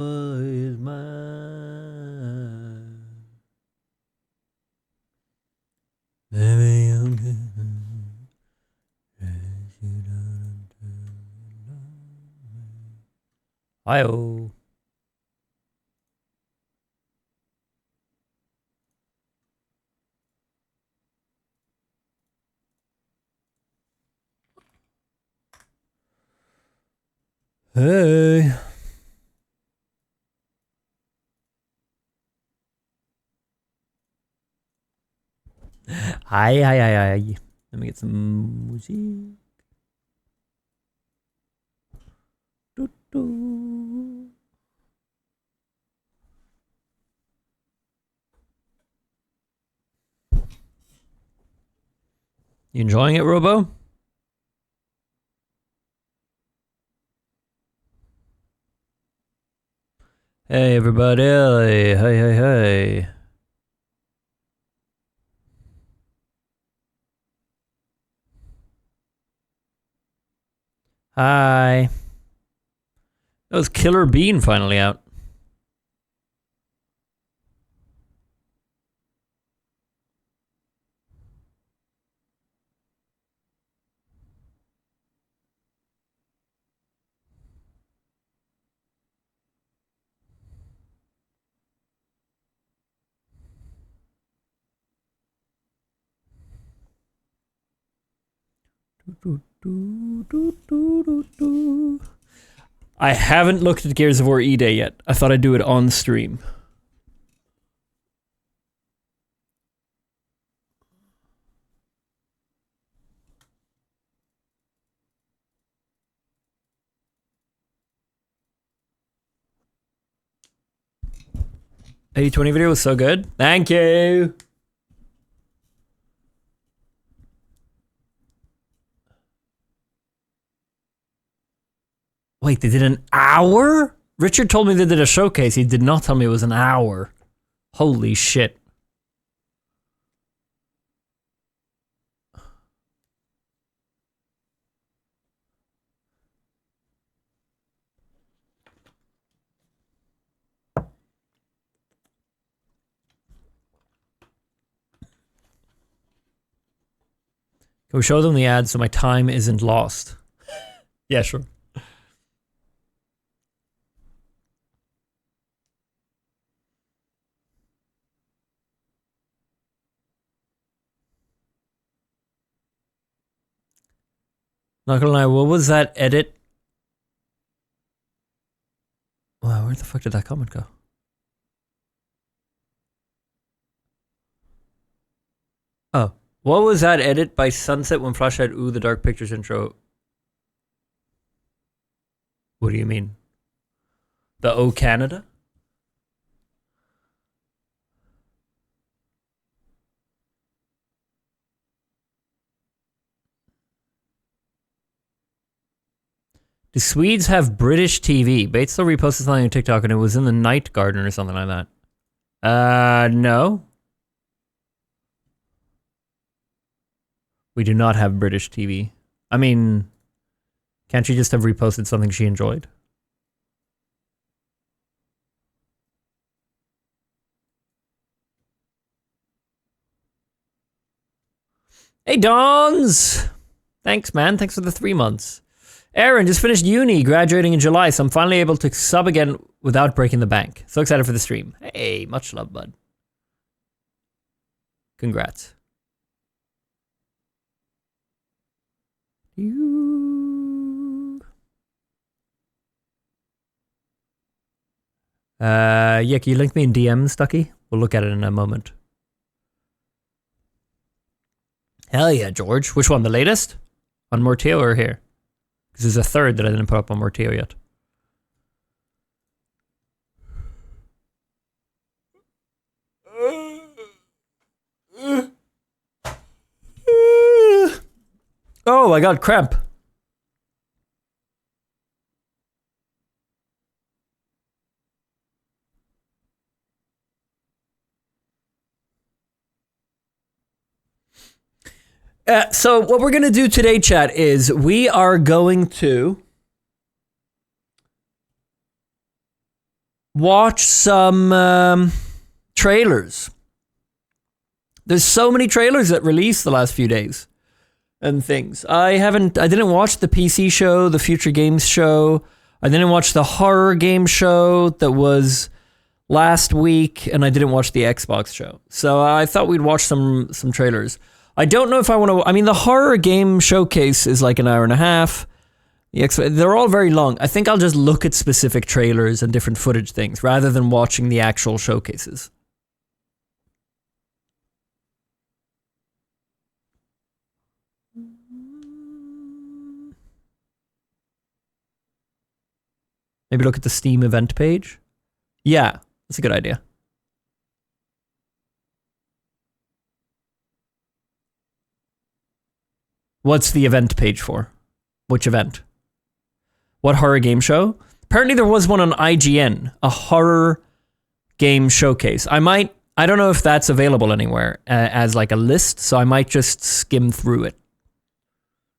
is mine. Baby, I'm good. Hi-oh. Hey. Hi. Let me get some music. Do. You enjoying it, Robo? Hey, everybody. Hey. Hi. That was Killer Bean finally out. I haven't looked at Gears of War E-Day yet. I thought I'd do it on stream. A20 video was so good. Thank you. Wait, they did an hour? Richard told me they did a showcase. He did not tell me it was an hour. Holy shit. Can we show them the ad so my time isn't lost? Yeah, sure. Not gonna lie, what was that edit? Wow, where the fuck did that comment go? Oh, what was that edit by Sunset when Flash had Ooh, the Dark Pictures intro? What do you mean? The O Canada? Do Swedes have British TV? Bates still reposted something on TikTok and it was in the Night Garden or something like that. No. We do not have British TV. I mean, can't she just have reposted something she enjoyed? Hey, Dons! Thanks, man. Thanks for the 3 months. Aaron just finished uni, graduating in July, so I'm finally able to sub again without breaking the bank. So excited for the stream. Hey, much love, bud. Congrats. Yeah, can you link me in DMs, Stucky? We'll look at it in a moment. Hell yeah, George. Which one, the latest? On Morteo or here? Because there's a third that I didn't put up on Morteo yet. Oh, I got cramp. So what we're going to do today, chat, is we are going to... watch some trailers. There's so many trailers that released the last few days and things. I didn't watch the PC show, the Future Games show. I didn't watch the horror game show that was last week, and I didn't watch the Xbox show. So I thought we'd watch some trailers. I don't know if I want to... I mean, the horror game showcase is like an hour and a half. They're all very long. I think I'll just look at specific trailers and different footage things rather than watching the actual showcases. Maybe look at the Steam event page. Yeah, that's a good idea. What's the event page for? Which event? What horror game show? Apparently there was one on IGN, a horror game showcase. I don't know if that's available anywhere as like a list, so I might just skim through it.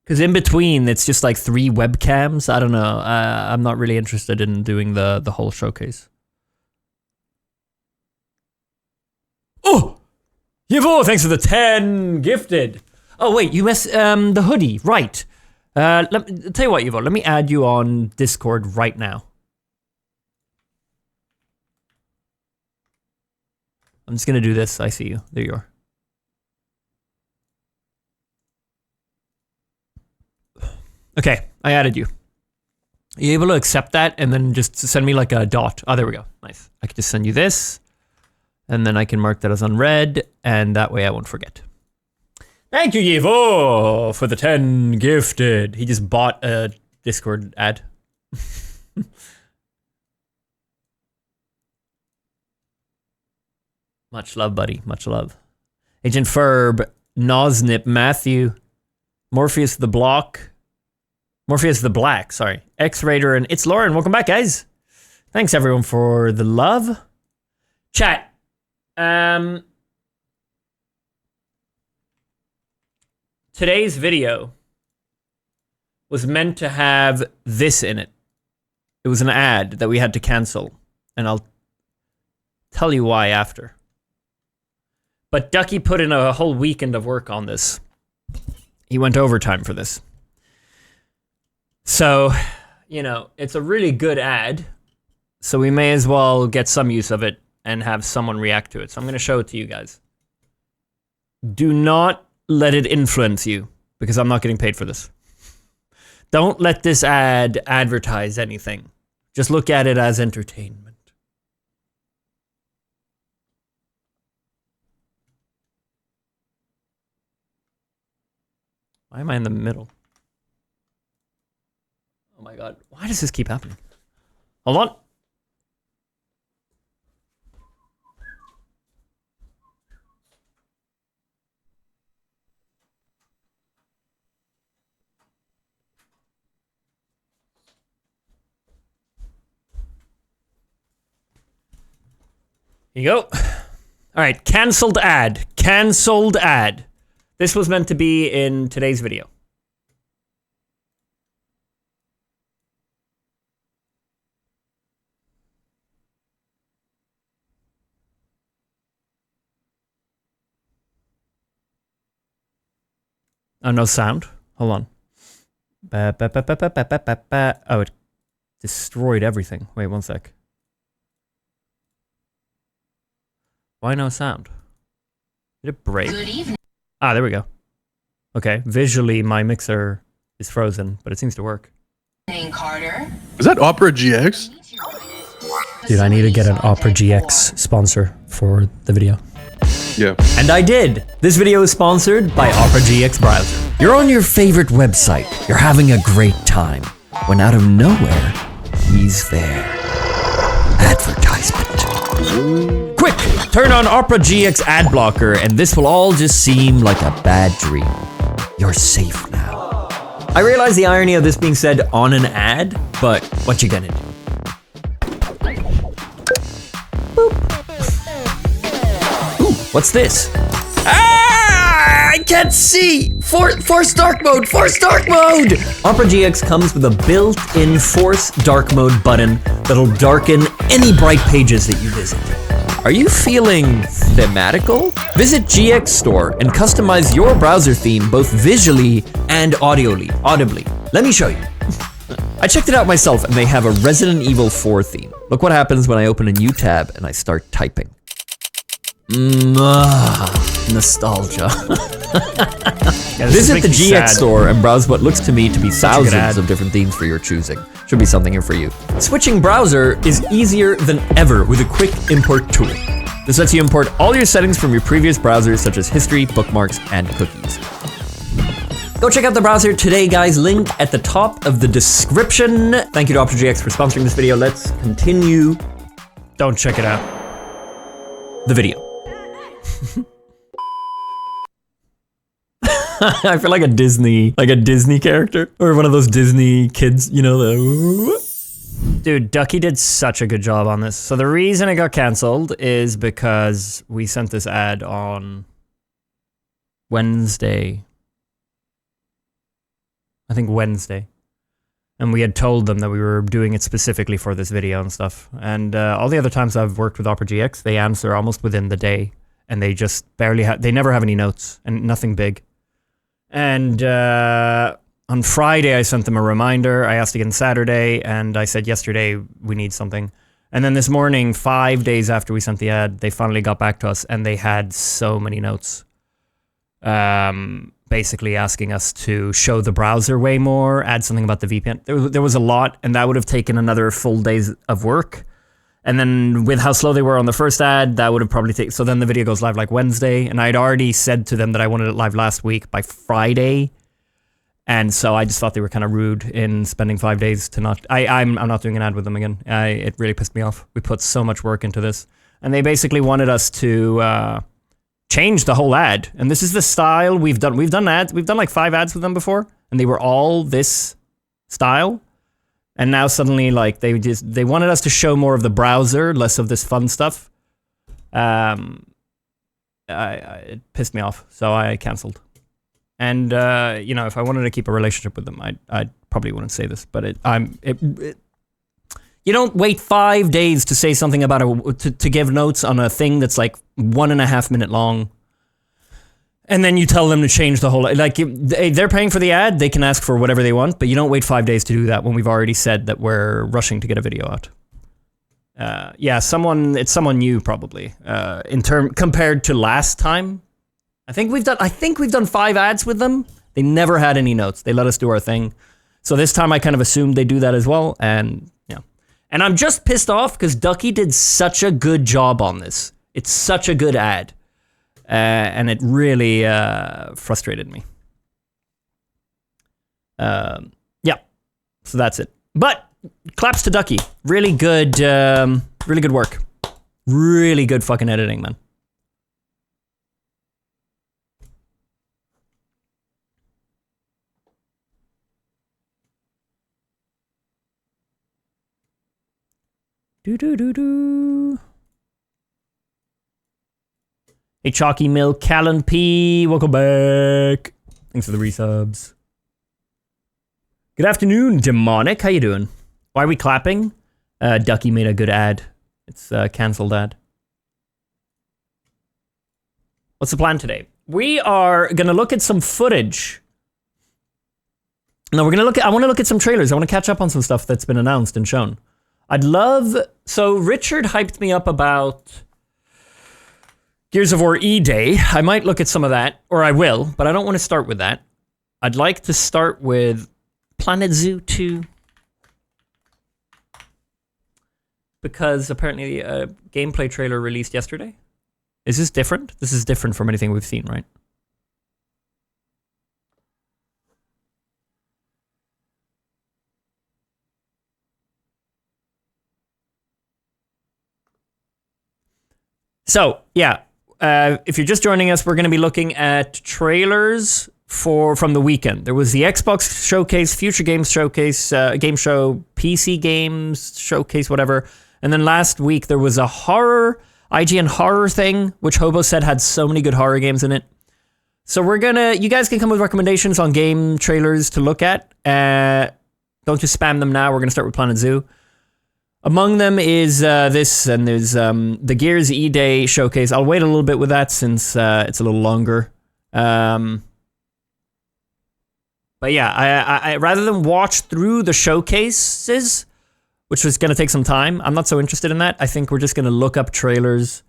Because in between, it's just like 3 webcams. I don't know. I'm not really interested in doing the whole showcase. Oh! Yivo, thanks for the 10 gifted. Oh, wait, you missed the hoodie. Right. Tell you what, Yivo, let me add you on Discord right now. I'm just going to do this. I see you. There you are. Okay, I added you. Are you able to accept that and then just send me like a dot? Oh, there we go. Nice. I can just send you this, and then I can mark that as unread, and that way I won't forget. Thank you, Yivo, for the 10 gifted. He just bought a Discord ad. Much love, buddy. Much love. Agent Ferb, Nosnip, Matthew, Morpheus the Black, sorry. X-Raider, and it's Lauren. Welcome back, guys. Thanks, everyone, for the love. Chat. Today's video was meant to have this in it. It was an ad that we had to cancel, and I'll tell you why after. But Ducky put in a whole weekend of work on this. He went overtime for this. So, you know, it's a really good ad, so we may as well get some use of it and have someone react to it. So I'm going to show it to you guys. Do not let it influence you, because I'm not getting paid for this. Don't let this ad advertise anything. Just look at it as entertainment. Why am I in the middle? Oh my god, why does this keep happening? Hold on. Here you go. All right, canceled ad. Canceled ad. This was meant to be in today's video. Oh, no sound. Hold on. Oh, it destroyed everything. Wait, one sec. Why no sound? Did it break? Good evening. Ah, there we go. Okay, visually my mixer is frozen, but it seems to work. Carter. Is that Opera GX? Dude, I need to get an Opera GX sponsor for the video. Yeah. And I did! This video is sponsored by Opera GX Browser. You're on your favorite website, you're having a great time, when out of nowhere, he's there. Advertisement. Quick! Turn on Opera GX ad blocker and this will all just seem like a bad dream. You're safe now. I realize the irony of this being said on an ad, but what you gonna do? Ooh, what's this? Ah! I can't see! Force dark mode! Force dark mode! Opera GX comes with a built-in Force dark mode button that'll darken any bright pages that you visit. Are you feeling thematical? Visit GX Store and customize your browser theme both visually and audibly. Let me show you. I checked it out myself and they have a Resident Evil 4 theme. Look what happens when I open a new tab and I start typing. Nostalgia. Visit the GX Store and browse what looks to me to be thousands of different themes for your choosing. Should be something here for you. Switching browser is easier than ever with a quick import tool. This lets you import all your settings from your previous browsers such as history, bookmarks, and cookies. Go check out the browser today, guys. Link at the top of the description. Thank you to OperaGX for sponsoring this video. Let's continue. Don't check it out. The video. I feel like a Disney character or one of those Disney kids, you know, Dude, Ducky did such a good job on this. So the reason it got canceled is because we sent this ad on Wednesday. I think Wednesday. And we had told them that we were doing it specifically for this video and stuff. And all the other times I've worked with OperaGX, they answer almost within the day. And they just barely have, they never have any notes and nothing big. And on Friday, I sent them a reminder. I asked again Saturday, and I said yesterday, we need something. And then this morning, 5 days after we sent the ad, they finally got back to us, and they had so many notes. Basically asking us to show the browser way more, add something about the VPN. There was a lot, and that would have taken another full days of work. And then with how slow they were on the first ad, that would have probably taken... So then the video goes live like Wednesday, and I'd already said to them that I wanted it live last week by Friday. And so I just thought they were kind of rude in spending 5 days to not... I'm not doing an ad with them again. It really pissed me off. We put so much work into this. And they basically wanted us to change the whole ad. And this is the style we've done. We've done ads. We've done like 5 ads with them before, and they were all this style. And now suddenly, like, they wanted us to show more of the browser, less of this fun stuff. It pissed me off, so I canceled. And you know, if I wanted to keep a relationship with them, I probably wouldn't say this, but you don't wait 5 days to say something about to give notes on a thing that's like 1.5 minutes long. And then you tell them to change the whole... Like, they're paying for the ad, they can ask for whatever they want, but you don't wait 5 days to do that when we've already said that we're rushing to get a video out. Yeah, it's someone new, probably. Compared to last time. I think we've done 5 ads with them. They never had any notes. They let us do our thing. So this time I kind of assumed they do that as well, and yeah. And I'm just pissed off because Ducky did such a good job on this. It's such a good ad. And it really frustrated me. Yeah, so that's it. But claps to Ducky. Really good work. Really good fucking editing, man. Do. Hey, Chalky Milk, Callan P, welcome back. Thanks for the resubs. Good afternoon, Demonic. How you doing? Why are we clapping? Ducky made a good ad. It's a cancelled ad. What's the plan today? We are gonna look at some footage. No, I want to look at some trailers. I want to catch up on some stuff that's been announced and shown. So Richard hyped me up about Gears of War E-Day. I might look at some of that, or I will, but I don't want to start with that. I'd like to start with Planet Zoo 2. Because apparently a gameplay trailer released yesterday. Is this different? This is different from anything we've seen, right? So, yeah. If you're just joining us, we're going to be looking at trailers from the weekend. There was the Xbox Showcase, Future Games Showcase, Game Show, PC Games Showcase, whatever. And then last week there was a IGN horror thing, which Hobo said had so many good horror games in it. So you guys can come with recommendations on game trailers to look at. Don't just spam them now. We're going to start with Planet Zoo. Among them is this, and there's the Gears E-Day showcase. I'll wait a little bit with that since it's a little longer. But yeah, I rather than watch through the showcases, which was going to take some time, I'm not so interested in that. I think we're just going to look up trailers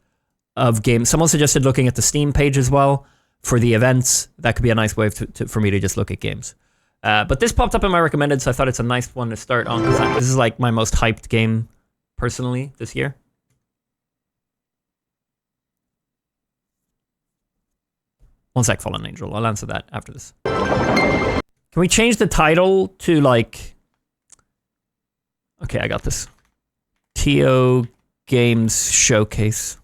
of games. Someone suggested looking at the Steam page as well for the events. That could be a nice way for me to just look at games. But this popped up in my recommended, so I thought it's a nice one to start on, because this is like my most hyped game personally this year. One sec, Fallen Angel. I'll answer that after this. Can we change the title to like... Okay, I got this. TeosGames Showcase.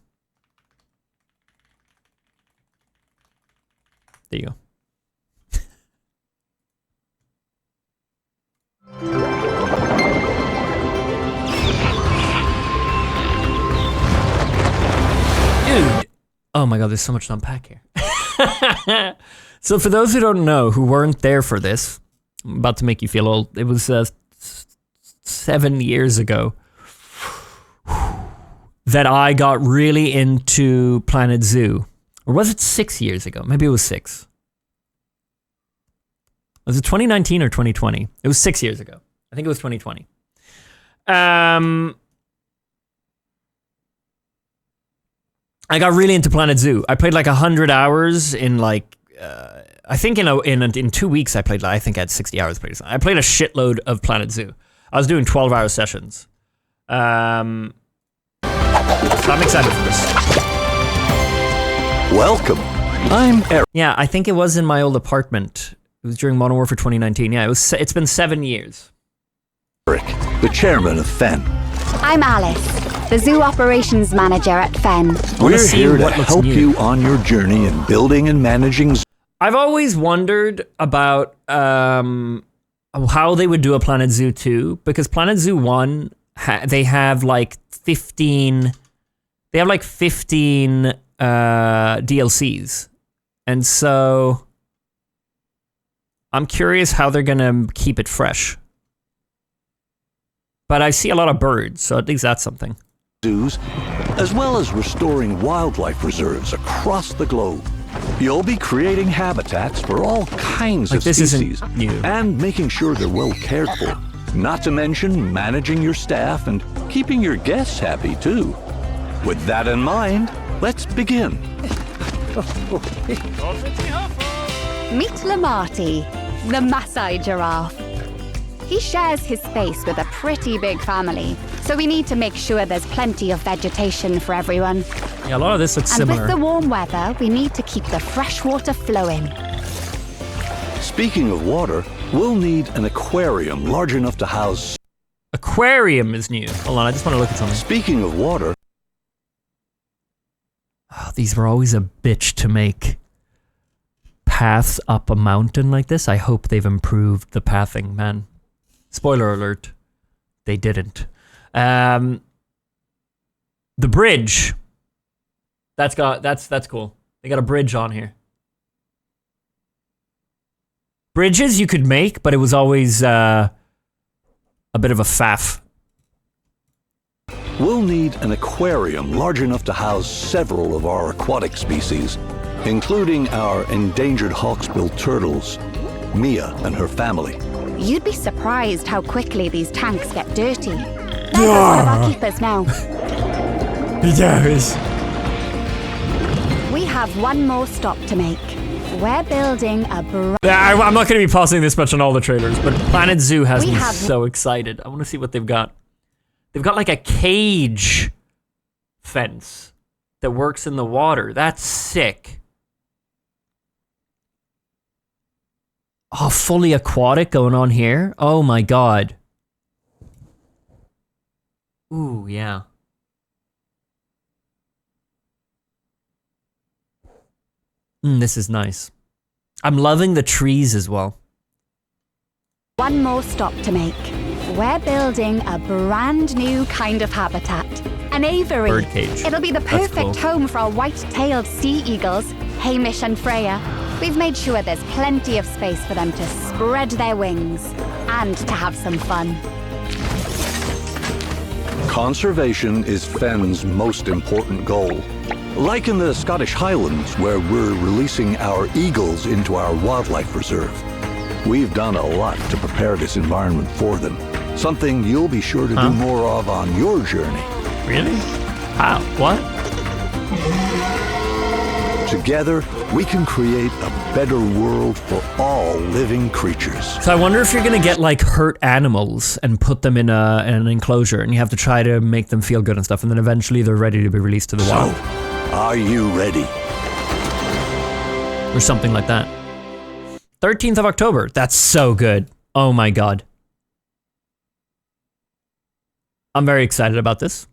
There you go. Dude! Oh my god, there's so much to unpack here. So for those who don't know, who weren't there for this, I'm about to make you feel old. It was 7 years ago that I got really into Planet Zoo. Or was it 6 years ago? Maybe it was 6. Was it 2019 or 2020? It was 6 years ago. I think it was 2020. I got really into Planet Zoo. I played like 100 hours in like, I think in 2 weeks I played, I think I had 60 hours played. I played a shitload of Planet Zoo. I was doing 12-hour sessions. So I'm excited for this. Welcome. I'm Eric. Yeah, I think it was in my old apartment. It was during Modern Warfare 2019. Yeah, it's been 7 years. The chairman of FEN. I'm Alice, the zoo operations manager at FEN. We're here to help you on your journey in building and managing. I've always wondered about how they would do a Planet Zoo 2, because Planet Zoo 1, they have like 15 DLCs. And so I'm curious how they're going to keep it fresh. But I see a lot of birds, so at least that's something. Zoos, as well as restoring wildlife reserves across the globe. You'll be creating habitats for all kinds of species and making sure they're well cared for. Not to mention managing your staff and keeping your guests happy too. With that in mind, let's begin. Meet Lamarty, the Maasai giraffe. He shares his space with a pretty big family, so we need to make sure there's plenty of vegetation for everyone. Yeah, a lot of this looks similar. And with the warm weather, we need to keep the fresh water flowing. Speaking of water, we'll need an aquarium large enough to house... Aquarium is new. Hold on, I just want to look at something. Speaking of water... Oh, these were always a bitch to make. Paths up a mountain like this. I hope they've improved the pathing, man. Spoiler alert, they didn't. The bridge. That's cool. They got a bridge on here. Bridges you could make, but it was always a bit of a faff. We'll need an aquarium large enough to house several of our aquatic species, including our endangered hawksbill turtles, Mia and her family. You'd be surprised how quickly these tanks get dirty. There goes one of our keepers now. Yes. We have one more stop to make. We're building a I'm not going to be pausing this much on all the trailers, but Planet Zoo has me so excited. I want to see what they've got. They've got like a cage fence that works in the water. That's sick. Oh, fully aquatic going on here. Oh my god. Ooh, yeah. This is nice. I'm loving the trees as well. One more stop to make. We're building a brand new kind of habitat. An aviary. Birdcage. It'll be the perfect home for our white-tailed sea eagles, Hamish and Freya. We've made sure there's plenty of space for them to spread their wings and to have some fun. Conservation is Fenn's most important goal. Like in the Scottish Highlands, where we're releasing our eagles into our wildlife reserve. We've done a lot to prepare this environment for them. Something you'll be sure to do more of on your journey. Really? How? What? Together, we can create a better world for all living creatures. So I wonder if you're gonna get like hurt animals and put them in an enclosure, and you have to try to make them feel good and stuff, and then eventually they're ready to be released to the wild. Are you ready? Or something like that. 13th of October. That's so good. Oh my god. I'm very excited about this.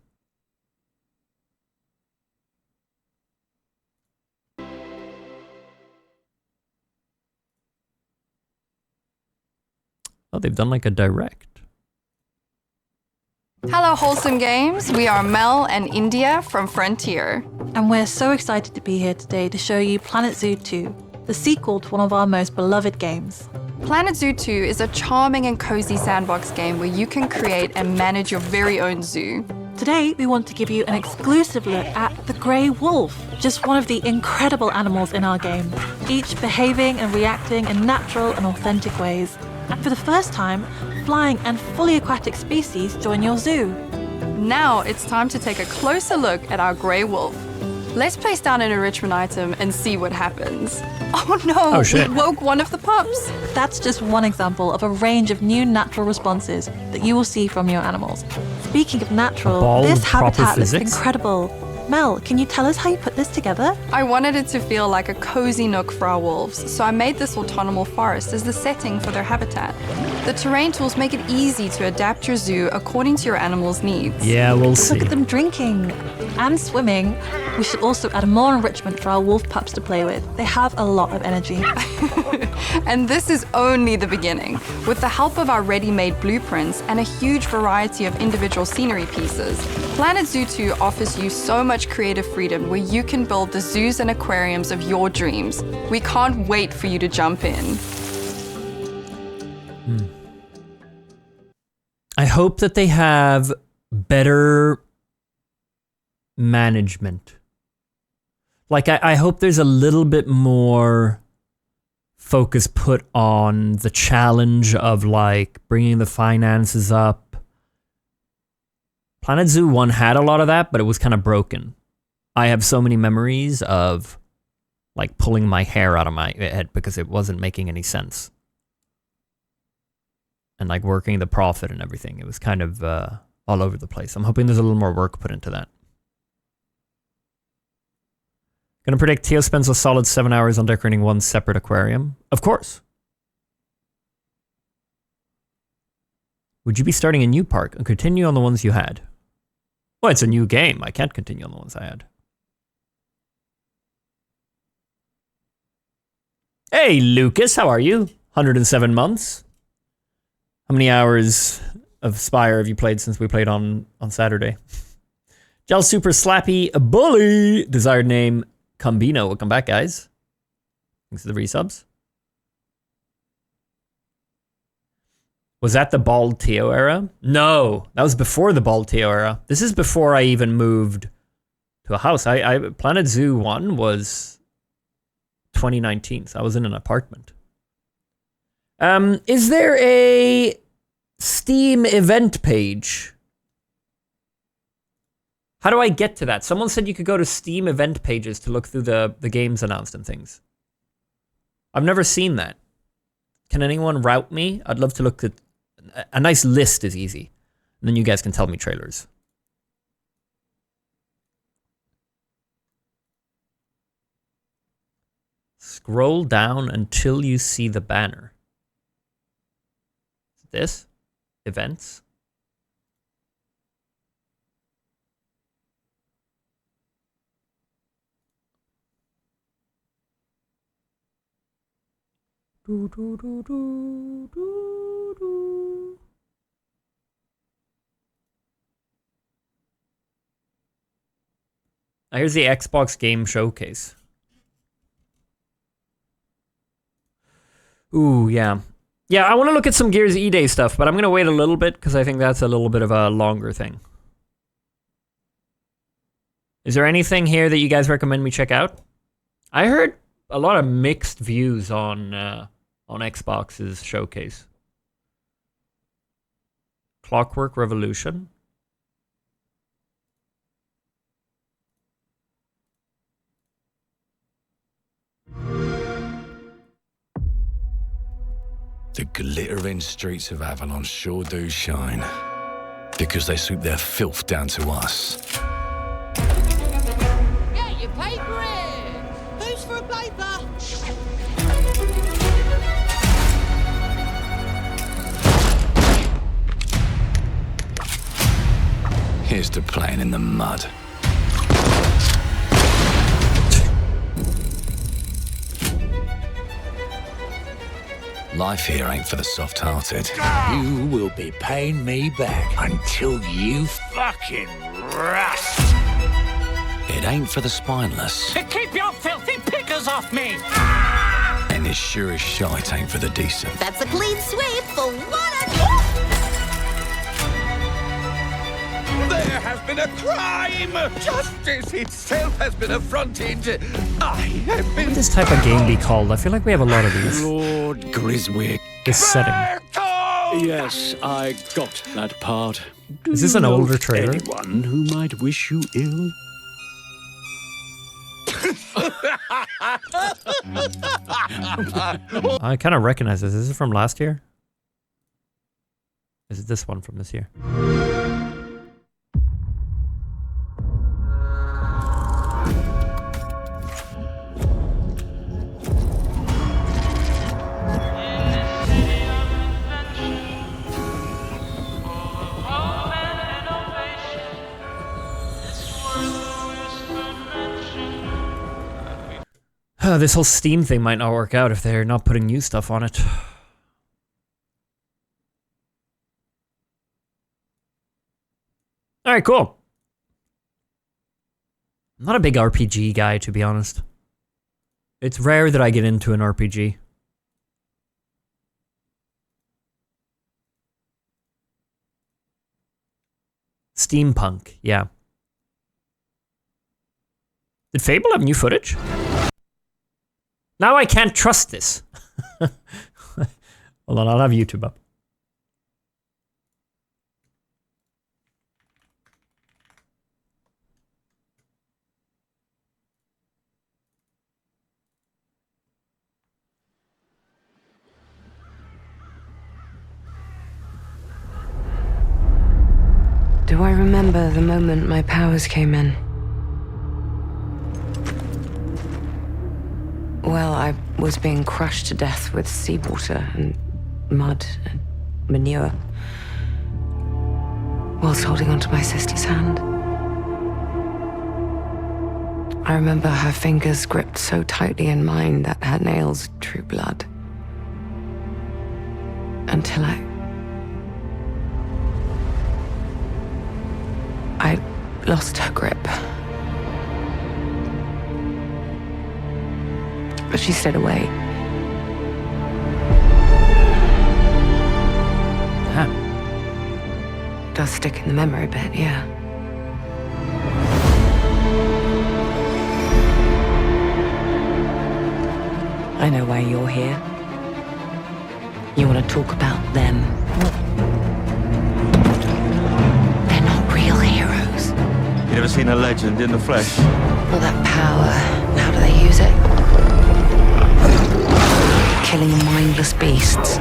Oh, they've done like a direct. Hello, Wholesome Games. We are Mel and India from Frontier. And we're so excited to be here today to show you Planet Zoo 2, the sequel to one of our most beloved games. Planet Zoo 2 is a charming and cozy sandbox game where you can create and manage your very own zoo. Today, we want to give you an exclusive look at the grey wolf, just one of the incredible animals in our game, each behaving and reacting in natural and authentic ways. And for the first time, flying and fully aquatic species join your zoo. Now it's time to take a closer look at our grey wolf. Let's place down an enrichment item and see what happens. Oh no, we woke one of the pups. That's just one example of a range of new natural responses that you will see from your animals. Speaking of natural, this habitat looks incredible. Mel, can you tell us how you put this together? I wanted it to feel like a cozy nook for our wolves, so I made this autumnal forest as the setting for their habitat. The terrain tools make it easy to adapt your zoo according to your animal's needs. Yeah, we'll see. Look at them drinking and swimming. We should also add more enrichment for our wolf pups to play with. They have a lot of energy. And this is only the beginning. With the help of our ready-made blueprints and a huge variety of individual scenery pieces, Planet Zoo 2 offers you so much creative freedom where you can build the zoos and aquariums of your dreams. We can't wait for you to jump in. I hope that they have better management. Like, I hope there's a little bit more focus put on the challenge of, like, bringing the finances up. Planet Zoo 1 had a lot of that, but it was kind of broken. I have so many memories of, like, pulling my hair out of my head because it wasn't making any sense. And, like, working the profit and everything. It was kind of all over the place. I'm hoping there's a little more work put into that. Gonna predict Teo spends a solid 7 hours on decorating one separate aquarium. Of course. Would you be starting a new park and continue on the ones you had? Well, it's a new game. I can't continue on the ones I had. Hey, Lucas, how are you? 107 months. How many hours of Spire have you played since we played on Saturday? Gel Super Slappy Bully. Desired name Combino. Welcome back, guys. Thanks for the resubs. Was that the Bald Teo era? No, that was before the Bald Teo era. This is before I even moved to a house. Planet Zoo 1 was 2019, so I was in an apartment. Is there a Steam event page? How do I get to that? Someone said you could go to Steam event pages to look through the games announced and things. I've never seen that. Can anyone route me? I'd love to look at... A nice list is easy. And then you guys can tell me trailers. Scroll down until you see the banner. This? Events? Do, do, do, do, do, do. Here's the Xbox Game Showcase. Ooh, yeah. Yeah, I want to look at some Gears E-Day stuff, but I'm going to wait a little bit because I think that's a little bit of a longer thing. Is there anything here that you guys recommend me check out? I heard a lot of mixed views on Xbox's showcase. Clockwork Revolution. The glittering streets of Avalon sure do shine, because they sweep their filth down to us. Get your paper in! Who's for a paper? Here's to playing in the mud. Life here ain't for the soft-hearted. You will be paying me back until you fucking rust. It ain't for the spineless. Keep your filthy pickers off me! And it sure as shite ain't for the decent. That's a clean sweep for one and There has been a crime! Justice itself has been affronted! I have What been... would this type of game be called? I feel like we have a lot of these. Lord Griswick. This setting. Yes, I got that part. Is this an older trailer? Anyone who might wish you ill? I kind of recognize this. Is it from last year? Is it this one from this year? This whole Steam thing might not work out if they're not putting new stuff on it. Alright, cool. I'm not a big RPG guy, to be honest. It's rare that I get into an RPG. Steampunk, yeah. Did Fable have new footage? Now I can't trust this. Hold on, I'll have YouTube up. Do I remember the moment my powers came in? Well, I was being crushed to death with seawater and mud and manure, whilst holding onto my sister's hand. I remember her fingers gripped so tightly in mine that her nails drew blood. Until I lost her grip. But she stayed away. Huh. Does stick in the memory a bit, yeah. I know why you're here. You want to talk about them. They're not real heroes. You ever seen a legend in the flesh? All that power, and how do they use it? Killing mindless beasts.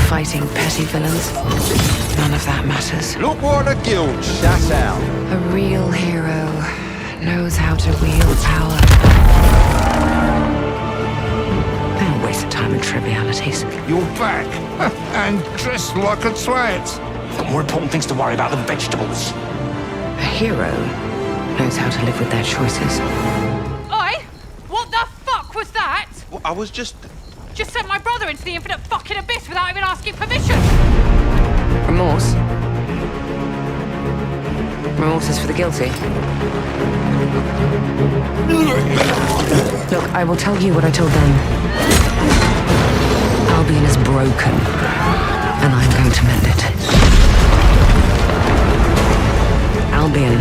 Fighting petty villains. None of that matters. Look what the guild shut out. A real hero knows how to wield power. They don't waste their time in trivialities. You're back, and dressed like a twat. Got more important things to worry about than vegetables. A hero knows how to live with their choices. Oi! What the fuck was that? Well, I was just Sent my brother into the infinite fucking abyss without even asking permission. Remorse? Remorse is for the guilty. Look, I will tell you what I told them. Albion is broken, and I'm going to mend it. Albion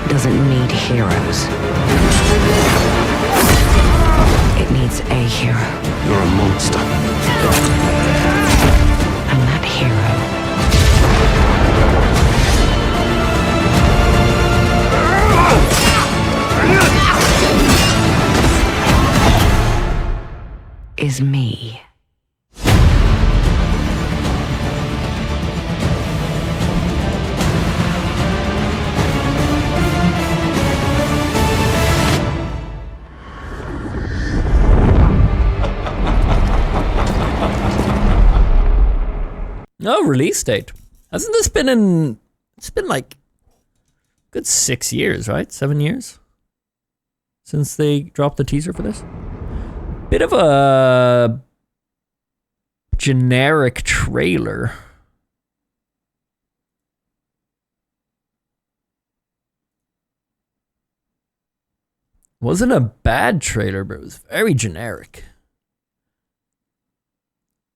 doesn't doesn't need heroes. It needs a hero. You're a monster. And that hero is me. No release date. Hasn't this been in... It's been like... good 6 years, right? 7 years? Since they dropped the teaser for this? Bit of a... generic trailer. Wasn't a bad trailer, but it was very generic.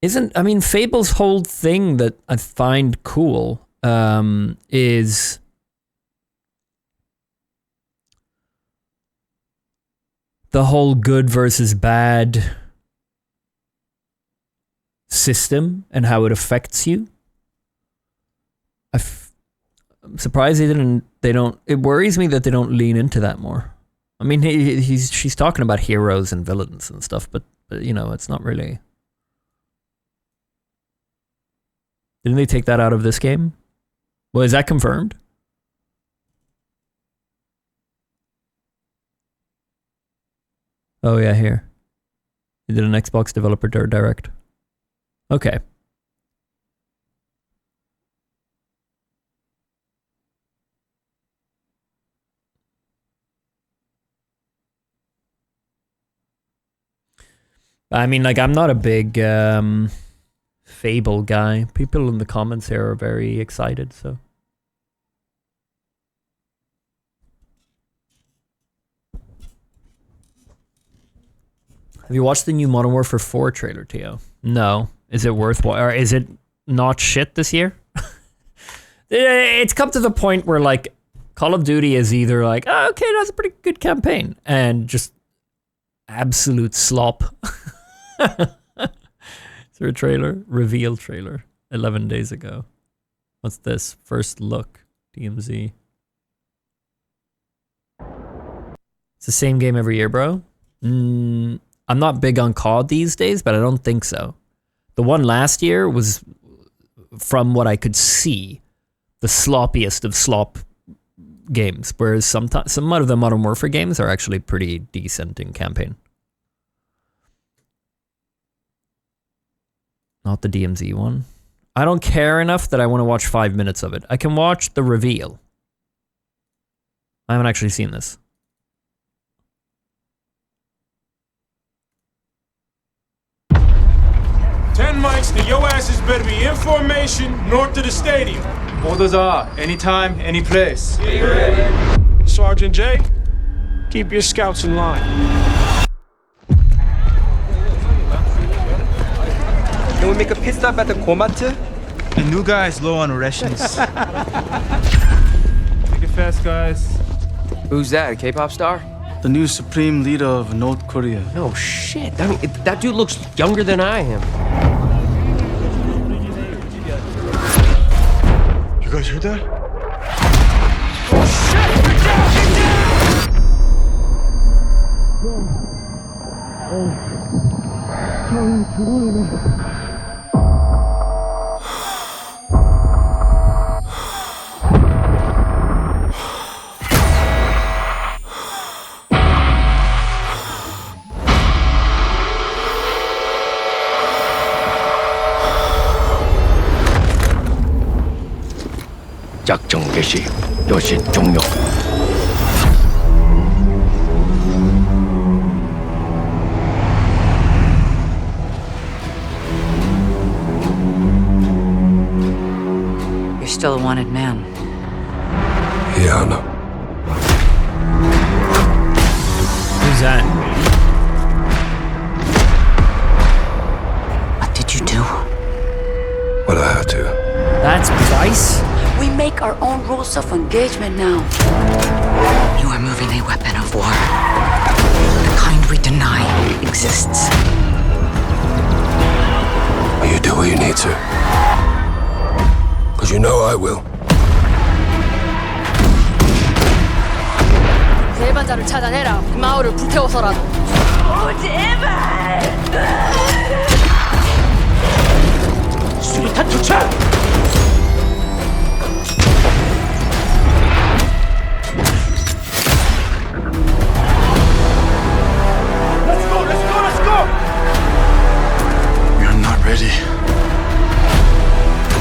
I mean, Fable's whole thing that I find cool is the whole good versus bad system and how it affects you. I'm surprised it worries me that they don't lean into that more. I mean, she's talking about heroes and villains and stuff, but you know, it's not really... Didn't they take that out of this game? Well, is that confirmed? Oh yeah, here. They did an Xbox developer direct. Okay. I mean, like, I'm not a big Fable guy. People in the comments here are very excited, so. Have you watched the new Modern Warfare 4 trailer, Teo? No. Is it worthwhile? Or is it not shit this year? It's come to the point where, like, Call of Duty is either like, oh, okay, that's a pretty good campaign, and just absolute slop. Is there a trailer? Reveal trailer. 11 days ago. What's this? First look. DMZ. It's the same game every year, bro. I'm not big on COD these days, but I don't think so. The one last year was, from what I could see, the sloppiest of slop games, whereas some of the Modern Warfare games are actually pretty decent in campaign. Not the DMZ one. I don't care enough that I want to watch 5 minutes of it. I can watch the reveal. I haven't actually seen this. Mics, and your asses better be in formation north of the stadium. Orders are anytime, any place. Yeah, you ready? Sergeant J, keep your scouts in line. Can we make a pit stop at the Komatu? The new guy is low on rations. Take it fast, guys. Who's that, a K-pop star? The new supreme leader of North Korea. No shit, that dude looks younger than I am. You guys heard that? Oh shit! Get down! 작전 개시 요시 종료. You're still a wanted man. Yeah, I know. Who's that? What did you do? What I had to. That's Price? We make our own rules of engagement now. will. 배반자를 찾아내라. 이 마을을 불태워서라도. 제발! 수류탄 투척! We're not ready.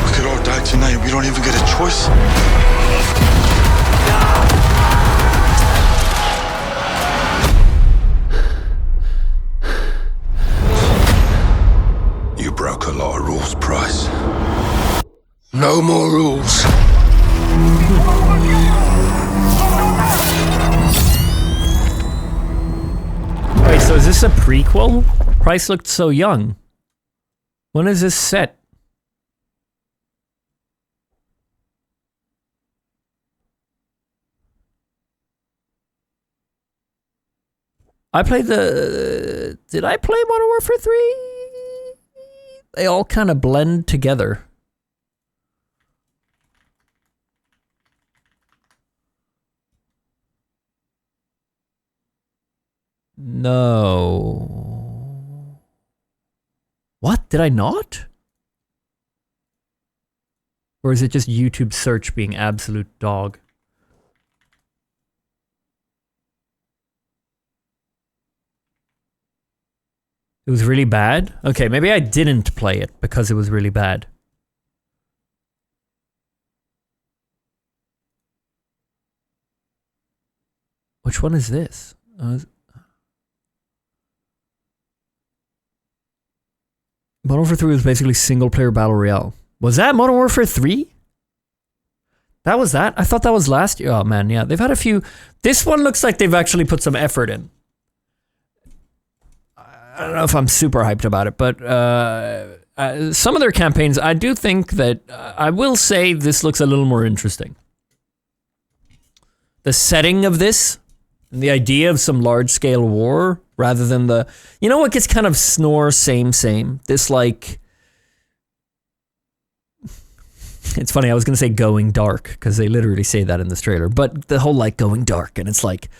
We could all die tonight. We don't even get a choice. You broke a lot of rules, Price. No more rules. Wait, so is this a prequel? Price looked so young. When is this set? I played the... Did I play Modern Warfare 3? They all kind of blend together. No. What? Did I not? Or is it just YouTube search being absolute dog? It was really bad? Okay, maybe I didn't play it because it was really bad. Which one is this? Modern Warfare 3 was basically single-player Battle Royale. Was that Modern Warfare 3? That was that? I thought that was last year. Oh man, yeah. They've had a few... This one looks like they've actually put some effort in. I don't know if I'm super hyped about it, but some of their campaigns, I do think that... I will say this looks a little more interesting. The setting of this, and the idea of some large-scale war, rather than the... You know what gets kind of snore, same. This, like... It's funny, I was going to say going dark, because they literally say that in this trailer, but the whole, like, going dark, and it's like...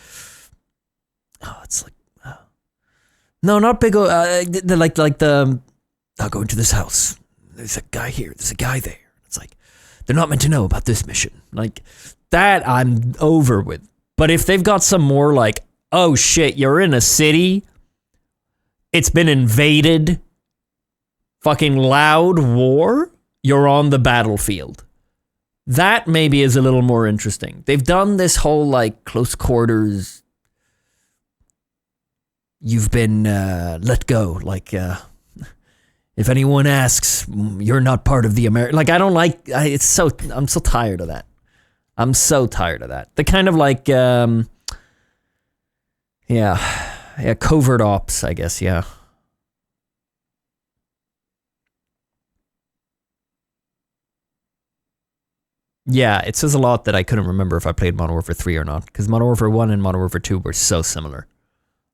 Oh, it's like... No, not big... like the... I'll go into this house. There's a guy here, there's a guy there. It's like, they're not meant to know about this mission. Like, that I'm over with. But if they've got some more, like, oh shit, you're in a city, it's been invaded, fucking loud war, you're on the battlefield. That maybe is a little more interesting. They've done this whole, like, close quarters, you've been let go, like, if anyone asks, you're not part of the American... Like, I don't like... I'm so tired of that. I'm so tired of that. The kind of, like, yeah, covert ops, I guess, yeah. Yeah, it says a lot that I couldn't remember if I played Modern Warfare 3 or not, because Modern Warfare 1 and Modern Warfare 2 were so similar.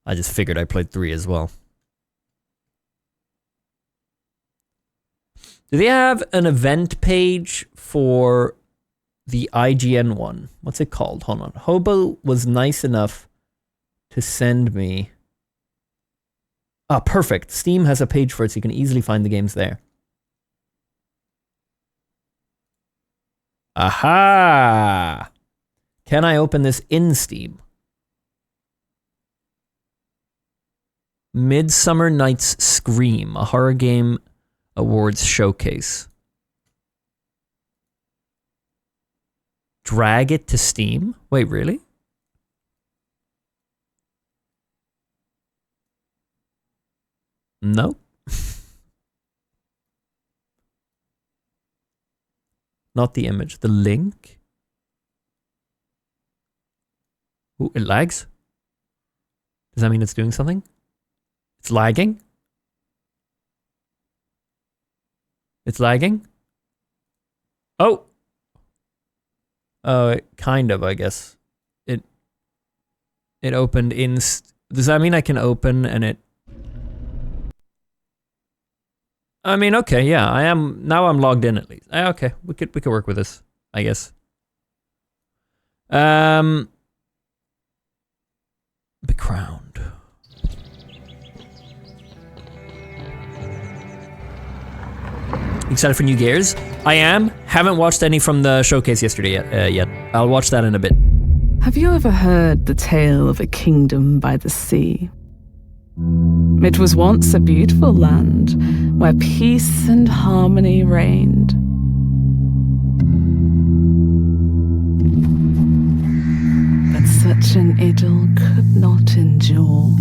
I just figured I played 3 as well. Do they have an event page for the IGN one? What's it called? Hold on. Hobo was nice enough to send me... Ah, perfect. Steam has a page for it, so you can easily find the games there. Aha! Can I open this in Steam? Midsummer Night's Scream, a horror game awards showcase. Drag it to Steam? Wait, really? No. Not the image, the link. Ooh, it lags? Does that mean it's doing something? It's lagging? It's lagging? Oh! Oh, kind of, I guess. It opened in... Does that mean I can open and it... I mean, okay, yeah, I am... Now I'm logged in at least. Okay, we could work with this. I guess. Becrowned. Excited for new gears? I am. Haven't watched any from the showcase yesterday yet. I'll watch that in a bit. Have you ever heard the tale of a kingdom by the sea? It was once a beautiful land where peace and harmony reigned. But such an idyll could not endure.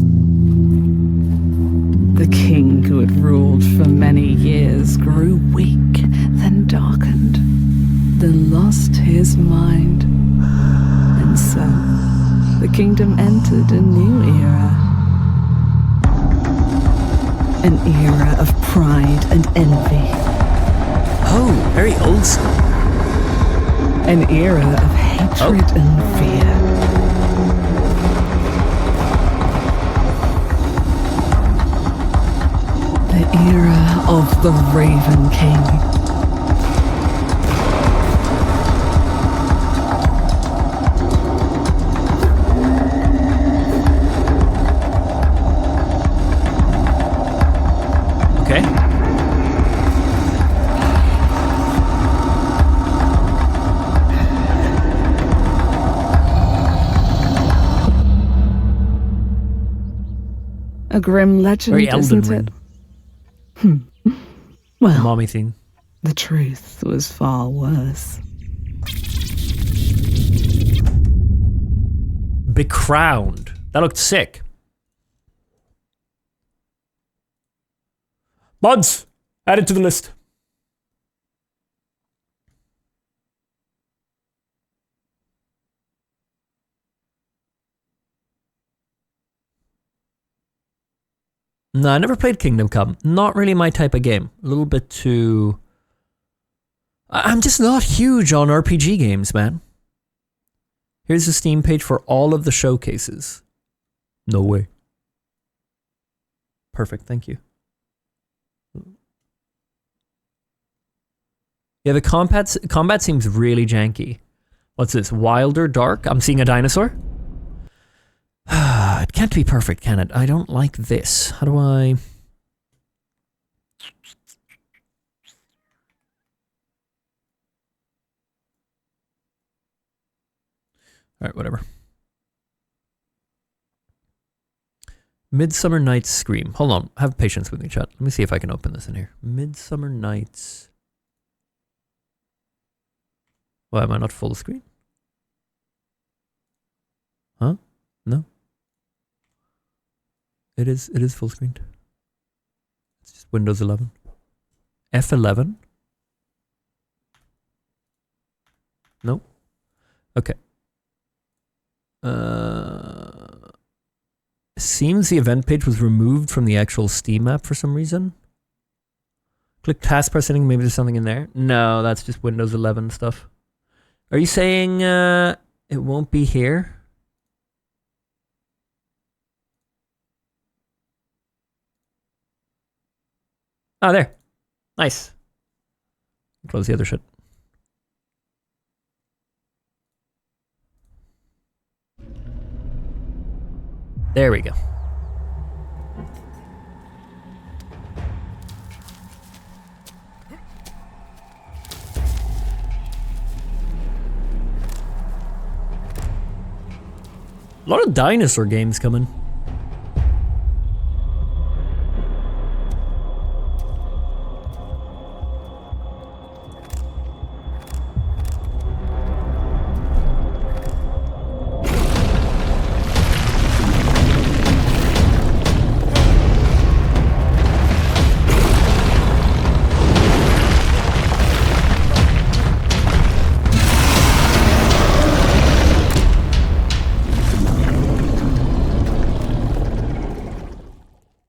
The king who had ruled for many years grew weak, then darkened, then lost his mind. And so, the kingdom entered a new era. An era of pride and envy. Oh, very old school. An era of hatred and fear. The era of the Raven King. A grim legend, very Elden isn't Ring. it? Well, mommy thing. The truth was far worse. Becrowned. That looked sick. Mods, add it to the list. No, I never played Kingdom Come. Not really my type of game. A little bit too... I'm just not huge on RPG games, man. Here's the Steam page for all of the showcases. No way. Perfect, thank you. Yeah, the combat seems really janky. What's this? Wilder Dark? I'm seeing a dinosaur? It can't be perfect, can it? I don't like this. How do I... Alright, whatever. Midsummer Night's Scream. Hold on, have patience with me, chat. Let me see if I can open this in here. Midsummer Night's... Why am I not full screen? Huh? No? It is full screened. It's just Windows 11. F11? Nope. Okay. Seems the event page was removed from the actual Steam app for some reason. Click taskbar setting, maybe there's something in there. No, that's just Windows 11 stuff. Are you saying it won't be here? Oh, there. Nice. Close the other shit. There we go. A lot of dinosaur games coming.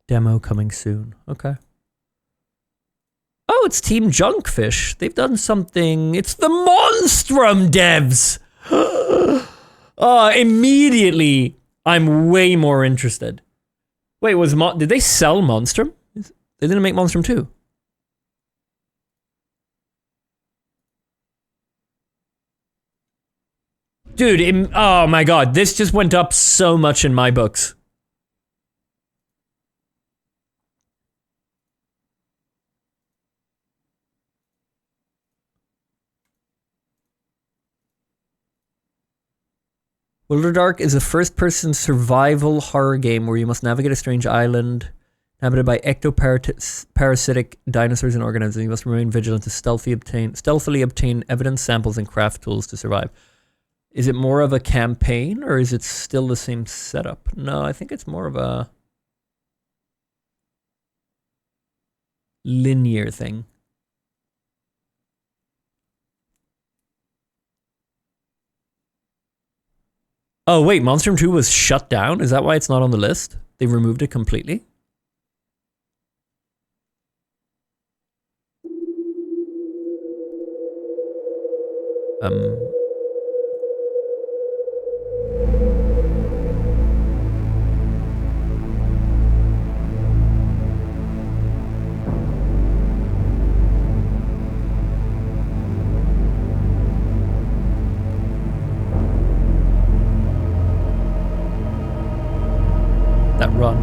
Demo coming soon. Okay. Oh, it's Team Junkfish. They've done something. It's the Monstrum devs. Immediately, I'm way more interested. Wait, did they sell Monstrum? They didn't make Monstrum 2. Dude, oh my god, this just went up so much in my books. Wilderdark is a first-person survival horror game where you must navigate a strange island inhabited by ectoparasitic dinosaurs and organisms. You must remain vigilant to stealthily obtain evidence, samples, and craft tools to survive. Is it more of a campaign, or is it still the same setup? No, I think it's more of a linear thing. Oh, wait, Monstrum 2 was shut down? Is that why it's not on the list? They removed it completely? That run.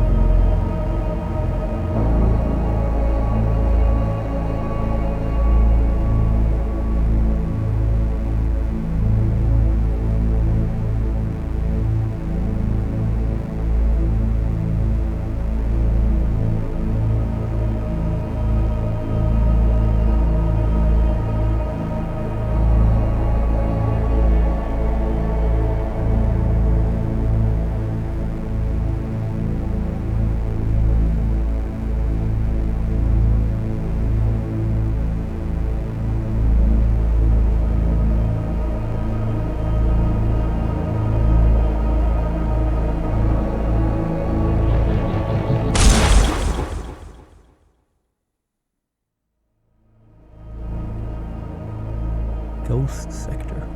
Ghost Sector.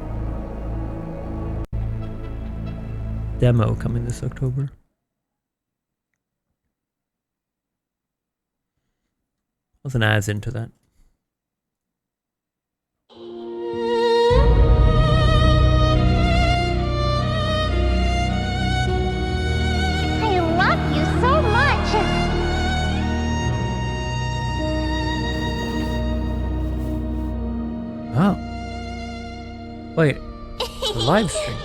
Demo coming this October. Wasn't as into that. I love you so much. Oh. Wait. A live stream.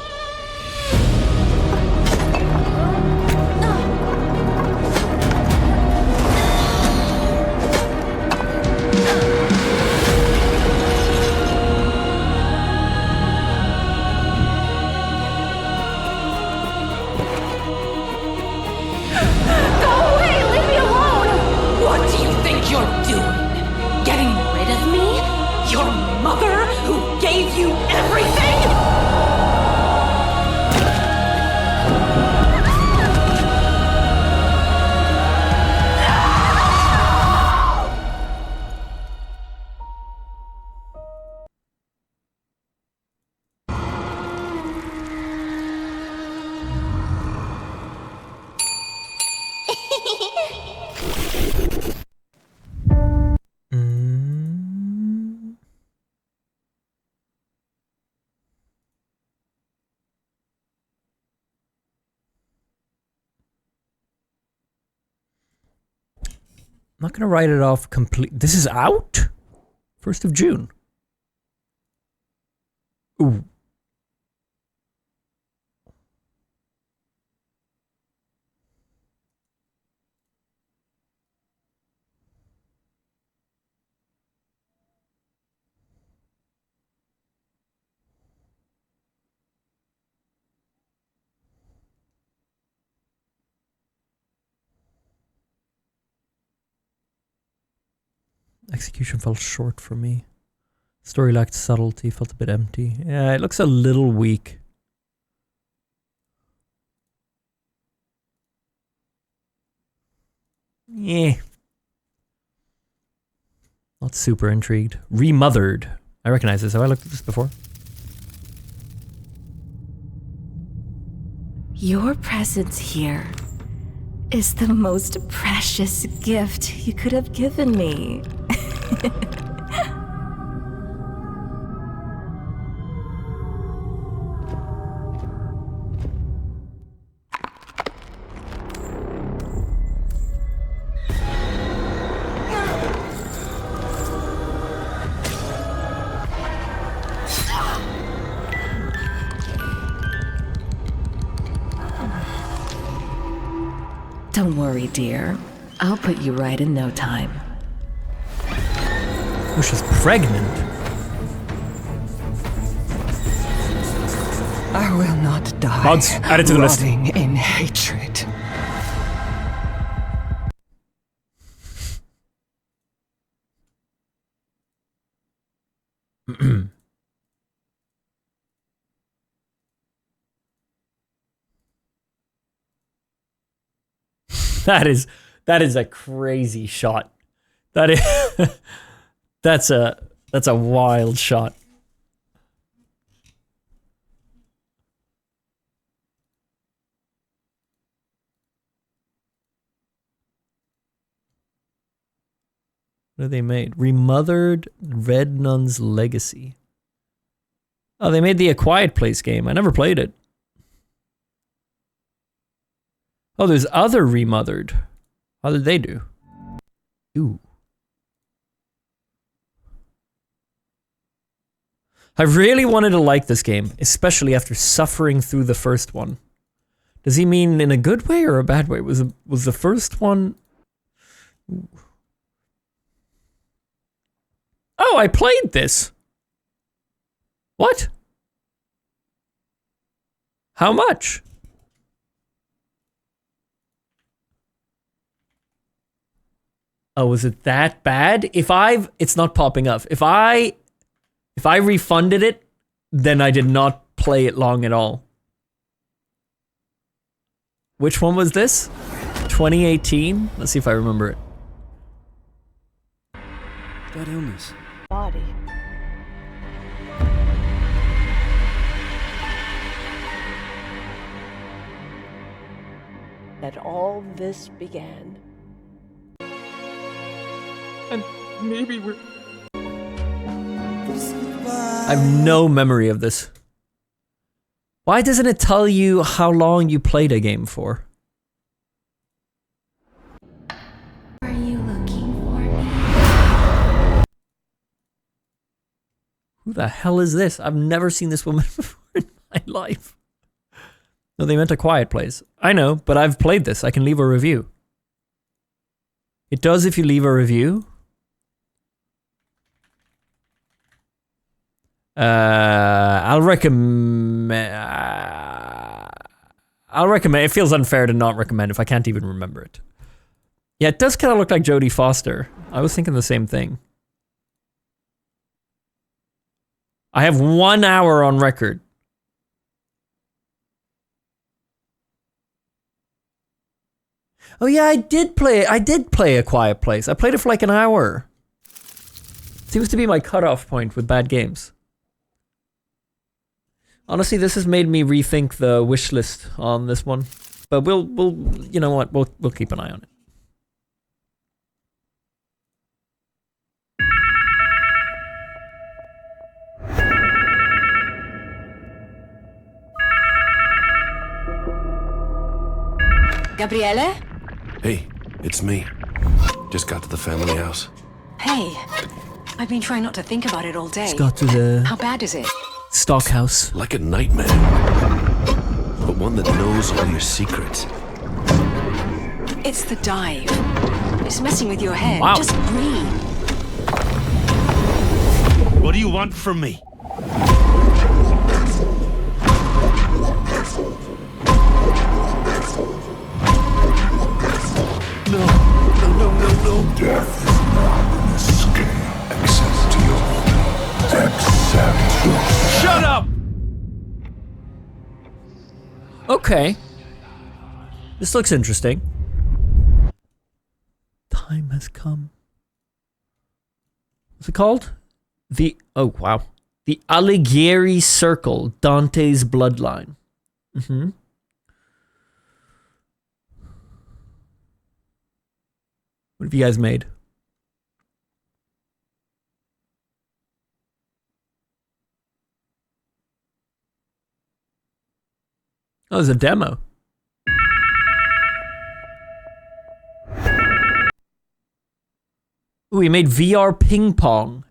I'm not going to write it off complete. This is out? 1st of June. Ooh. Execution fell short for me. Story lacked subtlety, felt a bit empty. Yeah, it looks a little weak. Yeah. Not super intrigued. Remothered. I recognize this. Have I looked at this before? Your presence here is the most precious gift you could have given me. Don't worry, dear. I'll put you right in no time. Oh, she's pregnant. I will not die. Mods, add it to the list. Rotting in hatred. That is a crazy shot. That is that's a wild shot. What have they made? Remothered Red Nun's Legacy. Oh, they made the A Quiet Place game. I never played it. Oh, there's other Remothered. How did they do? Ooh. I really wanted to like this game, especially after suffering through the first one. Does he mean in a good way or a bad way? Was the first one... Ooh. Oh, I played this. What? How much? Oh, was it that bad? It's not popping up. If I refunded it, then I did not play it long at all. Which one was this? 2018? Let's see if I remember it. That illness. Body. That all this began. And maybe we're... I have no memory of this. Why doesn't it tell you how long you played a game for? Are you looking for me? Who the hell is this? I've never seen this woman before in my life. No, they meant A Quiet Place. I know, but I've played this. I can leave a review. It does if you leave a review. I'll recommend. It feels unfair to not recommend if I can't even remember it. Yeah, it does kind of look like Jodie Foster. I was thinking the same thing. I have 1 hour on record. Oh yeah, I did play A Quiet Place. I played it for like an hour. Seems to be my cutoff point with bad games. Honestly, this has made me rethink the wish list on this one. But we'll you know what? We'll keep an eye on it. Gabriele? Hey, it's me. Just got to the family house. Hey, I've been trying not to think about it all day. Just got to the... How bad is it? Stockhouse. Like a nightmare. But one that knows all your secrets. It's the dive. It's messing with your head. Wow. Just breathe. What do you want from me? No. Death is not an escape. Access to your fate. Accept your fate. Shut up! Okay. This looks interesting. Time has come. What's it called? Oh wow. The Alighieri Circle, Dante's Bloodline. Mm-hmm. What have you guys made? Oh, there's a demo. Ooh, we made VR ping pong.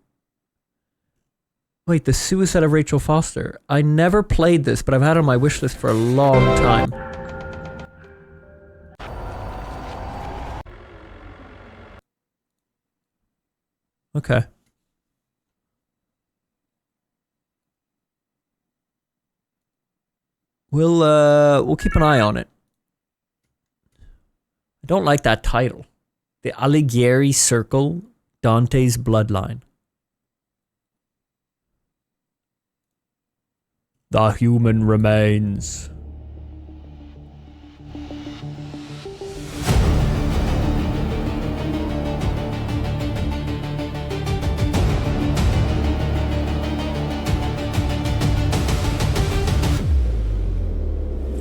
Wait, the Suicide of Rachel Foster. I never played this, but I've had it on my wish list for a long time. Okay. We'll keep an eye on it. I don't like that title. The Alighieri Circle, Dante's Bloodline. The Human Remains.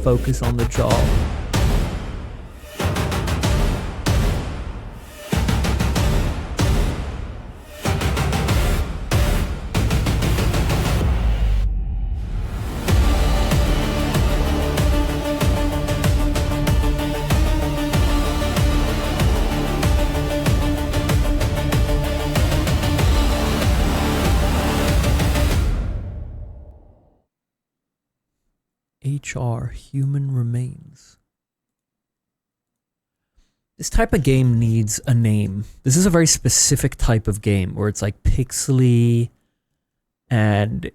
Focus on the jaw. HR, Human Remains. This type of game needs a name. This is a very specific type of game where it's like pixely and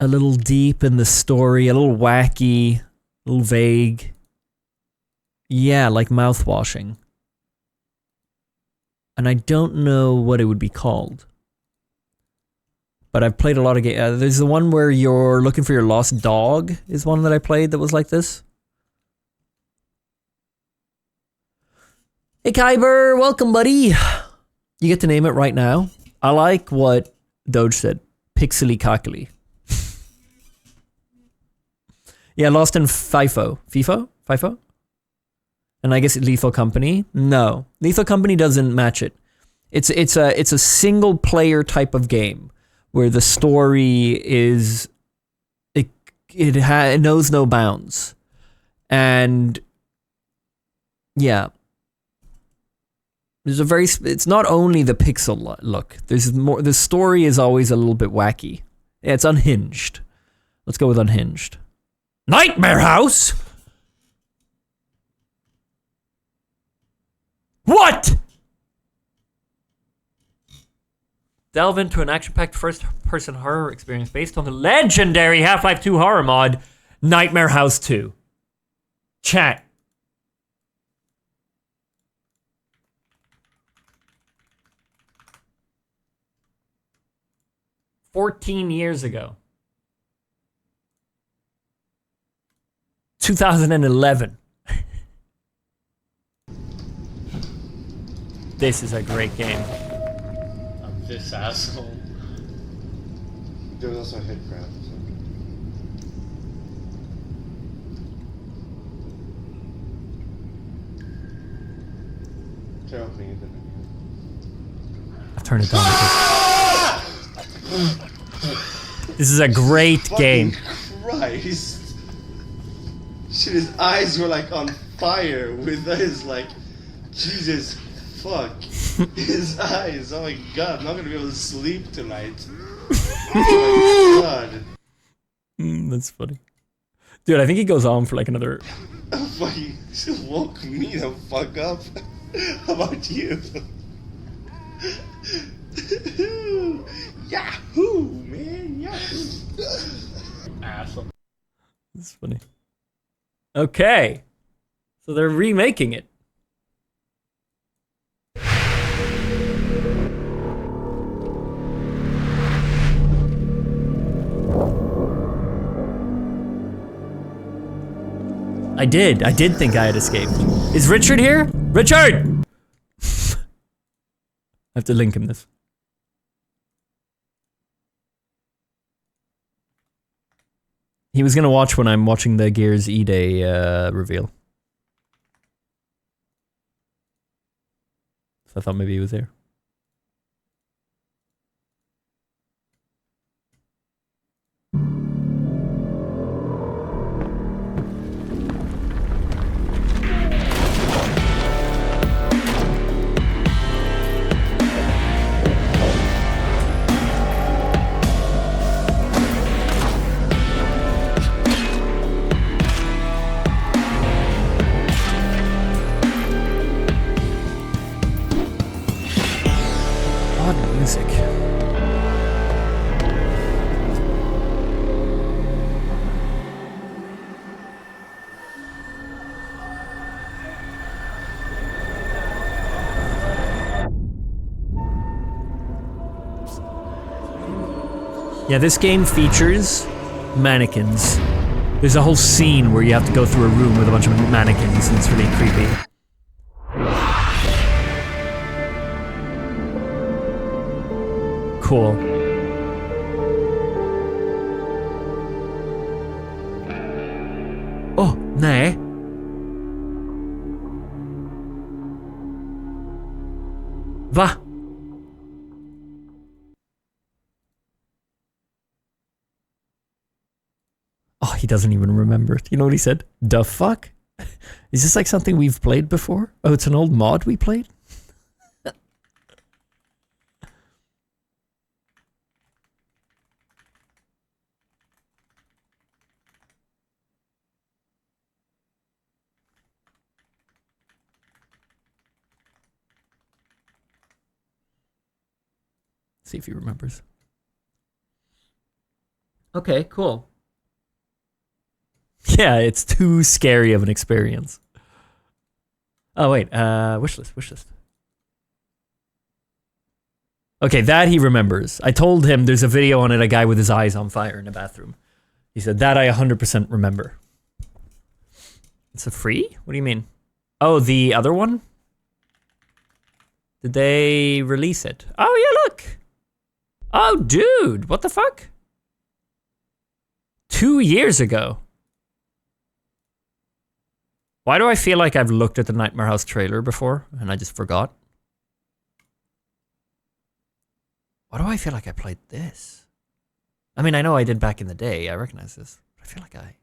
a little deep in the story, a little wacky, a little vague. Yeah, like mouthwashing. And I don't know what it would be called. But I've played a lot of games. There's the one where you're looking for your lost dog, is one that I played that was like this. Hey Kyber, welcome buddy. You get to name it right now. I like what Doge said. Pixely cockily. Yeah, Lost in FIFO. FIFO? And I guess Lethal Company? No. Lethal Company doesn't match it. It's a single player type of game. Where the story is, it knows no bounds. And, yeah. There's a very, it's not only the pixel look. There's more, the story is always a little bit wacky. Yeah, it's unhinged. Let's go with unhinged. Nightmare House? What? Delve into an action-packed first-person horror experience based on the legendary Half-Life 2 horror mod, Nightmare House 2. Chat. "14 years ago. 2011. This is a great game. This asshole. There was also a head crab. So. Try opening it. I'll turn it down. This is a great game. Christ. Shit, his eyes were like on fire with his like, Jesus fuck. His eyes, oh my god, I'm not gonna be able to sleep tonight. Oh my god. That's funny. Dude, I think he goes on for like another... Oh fuck, you woke me the fuck up. How about you? Yahoo, man, Yahoo. Asshole. That's funny. Okay. So they're remaking it. I did think I had escaped. Is Richard here? Richard! I have to link him this. He was gonna watch when I'm watching the Gears E-Day reveal. So I thought maybe he was there. Yeah, this game features mannequins. There's a whole scene where you have to go through a room with a bunch of mannequins, and it's really creepy. Cool. Oh, nej. Va? Oh, he doesn't even remember it. You know what he said? The fuck? Is this like something we've played before? Oh, it's an old mod we played? See if he remembers. Okay, cool. Yeah, it's too scary of an experience. Oh, wait. Wishlist. Okay, that he remembers. I told him there's a video on it, a guy with his eyes on fire in a bathroom. He said, that I 100% remember. It's a free? What do you mean? Oh, the other one? Did they release it? Oh, yeah, look. Oh, dude, what the fuck? 2 years ago. Why do I feel like I've looked at the Nightmare House trailer before and I just forgot? Why do I feel like I played this? I mean, I know I did back in the day. I recognize this. But I feel like I...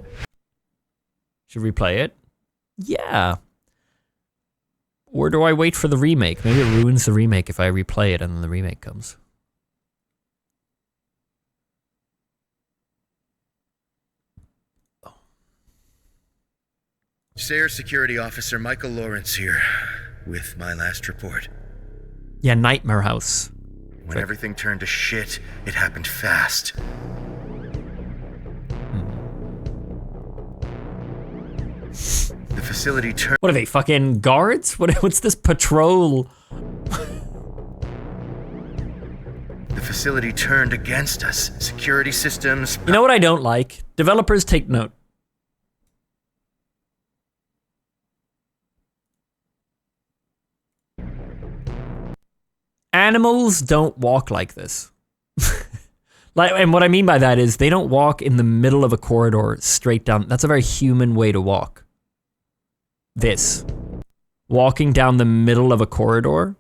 Okay. Should we play it? Yeah. Or do I wait for the remake? Maybe it ruins the remake if I replay it and then the remake comes. Sayre Security Officer Michael Lawrence here, with my last report. Yeah, Nightmare House. When everything turned to shit, it happened fast. The facility turned... What are they, fucking guards? What's this patrol? The facility turned against us. Security systems... You know what I don't like? Developers, take note. Animals don't walk like this. And what I mean by that is they don't walk in the middle of a corridor straight down. That's a very human way to walk. This. Walking down the middle of a corridor.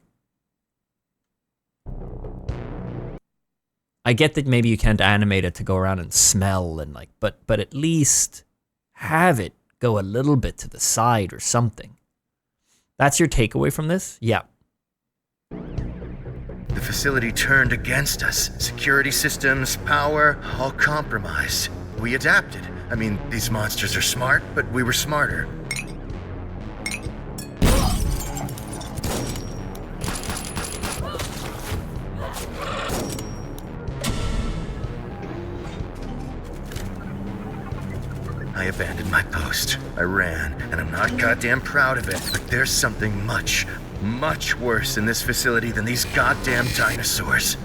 I get that maybe you can't animate it to go around and smell and like, but at least have it go a little bit to the side or something. That's your takeaway from this? Yeah. The facility turned against us. Security systems, power, all compromised. We adapted. I mean, these monsters are smart, but we were smarter. I abandoned my post. I ran, and I'm not goddamn proud of it, but there's something much worse in this facility than these goddamn dinosaurs.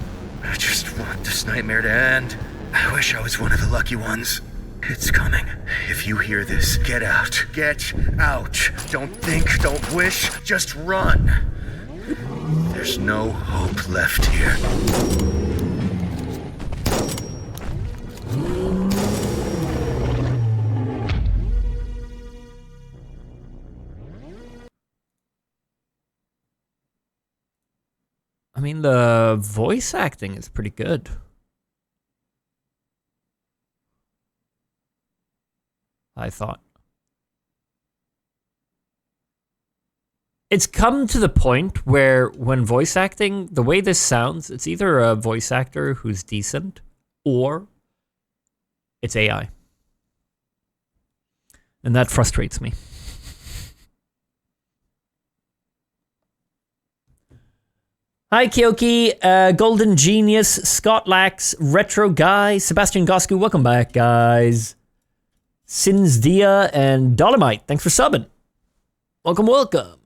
I just want this nightmare to end. I wish I was one of the lucky ones. It's coming. If you hear this, get out. Get out. Don't think, don't wish, just run. There's no hope left here. I mean, the voice acting is pretty good. I thought. It's come to the point where when voice acting, the way this sounds, it's either a voice actor who's decent or it's AI. And that frustrates me. Hi, Kyoki, Golden Genius, Scott Lax, Retro Guy, Sebastian Gosku, welcome back, guys. Sinsdia and Dolomite, thanks for subbing. Welcome, welcome.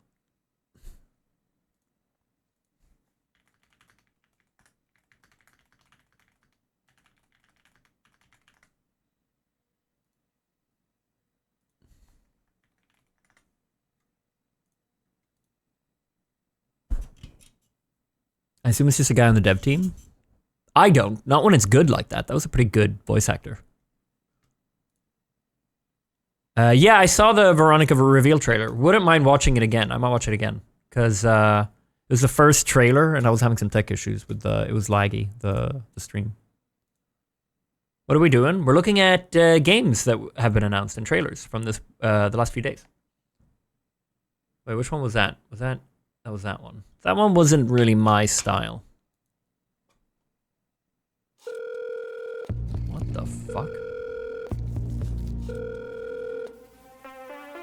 I assume it's just a guy on the dev team. I don't. Not when it's good like that. That was a pretty good voice actor. Yeah, I saw the Veronica reveal trailer. Wouldn't mind watching it again. I might watch it again. Because it was the first trailer and I was having some tech issues with it was laggy, the stream. What are we doing? We're looking at games that have been announced and trailers from the last few days. Wait, which one was that? That was that one. That one wasn't really my style. What the fuck?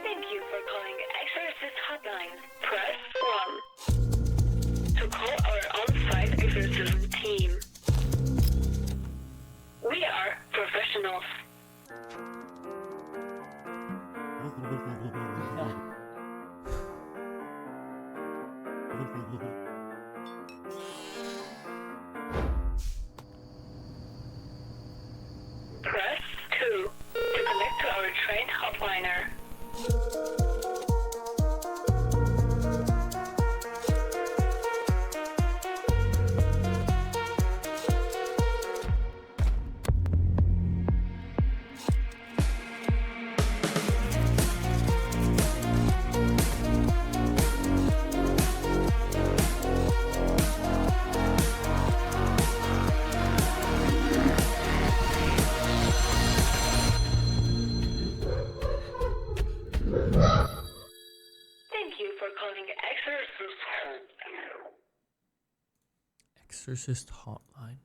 Thank you for calling Exorcist Hotline. Press 1 to call our on-site exorcism team. We are professionals. Press 2 to connect to our trained hotliner. Thank you for calling Exorcist Hotline. Exorcist Hotline.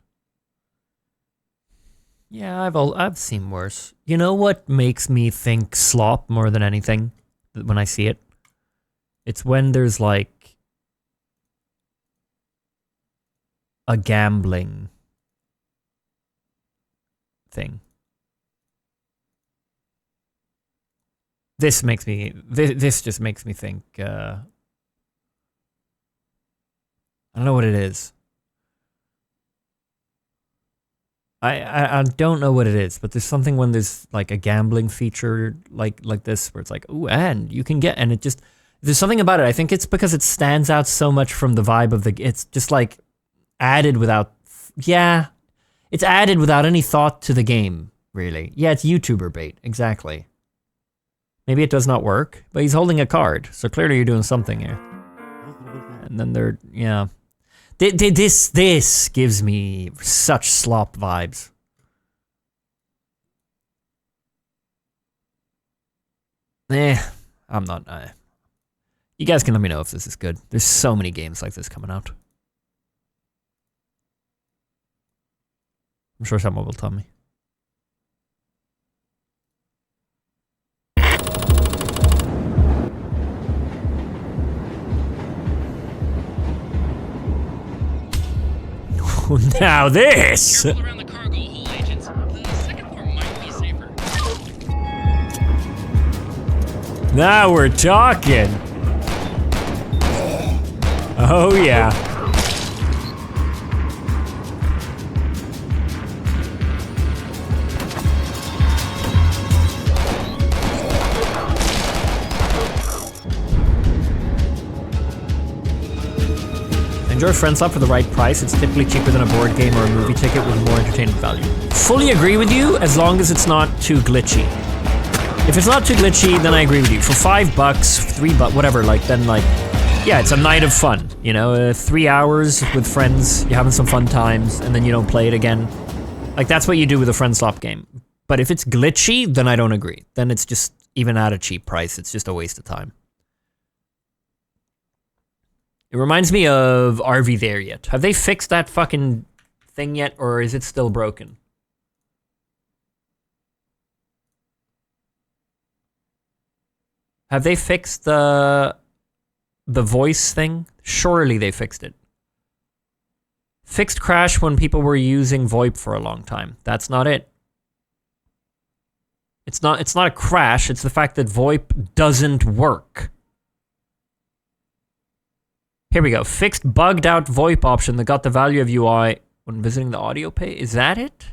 Yeah, I've seen worse. You know what makes me think slop more than anything when I see it? It's when there's like a gambling thing. This makes me this just makes me think I don't know what it is. I don't know what it is, but there's something when there's like a gambling feature like this where it's like, ooh, and you can get, and it just, there's something about it. I think it's because it stands out so much from the vibe of it's just like added without, it's added without any thought to the game, really. Yeah, it's YouTuber bait, exactly. Maybe it does not work, but he's holding a card, so clearly you're doing something here. And then this gives me such slop vibes. I'm not. You guys can let me know if this is good. There's so many games like this coming out. I'm sure someone will tell me. Now this! Now we're talking! Oh yeah. Enjoy Friends Up for the right price. It's typically cheaper than a board game or a movie ticket with more entertainment value. Fully agree with you as long as it's not too glitchy. If it's not too glitchy, then I agree with you. For $5, $3, whatever, like, then like, yeah, it's a night of fun, you know, 3 hours with friends, you're having some fun times, and then you don't play it again. Like, that's what you do with a friend slop game. But if it's glitchy, then I don't agree. Then it's just, even at a cheap price, it's just a waste of time. It reminds me of Are We There Yet? Have they fixed that fucking thing yet, or is it still broken? Have they fixed the voice thing? Surely they fixed it. Fixed crash when people were using VoIP for a long time. That's not it. It's not a crash, it's the fact that VoIP doesn't work. Here we go. Fixed bugged out VoIP option that got the value of UI when visiting the audio page. Is that it?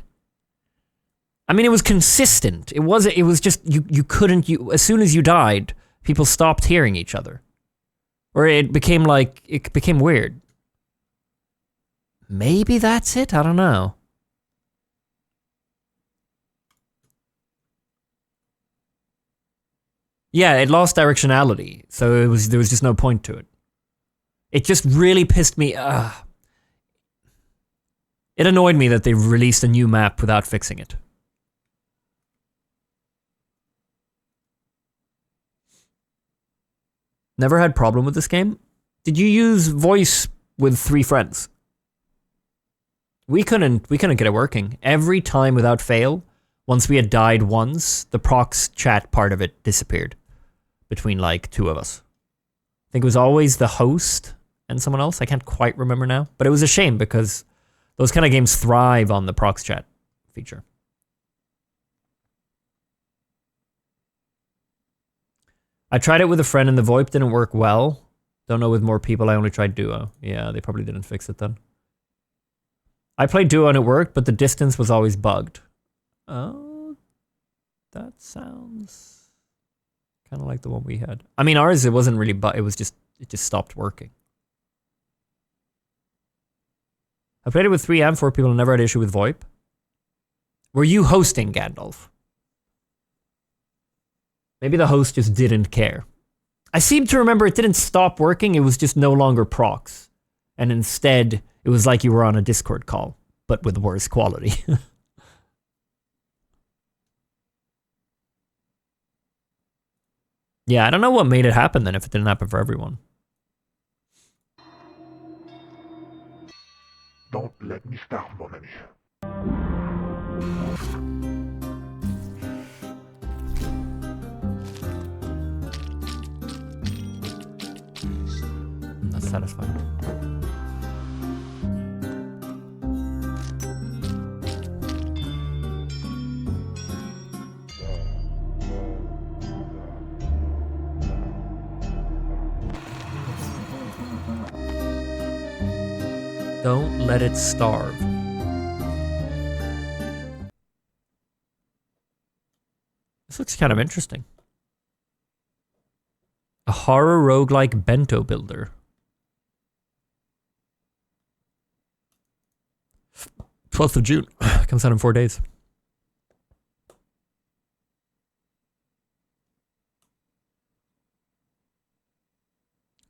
I mean, it was consistent. It was just, you couldn't, as soon as you died, people stopped hearing each other. Or it became weird. Maybe that's it? I don't know. Yeah, it lost directionality, so there was just no point to it. It just really pissed me. It annoyed me that they released a new map without fixing it. Never had problem with this game. Did you use voice with 3 friends? We couldn't get it working. Every time without fail, once we had died once, the prox chat part of it disappeared between like 2 of us. I think it was always the host and someone else. I can't quite remember now, but it was a shame because those kind of games thrive on the prox chat feature. I tried it with a friend and the VoIP didn't work well. Don't know with more people, I only tried Duo. Yeah, they probably didn't fix it then. I played Duo and it worked, but the distance was always bugged. Oh, that sounds kind of like the one we had. I mean, ours, it wasn't really it just stopped working. I played it with 3 and 4 people and never had issue with VoIP. Were you hosting, Gandalf? Maybe the host just didn't care. I seem to remember it didn't stop working, it was just no longer prox. And instead, it was like you were on a Discord call, but with worse quality. Yeah, I don't know what made it happen then if it didn't happen for everyone. Don't let me down, mon ami. That's satisfying. Don't let it starve. This looks kind of interesting. A horror roguelike bento builder. 12th of June. Comes out in 4 days.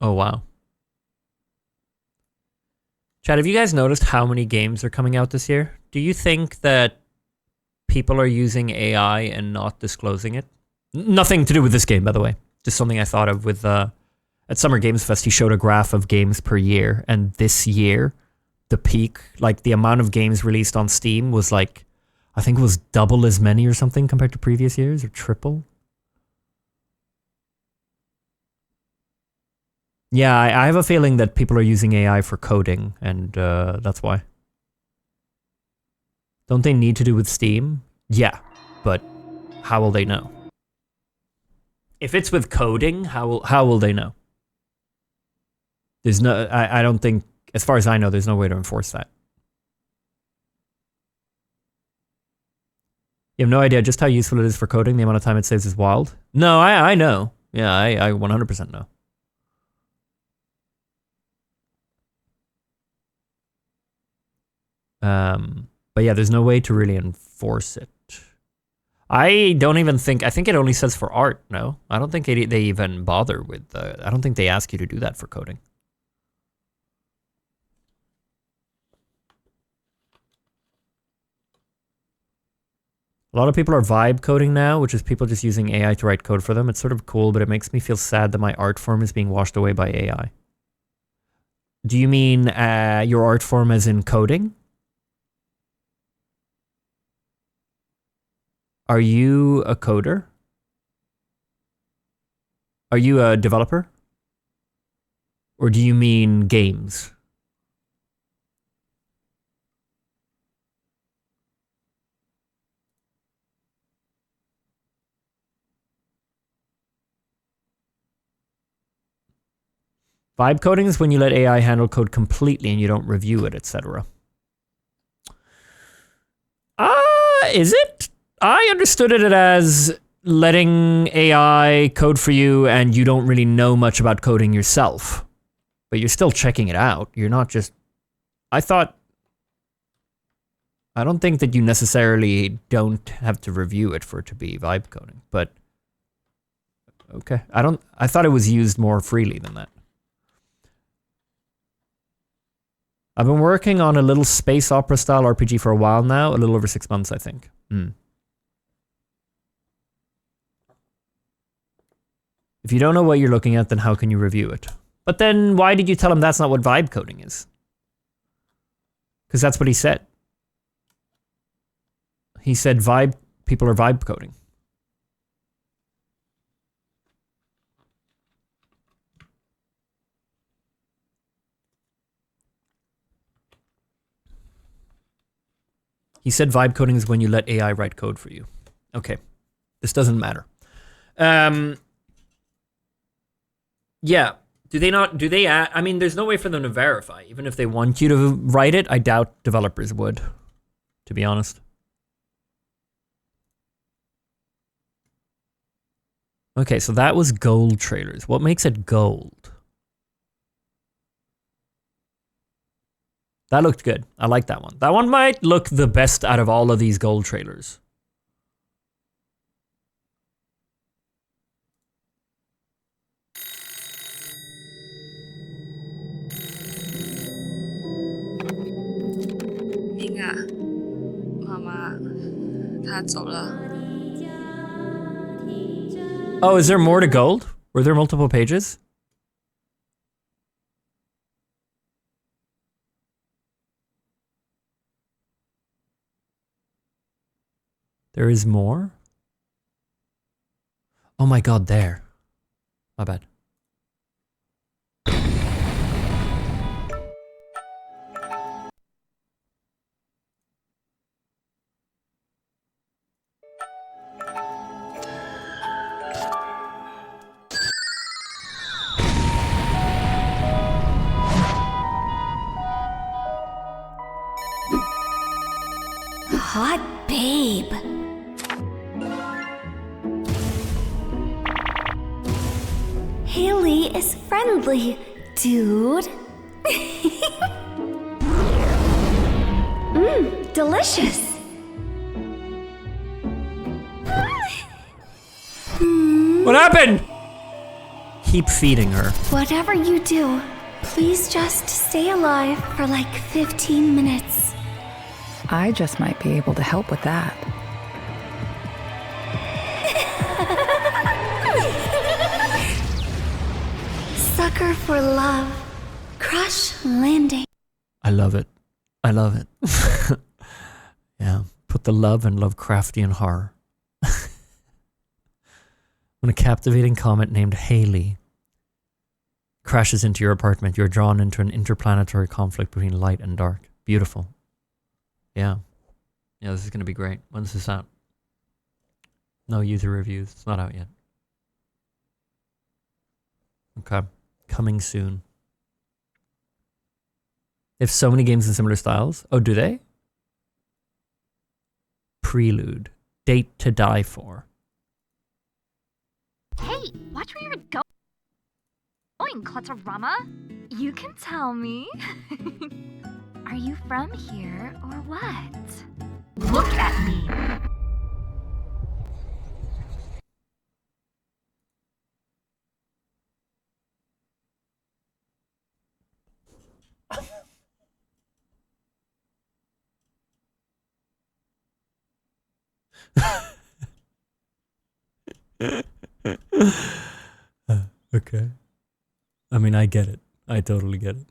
Oh, wow. Chad, have you guys noticed how many games are coming out this year? Do you think that people are using AI and not disclosing it? Nothing to do with this game, by the way. Just something I thought of with... at Summer Games Fest, he showed a graph of games per year. And this year, the peak, like the amount of games released on Steam was like... I think it was double as many or something compared to previous years, or triple. Yeah, I have a feeling that people are using AI for coding, and that's why. Don't they need to do with Steam? Yeah, but how will they know? If it's with coding, how will they know? There's no, I don't think, as far as I know, there's no way to enforce that. You have no idea just how useful it is for coding. The amount of time it saves is wild. No, I know. Yeah, I 100% know. But yeah, there's no way to really enforce it. I don't even think, I think it only says for art, no? I don't think they even bother with, I don't think they ask you to do that for coding. A lot of people are vibe coding now, which is people just using AI to write code for them. It's sort of cool, but it makes me feel sad that my art form is being washed away by AI. Do you mean your art form as in coding? Are you a coder? Are you a developer? Or do you mean games? Vibe coding is when you let AI handle code completely and you don't review it, etc. Is it? I understood it as letting AI code for you and you don't really know much about coding yourself. But you're still checking it out. You're not just... I thought I don't think that you necessarily don't have to review it for it to be vibe coding, but okay. I thought it was used more freely than that. I've been working on a little space opera style RPG for a while now, a little over 6 months, I think. If you don't know what you're looking at, then how can you review it? But then why did you tell him that's not what vibe coding is? Because that's what he said. He said people are vibe coding. He said vibe coding is when you let AI write code for you. Okay. This doesn't matter. Yeah. I mean, there's no way for them to verify. Even if they want you to write it, I doubt developers would, to be honest. Okay, so that was gold trailers. What makes it gold? That looked good. I like that one. That one might look the best out of all of these gold trailers. Oh, is there more to gold? Were there multiple pages? There is more? Oh my god, there. My bad. Hot babe. Haley is friendly, dude. Delicious. What happened? Keep feeding her. Whatever you do, please just stay alive for like 15 minutes. I just might be able to help with that. Sucker for love. Crush landing. I love it. I love it. Yeah. Put the love in Lovecraftian horror. When a captivating comet named Haley crashes into your apartment, you're drawn into an interplanetary conflict between light and dark. Beautiful. Yeah. Yeah, this is going to be great. When's this out? No user reviews. It's not out yet. Okay. Coming soon. They have so many games in similar styles. Oh, do they? Prelude. Date to Die For. Hey, watch where you're going, Clutterama. You can tell me. Are you from here or what? Look at me. Okay. I mean, I get it. I totally get it.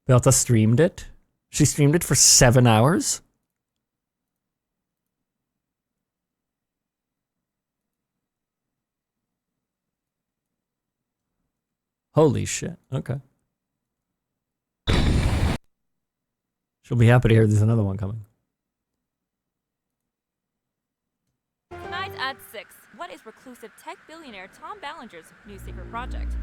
Beata streamed it. She streamed it for 7 hours. Holy shit. Okay. She'll be happy to hear there's another one coming. Tonight at 6, what is reclusive tech billionaire Tom Ballinger's new secret project?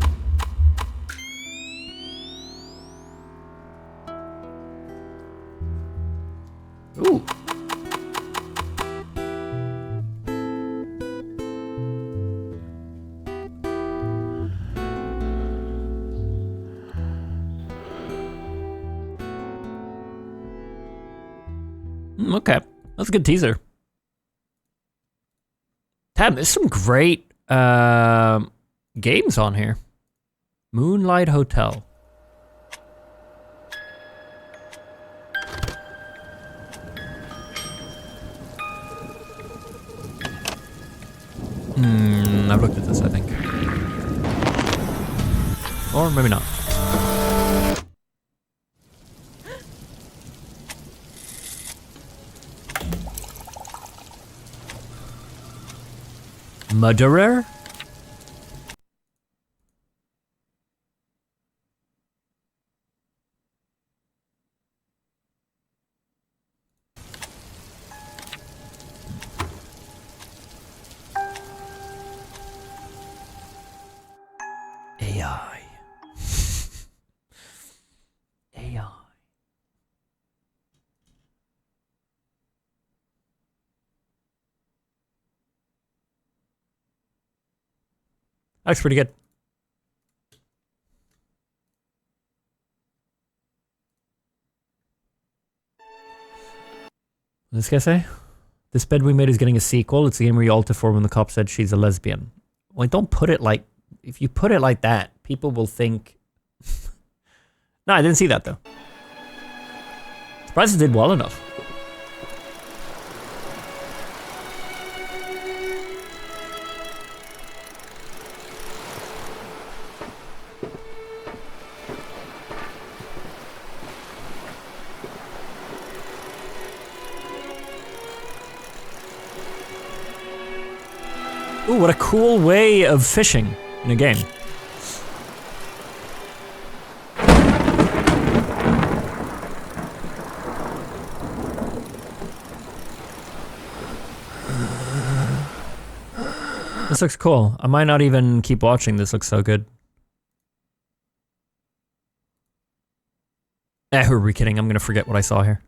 Ooh. Okay. That's a good teaser. Damn, there's some great games on here. Moonlight Hotel. I've looked at this, I think. Or maybe not. Murderer? AI. AI. That's pretty good. What does this guy say? This bed we made is getting a sequel. It's the game where you alter form when the cop said she's a lesbian. Well, don't put it like... If you put it like that, people will think... No, I didn't see that, though. Surprised it did well enough. Ooh, what a cool way of fishing in a game. This looks cool. I might not even keep watching. This looks so good. Who are we kidding? I'm gonna forget what I saw here.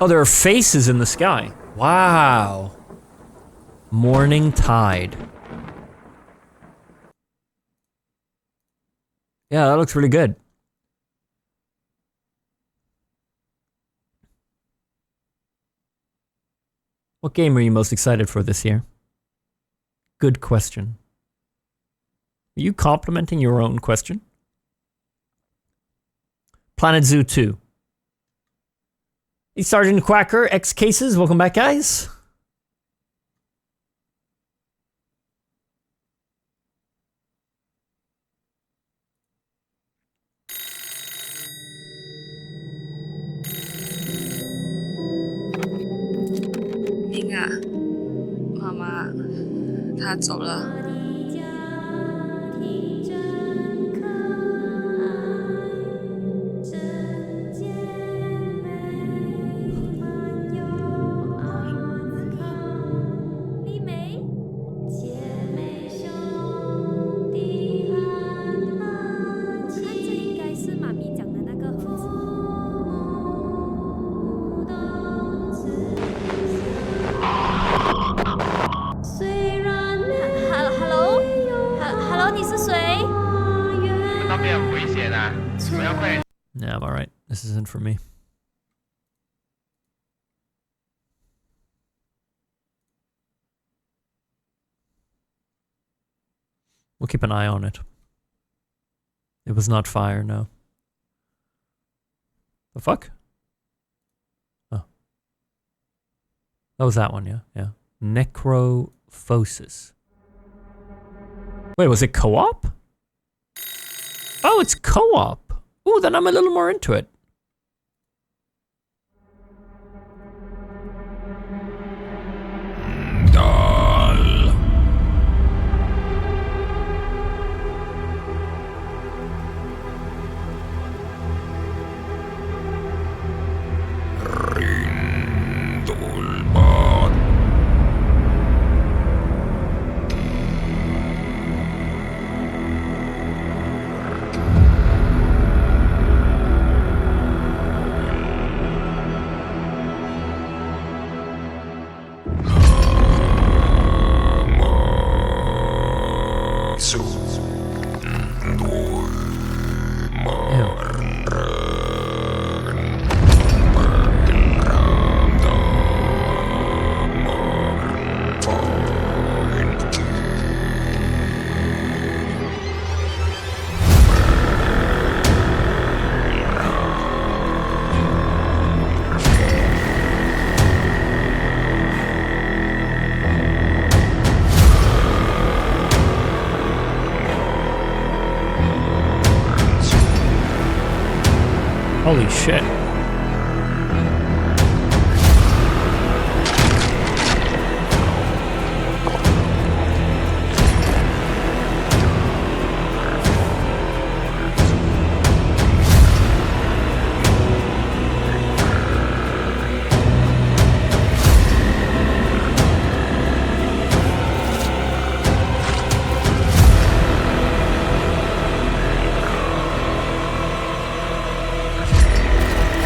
Oh, there are faces in the sky. Wow. Morning tide. Yeah, that looks really good. What game are you most excited for this year? Good question. Are you complimenting your own question? Planet Zoo 2. Sergeant Quacker, X Cases, welcome back, guys. Minga, 妈妈，她走了。 Yeah, I'm alright. This isn't for me. We'll keep an eye on it. It was not fire, no. The fuck? Oh. That was that one, yeah? Yeah. Necrophosis. Wait, was it co-op? Oh, it's co-op. Ooh, then I'm a little more into it. Holy shit.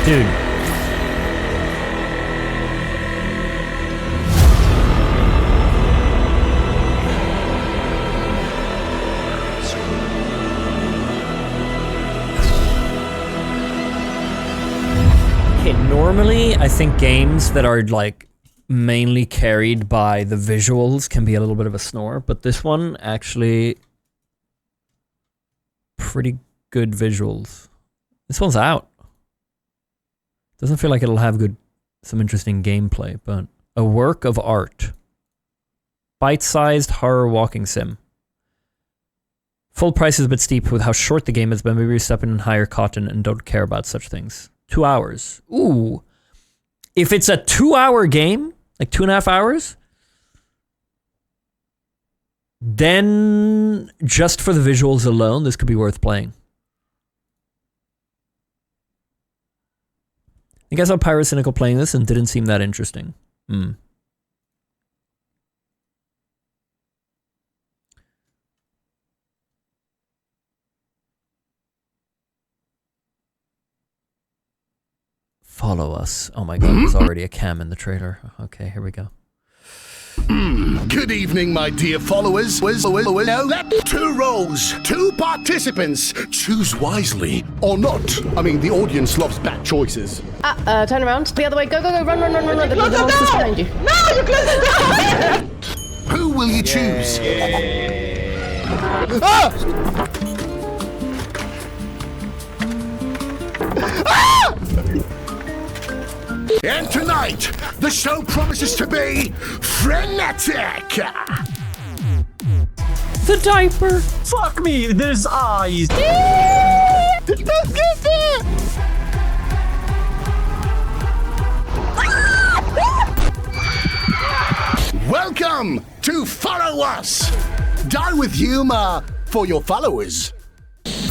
Dude. Okay, normally I think games that are like mainly carried by the visuals can be a little bit of a snore, but this one actually pretty good visuals. This one's out. Doesn't feel like it'll have some interesting gameplay, but a work of art. Bite-sized horror walking sim. Full price is a bit steep with how short the game is, but maybe you step in higher cotton and don't care about such things. 2 hours. Ooh. If it's a 2-hour game, like 2.5 hours, then just for the visuals alone, this could be worth playing. I think I saw Pyrocynical playing this and didn't seem that interesting. Follow us. Oh my god, there's already a cam in the trailer. Okay, here we go. Good evening, my dear followers. Now, 2 roles, 2 participants. Choose wisely or not. I mean, the audience loves bad choices. Turn around. The other way. Go, run. The monster's behind you. No, you closed the door! Who will you choose? Ah! Ah! And tonight, the show promises to be frenetic! The diaper! Fuck me, there's eyes! Welcome to Follow Us! Die with humor for your followers.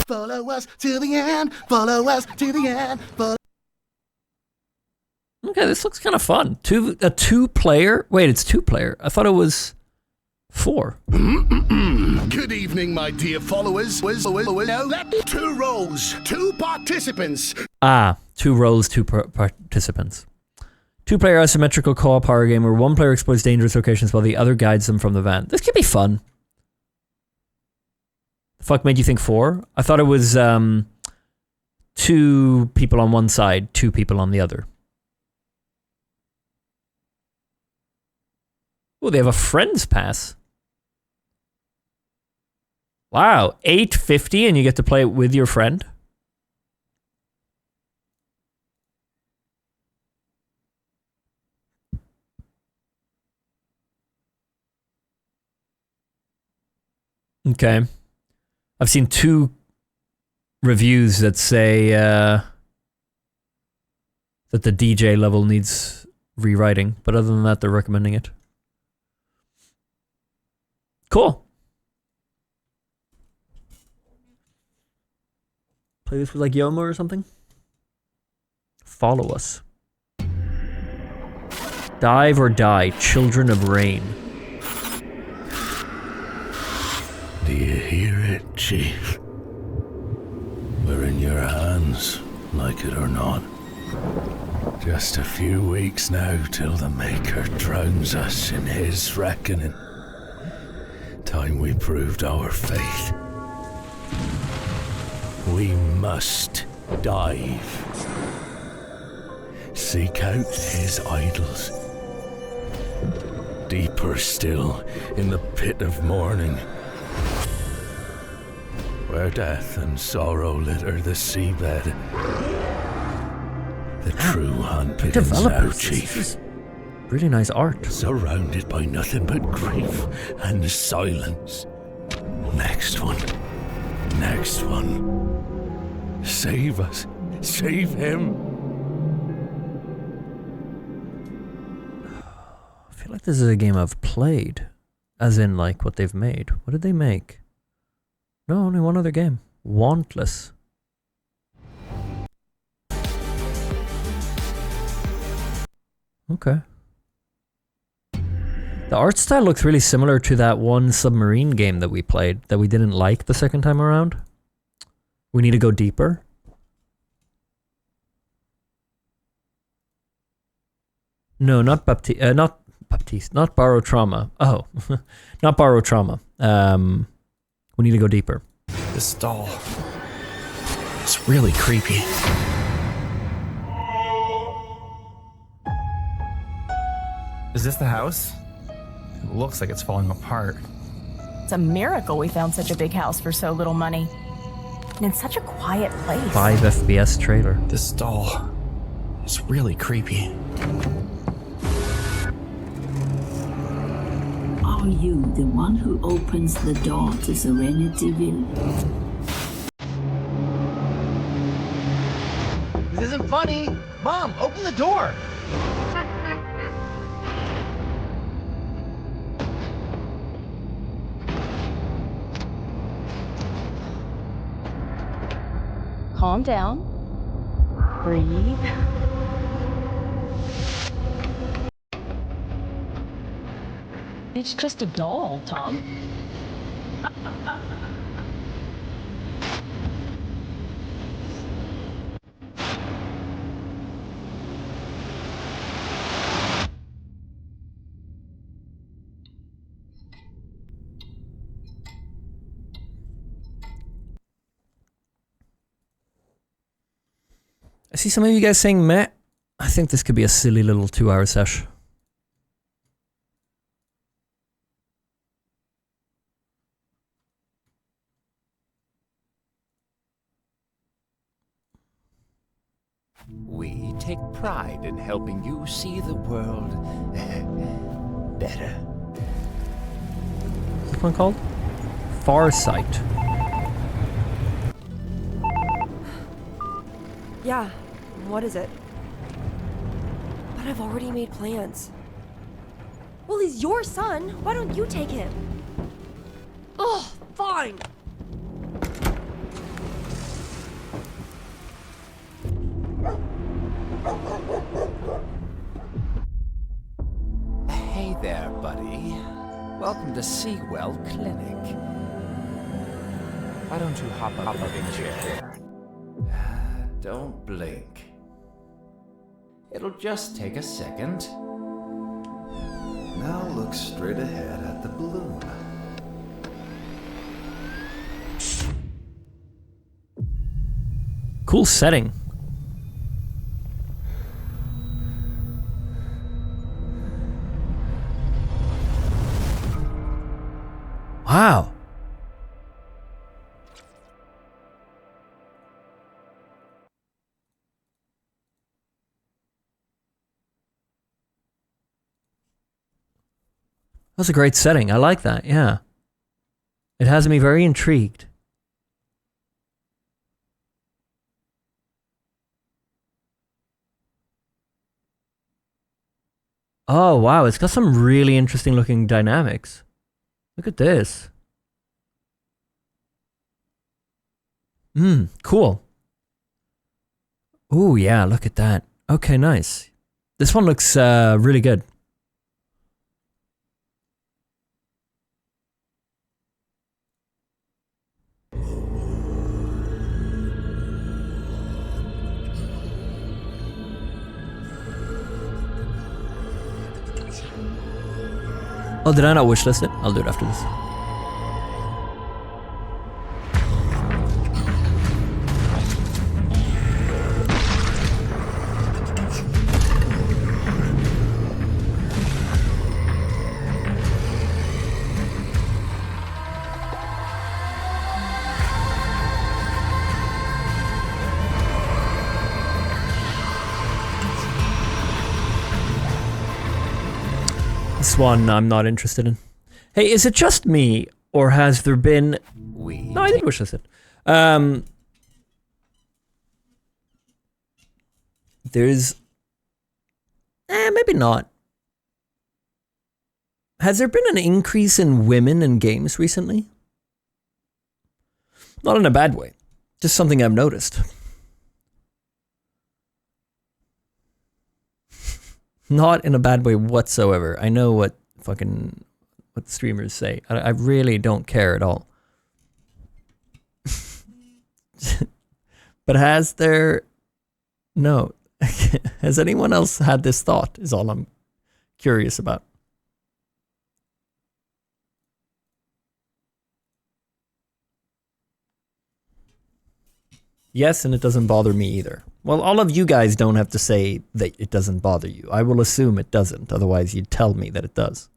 Follow us to the end, follow us to the end, Okay, this looks kind of fun. A 2-player? Wait, it's 2-player. I thought it was 4. Good evening, my dear followers. Now, 2 roles, 2 participants. 2 roles, 2 participants. 2-player asymmetrical co-op horror game where one player explores dangerous locations while the other guides them from the van. This could be fun. The fuck made you think 4? I thought it was 2 people on one side, 2 people on the other. Oh, they have a friends pass. Wow, $8.50 and you get to play it with your friend? Okay. I've seen 2 reviews that say that the DJ level needs rewriting, but other than that, they're recommending it. Cool. Play this with like Yomo or something? Follow us. Dive or die, Children of Rain. Do you hear it, Chief? We're in your hands, like it or not. Just a few weeks now till the Maker drowns us in his reckoning. Time we proved our faith. We must dive. Seek out his idols. Deeper still in the pit of mourning, where death and sorrow litter the seabed. The true hunt begins now, Chief. Really nice art. Surrounded by nothing but grief and silence. Next one. Save us. Save him. I feel like this is a game I've played. As in, like, what they've made. What did they make? No, only one other game. Wantless. Okay. The art style looks really similar to that one submarine game that we played that we didn't like the second time around. We need to go deeper. No, not Baptiste, not Borrow Trauma. Oh, not Borrow Trauma. We need to go deeper. This doll. It's really creepy. Is this the house? It looks like it's falling apart. It's a miracle we found such a big house for so little money. And in such a quiet place. 5 FPS trailer. This doll is really creepy. Are you the one who opens the door to Serenityville? This isn't funny. Mom, open the door. Calm down. Breathe. It's just a doll, Tom. I see some of you guys saying meh. I think this could be a silly little 2-hour sesh. We take pride in helping you see the world better. What's this one called? Farsight. Yeah, what is it? But I've already made plans. Well, he's your son. Why don't you take him? Ugh, fine. Hey there, buddy. Welcome to Seawell Clinic. Why don't you hop up in the chair? Don't blink. It'll just take a second. Now look straight ahead at the balloon. Cool setting. Wow. That's a great setting. I like that, yeah. It has me very intrigued. Oh, wow. It's got some really interesting looking dynamics. Look at this. Cool. Ooh, yeah, look at that. Okay, nice. This one looks really good. Oh, did I not wishlist it? I'll do it after this. This one I'm not interested in. Hey, is it just me, or has there been... No, I didn't wish this in. there's... maybe not. Has there been an increase in women in games recently? Not in a bad way. Just something I've noticed. Not in a bad way whatsoever. I know what streamers say. I really don't care at all. But has there... No. Has anyone else had this thought is all I'm curious about. Yes, and it doesn't bother me either. Well, all of you guys don't have to say that it doesn't bother you. I will assume it doesn't. Otherwise, you'd tell me that it does.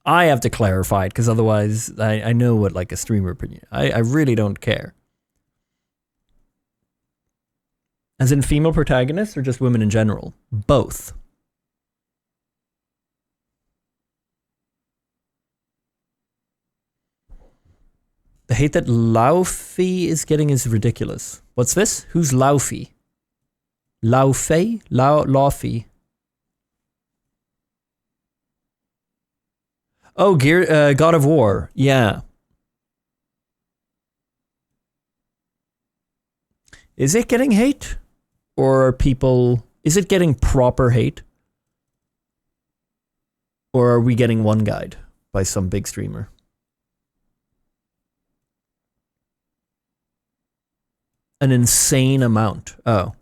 I have to clarify it, because otherwise, I know what like a streamer opinion. I really don't care. As in female protagonists or just women in general? Both. The hate that Laufey is getting is ridiculous. What's this? Who's Laufey? Laufey? Laufey. Oh, God of War. Yeah. Is it getting hate? Or are people... Is it getting proper hate? Or are we getting one guide by some big streamer? An insane amount. Oh.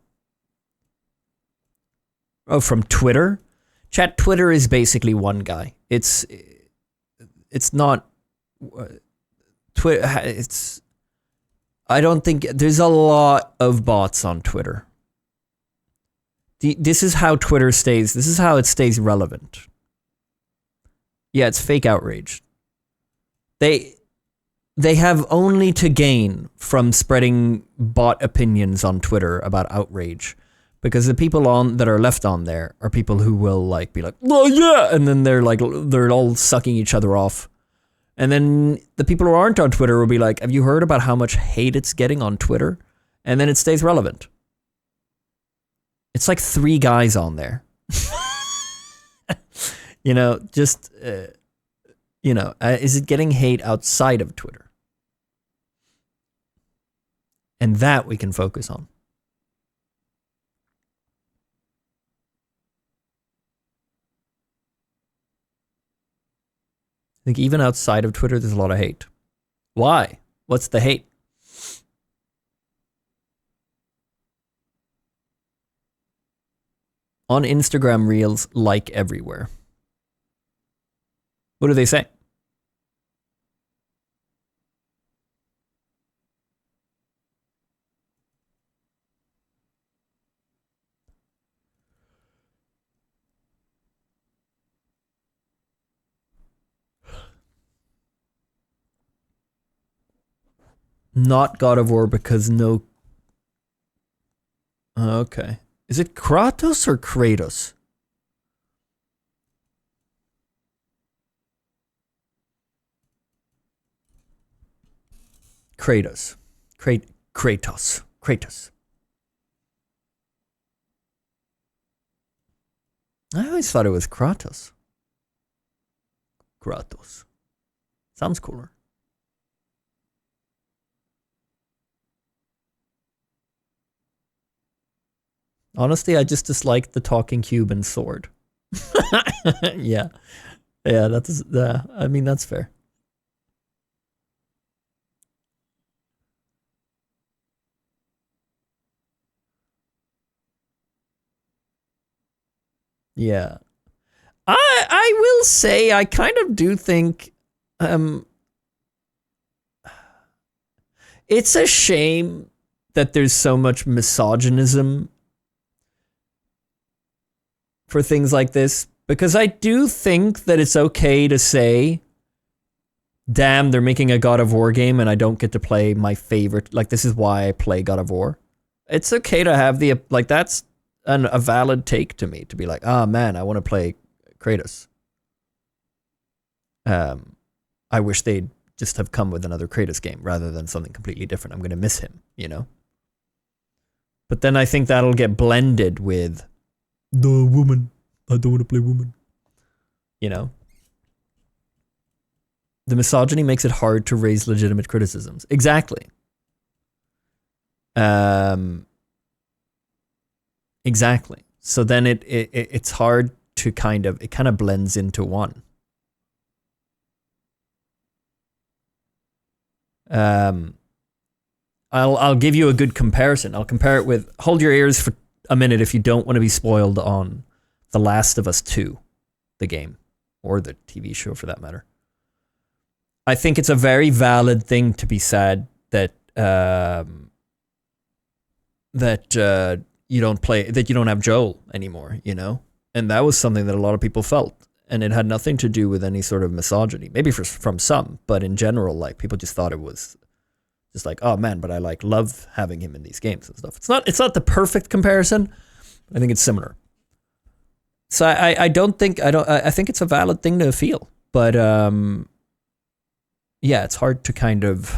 Oh, from Twitter? Chat, Twitter is basically one guy. It's not... Twitter... It's... I don't think... There's a lot of bots on Twitter. This is how Twitter stays... This is how it stays relevant. Yeah, it's fake outrage. They have only to gain from spreading bot opinions on Twitter about outrage. Because the people that are left on there are people who will like be like, oh yeah, and then they're all sucking each other off. And then the people who aren't on Twitter will be like, have you heard about how much hate it's getting on Twitter? And then it stays relevant. It's like 3 guys on there. You know, just, is it getting hate outside of Twitter? And that we can focus on. I think even outside of Twitter, there's a lot of hate. Why? What's the hate? On Instagram Reels, like everywhere. What do they say? Not God of War because no... Okay. Is it Kratos or Kratos? Kratos. Kratos. Kratos. I always thought it was Kratos. Kratos. Sounds cooler. Honestly, I just dislike the talking cube and sword. Yeah. Yeah, that's I mean, that's fair. Yeah. I will say I kind of do think it's a shame that there's so much misogynism for things like this, because I do think that it's okay to say, damn, they're making a God of War game and I don't get to play my favorite, like this is why I play God of War. It's okay to have the, like that's a valid take to me, to be like, oh man, I want to play Kratos. I wish they'd just have come with another Kratos game rather than something completely different. I'm going to miss him, you know? But then I think that'll get blended with the woman. I don't want to play woman. You know? The misogyny makes it hard to raise legitimate criticisms. Exactly. Exactly. So then it's hard to kind of blends into one. I'll give you a good comparison. I'll compare it with, hold your ears for a minute if you don't want to be spoiled on The Last of Us 2, the game, or the TV show for that matter. I think it's a very valid thing to be sad that you don't have Joel anymore, you know? And that was something that a lot of people felt. And it had nothing to do with any sort of misogyny. Maybe from some, but in general, like, people just thought it was just like, oh man, but I like love having him in these games and stuff. It's not the perfect comparison, but I think it's similar. So I think it's a valid thing to feel. But yeah, it's hard to kind of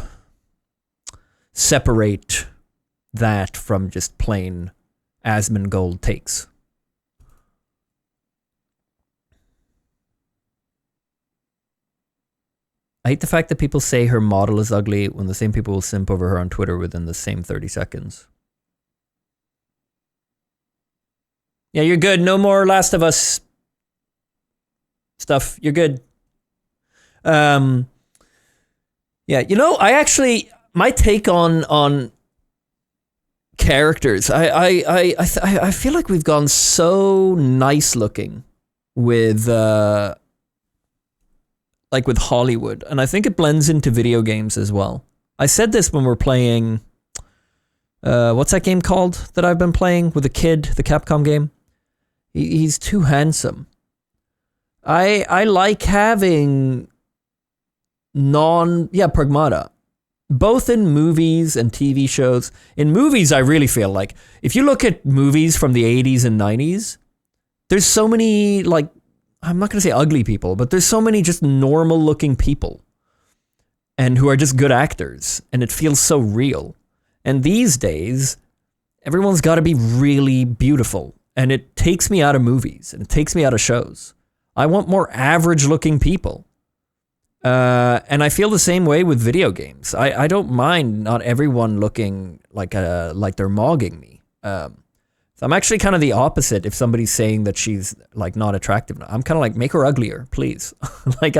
separate that from just plain Asmongold takes. I hate the fact that people say her model is ugly when the same people will simp over her on Twitter within the same 30 seconds. Yeah, you're good. No more Last of Us stuff. You're good. Yeah, you know, my take on characters, I feel like we've gone so nice looking with like with Hollywood, and I think it blends into video games as well. I said this when we're playing what's that game called that I've been playing with a kid, the Capcom game? He's too handsome. I like having Pragmata, both in movies and TV shows. In movies, I really feel like if you look at movies from the 80s and 90s, there's so many, like, I'm not going to say ugly people, but there's so many just normal looking people and who are just good actors, and it feels so real. And these days, everyone's got to be really beautiful, and it takes me out of movies and it takes me out of shows. I want more average looking people. And I feel the same way with video games. I don't mind not everyone looking like they're mogging me. So I'm actually kind of the opposite. If somebody's saying that she's like not attractive, I'm kind of like, make her uglier, please. Like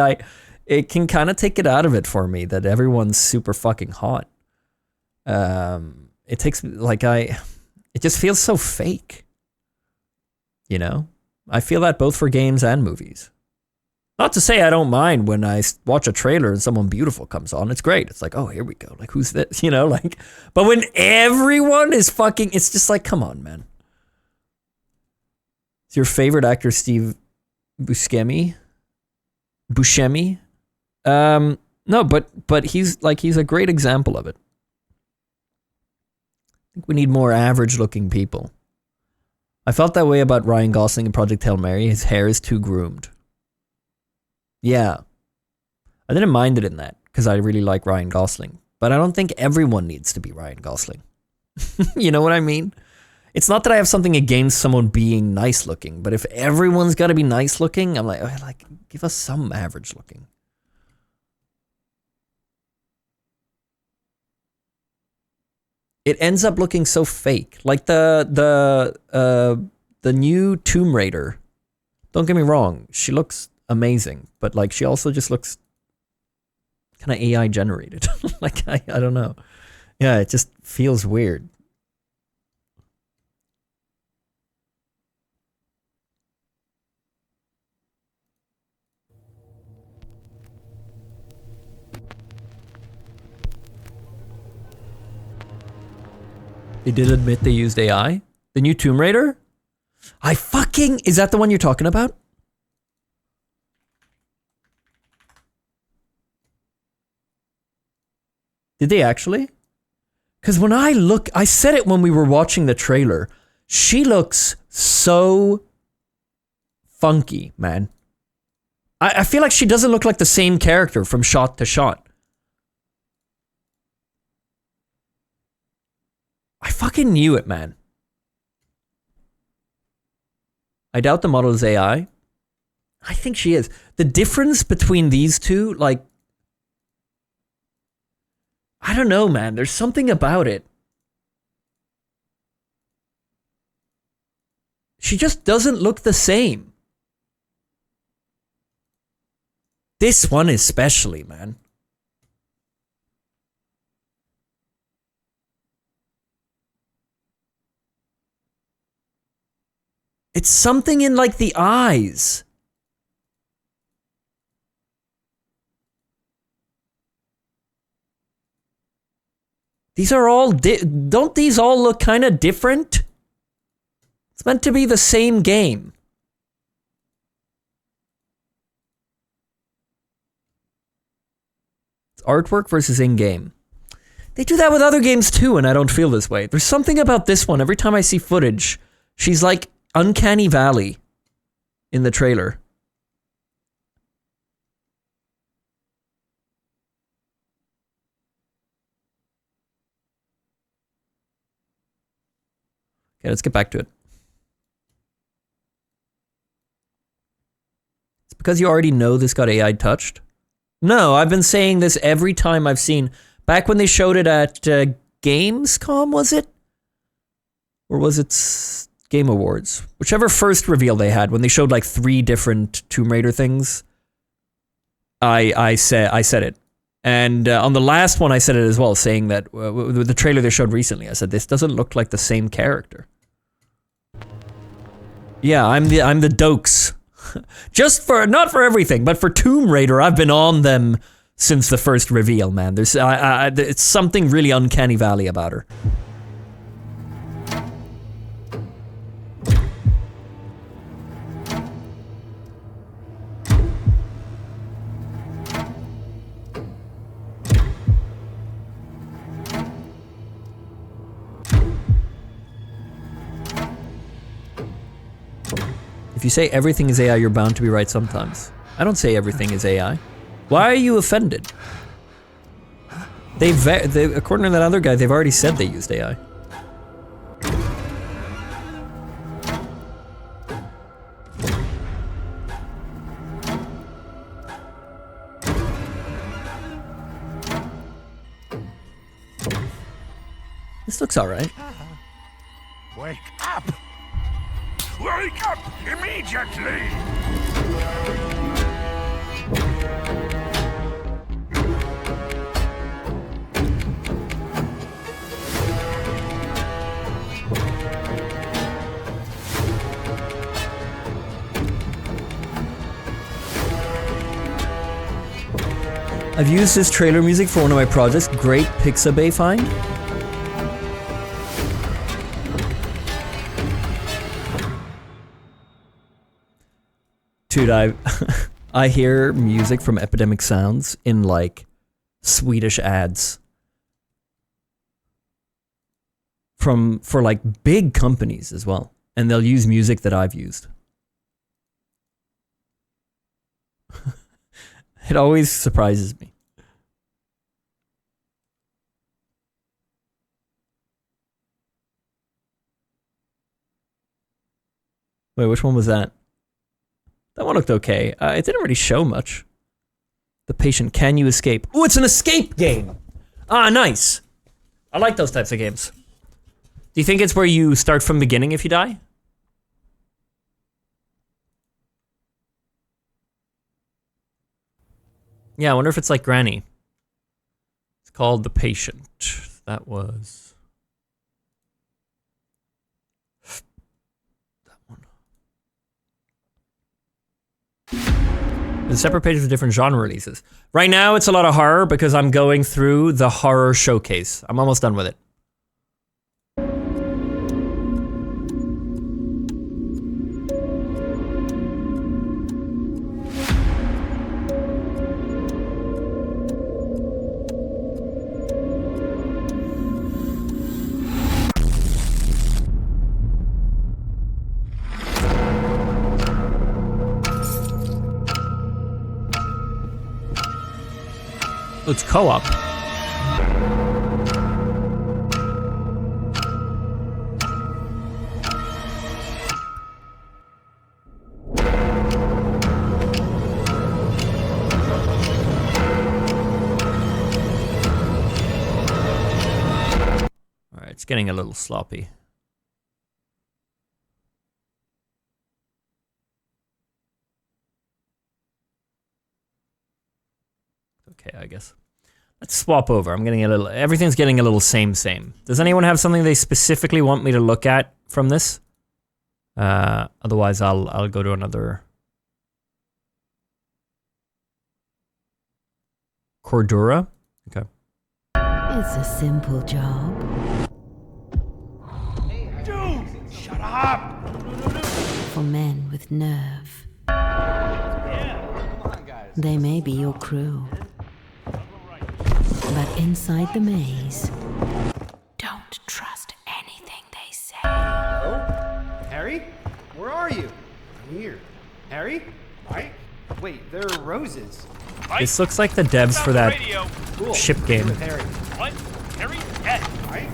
it can kind of take it out of it for me that everyone's super fucking hot. It takes it just feels so fake. You know, I feel that both for games and movies. Not to say I don't mind when I watch a trailer and someone beautiful comes on. It's great. It's like, oh, here we go. Like, who's this? You know, like, but when everyone is fucking, it's just like, come on, man. Is your favorite actor Steve Buscemi? No, but he's a great example of it. I think we need more average looking people. I felt that way about Ryan Gosling in Project Hail Mary. His hair is too groomed. Yeah. I didn't mind it in that because I really like Ryan Gosling. But I don't think everyone needs to be Ryan Gosling. You know what I mean? It's not that I have something against someone being nice looking, but if everyone's got to be nice looking, I'm like, give us some average looking. It ends up looking so fake. Like the new Tomb Raider. Don't get me wrong, she looks amazing, but like she also just looks kind of AI generated. Like I don't know. Yeah, it just feels weird. They did admit they used AI? The new Tomb Raider? Is that the one you're talking about? Did they actually? Because when I said it when we were watching the trailer, she looks so funky, man. I feel like she doesn't look like the same character from shot to shot. I fucking knew it, man. I doubt the model is AI. I think she is. The difference between these two, like, I don't know, man. There's something about it. She just doesn't look the same. This one especially, man. It's something in, like, the eyes. These are all don't these all look kind of different? It's meant to be the same game. It's artwork versus in-game. They do that with other games too, and I don't feel this way. There's something about this one. Every time I see footage, she's like Uncanny Valley in the trailer. Okay, let's get back to it. It's because you already know this got AI touched. No, I've been saying this every time I've seen. Back when they showed it at Gamescom, was it? Or was it Game Awards? Whichever first reveal they had, when they showed like 3 different Tomb Raider things. I said it. And on the last one, I said it as well, saying that with the trailer they showed recently, I said, this doesn't look like the same character. Yeah, I'm the dokes. Just for, not for everything, but for Tomb Raider, I've been on them since the first reveal, man. There's, it's something really Uncanny Valley about her. If you say everything is AI, you're bound to be right sometimes. I don't say everything is AI. Why are you offended? They according to that other guy, they've already said they used AI. This looks alright. Wake up! Wake up immediately! I've used this trailer music for one of my projects. Great Pixabay find. Dude, I hear music from Epidemic Sounds in like Swedish ads for like big companies as well, and they'll use music that I've used. It always surprises me. Wait, which one was that? That one looked okay. It didn't really show much. The patient, can you escape? Oh, it's an escape game! Ah, nice. I like those types of games. Do you think it's where you start from beginning if you die? Yeah, I wonder if it's like Granny. It's called The Patient. That was... The separate pages with different genre releases. Right now, it's a lot of horror because I'm going through the horror showcase. I'm almost done with it. It's co-op. getting a little sloppy. Okay, I guess. Let's swap over. I'm getting a little... Everything's getting a little same. Does anyone have something they specifically want me to look at from this? Otherwise, I'll go to another... Cordura? Okay. It's a simple job. Dude, shut up! For men with nerve. They may be your crew. But inside the maze, don't trust anything they say. Hello? Harry? Where are you? I'm here. Harry? Mike? Wait, there are roses. This looks like the devs for that ship game. What? Harry? Ed. Mike?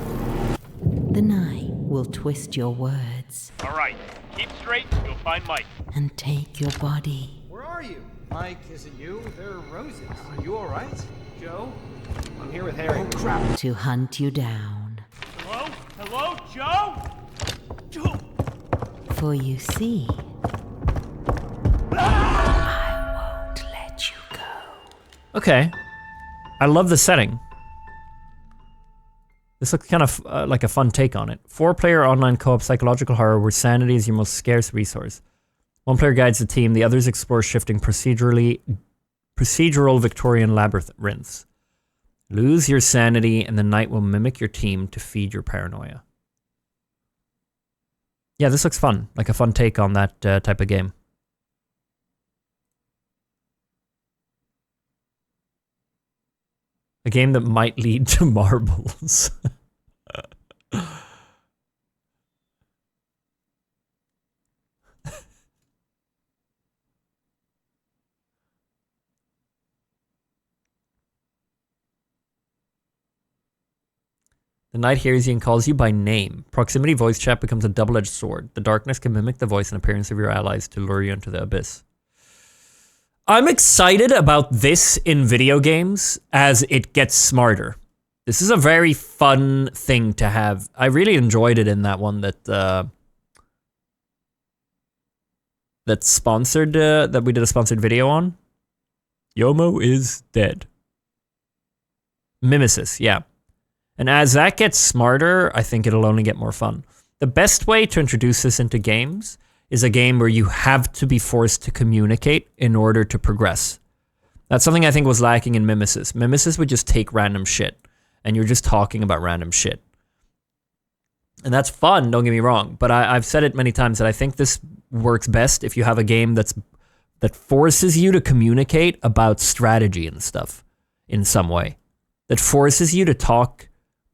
The night will twist your words. All right. Keep straight. You'll find Mike. And take your body. Where are you? Mike, is it you? There are roses. Are you all right? Joe? I'm here with Harry. Oh, crap. To hunt you down. Hello? Hello, Joe? Joe? For you see, I won't let you go. Okay. I love the setting. This looks kind of like a fun take on it. 4-player online co-op psychological horror where sanity is your most scarce resource. 1 player guides the team, the others explore shifting procedural Victorian labyrinths. Lose your sanity and the night will mimic your team to feed your paranoia. Yeah, this looks fun. Like a fun take on that type of game. A game that might lead to marbles. The night hears you and calls you by name. Proximity voice chat becomes a double-edged sword. The darkness can mimic the voice and appearance of your allies to lure you into the abyss. I'm excited about this in video games as it gets smarter. This is a very fun thing to have. I really enjoyed it in that one that sponsored that we did a sponsored video on. Yomo is dead. Mimesis, yeah. And as that gets smarter, I think it'll only get more fun. The best way to introduce this into games is a game where you have to be forced to communicate in order to progress. That's something I think was lacking in Mimesis. Mimesis would just take random shit, and you're just talking about random shit. And that's fun, don't get me wrong, but I've said it many times that I think this works best if you have a game that forces you to communicate about strategy and stuff in some way. That forces you to talk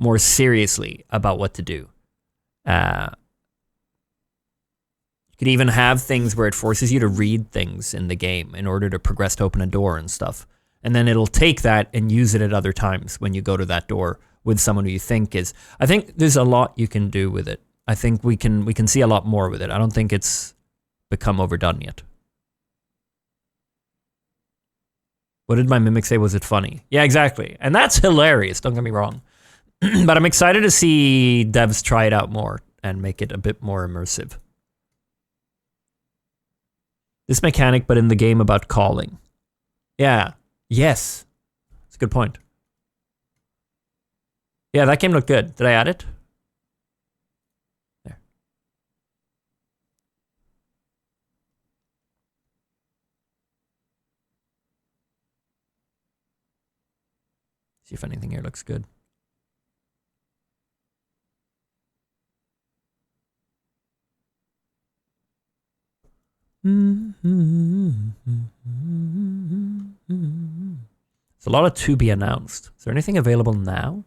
more seriously about what to do. You could even have things where it forces you to read things in the game in order to progress to open a door and stuff. And then it'll take that and use it at other times when you go to that door with someone who you think is... I think there's a lot you can do with it. I think we can see a lot more with it. I don't think it's become overdone yet. What did my mimic say? Was it funny? Yeah, exactly. And that's hilarious, don't get me wrong. But I'm excited to see devs try it out more and make it a bit more immersive. This mechanic, but in the game about calling. Yeah. Yes. That's a good point. Yeah, that game looked good. Did I add it? There. See if anything here looks good. There's a lot of to be announced. Is there anything available now?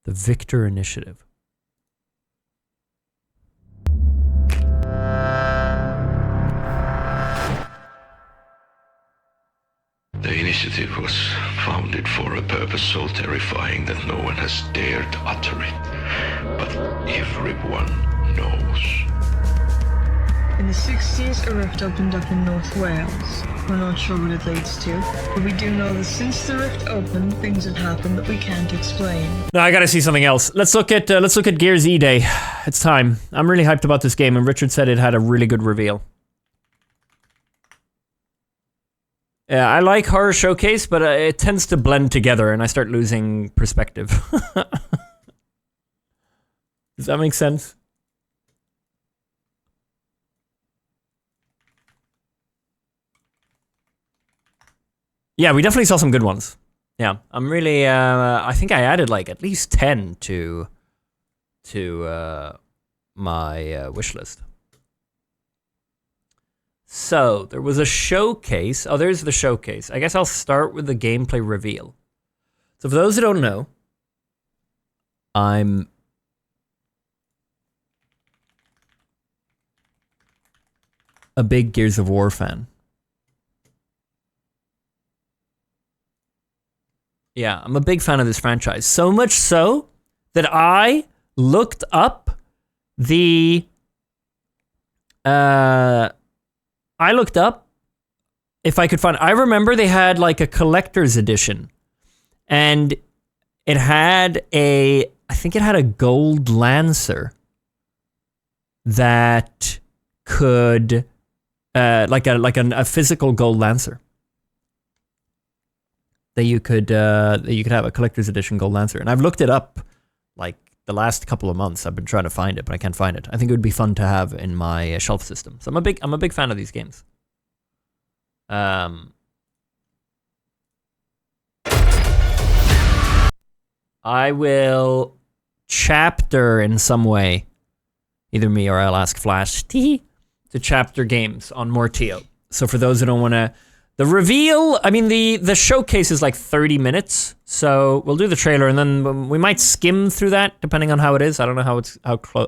The Victor Initiative. The initiative was founded for a purpose so terrifying that no one has dared to utter it. But everyone knows. In the 60s, a rift opened up in North Wales. We're not sure what it leads to, but we do know that since the rift opened, things have happened that we can't explain. No, I gotta see something else. Let's look at Gears E-Day. It's time. I'm really hyped about this game, and Richard said it had a really good reveal. Yeah, I like Horror Showcase, but it tends to blend together, and I start losing perspective. Does that make sense? Yeah, we definitely saw some good ones. Yeah, I'm really, I think I added like at least 10 to my wish list. So, there was a showcase. Oh, there's the showcase. I guess I'll start with the gameplay reveal. So for those who don't know, I'm a big Gears of War fan. Yeah, I'm a big fan of this franchise. So much so that I looked up the... I looked up if I could find... I remember they had like a collector's edition. And it had a... I think it had a gold Lancer that could... like a physical gold Lancer. That you could have a collector's edition gold Lancer. And I've looked it up like the last couple of months. I've been trying to find it, but I can't find it. I think it would be fun to have in my shelf system. So I'm a big fan of these games. I will chapter in some way, either me or I'll ask Flash to chapter games on more Teo. So for those who don't want to, the reveal, I mean, the showcase is like 30 minutes, so we'll do the trailer and then we might skim through that depending on how it is. I don't know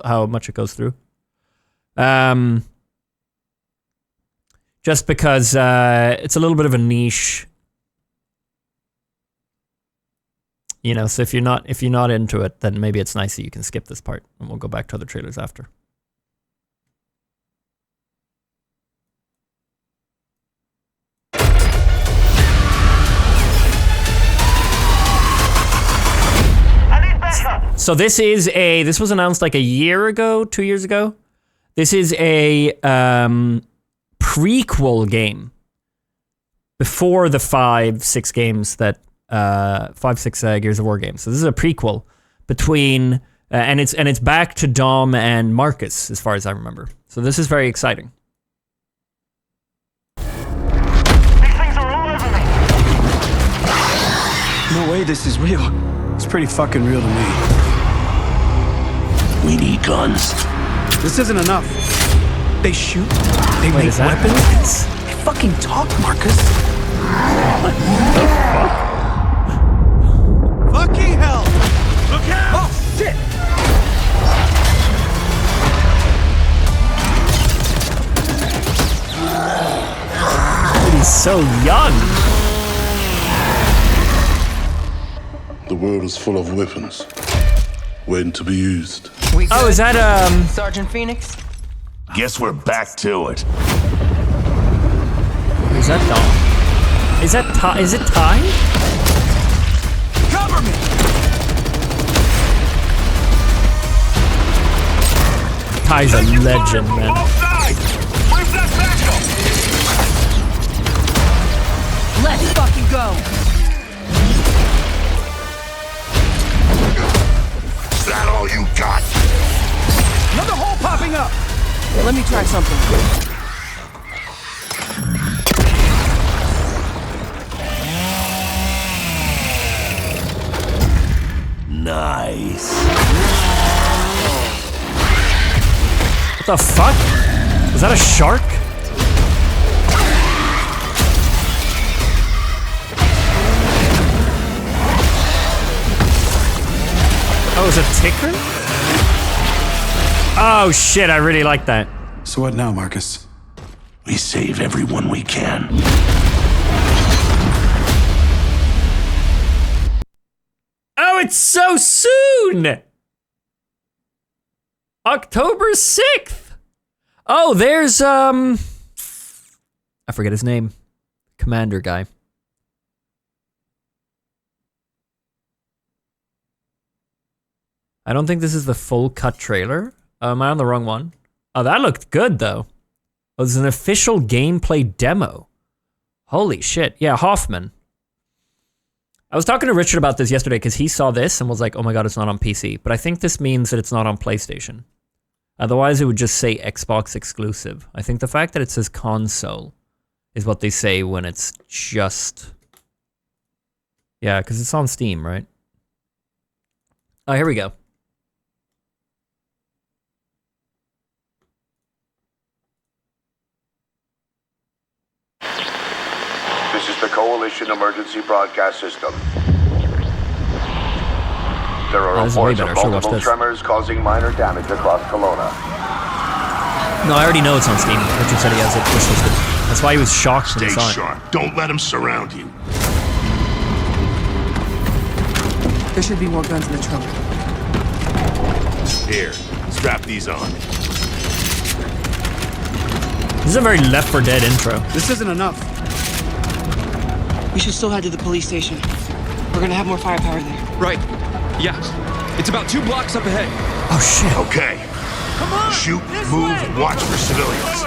how much it goes through. Just because it's a little bit of a niche, you know. So if you're not into it, then maybe it's nice that you can skip this part, and we'll go back to other trailers after. So this was announced like a year ago, 2 years ago. This is a prequel game before the 5-6 games that 5-6 Gears of War games. So this is a prequel between and it's back to Dom and Marcus as far as I remember. So this is very exciting. These things are all over me. No way this is real. It's pretty fucking real to me. We need guns. This isn't enough. They shoot. They Wait, make weapons. They fucking talk, Marcus. What the fuck? Fucking hell! Look out! Oh, shit! He's so young. The world is full of weapons, waiting to be used. Oh, is that Sergeant Phoenix? Guess we're back to it. Is that Dom? Is it Ty? Cover me! Ty's a legend, man. Where's that backup? Let's fucking go! Is that all you got? Another hole popping up! Let me try something. Nice. What the fuck? Is that a shark? Oh, is it a ticker? Oh shit, I really like that. So what now, Marcus? We save everyone we can. Oh, it's so soon! October 6th! Oh, there's I forget his name. Commander guy. I don't think this is the full cut trailer. Am I on the wrong one? Oh, that looked good though. Oh, this is an official gameplay demo. Holy shit. Yeah, Hoffman. I was talking to Richard about this yesterday because he saw this and was like, oh my god, it's not on PC. But I think this means that it's not on PlayStation. Otherwise, it would just say Xbox exclusive. I think the fact that it says console is what they say when it's just... Yeah, because it's on Steam, right? Oh, here we go. This is the Coalition Emergency Broadcast System. There are reports of multiple tremors causing minor damage across Kelowna. No, I already know it's on Steam. Richard said he has it wishlisted. That's why he was shocked when he saw it. Stay sharp. Don't let him surround you. There should be more guns in the trunk. Here, strap these on. This is a very Left 4 Dead intro. This isn't enough. We should still head to the police station. We're gonna have more firepower there. Right. Yeah. It's about 2 blocks up ahead. Oh shit. Okay. Come on! Shoot, move, watch for civilians.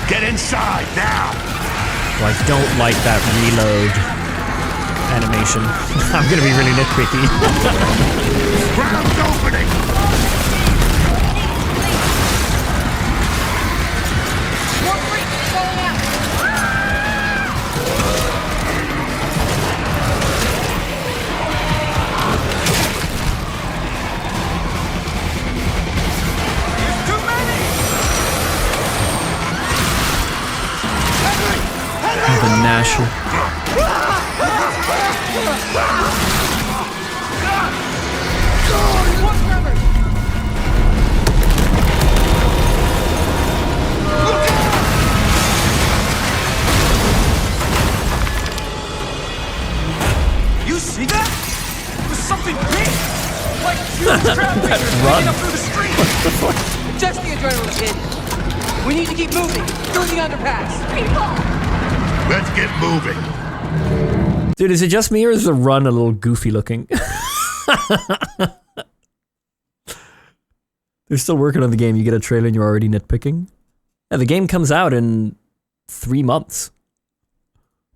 Get inside now! Well, I don't like that reload animation. I'm gonna be really nitpicky. Ground's opening! The Nash. You see that? It was something big! Like huge traffic running up through the street! Just the adrenaline kid. We need to keep moving through the underpass. People! Let's get moving. Dude, is it just me or is the run a little goofy looking? They're still working on the game. You get a trailer and you're already nitpicking? Yeah, the game comes out in 3 months.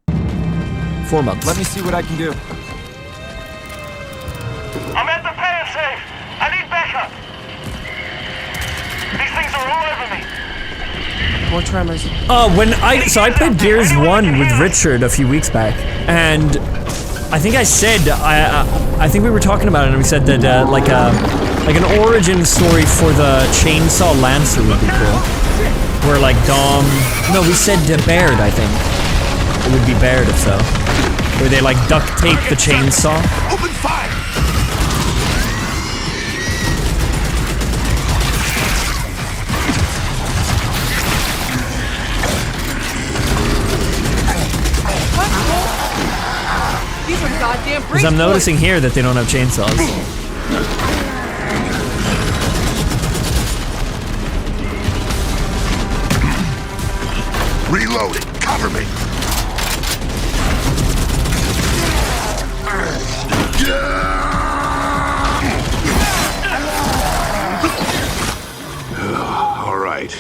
4 months. Let me see what I can do. I'm at the pay and save! I need backup! These things are all over me! More tremors. So I played Gears 1 with Richard a few weeks back, and I think I said, I think we were talking about it, and we said that like an origin story for the Chainsaw Lancer would be cool. Where like Dom, no, we said Baird, I think. It would be Baird if so. Where they like duct tape the chainsaw. Open fire! Because I'm noticing here that they don't have chainsaws. Reloading. Cover me. All right.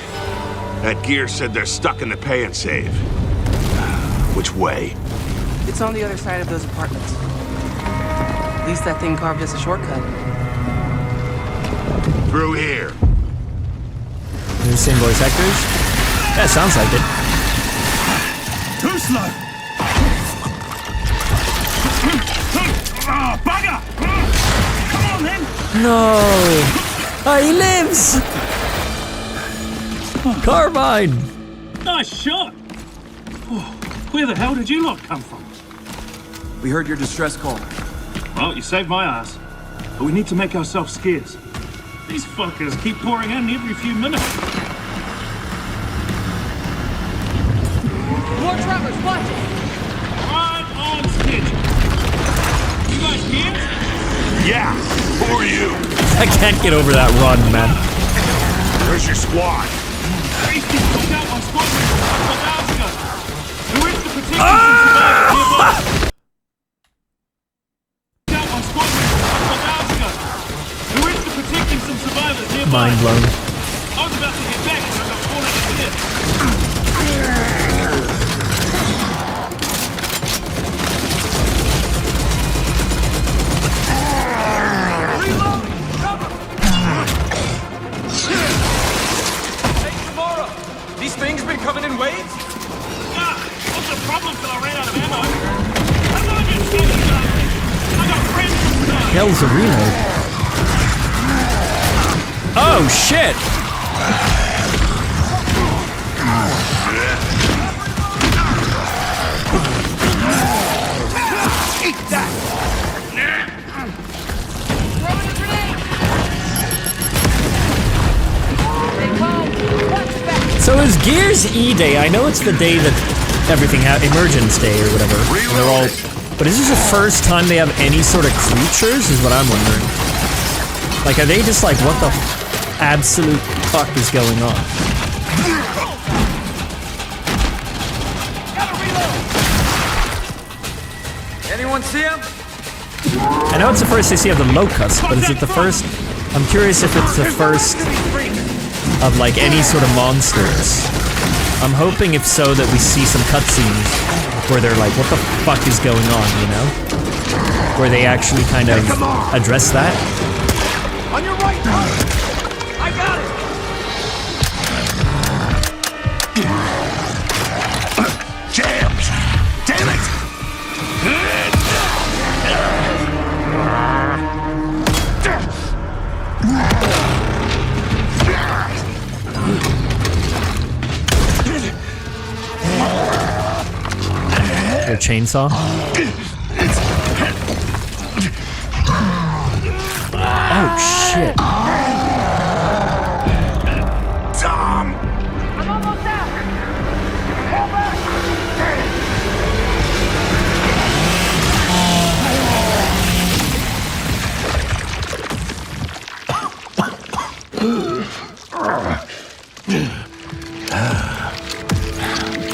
That gear said they're stuck in the pay and save. Which way? It's on the other side of those apartments. At least that thing carved us a shortcut. Through here. They're the same voice actors? Yeah, sounds like it. Too slow! Oh, bugger! Come on then! No! Oh, he lives! Carbine! Nice shot! Oh, where the hell did you lot come from? We heard your distress call. Well, you saved my ass. But we need to make ourselves scarce. These fuckers keep pouring in every few minutes. More travelers, watch it! Right on schedule. You guys here? Yeah. Who are you? I can't get over that run, man. Where's your squad? Mind blown. I was about to get back and I got caught in this. Reload! Cover! Hey, tomorrow! These things been coming in waves? What's the problem till I ran out of ammo? I'm not even standing up. I got friends inside. Hell's a reload. Oh shit! Eat that! Throwing a grenade! So is Gears E-Day? I know it's the day that everything Emergence Day or whatever. And they're all, but is this the first time they have any sort of creatures? Is what I'm wondering. Like, are they just like, what the absolute fuck is going on? Anyone see him? I know it's the first they see of the locust, but is it the first? I'm curious if it's the first of like any sort of monsters. I'm hoping if so that we see some cutscenes where they're like, what the fuck is going on, you know? Where they actually kind of address that. On your right, I got it! Jams! Damn it! Their chainsaw. Oh shit. Tom! I'm almost out! Fall back!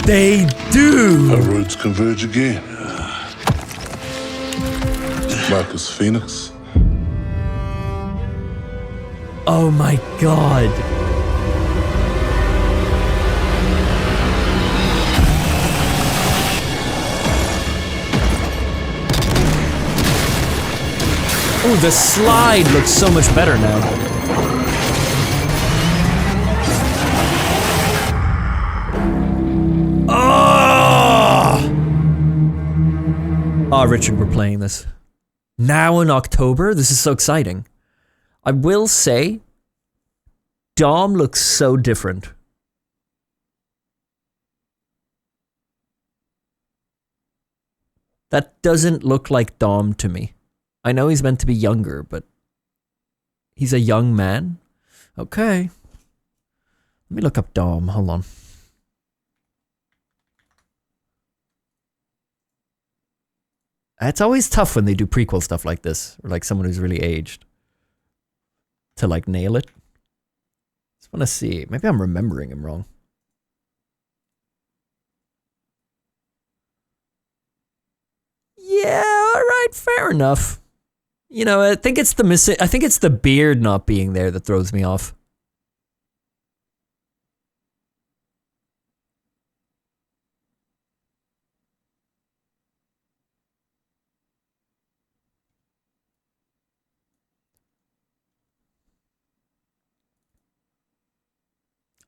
They do! Our roads converge again. Marcus Phoenix. Oh my god. Oh, the slide looks so much better now. Oh, Richard, we're playing this. Now in October? This is so exciting. I will say, Dom looks so different. That doesn't look like Dom to me. I know he's meant to be younger, but he's a young man? Okay. Let me look up Dom. Hold on. It's always tough when they do prequel stuff like this, or like someone who's really aged, to like nail it. Just want to see. Maybe I'm remembering him wrong. Yeah, all right, fair enough. You know, I think it's the beard not being there that throws me off.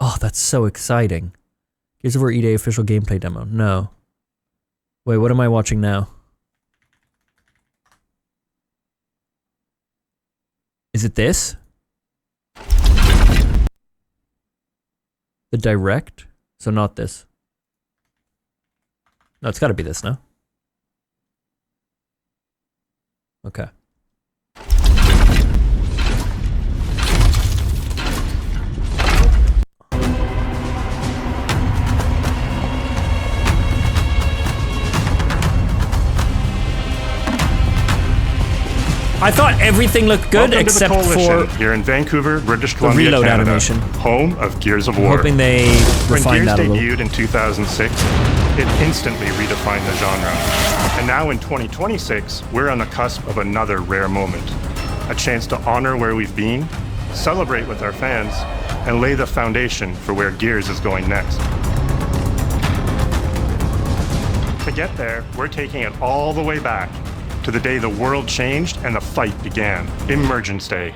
Oh, that's so exciting. Gears of War E-Day official gameplay demo. No. Wait, what am I watching now? Is it this? The direct? So not this. No, it's gotta be this, no? Okay. I thought everything looked good Welcome except to the Coalition. for Here in Vancouver, British the Columbia, reload Canada, animation. home of Gears of I'm War. hoping they When refine Gears that a little. debuted in 2006, it instantly redefined the genre. And now in 2026, we're on the cusp of another rare moment. A chance to honor where we've been, celebrate with our fans, and lay the foundation for where Gears is going next. To get there, we're taking it all the way back to the day the world changed and the fight began, Emergence Day.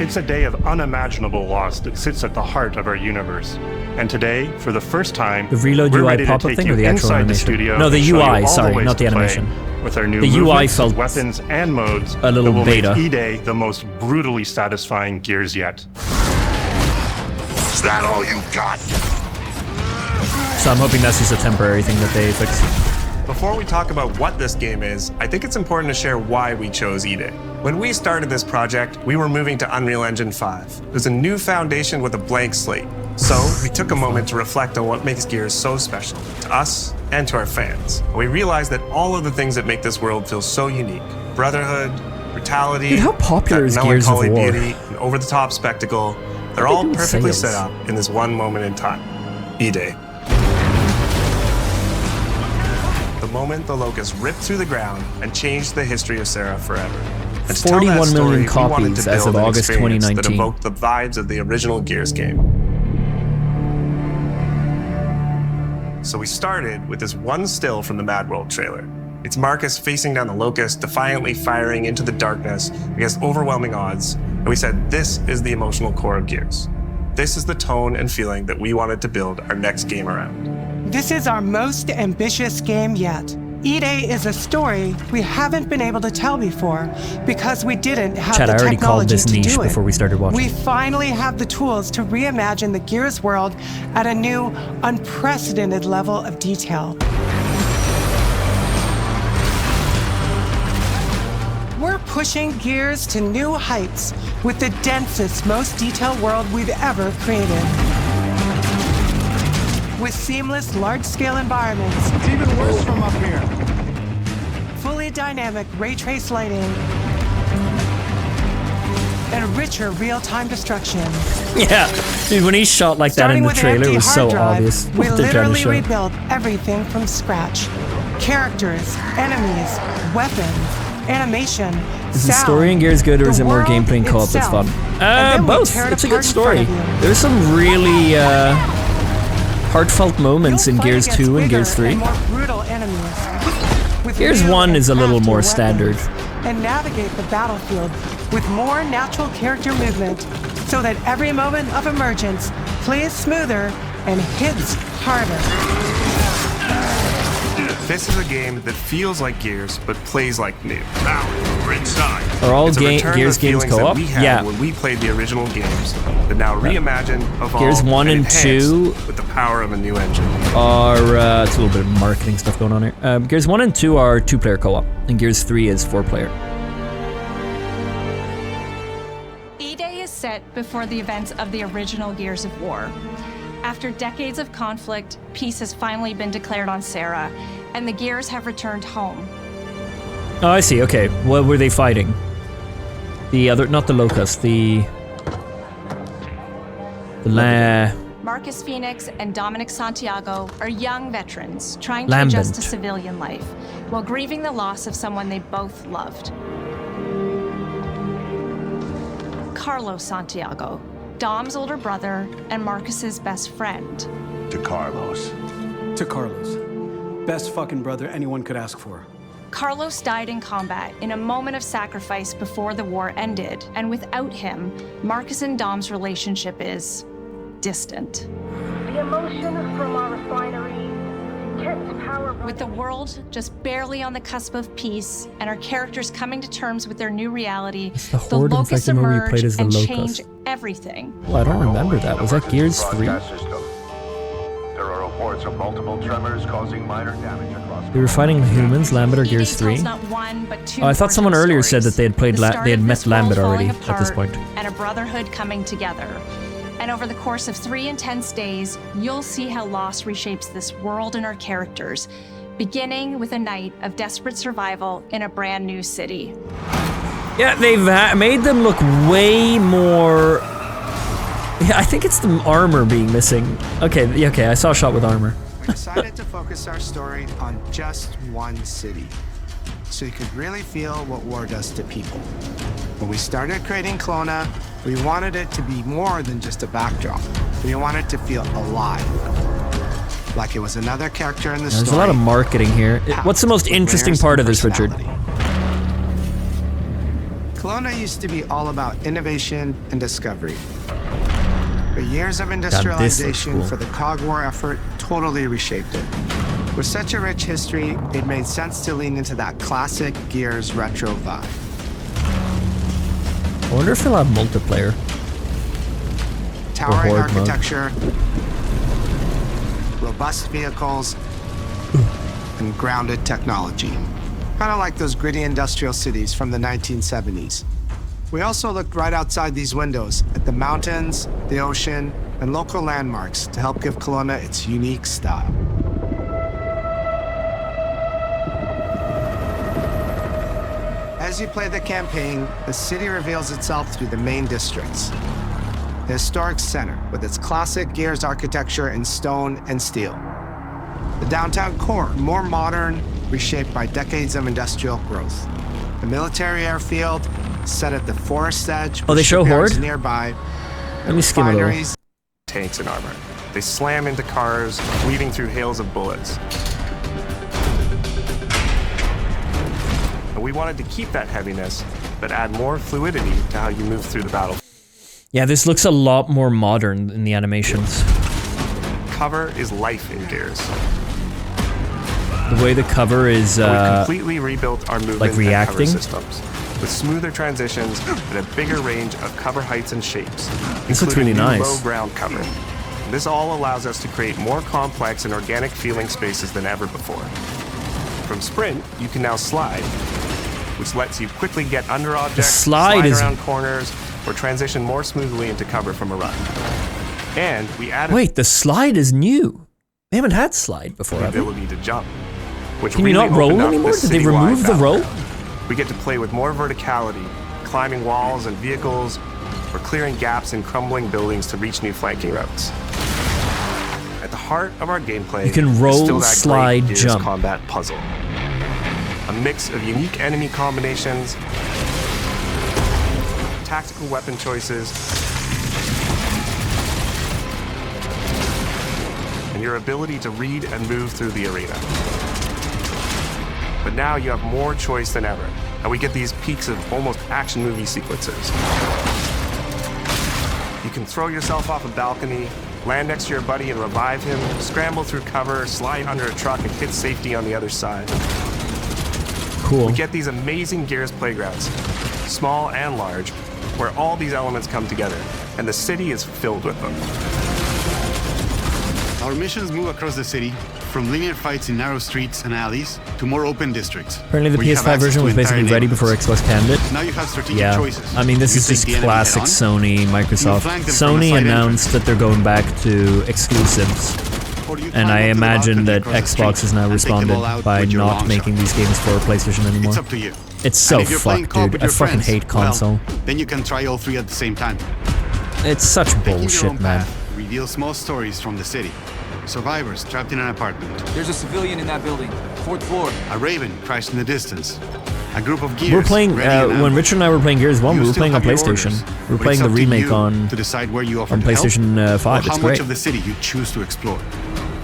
It's a day of unimaginable loss that sits at the heart of our universe. And today, for the first time, The reload we're UI ready to pop-up take thing you or the actual inside the animation? studio No, the and show you UI, all sorry, ways not the to play animation. with our new The UI movements, felt weapons, and modes a little that will beta. make E-Day the most brutally satisfying Gears yet. Is that all you got? So I'm hoping that's just a temporary thing that they fix. Before we talk about what this game is, I think it's important to share why we chose E-Day. When we started this project, we were moving to Unreal Engine 5. There's a new foundation with a blank slate. So we took a moment to reflect on what makes Gears so special to us and to our fans. And we realized that all of the things that make this world feel so unique, brotherhood, brutality, Dude, how popular is Gears of melancholy War? beauty, and over-the-top spectacle, they're all doing perfectly sales? set up in this one moment in time, E-Day. The moment the Locust ripped through the ground and changed the history of Sarah forever. And to tell that 41 story, million we wanted copies to as of build an August experience 2019. that evoked the vibes of the original Gears game. So we started with this one still from the Mad World trailer. It's Marcus facing down the Locust, defiantly firing into the darkness against overwhelming odds, and we said this is the emotional core of Gears. This is the tone and feeling that we wanted to build our next game around. This is our most ambitious game yet. E-Day is a story we haven't been able to tell before because we didn't have Chat, the I already called technology this to niche do it. before we started watching. We finally have the tools to reimagine the Gears world at a new, unprecedented level of detail. We're pushing Gears to new heights with the densest, most detailed world we've ever created. With seamless, large-scale environments. It's even worse from up here. Fully dynamic ray trace lighting. And richer real-time destruction. Yeah, dude, when he shot like that in the trailer, it was so obvious We what they're trying to literally show. rebuilt everything from scratch. Characters, enemies, weapons, animation, Is the sound, story in Gears good, or is the it more world gameplay and co-op that's itself. fun? And then we Both. tear it It's a apart good in front story. of you. There's some really heartfelt moments in Gears 2 and Gears 3. More brutal enemies. With Gears new 1 and is a little craftier more weapons. standard. And navigate the battlefield with more natural character movement so that every moment of emergence plays smoother and hits harder. This is a game that feels like Gears, but plays like new. Now, we're inside. Are all It's a return to Gears the games feelings that co-op? we had Yeah. when we played the original games, but now reimagined, evolved, Gears 1 and enhanced 2 with the power of a new engine. are, it's a little bit of marketing stuff going on here. Gears 1 and 2 are 2-player co-op, and Gears 3 is 4-player. E-Day is set before the events of the original Gears of War. After decades of conflict, peace has finally been declared on Sarah, and the Gears have returned home. Oh, I see. Okay, what were they fighting? The other, not the Locust, Marcus Phoenix and Dominic Santiago are young veterans trying to Lambent. adjust to civilian life while grieving the loss of someone they both loved. Carlos Santiago, Dom's older brother and Marcus's best friend. To Carlos. To Carlos. Best fucking brother anyone could ask for. Carlos died in combat in a moment of sacrifice before the war ended, and without him, Marcus and Dom's relationship is distant. The emotion from our refinery kept power. With the world just barely on the cusp of peace and our characters coming to terms with their new reality, the Horde Locusts infected when we emerge played as the and Locust. change everything. Well, I don't remember that. Was that Gears 3? There are reports of multiple tremors causing minor damage across. They were fighting humans, Lambert or Gears 3? Not one, but two Oh, I thought someone origin earlier said that they had played, The start they had of met this world Lambert already falling at this apart point. And a brotherhood coming together. And over the course of 3 intense days, you'll see how loss reshapes this world and our characters, beginning with a night of desperate survival in a brand new city. Yeah, they've made them look way more... Yeah, I think it's the armor being missing. Okay, okay, I saw a shot with armor. We decided to focus our story on just one city, so you could really feel what war does to people. When we started creating Kelowna, we wanted it to be more than just a backdrop. We wanted to feel alive, like it was another character in the story. There's a lot of marketing here. What's the most interesting part of this, Richard? Kelowna used to be all about innovation and discovery. But years of industrialization for the Cog War effort totally reshaped it. With such a rich history, it made sense to lean into that classic Gears retro vibe. I wonder if they'll have multiplayer. Towering architecture, robust vehicles, and grounded technology. Kind of like those gritty industrial cities from the 1970s. We also looked right outside these windows at the mountains, the ocean, and local landmarks to help give Kelowna its unique style. As you play the campaign, the city reveals itself through the main districts. The historic center, with its classic Gears architecture in stone and steel. The downtown core, more modern, reshaped by decades of industrial growth. The military airfield, set at the forest edge. Oh, they show Horde? Nearby. Let me skim a little. Tanks and armor. They slam into cars, weaving through hails of bullets. And we wanted to keep that heaviness, but add more fluidity to how you move through the battle. Yeah, this looks a lot more modern in the animations. Cover is life in Gears. The way the cover is we completely rebuilt our movement like reacting and cover systems with smoother transitions and a bigger range of cover heights and shapes. This looks really nice. Low ground cover. This all allows us to create more complex and organic feeling spaces than ever before. From sprint, you can now slide, which lets you quickly get under objects, slide around corners, or transition more smoothly into cover from a run. And we added... Wait, the slide is new. They haven't had slide before, have they? The ability to jump. Which can you not roll anymore? Did they remove the roll? We get to play with more verticality, climbing walls and vehicles, or clearing gaps in crumbling buildings to reach new flanking routes. At the heart of our gameplay, you can roll, slide, jump. Combat puzzle. A mix of unique enemy combinations, tactical weapon choices, and your ability to read and move through the arena. But now you have more choice than ever, and we get these peaks of almost action movie sequences. You can throw yourself off a balcony, land next to your buddy and revive him, scramble through cover, slide under a truck, and hit safety on the other side. Cool. We get these amazing Gears playgrounds, small and large, where all these elements come together, and the city is filled with them. Our missions move across the city, from linear fights in narrow streets and alleys to more open districts. Apparently the PS5 version was basically ready before Xbox canned it. Now you have strategic choices. I mean, this is just classic Sony, Microsoft. Sony announced that they're going back to exclusives. And I imagine that Xbox has now responded by not making these games for PlayStation anymore. It's up to you. It's so fucked, dude. I fucking hate console. Well, then you can try all three at the same time. It's such bullshit, man. Reveal small stories from the city. Survivors trapped in an apartment. There's a civilian in that building. 4th floor. A raven crashed in the distance. A group of Gears. We're playing, when Richard and I were playing Gears 1, we were playing on PlayStation. We were playing the remake on PlayStation 5. It's how great. much of the city you choose to explore.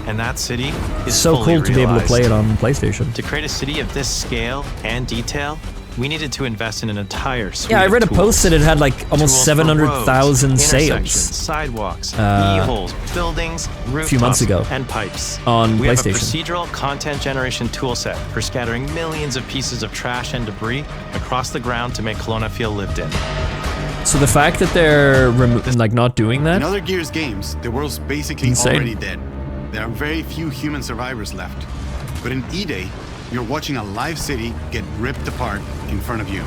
And that city is so fully cool to be able to play it on PlayStation. To create a city of this scale and detail, we needed to invest in an entire suite I read a tools. post that it had like almost 700,000 sales. Sidewalks, e-holes, buildings, rooftops, a few months ago and pipes. On we PlayStation. have a procedural content generation toolset for scattering millions of pieces of trash and debris across the ground to make Kelowna feel lived in. So the fact that they're like not doing that? In other Gears games, the world's basically already dead. There are very few human survivors left. But in E-Day, you're watching a live city get ripped apart in front of you.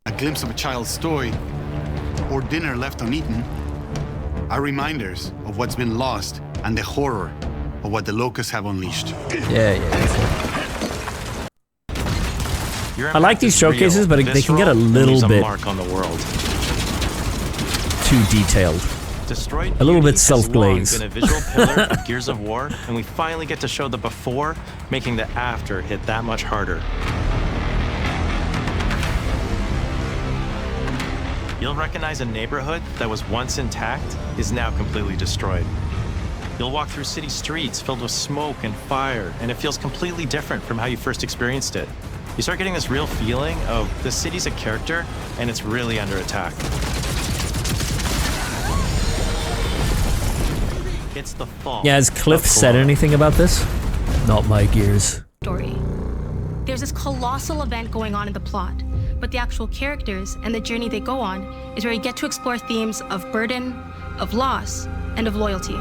A glimpse of a child's toy, or dinner left uneaten, are reminders of what's been lost and the horror of what the locusts have unleashed. Yeah. I like these showcases, but they can get a little bit mark on the world. Too detailed. Destroyed a little bit Beauty has long self-glazed. been a visual pillar of Gears of War, and we finally get to show the before, making the after hit that much harder. You'll recognize a neighborhood that was once intact is now completely destroyed. You'll walk through city streets filled with smoke and fire, and it feels completely different from how you first experienced it. You start getting this real feeling of the city's a character, and it's really under attack. It's the fall. Yeah, has Cliff said anything about this? Not my Gears. Story. There's this colossal event going on in the plot, but the actual characters and the journey they go on is where you get to explore themes of burden, of loss, and of loyalty.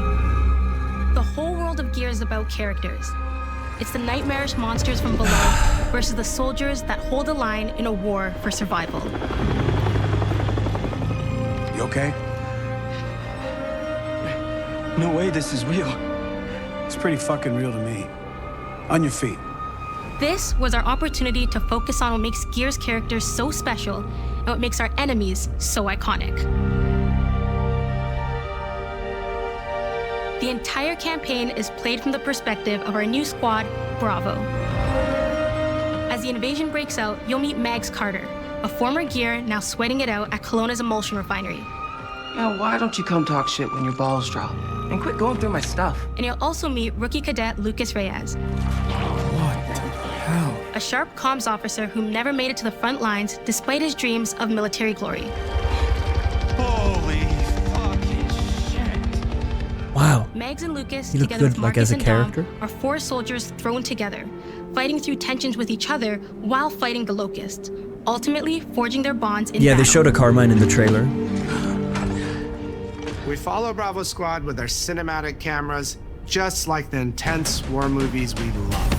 The whole world of Gears is about characters. It's the nightmarish monsters from below versus the soldiers that hold the line in a war for survival. You okay? No way this is real. It's pretty fucking real to me. On your feet. This was our opportunity to focus on what makes Gears characters so special and what makes our enemies so iconic. The entire campaign is played from the perspective of our new squad, Bravo. As the invasion breaks out, you'll meet Mags Carter, a former Gear now sweating it out at Kelowna's emulsion refinery. Now, why don't you come talk shit when your balls drop? And quit going through my stuff. And you'll also meet rookie cadet Lucas Reyes. A sharp comms officer who never made it to the front lines despite his dreams of military glory. Holy fucking shit. Wow. Megs and Lucas, He looked together good, with like, Marcus as a and character. Dom, are 4 soldiers thrown together, fighting through tensions with each other while fighting the Locusts, ultimately forging their bonds in Yeah, battle. they showed a Carmine in the trailer. We follow Bravo Squad with our cinematic cameras, just like the intense war movies we love.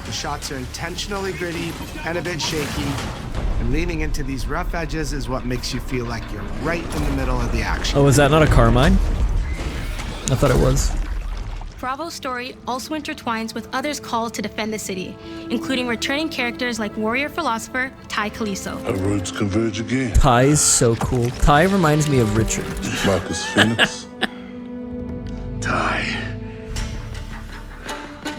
The shots are intentionally gritty and a bit shaky, and leaning into these rough edges is what makes you feel like you're right in the middle of the action. Oh, is that not a Carmine? I thought it was. Bravo's story also intertwines with others called to defend the city, including returning characters like warrior philosopher Ty Caliso. Our roads converge again. Ty is so cool. Ty reminds me of Richard. Marcus Phoenix. Ty.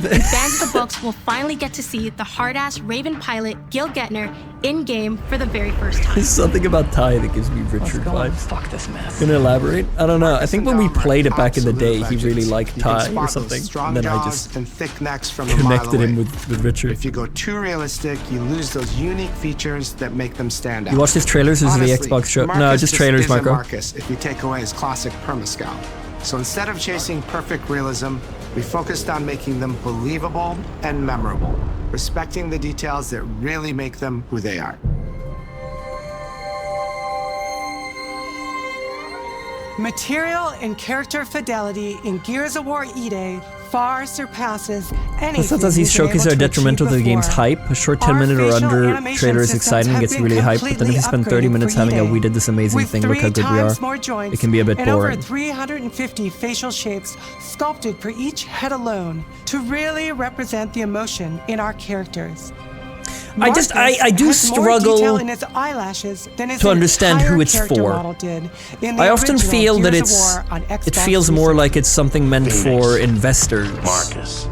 And fans of the books will finally get to see the hard-ass Raven pilot Gil Gettner in-game for the very first time. There's something about Ty that gives me Richard vibes. Fuck this mess. Gonna elaborate? I don't know. I think when we played it back in the day, he really liked Ty or something. And then I just and thick necks from a connected mile him away. with Richard. If you go too realistic, you lose those unique features that make them stand out. You watched his trailers? This is the Honestly, Xbox show? No, Marcus just trailers, isn't Marco. Marcus, if you take away his classic permascout. So instead of chasing perfect realism, we focused on making them believable and memorable, respecting the details that really make them who they are. Material and character fidelity in Gears of War E-Day far surpasses anything. Sometimes these we've been showcases able are to detrimental to achieve the game's before. hype. A short 10 Our minute or facial under animation trailer is systems exciting and have gets been really hyped, but then if you spend 30 completely minutes upgraded having a for we did this amazing with thing, look how 3 good we are, times more joints it can be a bit and over boring. 350 facial shapes sculpted for each head alone to really represent the emotion in our characters. I do has more detail struggle in his eyelashes than his to understand entire who it's character for. model did in the I often original feel that Gears of War on it Xbox feels more like it's something meant for investors. Marcus.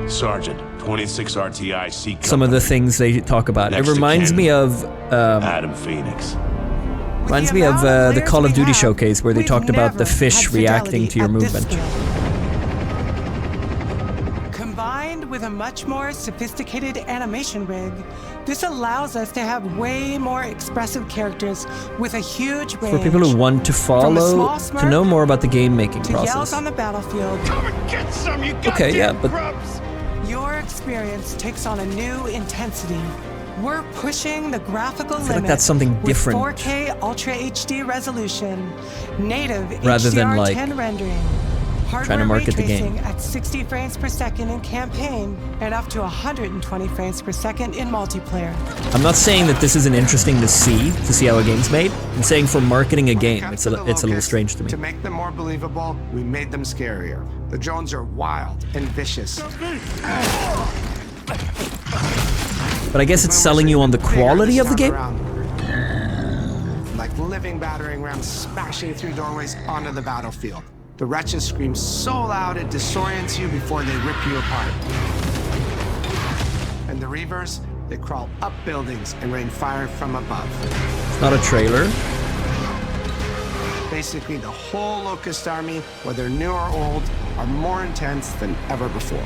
Sergeant, 26 RTI C. Some of the things they talk about. Next It to reminds Ken, me of Adam Phoenix. reminds me of the Call of Duty showcase where they talked about the fish reacting to your movement. Combined with a much more sophisticated animation rig, this allows us to have way more expressive characters with a huge range. For people who want to follow, to know more about the game making to yells process. on the battlefield. Come and get some, you Okay, yeah, but grubs! Your experience takes on a new intensity. We're pushing the graphical I feel limit like that's something with different. 4K Ultra HD resolution, native Rather than, HDR10 like, rendering, Trying to market the game. At 60 frames per second in campaign and up to 120 frames per second in multiplayer. I'm not saying that this isn't interesting to see how a game's made. I'm saying for marketing a game, it's a little strange to me. To make them more believable, we made them scarier. The drones are wild and vicious. But I guess it's selling you on the quality of the game? Like living battering rams smashing through doorways onto the battlefield. The wretches scream so loud it disorients you before they rip you apart. And the Reavers, they crawl up buildings and rain fire from above. It's not a trailer. Basically, the whole Locust army, whether new or old, are more intense than ever before.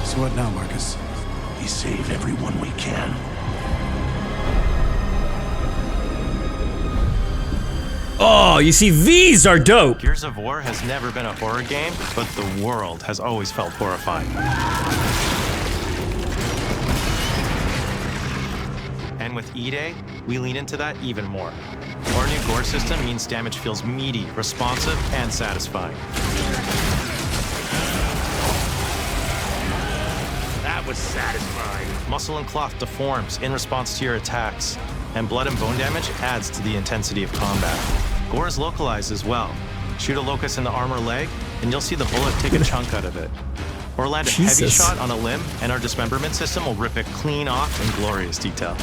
So what now, Marcus? We save everyone we can. Oh, you see, these are dope! Gears of War has never been a horror game, but the world has always felt horrifying. And with E-Day, we lean into that even more. Our new gore system means damage feels meaty, responsive, and satisfying. That was satisfying. Muscle and cloth deforms in response to your attacks, and blood and bone damage adds to the intensity of combat. Gore is localized as well. Shoot a locust in the armor leg, and you'll see the bullet take a chunk out of it. Or land a heavy shot on a limb, and our dismemberment system will rip it clean off in glorious detail.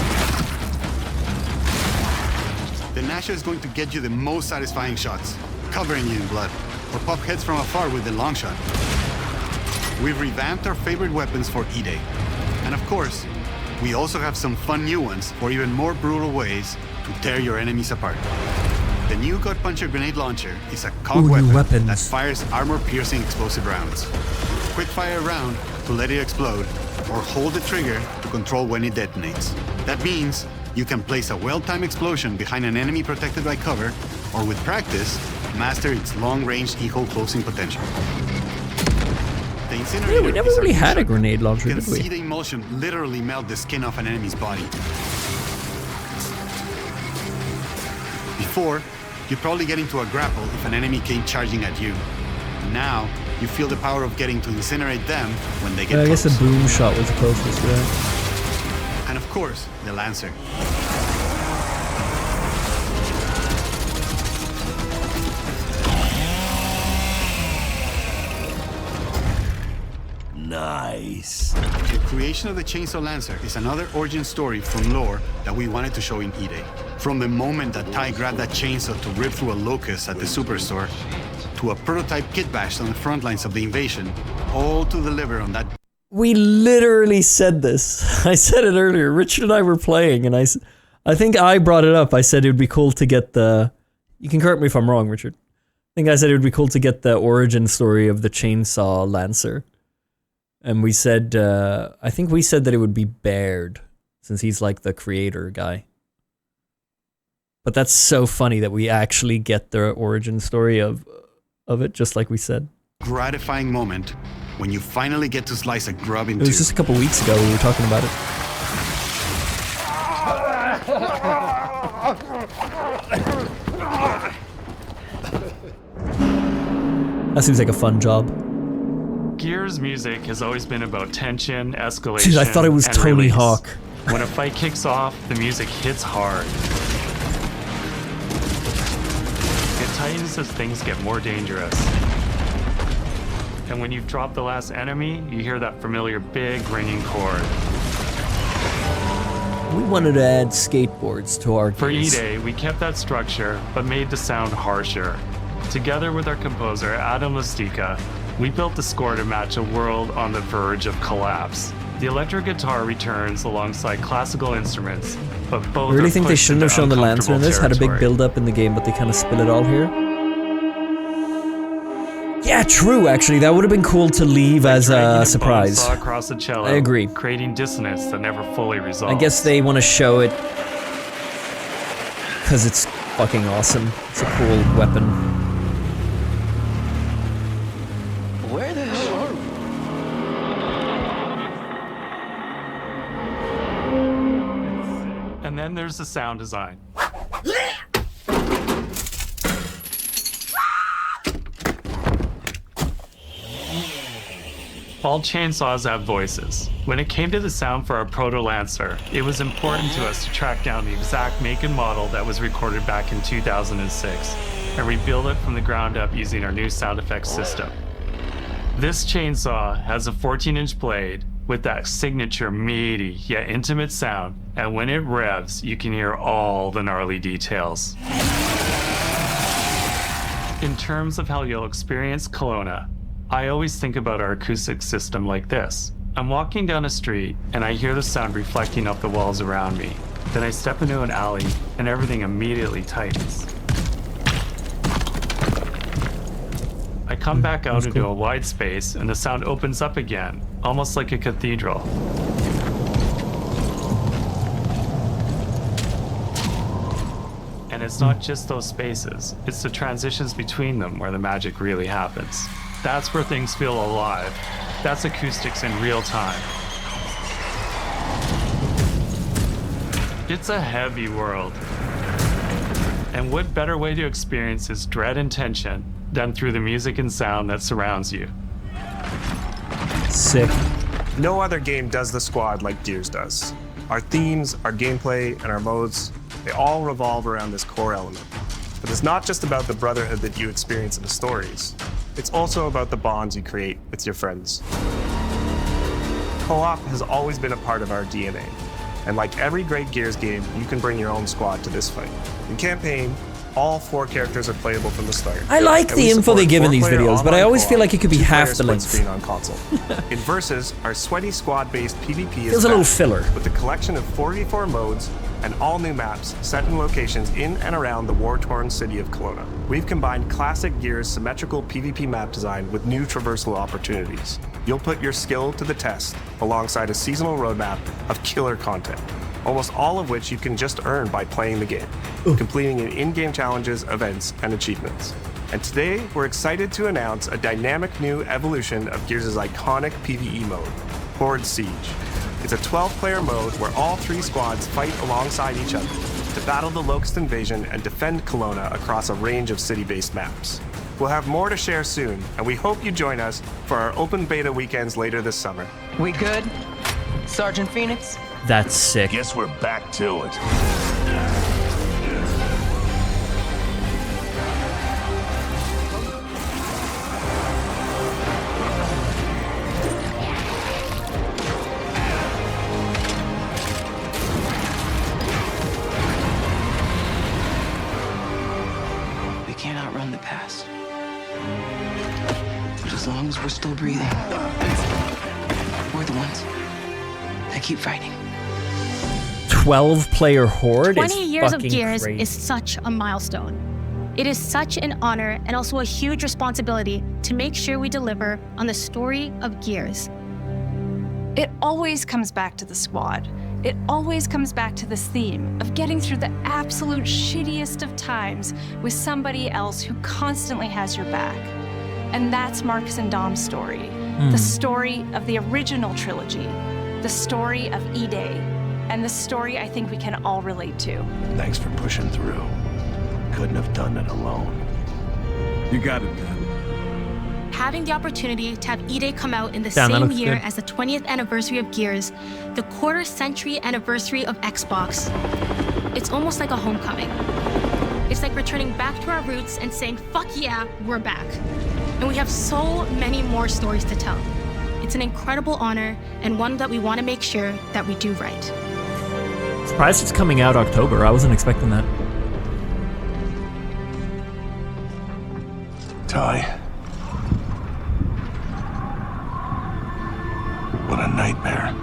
The Nasha is going to get you the most satisfying shots, covering you in blood, or pop heads from afar with the long shot. We've revamped our favorite weapons for E-Day. And of course, we also have some fun new ones for even more brutal ways to tear your enemies apart. The new Gut Puncher grenade launcher is a cog weapon that fires armor-piercing explosive rounds. Quick fire a round to let it explode, or hold the trigger to control when it detonates. That means you can place a well-timed explosion behind an enemy protected by cover, or with practice, master its long-range eco closing potential. The incinerator Yeah, we never really had a grenade launcher, did we? did we? See the emulsion literally melt the skin off an enemy's body. Before, you'd probably get into a grapple if an enemy came charging at you. Now, you feel the power of getting to incinerate them when they get close. I guess the boom shot was the closest, yeah. And of course, the Lancer. Nice. The creation of the Chainsaw Lancer is another origin story from lore that we wanted to show in E-Day. From the moment that Ty grabbed that chainsaw to rip through a locust at the superstore, to a prototype kit bash on the front lines of the invasion, all to deliver on that. We literally said this. I said it earlier. Richard and I were playing, and I think I brought it up. I said it would be cool to get the... You can correct me if I'm wrong, Richard. I think I said it would be cool to get the origin story of the Chainsaw Lancer. And we said, I think we said that it would be Baird, since he's like the creator guy. But that's so funny that we actually get the origin story of it, just like we said. Gratifying moment when you finally get to slice a grub in two. It was just a couple weeks ago we were talking about it. That seems like a fun job. Gears music has always been about tension, escalation, Dude, I thought it was and Tony release. Hawk. When a fight kicks off, the music hits hard. It tightens as things get more dangerous. And when you've dropped the last enemy, you hear that familiar big ringing chord. We wanted to add skateboards to our For Gears. E-Day, we kept that structure, but made the sound harsher. Together with our composer, Adam Lastica, we built the score to match a world on the verge of collapse. The electric guitar returns alongside classical instruments, but both I really are think they pushed shouldn't have into shown the Lancer in this. Had a big territory. build-up in the game, but they kind of spill it all here. Yeah, true, actually. That would have been cool to leave as a surprise. Saw across the cello, I agree. creating dissonance that never fully resolves. I guess they want to show it because it's fucking awesome. It's a cool weapon. Where the hell are we? And then there's the sound design. All chainsaws have voices. When it came to the sound for our Proto Lancer, it was important to us to track down the exact make and model that was recorded back in 2006 and rebuild it from the ground up using our new sound effects system. This chainsaw has a 14-inch blade with that signature meaty yet intimate sound, and when it revs, you can hear all the gnarly details. In terms of how you'll experience Kelowna, I always think about our acoustic system like this. I'm walking down a street and I hear the sound reflecting off the walls around me. Then I step into an alley and everything immediately tightens. I come back out into a wide space and the sound opens up again, almost like a cathedral. And it's not just those spaces, it's the transitions between them where the magic really happens. That's where things feel alive. That's acoustics in real time. It's a heavy world. And what better way to experience its dread and tension than through the music and sound that surrounds you? Sick. No other game does the squad like Gears does. Our themes, our gameplay, and our modes, they all revolve around this core element. But it's not just about the brotherhood that you experience in the stories. It's also about the bonds you create with your friends. Co-op has always been a part of our DNA. And like every great Gears game, you can bring your own squad to this fight. In campaign, all 4 characters are playable from the start. I like the info they give in these videos, but I always feel like it could be half the length. Screen on console. In Versus, our sweaty squad-based PvP is feels a little filler. With a collection of 4v4 modes and all new maps set in locations in and around the war-torn city of Kelowna. We've combined classic Gears' symmetrical PvP map design with new traversal opportunities. You'll put your skill to the test alongside a seasonal roadmap of killer content, almost all of which you can just earn by playing the game, completing in-game challenges, events, and achievements. And today, we're excited to announce a dynamic new evolution of Gears' iconic PvE mode, Horde Siege. It's a 12-player mode where all 3 squads fight alongside each other to battle the Locust invasion and defend Kelowna across a range of city-based maps. We'll have more to share soon, and we hope you join us for our open beta weekends later this summer. We good? Sergeant Phoenix? That's sick. Guess we're back to it. We can't outrun the past. But as long as we're still breathing, we're the ones that keep fighting. 12-player Horde 20 is years of fucking Gears crazy. is such a milestone. It is such an honor and also a huge responsibility to make sure we deliver on the story of Gears. It always comes back to the squad. It always comes back to this theme of getting through the absolute shittiest of times with somebody else who constantly has your back. And that's Marcus and Dom's story. The story of the original trilogy. The story of E-Day. And the story I think we can all relate to. Thanks for pushing through. Couldn't have done it alone. You got it, man. Having the opportunity to have E-Day come out in the Damn, that same looks year good. as the 20th anniversary of Gears, the quarter-century anniversary of Xbox, it's almost like a homecoming. It's like returning back to our roots and saying, fuck yeah, we're back. And we have so many more stories to tell. It's an incredible honor and one that we want to make sure that we do right. Surprised it's coming out October. I wasn't expecting that. Ty. What a nightmare.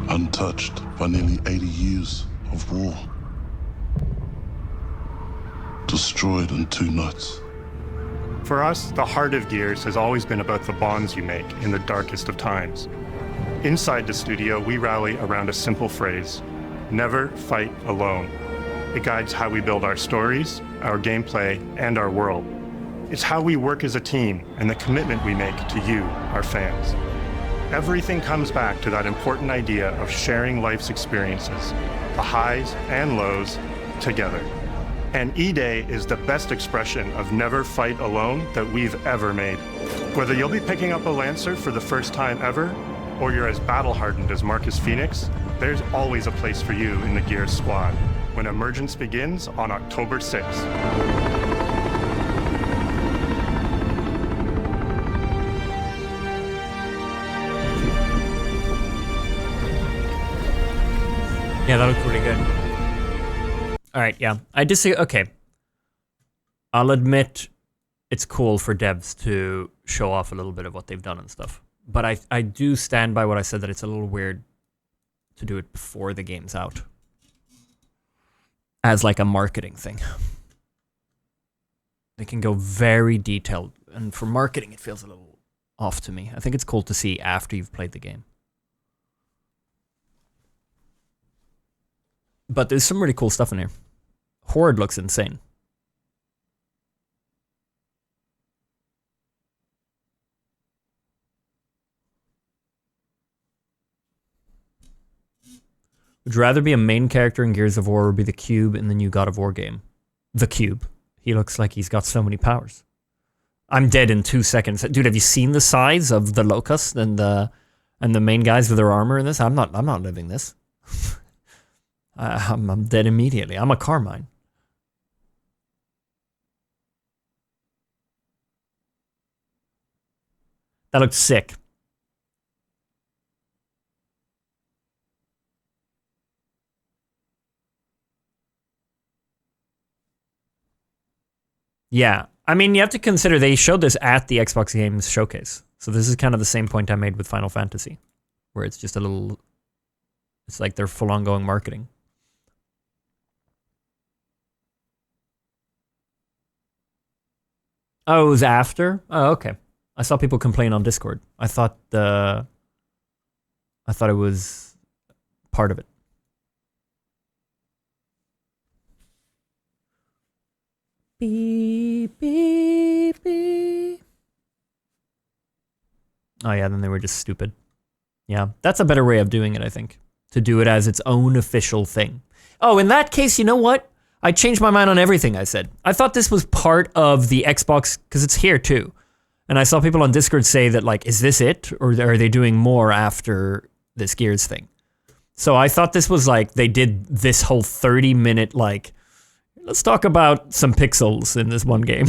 Untouched by nearly 80 years of war. Destroyed in 2 nights. For us, the heart of Gears has always been about the bonds you make in the darkest of times. Inside the studio, we rally around a simple phrase: never fight alone. It guides how we build our stories, our gameplay, and our world. It's how we work as a team and the commitment we make to you, our fans. Everything comes back to that important idea of sharing life's experiences, the highs and lows, together. And E-Day is the best expression of never fight alone that we've ever made. Whether you'll be picking up a Lancer for the first time ever, or you're as battle-hardened as Marcus Phoenix, there's always a place for you in the Gears squad when Emergence begins on October 6th. Yeah, that looked really good. Alright, yeah. I disagree. Okay. I'll admit it's cool for devs to show off a little bit of what they've done and stuff. But I do stand by what I said, that it's a little weird to do it before the game's out. As like a marketing thing. They can go very detailed. And for marketing, it feels a little off to me. I think it's cool to see after you've played the game. But there's some really cool stuff in here. Horde looks insane. Would you rather be a main character in Gears of War or be the Cube in the new God of War game? The Cube. He looks like he's got so many powers. I'm dead in 2 seconds. Dude, have you seen the size of the Locust and the main guys with their armor in this? I'm not living this. I'm dead immediately. I'm a Carmine. That looks sick. Yeah. I mean, you have to consider they showed this at the Xbox Games Showcase. So this is kind of the same point I made with Final Fantasy, where it's just a little... It's like they're full-on going marketing. Oh, it was after? Oh, okay. I saw people complain on Discord. I thought it was part of it. Beep, beep, beep. Oh yeah, then they were just stupid. Yeah, that's a better way of doing it, I think. To do it as its own official thing. Oh, in that case, you know what? I changed my mind on everything I said. I thought this was part of the Xbox, because it's here too. And I saw people on Discord say that, like, is this it? Or are they doing more after this Gears thing? So I thought this was like, they did this whole 30-minute, like, let's talk about some pixels in this one game.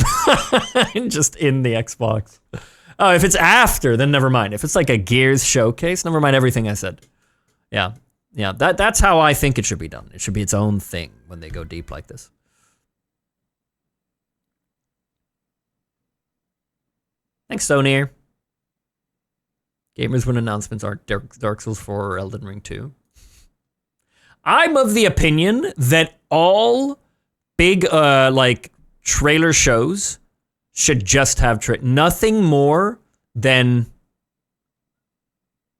Just in the Xbox. Oh, if it's after, then never mind. If it's like a Gears showcase, never mind everything I said. Yeah. Yeah, that's how I think it should be done. It should be its own thing when they go deep like this. Thanks, Stonir. Gamers when announcements aren't Dark Souls 4 or Elden Ring 2. I'm of the opinion that all big like trailer shows should just have nothing more than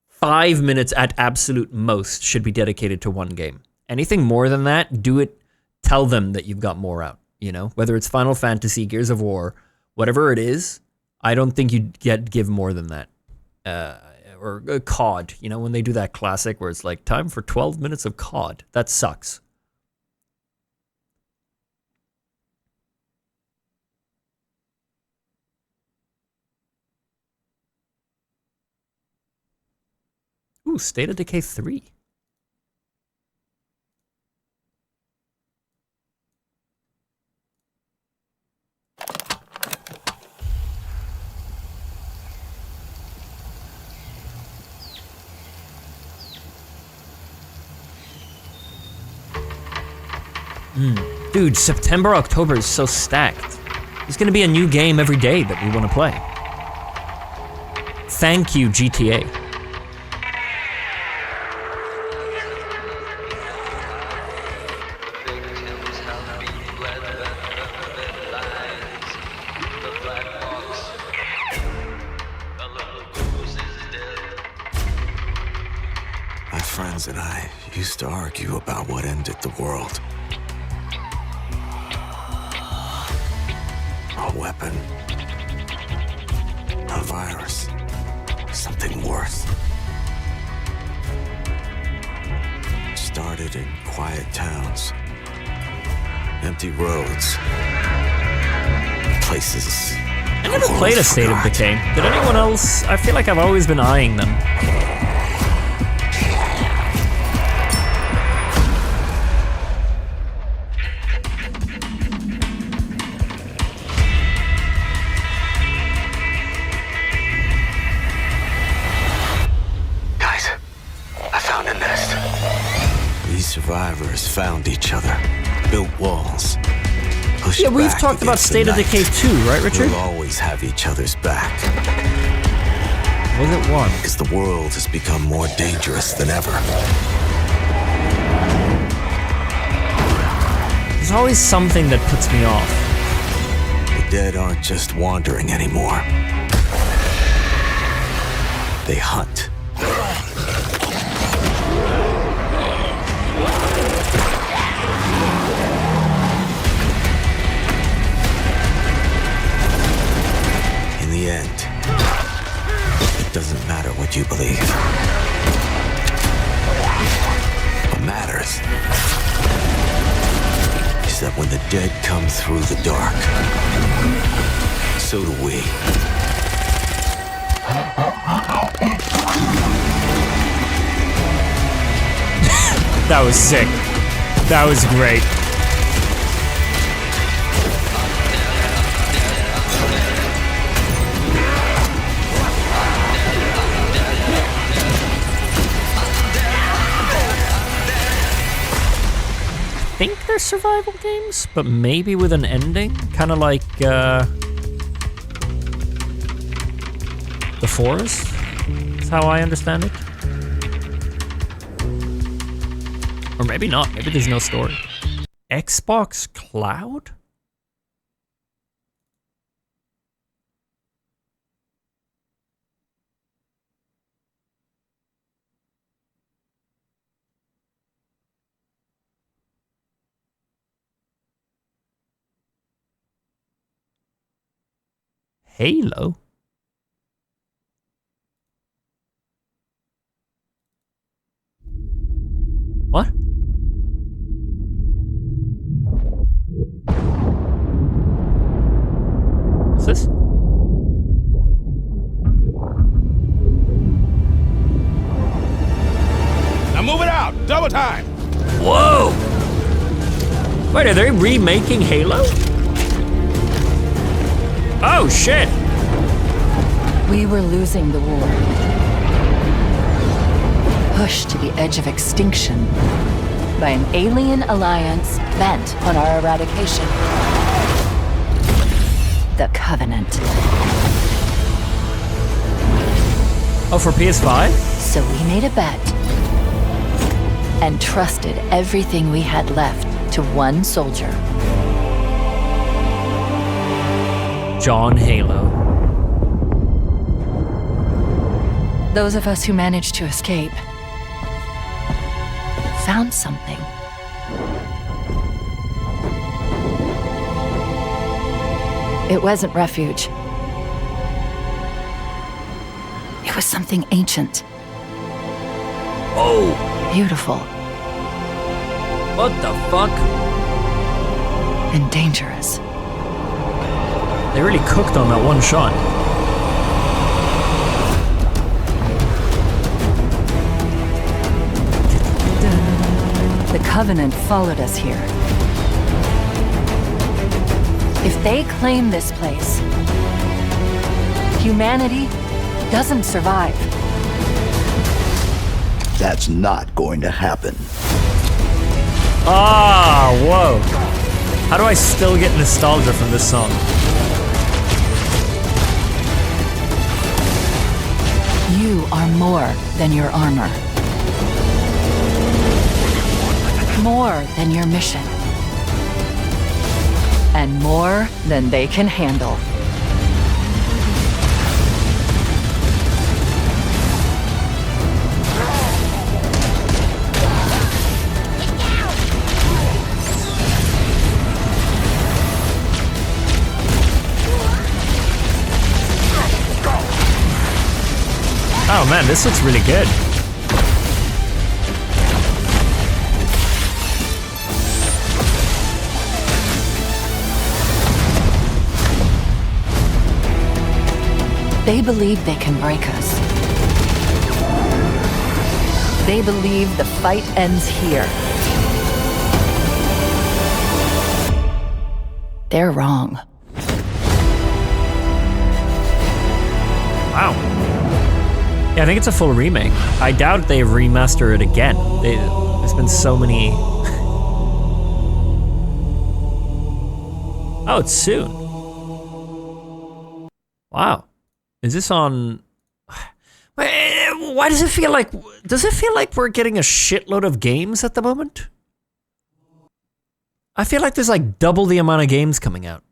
5 minutes at absolute most should be dedicated to one game. Anything more than that, do it. Tell them that you've got more out. You know, whether it's Final Fantasy, Gears of War, whatever it is. I don't think you'd give more than that. Or COD, you know, when they do that classic where it's like, time for 12 minutes of COD. That sucks. Ooh, State of Decay 3. Dude, September, October is so stacked. There's gonna be a new game every day that we want to play. Thank you, GTA. My friends and I used to argue about what ended the world. A weapon. A virus. Something worse. started in quiet towns, empty roads, places. I never played a State of Decay. Did anyone else? I feel like I've always been eyeing them. Guys, I found a nest. These survivors found each other, built walls. Yeah, we've talked about State of Decay 2, right, Richard? We'll always have each other's back. Was it one? Because the world has become more dangerous than ever. There's always something that puts me off. The dead aren't just wandering anymore. They hunt. In the end, it doesn't matter what you believe. What matters is that when the dead come through the dark, so do we. That was sick. That was great. I think they're survival games, but maybe with an ending, kind of like The Forest. That's how I understand it. Or maybe not. Maybe there's no story. Xbox Cloud? Halo? What? What's this? Now move it out! Double time! Whoa! Wait, are they remaking Halo? Oh, shit! We were losing the war. Pushed to the edge of extinction by an alien alliance bent on our eradication. The Covenant. Oh, for PS5? So we made a bet and trusted everything we had left to one soldier. John Halo. Those of us who managed to escape found something. It wasn't refuge. It was something ancient. Oh! Beautiful. What the fuck? And dangerous. They really cooked on that one shot. The Covenant followed us here. If they claim this place, humanity doesn't survive. That's not going to happen. Ah, whoa. How do I still get nostalgia from this song? You are more than your armor. More than your mission. And more than they can handle. Oh man, this looks really good. They believe they can break us. They believe the fight ends here. They're wrong. Wow. Yeah, I think it's a full remake. I doubt they've remastered it again. There's been so many... Oh, it's soon. Wow. Is this on... Why does it feel like... Does it feel like we're getting a shitload of games at the moment? I feel like there's like double the amount of games coming out.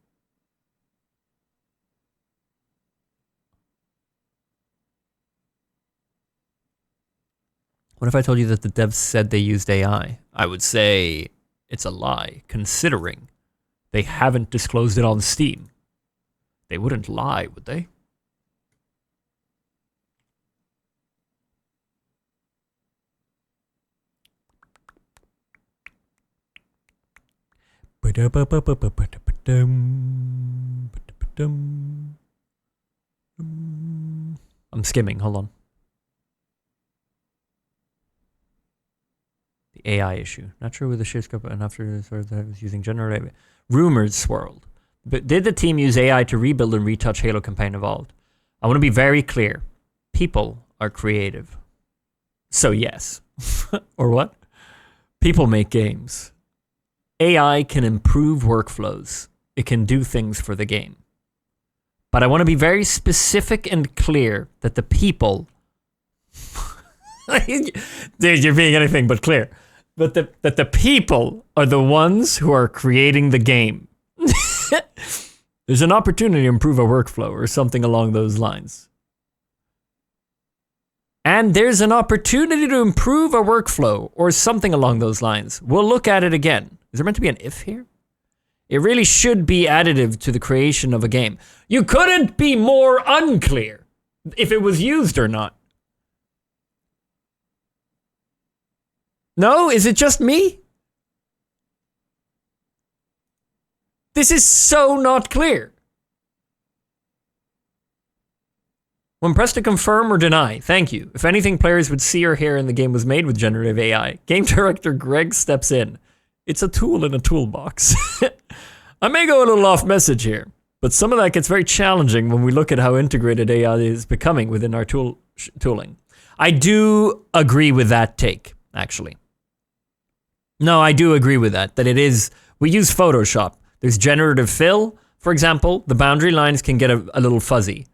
What if I told you that the devs said they used AI? I would say it's a lie, considering they haven't disclosed it on Steam. They wouldn't lie, would they? I'm skimming, hold on. The AI issue. Not sure where the shift scope and after sort of was using generative. Rumors swirled. But did the team use AI to rebuild and retouch Halo campaign evolved? I want to be very clear. People are creative. So yes. Or what? People make games. AI can improve workflows. It can do things for the game. But I want to be very specific and clear that the people... Dude, you're being anything but clear. But that the people are the ones who are creating the game. There's an opportunity to improve a workflow or something along those lines. And there's an opportunity to improve a workflow or something along those lines. We'll look at it again. Is there meant to be an if here? It really should be additive to the creation of a game. You couldn't be more unclear if it was used or not. No? Is it just me? This is so not clear. When pressed to confirm or deny, thank you. If anything players would see or hear in the game was made with generative AI, game director Greg steps in. It's a tool in a toolbox. I may go a little off message here, but some of that gets very challenging when we look at how integrated AI is becoming within our tooling. I do agree with that take, actually. No, I do agree with that it is, we use Photoshop. There's generative fill, for example. The boundary lines can get a little fuzzy.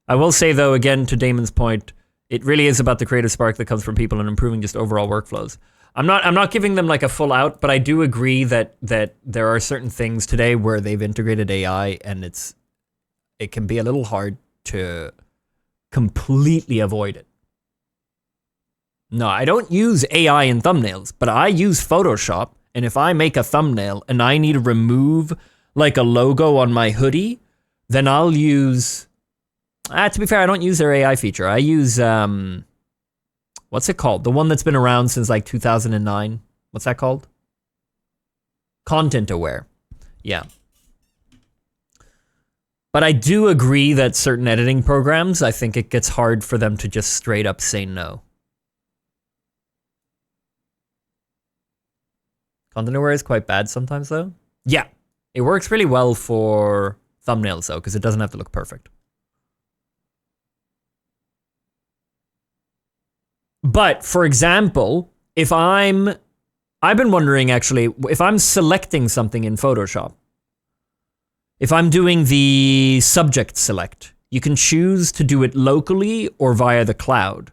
I will say, though, again, to Damon's point, it really is about the creative spark that comes from people and improving just overall workflows. I'm not giving them like a full out, but I do agree that there are certain things today where they've integrated AI and it can be a little hard to completely avoid it. No, I don't use AI in thumbnails, but I use Photoshop. And if I make a thumbnail and I need to remove like a logo on my hoodie, then I'll use... to be fair, I don't use their AI feature. I use, what's it called? The one that's been around since like 2009. What's that called? Content Aware. Yeah. But I do agree that certain editing programs, I think it gets hard for them to just straight up say no. Content Aware is quite bad sometimes, though. Yeah, it works really well for thumbnails, though, because it doesn't have to look perfect. But, for example, if I've been wondering, actually, if I'm selecting something in Photoshop, if I'm doing the subject select, you can choose to do it locally or via the cloud.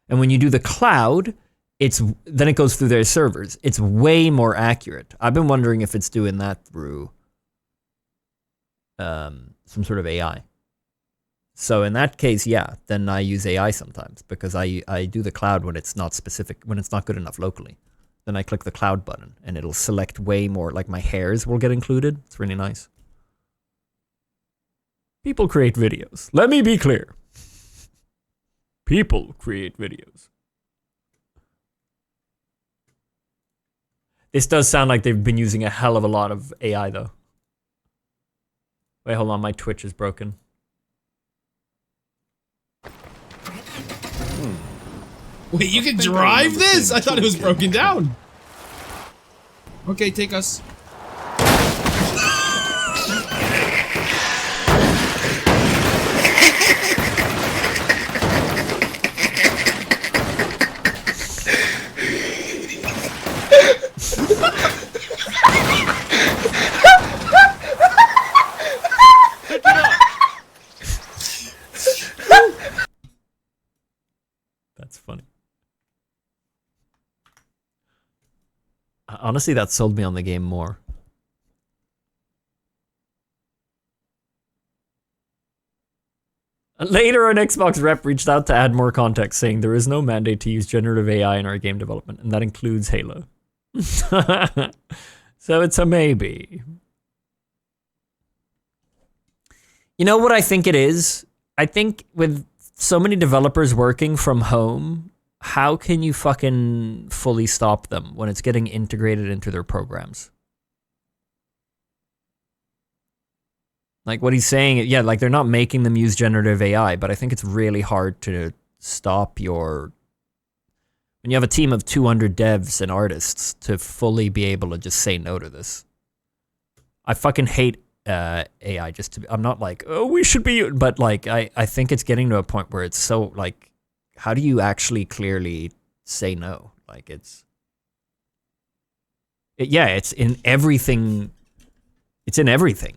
And when you do the cloud... then it goes through their servers. It's way more accurate. I've been wondering if it's doing that through some sort of AI. So in that case, yeah, then I use AI sometimes because I do the cloud when it's not specific, when it's not good enough locally. Then I click the cloud button and it'll select way more, like my hairs will get included. It's really nice. People create videos. Let me be clear. People create videos. This does sound like they've been using a hell of a lot of AI, though. Wait, hold on. My Twitch is broken. Wait, you can drive this? I thought it was broken down. Okay, take us. That's funny. Honestly, that sold me on the game more. Later, an Xbox rep reached out to add more context, saying there is no mandate to use generative AI in our game development, and that includes Halo. So it's a maybe. You know what I think it is? I think with so many developers working from home, how can you fucking fully stop them when it's getting integrated into their programs? Like what he's saying, yeah, like they're not making them use generative AI, but I think it's really hard to stop your... When you have a team of 200 devs and artists to fully be able to just say no to this. I fucking hate AI just to be... I'm not like, oh, we should be... But like, I think it's getting to a point where it's so like, how do you actually clearly say no? Like it's... yeah, it's in everything. It's in everything.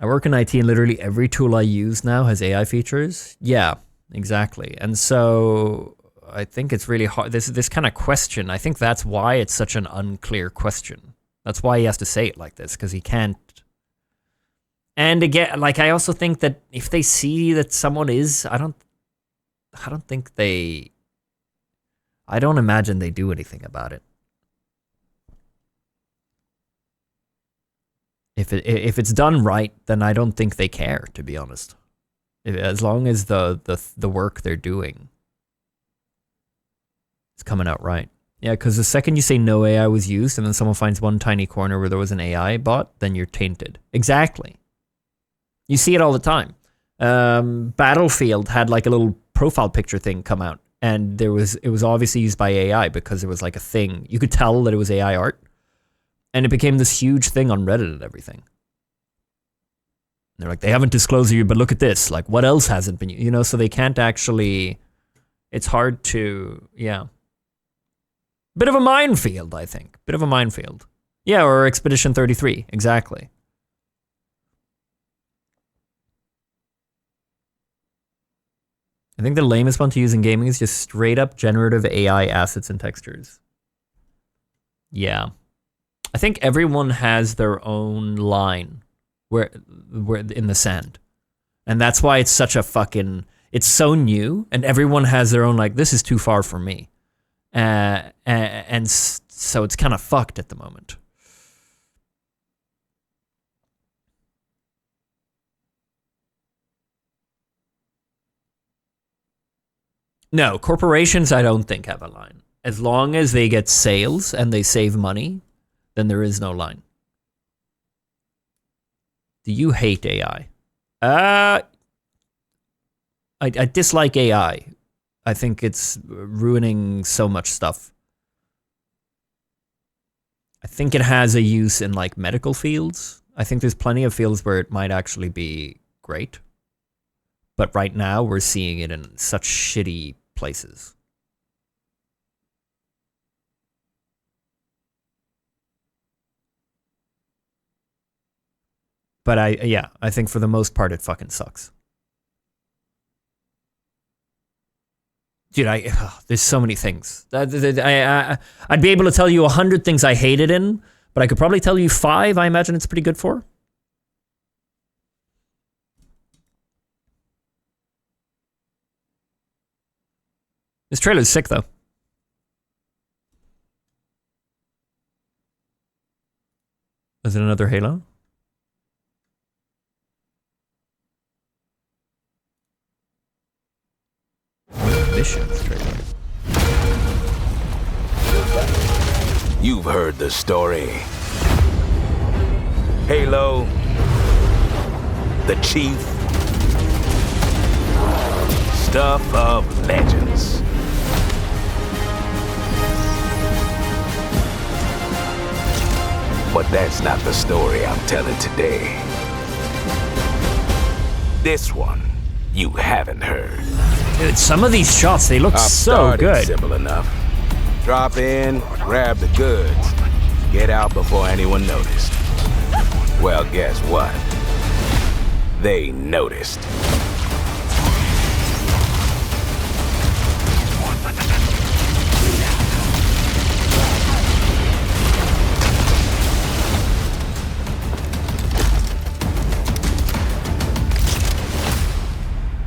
I work in IT and literally every tool I use now has AI features. Yeah, exactly. And so I think it's really hard. This kind of question, I think that's why it's such an unclear question. That's why he has to say it like this, because he can't. And again, like I also think that if they see that someone is, I don't think they, I don't imagine they do anything about it. If it's done right, then I don't think they care, to be honest. As long as the work they're doing is coming out right. Yeah, because the second you say no AI was used and then someone finds one tiny corner where there was an AI bot, then you're tainted. Exactly. You see it all the time. Battlefield had like a little profile picture thing come out, and it was obviously used by AI because it was like a thing. You could tell that it was AI art. And it became this huge thing on Reddit and everything. And they're like, they haven't disclosed you, but look at this. Like, what else hasn't been, you know? So they can't actually, it's hard to, yeah. Bit of a minefield, I think. Bit of a minefield. Yeah, or Expedition 33, exactly. I think the lamest one to use in gaming is just straight up generative AI assets and textures. Yeah. I think everyone has their own line where in the sand. And that's why it's such a fucking, it's so new, and everyone has their own, like, this is too far for me. And so it's kind of fucked at the moment. No, corporations I don't think have a line. As long as they get sales and they save money, then there is no line. Do you hate AI? I dislike AI. I think it's ruining so much stuff. I think it has a use in like medical fields. I think there's plenty of fields where it might actually be great. But right now we're seeing it in such shitty places. But I think for the most part it fucking sucks. Dude, there's so many things. I'd be able to tell you 100 things I hate it in, but I could probably tell you 5 I imagine it's pretty good for. This trailer's sick, though. Is it another Halo? Missions trailer. You've heard the story. Halo, the Chief, stuff of legends. But that's not the story I'm telling today. This one you haven't heard. Dude, some of these shots, they look so good. Simple enough. Drop in, grab the goods, get out before anyone noticed. Well, guess what? They noticed.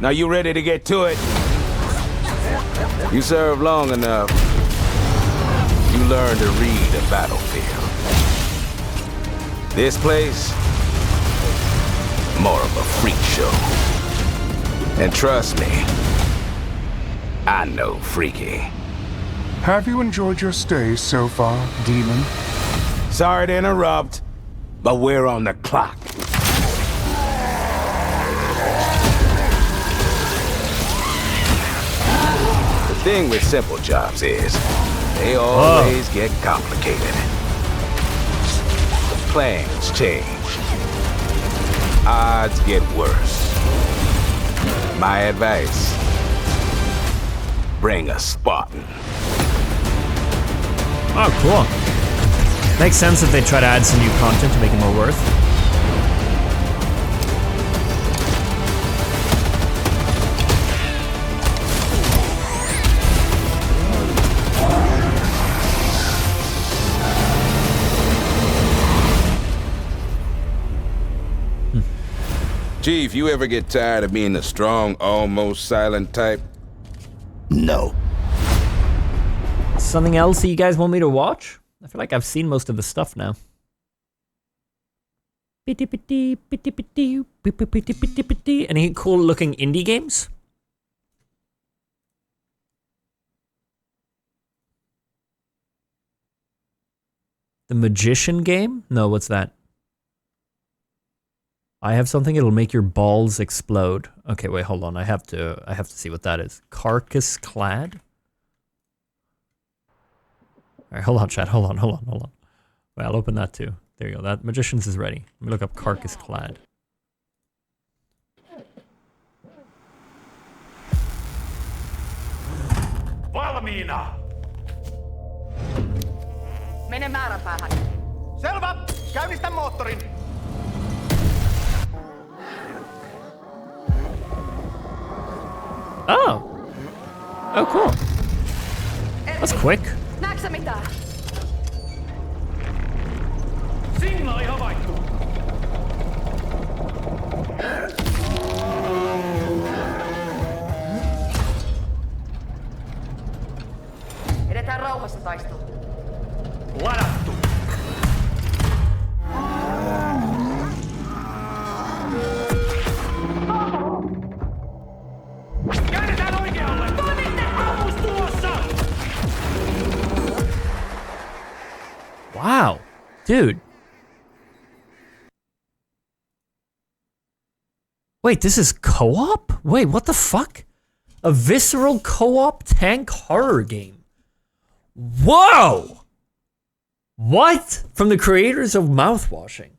Now you ready to get to it? You served long enough. You learn to read a battlefield. This place, more of a freak show. And trust me, I know freaky. Have you enjoyed your stay so far, Demon? Sorry to interrupt, but we're on the clock. The thing with simple jobs is, they always get complicated. The plans change. Odds get worse. My advice, bring a Spartan. Oh, cool. Makes sense that they try to add some new content to make it more worth. Chief, you ever get tired of being the strong, almost silent type? No. Something else that you guys want me to watch? I feel like I've seen most of the stuff now. Any cool looking indie games? The Magician game? No, what's that? I have something, it'll make your balls explode. Okay, wait, hold on. I have to see what that is. Carcass Clad? Alright, hold on, chat. Hold on. Wait, I'll open that too. There you go. That Magicians is ready. Let me look up Carcass Clad. Valmiina! Mene määränpäähän. Selvä! Käynnistä moottorin! Oh! Oh, cool. That's quick. Näetkö mitään? Signaali havaittu! Edetään rauhassa taistoon. Ladattu! Käännetään oikealle! Ammus tulossa! Wow. Dude. Wait, this is co-op? Wait, what the fuck? A visceral co-op tank horror game. Whoa! What? From the creators of Mouthwashing.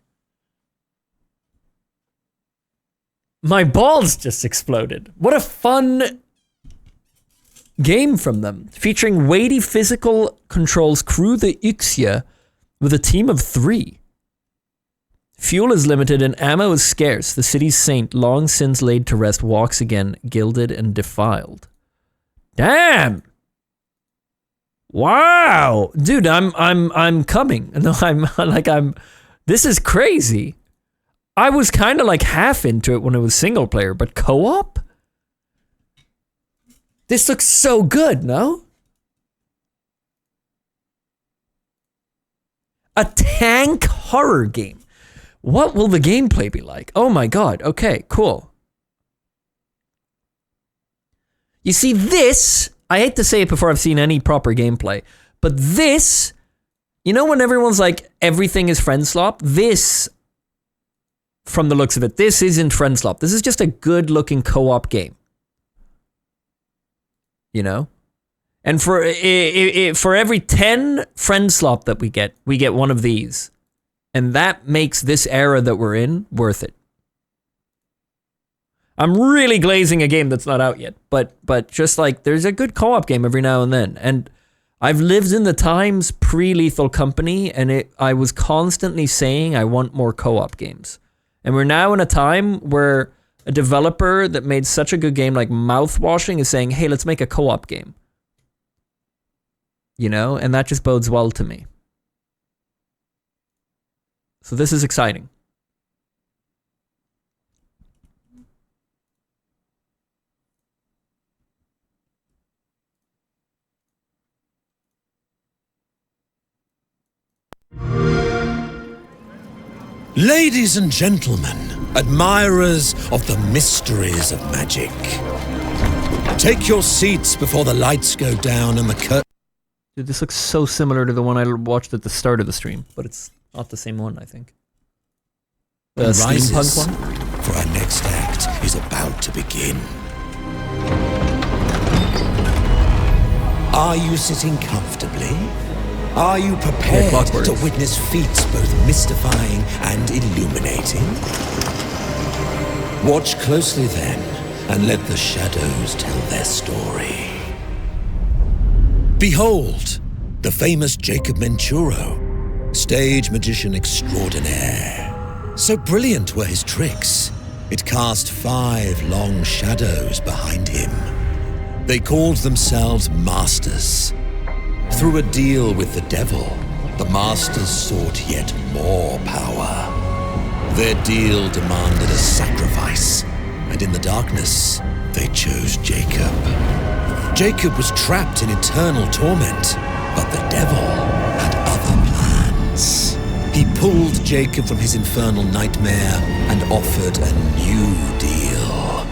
My balls just exploded. What a fun game from them. Featuring weighty physical controls, crew the Uxia with a team of 3. Fuel is limited and ammo is scarce. The city's saint, long since laid to rest, walks again, gilded and defiled. Damn! Wow! Dude, I'm coming. No, this is crazy. I was kind of like half into it when it was single player, but co-op? This looks so good, no? A tank horror game. What will the gameplay be like? Oh my god, okay, cool. You see this, I hate to say it before I've seen any proper gameplay, but this, you know when everyone's like, everything is friend slop? This, from the looks of it, this isn't friend slop. This is just a good looking co-op game. You know? And for every 10 friend slot that we get one of these. And that makes this era that we're in worth it. I'm really glazing a game that's not out yet, but just like there's a good co-op game every now and then. And I've lived in the times pre-Lethal Company, and I was constantly saying I want more co-op games. And we're now in a time where a developer that made such a good game like Mouthwashing is saying, hey, let's make a co-op game. You know, and that just bodes well to me. So this is exciting. Ladies and gentlemen, admirers of the mysteries of magic, take your seats before the lights go down and the curtain. Dude, this looks so similar to the one I watched at the start of the stream, but it's not the same one, I think. The steampunk one? For our next act is about to begin. Are you sitting comfortably? Are you prepared to witness feats both mystifying and illuminating? Watch closely then, and let the shadows tell their story. Behold, the famous Jacob Menturo, stage magician extraordinaire. So brilliant were his tricks, it cast 5 long shadows behind him. They called themselves Masters. Through a deal with the devil, the Masters sought yet more power. Their deal demanded a sacrifice, and in the darkness, they chose Jacob. Jacob was trapped in eternal torment, but the devil had other plans. He pulled Jacob from his infernal nightmare and offered a new deal.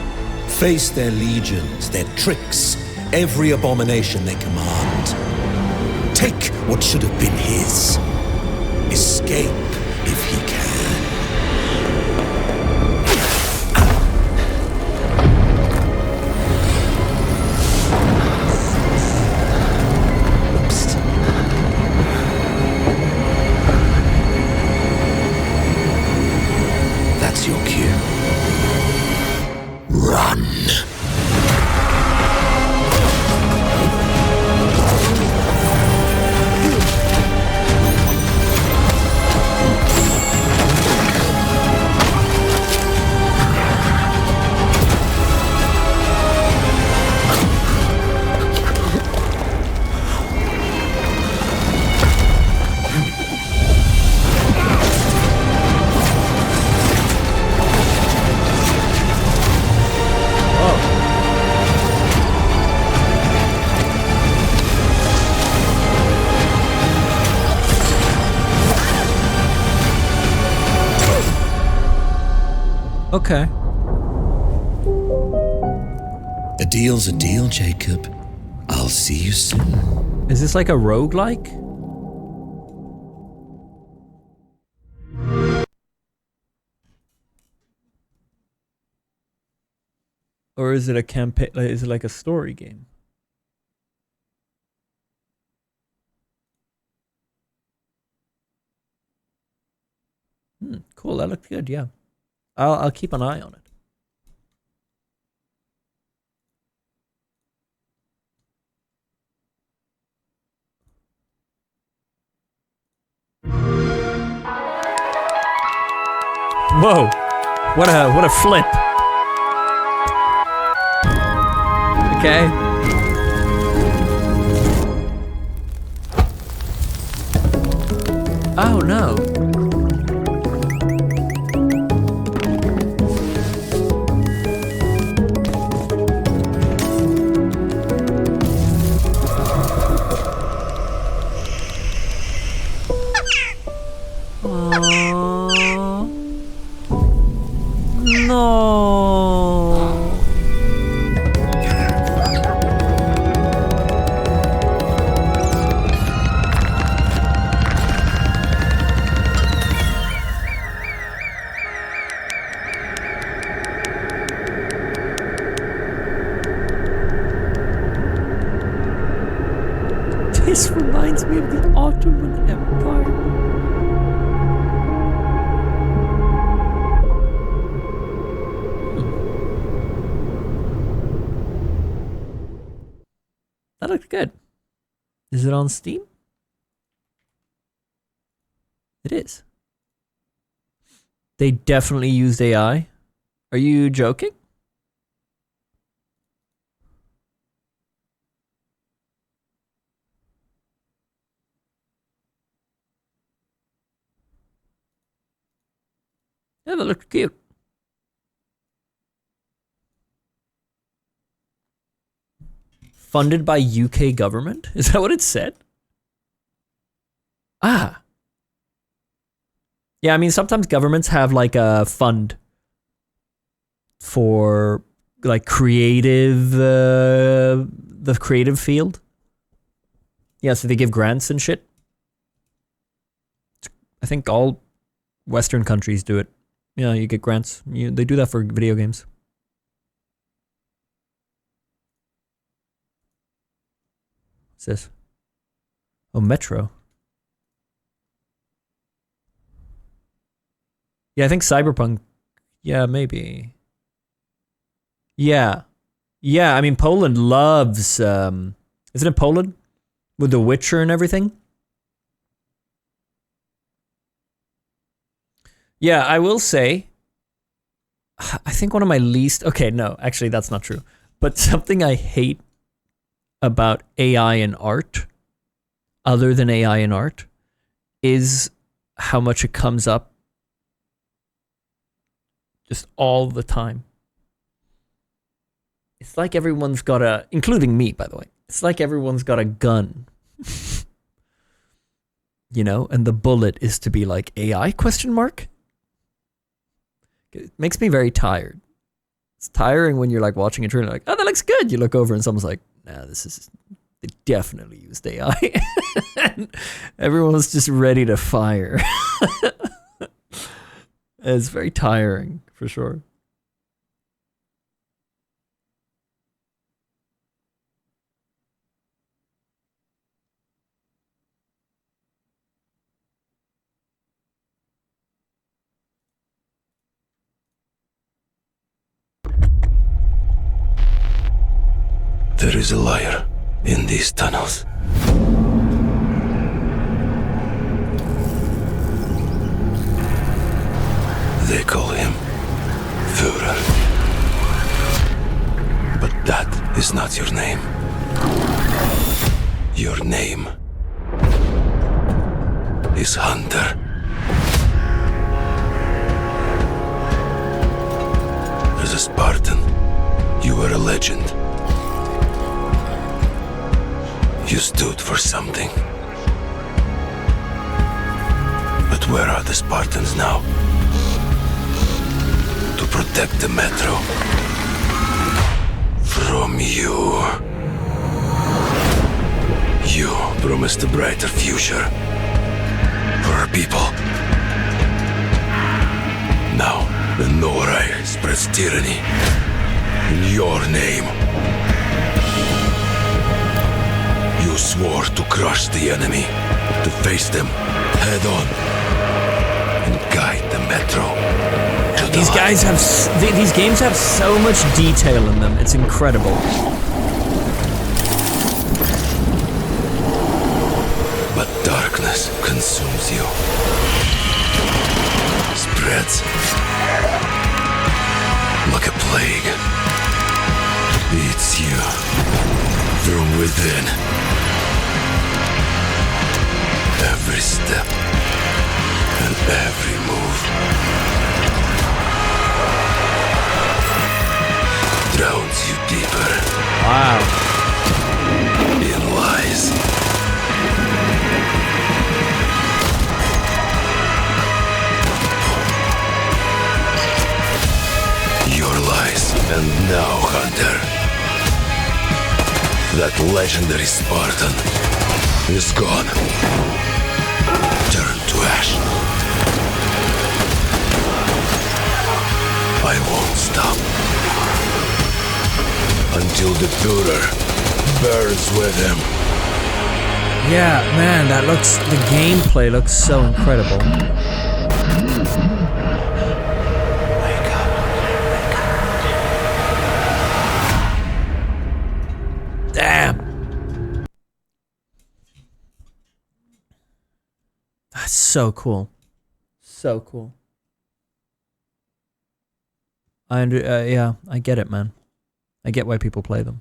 Face their legions, their tricks, every abomination they command. Take what should have been his. Escape if he can. That's your cue. Run. Okay. A deal's a deal, Jacob. I'll see you soon. Is this like a roguelike? Or is it a campaign? Is it like a story game? Cool. That looked good. Yeah. I'll keep an eye on it. Whoa! What a flip! Okay. Oh no! No. This reminds me of the Ottoman Empire. That looks good. Is it on Steam? It is. They definitely used AI. Are you joking? Yeah, that looked cute. Funded by UK government? Is that what it said? Ah. Yeah, I mean, sometimes governments have like a fund for like creative, the creative field. Yeah, so they give grants and shit. I think all Western countries do it. Yeah, you get grants. They do that for video games. What's this? Oh, Metro. Yeah, I think Cyberpunk. Yeah, maybe. Yeah. Yeah, I mean, Poland loves... isn't it Poland? With The Witcher and everything? Yeah, I will say... I think one of my least... Okay, no, actually, that's not true. But something I hate about AI in art, other than AI in art, is how much it comes up just all the time. It's like everyone's got a, including me, by the way, it's like everyone's got a gun. You know, and the bullet is to be like AI question mark. It makes me very tired. It's tiring when you're like watching a trailer like, oh, that looks good. You look over and someone's like, nah, they definitely used AI. And everyone's just ready to fire. It's very tiring, for sure. There is a liar in these tunnels. They call him Führer. But that is not your name. Your name is Hunter. As a Spartan, you were a legend. You stood for something. But where are the Spartans now? To protect the metro from you. You promised a brighter future for our people. Now the Norai spreads tyranny in your name. You swore to crush the enemy, to face them head on, and guide the metro. These guys have, these games have so much detail in them. It's incredible. But darkness consumes you. Spreads like a plague. Eats you from within. Every step and every move drowns you deeper. Wow. In lies. Your lies. And now, Hunter, that legendary Spartan is gone. Turn to ash. I won't stop until the Führer burns with him. Yeah, man, the gameplay looks so incredible. Damn. That's so cool. So cool. Yeah, I get it, man. I get why people play them.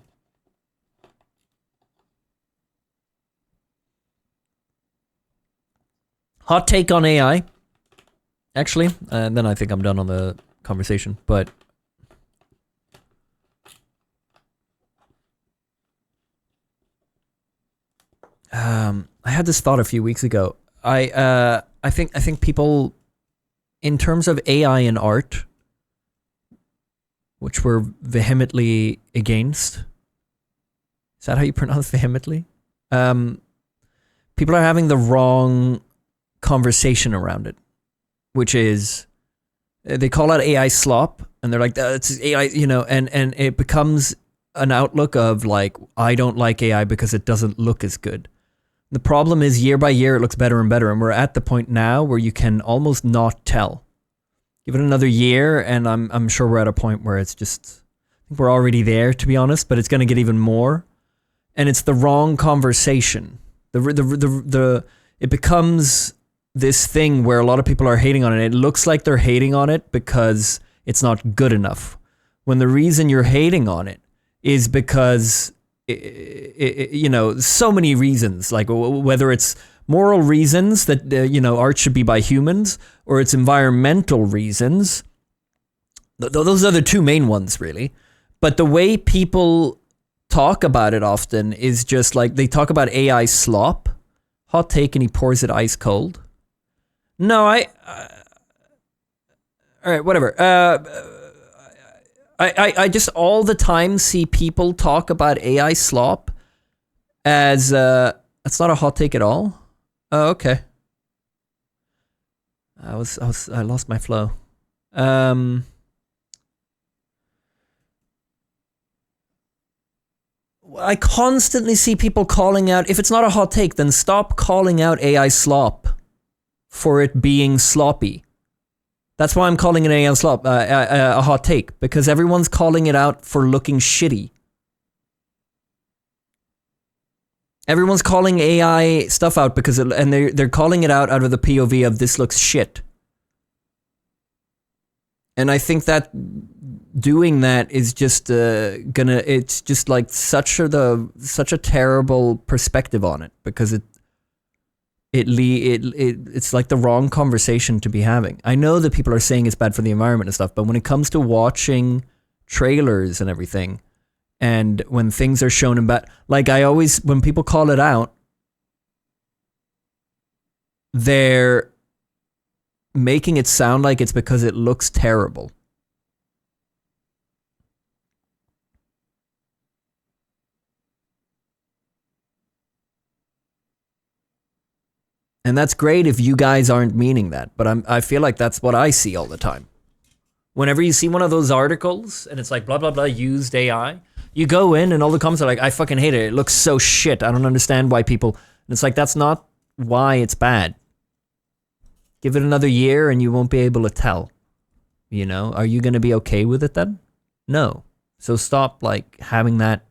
Hot take on AI. Actually, and then I think I'm done on the conversation, but I had this thought a few weeks ago. I think people, in terms of AI in art, which we're vehemently against. Is that how you pronounce vehemently? People are having the wrong conversation around it, which is they call it AI slop, and they're like, it's AI, you know, and it becomes an outlook of like, I don't like AI because it doesn't look as good. The problem is year by year it looks better and better, and we're at the point now where you can almost not tell. Give it another year, and I'm sure we're at a point where it's just, I think we're already there, to be honest, but it's going to get even more. And it's the wrong conversation. It becomes this thing where a lot of people are hating on it. It looks like they're hating on it because it's not good enough. When the reason you're hating on it is because, you know, so many reasons, like whether it's moral reasons that, you know, art should be by humans, or it's environmental reasons. Those are the two main ones, really. But the way people talk about it often is just like, they talk about AI slop. Hot take, and he pours it ice cold. No, all right, whatever. I just all the time see people talk about AI slop as, it's not a hot take at all. Oh, okay. I lost my flow. I constantly see people calling out, if it's not a hot take, then stop calling out AI slop for it being sloppy. That's why I'm calling it AI slop, a hot take, because everyone's calling it out for looking shitty. Everyone's calling AI stuff out because they're calling it out of the POV of this looks shit. And I think that doing that is just it's just like such a terrible perspective on it, because it's like the wrong conversation to be having. I know that people are saying it's bad for the environment and stuff, but when it comes to watching trailers and everything, and when things are shown in bad, like when people call it out, they're making it sound like it's because it looks terrible. And that's great if you guys aren't meaning that, but I feel like that's what I see all the time. Whenever you see one of those articles and it's like blah blah blah used AI, you go in and all the comments are like, I fucking hate it. It looks so shit. I don't understand why people. And it's like, that's not why it's bad. Give it another year and you won't be able to tell. You know, are you going to be okay with it then? No. So stop like having that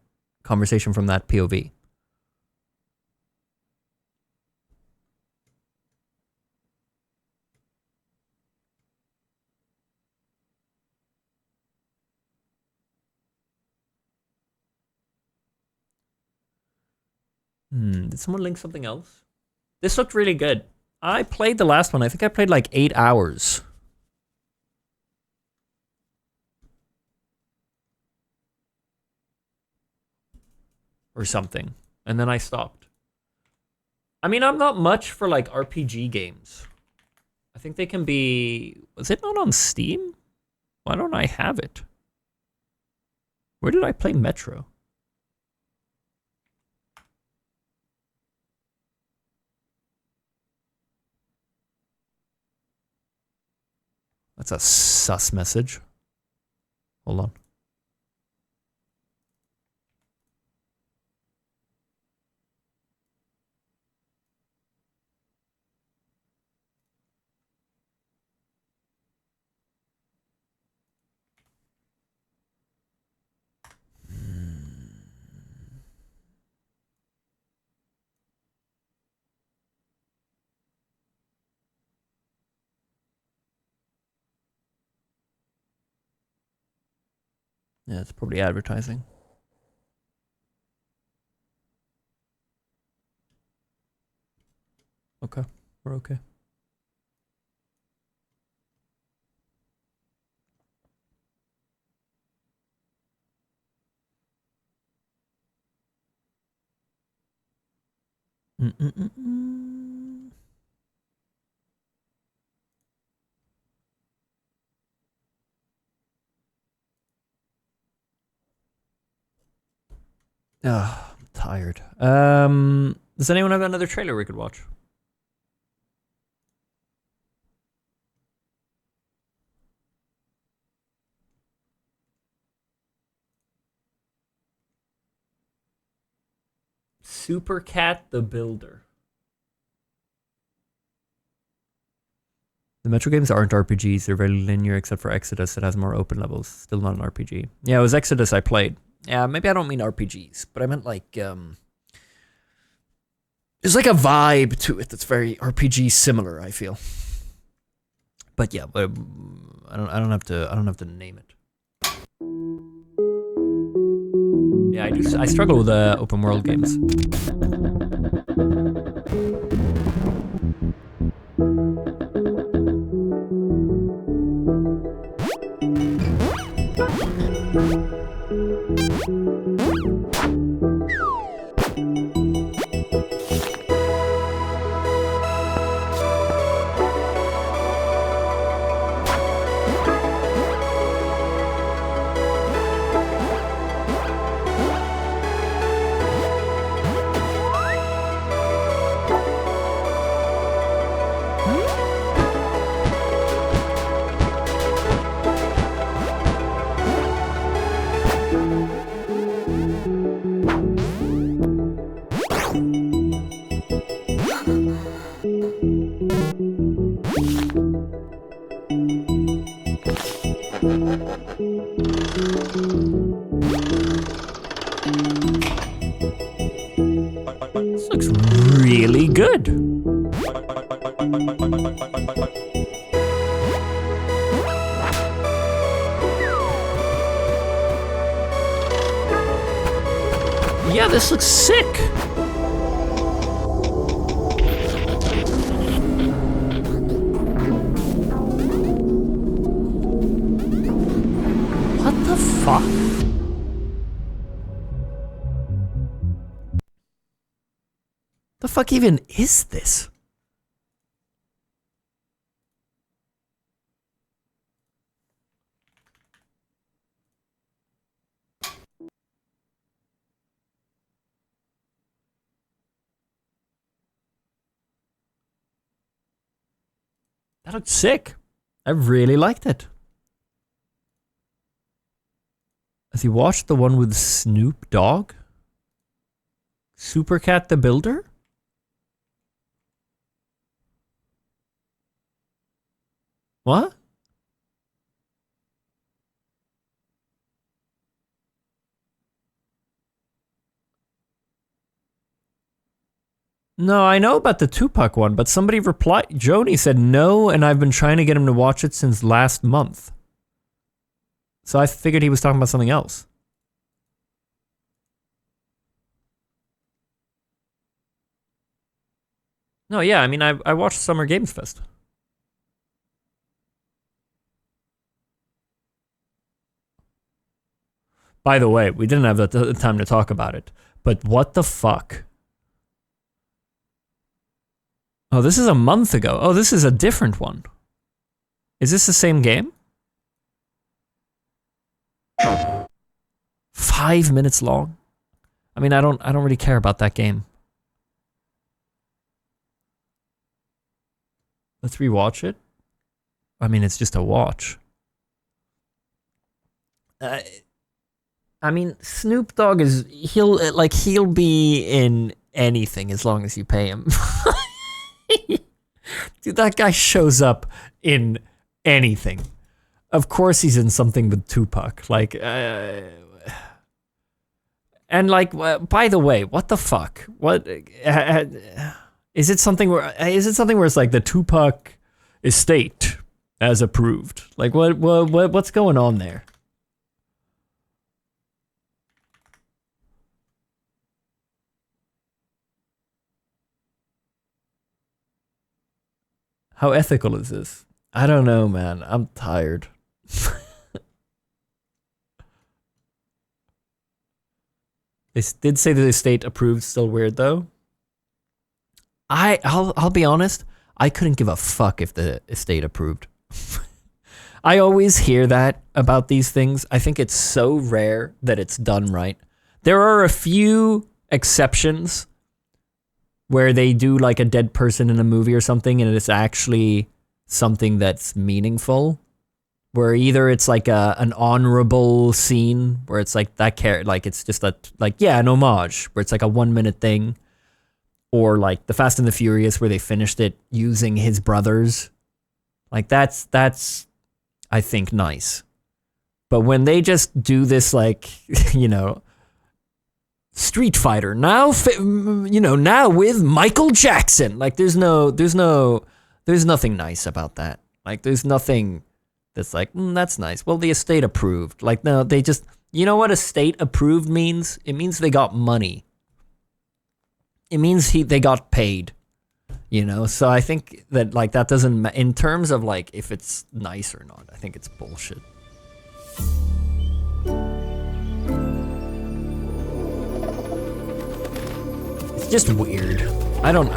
conversation from that POV. Did someone link something else? This looked really good. I played the last one. I think I played like 8 hours. Or something. And then I stopped. I mean, I'm not much for like RPG games. I think they can be... Was it not on Steam? Why don't I have it? Where did I play Metro? That's a sus message. Hold on. Yeah, it's probably advertising. Okay, we're okay. Ah, I'm tired. Does anyone have another trailer we could watch? Super Cat the Builder. The Metro games aren't RPGs. They're very linear except for Exodus. It has more open levels. Still not an RPG. Yeah, it was Exodus I played. Yeah, maybe I don't mean RPGs, but I meant like there's like a vibe to it that's very RPG similar, I feel. But yeah, I don't have to name it. Yeah, I struggle with open world games. This looks really good. Yeah, this looks sick. What the fuck? The fuck even is this? That looked sick. I really liked it. Has he watched the one with Snoop Dogg? Super Cat the Builder? What? No, I know about the Tupac one, but somebody replied, Joni said no, and I've been trying to get him to watch it since last month. So I figured he was talking about something else. No, yeah, I mean, I watched Summer Games Fest. By the way, we didn't have the time to talk about it, but what the fuck? Oh, this is a month ago. Oh, this is a different one. Is this the same game? 5 minutes long? I mean, I don't really care about that game. Let's rewatch it. I mean, it's just a watch. I mean, Snoop Dogg is he'll be in anything as long as you pay him. Dude, that guy shows up in anything. Of course he's in something with Tupac. Like, and like, by the way, what the fuck? What is it? Something where it's like the Tupac estate as approved? Like, what's going on there? How ethical is this? I don't know, man. I'm tired. They did say that the estate approved. Still weird though. I'll be honest. I couldn't give a fuck if the estate approved. I always hear that about these things. I think it's so rare that it's done right. There are a few exceptions where they do like a dead person in a movie or something and it's actually something that's meaningful. Where either it's like an honorable scene where it's like that like it's just an homage where it's like a 1 minute thing, or like the Fast and the Furious where they finished it using his brothers. Like that's I think nice. But when they just do this like, you know, Street Fighter now, you know, now with Michael Jackson, like there's nothing nice about that. Like there's nothing that's like, that's nice. Well, the estate approved. Like, no, they just, you know what estate approved means? It means they got money. It means they got paid, you know? So I think that, like, that doesn't, in terms of, like, if it's nice or not, I think it's bullshit. It's just weird. I don't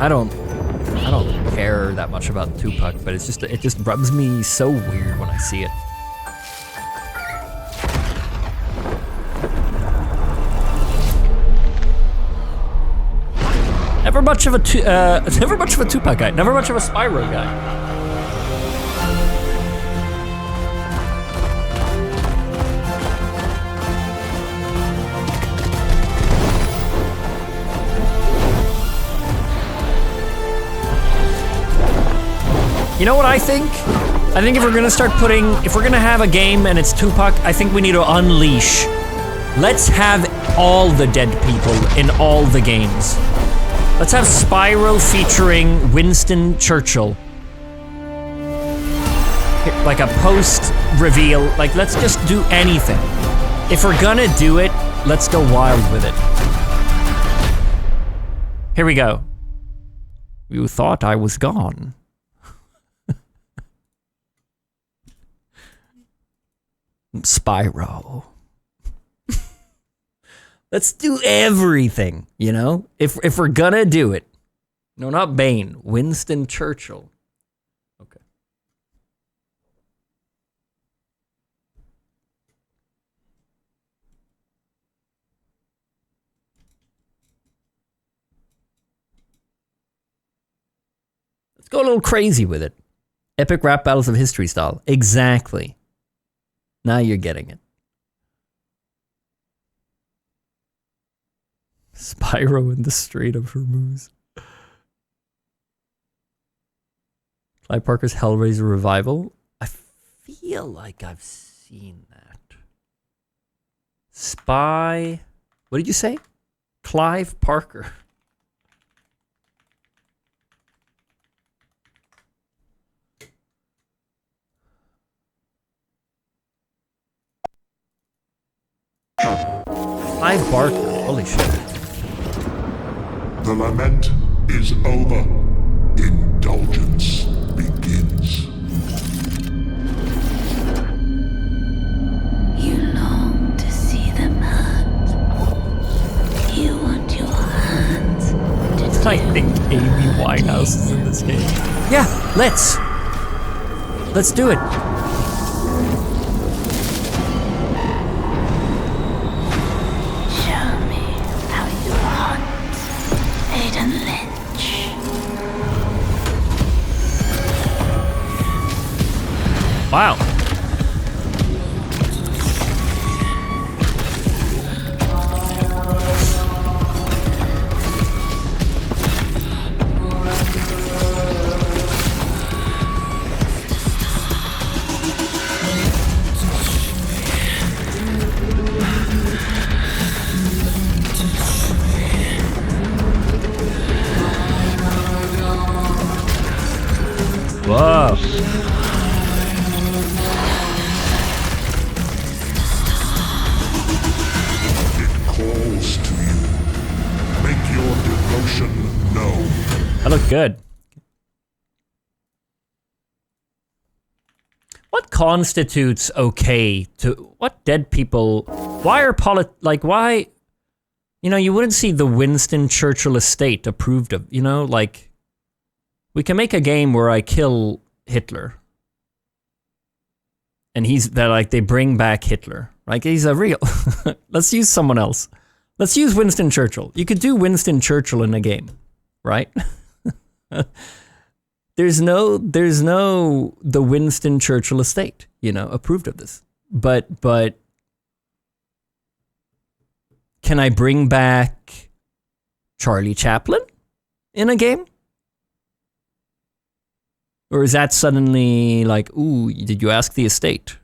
care that much about Tupac, but it just rubs me so weird when I see it. Never much of a Tupac guy. Never much of a Spyro guy. You know what I think? I think if we're gonna have a game and it's Tupac, I think we need to unleash. Let's have all the dead people in all the games. Let's have Spyro featuring Winston Churchill. Like a post-reveal, like let's just do anything. If we're gonna do it, let's go wild with it. Here we go. You thought I was gone. Spyro. Let's do everything, you know? If we're gonna do it. No, not Bane. Winston Churchill. Okay. Let's go a little crazy with it. Epic rap battles of history style. Exactly. Now you're getting it. Spyro in the Strait of Hormuz. Clive Parker's Hellraiser revival. I feel like I've seen that. What did you say? Clive Parker. Clive Barker, holy shit. The lament is over. Indulgence begins. You long to see them hurt. You want your hands to I think Amy Winehouse is in this game. Yeah, let's do it. Wow. Whoa. That looked good. What constitutes okay to what dead people? Why are why? You know, you wouldn't see the Winston Churchill estate approved of. You know, like we can make a game where I kill Hitler, and they bring back Hitler. Like he's a real. Let's use someone else. Let's use Winston Churchill. You could do Winston Churchill in a game, right? There's no the Winston Churchill estate, you know, approved of this. But can I bring back Charlie Chaplin in a game? Or is that suddenly like, ooh, did you ask the estate?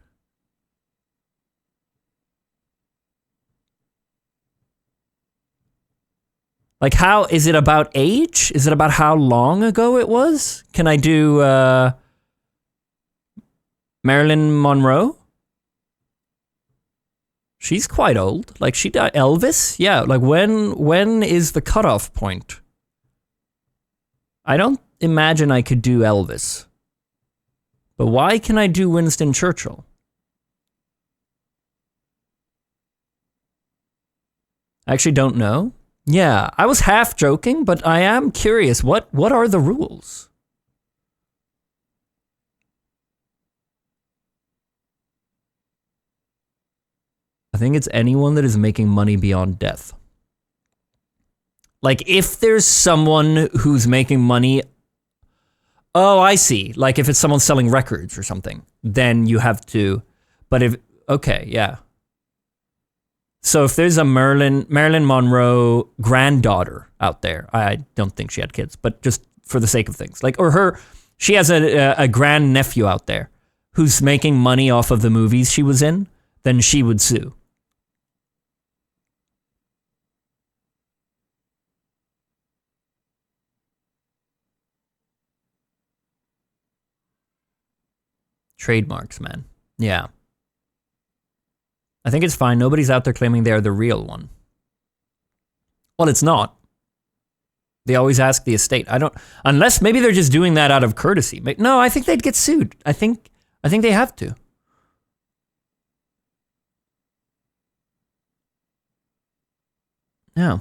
Like, how is it about age? Is it about how long ago it was? Can I do Marilyn Monroe? She's quite old. Like, she died. Elvis? Yeah. Like, when is the cutoff point? I don't imagine I could do Elvis. But why can I do Winston Churchill? I actually don't know. Yeah, I was half joking, but I am curious. What are the rules? I think it's anyone that is making money beyond death. Like, if there's someone who's making money... Oh, I see. Like, if it's someone selling records or something, then you have to... But if... Okay, yeah. So if there's a Marilyn Monroe granddaughter out there, I don't think she had kids, but just for the sake of things, like, or she has a grandnephew out there who's making money off of the movies she was in, then she would sue. Trademarks, man. Yeah. I think it's fine. Nobody's out there claiming they're the real one. Well, it's not. They always ask the estate. Unless maybe they're just doing that out of courtesy. No, I think they'd get sued. I think they have to. Yeah.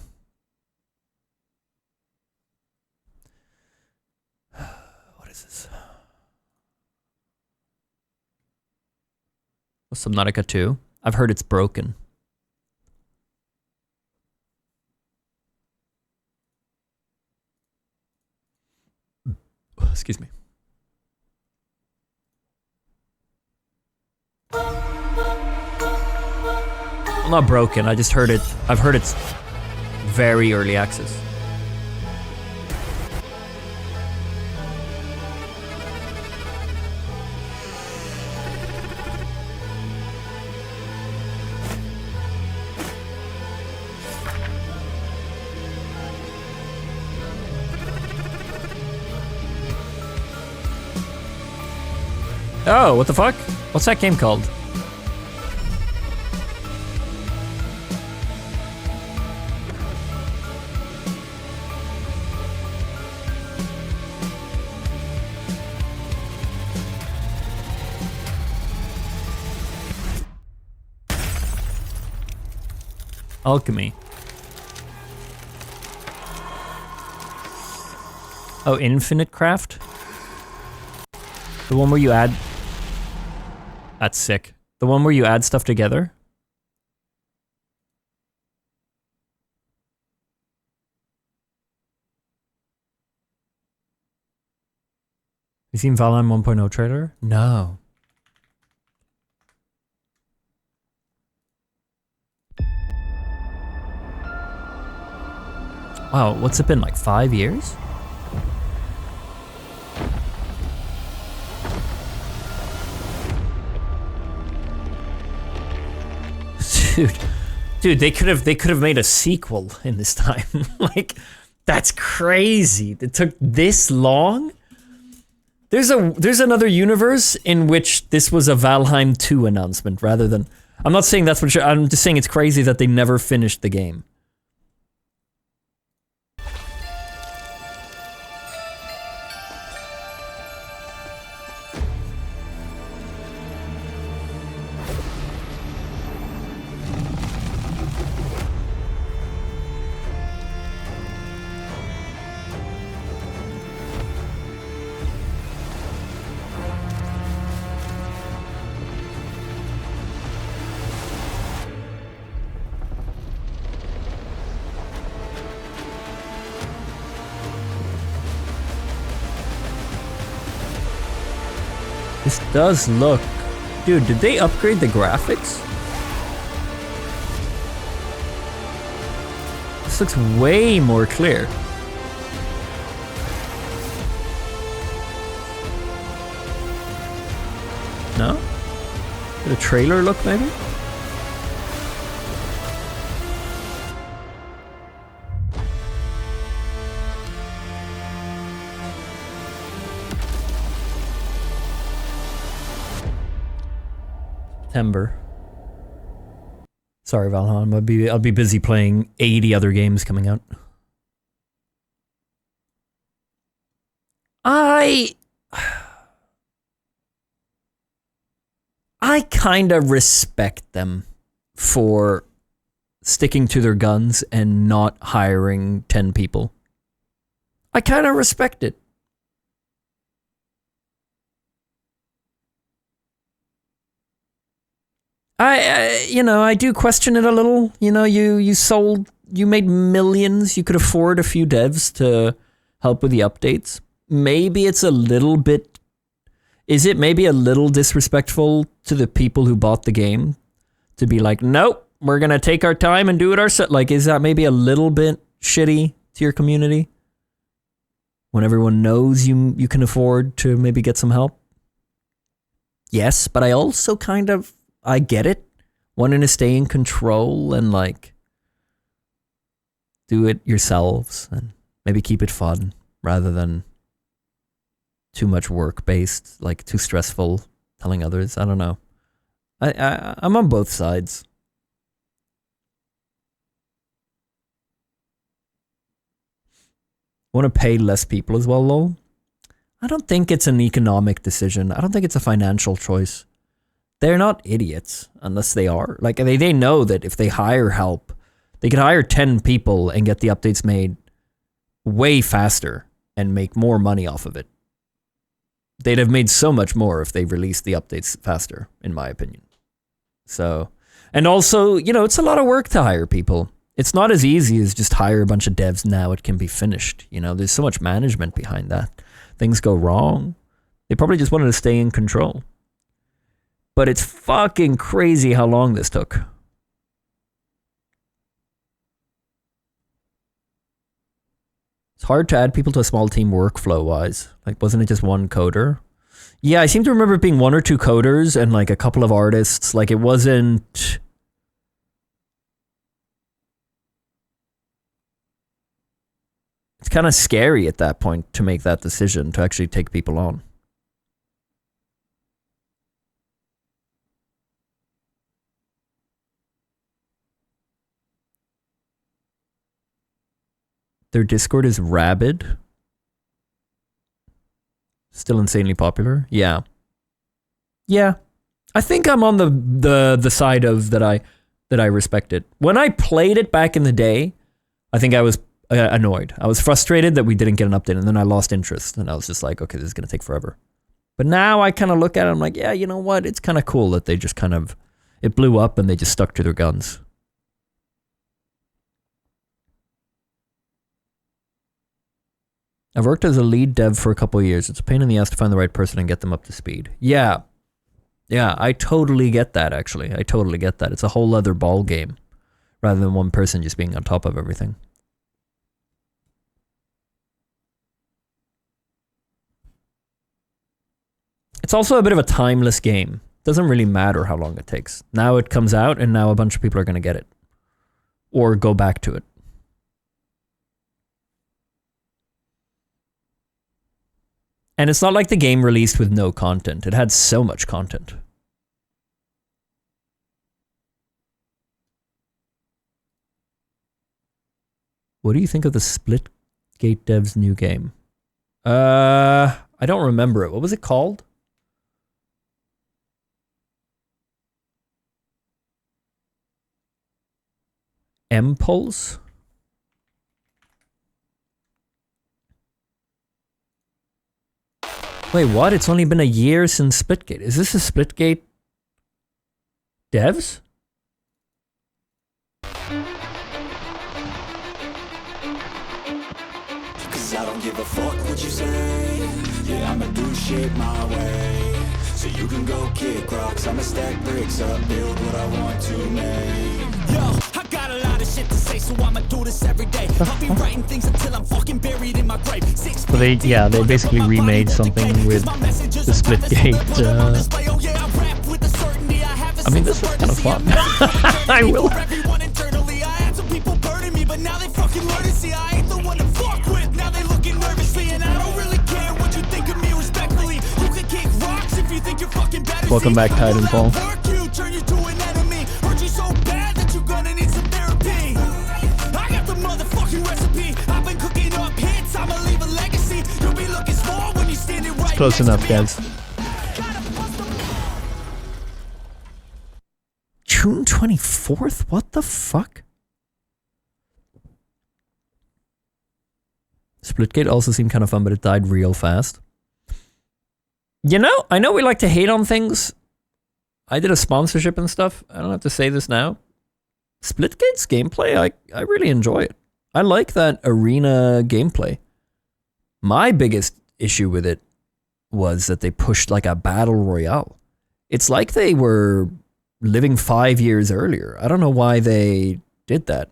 What is this? Subnautica 2. I've heard it's broken. Excuse me. Well, not broken. I just heard it. I've heard it's very early access. Oh, what the fuck? What's that game called? Alchemy. Oh, Infinite Craft? The one where you add... That's sick. The one where you add stuff together? You seen Valheim 1.0 trailer? No. Wow, what's it been, like 5 years? Dude, they could have made a sequel in this time. Like, that's crazy. It took this long. There's another universe in which this was a Valheim 2 announcement rather than. I'm not saying that's what. I'm just saying it's crazy that they never finished the game. This does look... Dude, did they upgrade the graphics? This looks way more clear. No? Did a trailer look maybe? September. Sorry, Valheim. I'll be busy playing 80 other games coming out. I kind of respect them for sticking to their guns and not hiring 10 people. I kind of respect it. I do question it a little. You know, you made millions. You could afford a few devs to help with the updates. Maybe it's a little bit... Is it maybe a little disrespectful to the people who bought the game to be like, nope, we're going to take our time and do it ourselves? Like, is that maybe a little bit shitty to your community? When everyone knows you can afford to maybe get some help? Yes, but I also kind of... I get it. Wanting to stay in control and like do it yourselves and maybe keep it fun rather than too much work based, like too stressful telling others. I don't know. I'm on both sides. Want to pay less people as well, lol? I don't think it's an economic decision. I don't think it's a financial choice. They're not idiots, unless they are. Like, they know that if they hire help, they could hire 10 people and get the updates made way faster and make more money off of it. They'd have made so much more if they released the updates faster, in my opinion. So, and also, you know, it's a lot of work to hire people. It's not as easy as just hire a bunch of devs now it can be finished. You know, there's so much management behind that. Things go wrong. They probably just wanted to stay in control. But it's fucking crazy how long this took. It's hard to add people to a small team workflow-wise. Like, wasn't it just one coder? Yeah, I seem to remember it being one or two coders and, like, a couple of artists. Like, it wasn't... It's kind of scary at that point to make that decision to actually take people on. Their Discord is rabid. Still insanely popular. Yeah. Yeah. I think I'm on the side of that I respect it. When I played it back in the day, I think I was annoyed. I was frustrated that we didn't get an update, and then I lost interest, and I was just like, okay, this is going to take forever. But now I kind of look at it, I'm like, yeah, you know what? It's kind of cool that they just kind of, it blew up and they just stuck to their guns. I've worked as a lead dev for a couple of years. It's a pain in the ass to find the right person and get them up to speed. Yeah. Yeah, I totally get that, actually. I totally get that. It's a whole other ball game rather than one person just being on top of everything. It's also a bit of a timeless game. It doesn't really matter how long it takes. Now it comes out and now a bunch of people are going to get it. Or go back to it. And it's not like the game released with no content. It had so much content. What do you think of the Splitgate devs' new game? I don't remember it. What was it called? Impulse? Wait, what? It's only been a year since Splitgate. Is this a Splitgate devs? Cause I don't give a fuck what you say. Yeah, I'ma do shit my way. So you can go kick rocks, I'ma stack bricks up, build what I want to make. Yo, I got a lot of shit to say, so I'ma do this every day. I'll be writing things until I'm fucking buried in my grave. So they basically remade something with the Splitgate. I mean, this was kind of fun. I will. But now they fucking learn to see I ain't the one to fuck with. Now they looking nervously, and I don't really care what you think of me respectfully. You can kick rocks if you think you're fucking better. Welcome back, Titanfall. You turn you to an enemy. Hurt you so bad that you're gonna need some therapy. I got the motherfucking recipe. I've been cooking up hits. I'ma leave a legacy. You'll be looking small when you standing right. Close enough, guys. June 24th? What the fuck? Splitgate also seemed kind of fun, but it died real fast. You know, I know we like to hate on things. I did a sponsorship and stuff. I don't have to say this now. Splitgate's gameplay, I really enjoy it. I like that arena gameplay. My biggest issue with it was that they pushed like a battle royale. It's like they were living 5 years earlier. I don't know why they did that.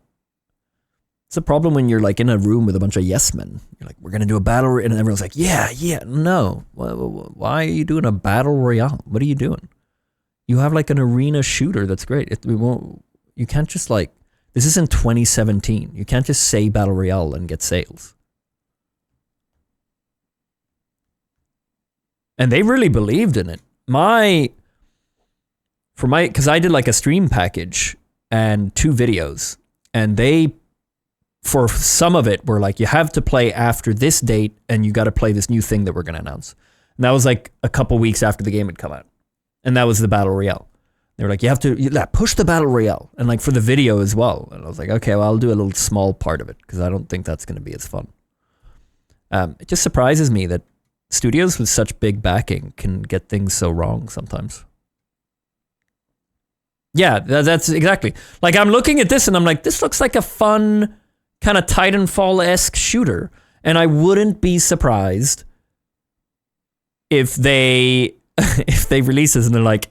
It's a problem when you're like in a room with a bunch of yes men. You're like, we're going to do a battle, and everyone's like, yeah, no. Why are you doing a battle royale? What are you doing? You have like an arena shooter that's great. You can't just like, this isn't 2017. You can't just say battle royale and get sales. And they really believed in it. Because I did like a stream package and 2 videos, and they, for some of it, were like, you have to play after this date, and you got to play this new thing that we're going to announce. And that was like a couple weeks after the game had come out. And that was the Battle Royale. They were like, you have to push the Battle Royale. And like for the video as well. And I was like, okay, well, I'll do a little small part of it, because I don't think that's going to be as fun. It just surprises me that studios with such big backing can get things so wrong sometimes. Yeah, that's exactly. Like, I'm looking at this and I'm like, this looks like a fun kind of Titanfall-esque shooter. And I wouldn't be surprised if they release this and they're like,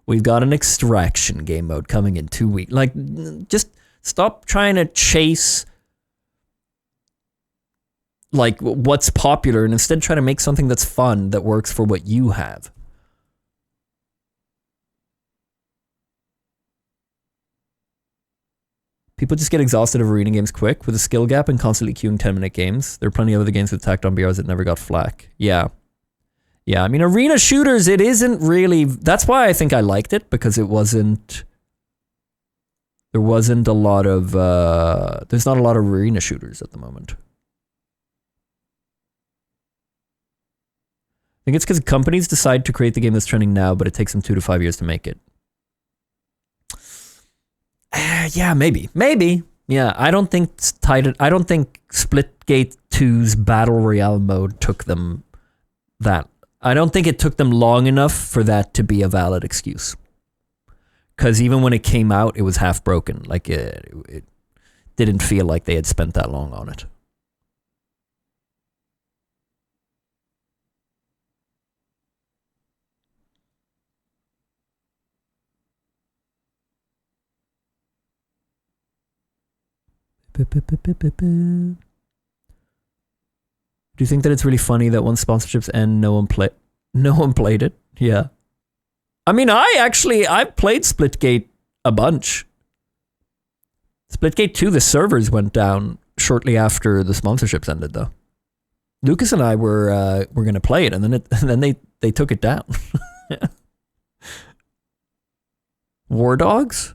we've got an extraction game mode coming in 2 weeks. Like, just stop trying to chase like what's popular and instead try to make something that's fun that works for what you have. People just get exhausted of arena games quick with a skill gap and constantly queuing 10-minute games. There are plenty of other games with tacked on BRs that never got flack. Yeah. Yeah, I mean, arena shooters, it isn't really... That's why I think I liked it, because it wasn't... There wasn't a lot of... there's not a lot of arena shooters at the moment. I think it's because companies decide to create the game that's trending now, but it takes them 2 to 5 years to make it. Yeah, maybe. Yeah, I don't think Splitgate 2's Battle Royale mode took them that. I don't think it took them long enough for that to be a valid excuse. Because even when it came out, it was half broken. Like, it didn't feel like they had spent that long on it. Do you think that it's really funny that once sponsorships end, no one played it? Yeah. I mean, I've played Splitgate a bunch. Splitgate 2, the servers went down shortly after the sponsorships ended, though. Lucas and I were going to play it, and then they took it down. War Dogs?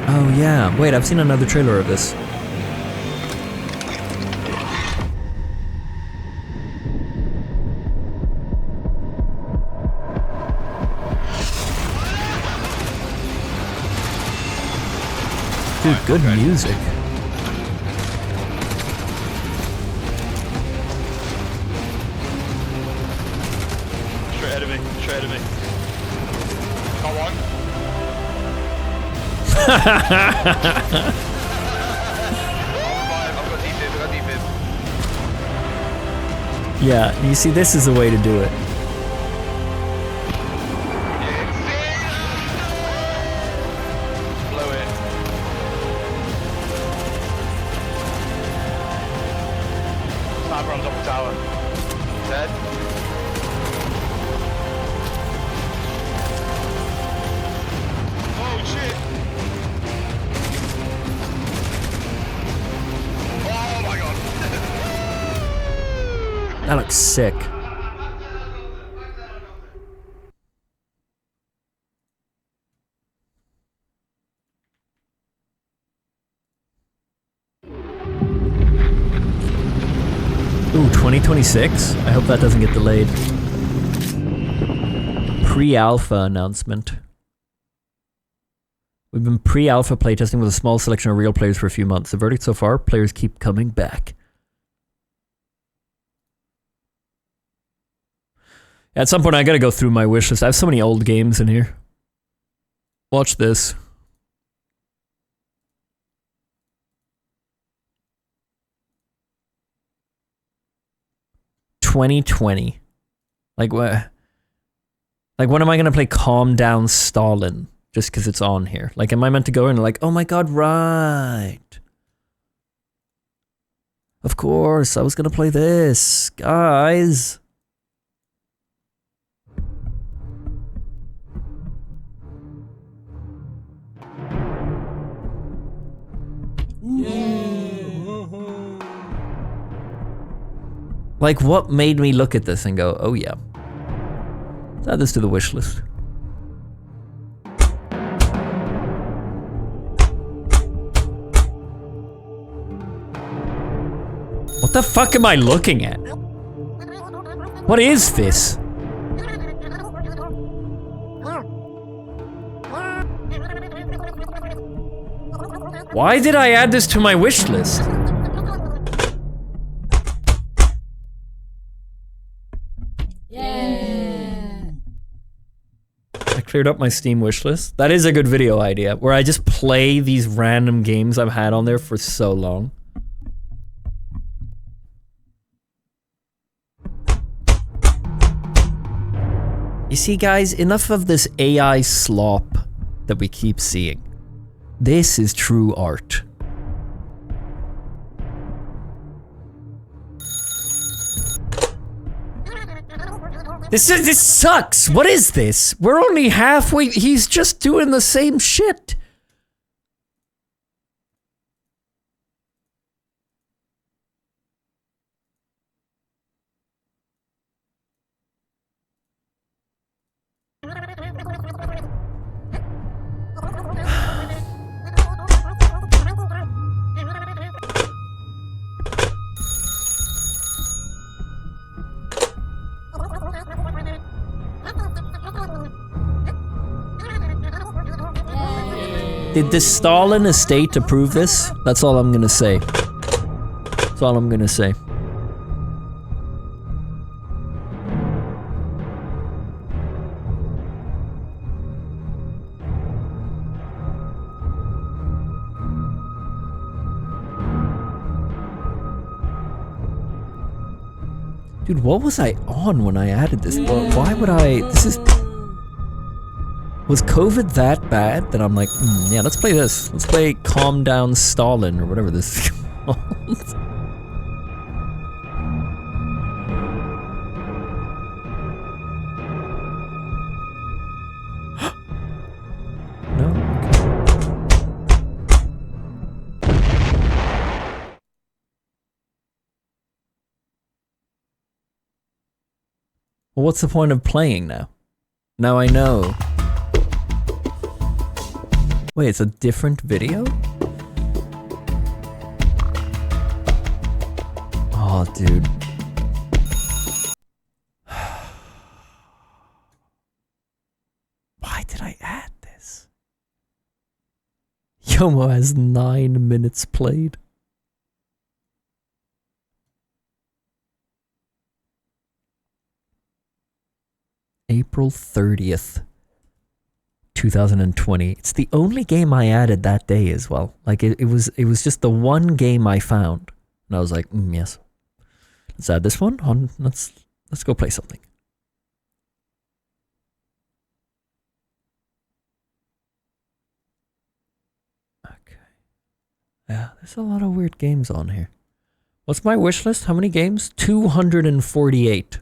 Oh yeah, wait, I've seen another trailer of this. Dude, good music. ahead of me. Got one. I've got defib, I've got defib. Yeah, you see, this is the way to do it. Blow it. Sniper on top of tower. Dead. Oh shit! Oh my god! That looks sick. Ooh, 2026? I hope that doesn't get delayed. Pre-alpha announcement. We've been pre-alpha playtesting with a small selection of real players for a few months. The verdict so far, players keep coming back. At some point I gotta go through my wish list. I have so many old games in here. Watch this. $2020. Like what? Like when am I gonna play Calm Down Stalin? Just because it's on here. Like am I meant to go in and like, oh my god, right. Of course, I was gonna play this. Guys. Like, what made me look at this and go, oh yeah. Let's add this to the wish list. What the fuck am I looking at? What is this? Why did I add this to my wish list? I cleared up my Steam wishlist. That is a good video idea, where I just play these random games I've had on there for so long. You see, guys, enough of this AI slop that we keep seeing. This is true art. This sucks. What is this? We're only halfway. He's just doing the same shit. Did the Stalin estate approve this? That's all I'm gonna say. That's all I'm gonna say. Dude, what was I on when I added this? Why would I? This is... Was COVID that bad that I'm like, yeah, let's play this. Let's play Calm Down Stalin, or whatever this is called. No? Okay. Well, what's the point of playing now? Now I know. Wait, it's a different video? Oh, dude. Why did I add this? Yomo has 9 minutes played. April 30th, 2020. It's the only game I added that day as well. Like it was just the one game I found. And I was like, yes. Let's add this one on. Let's go play something. Okay. Yeah, there's a lot of weird games on here. What's my wish list? How many games? 248.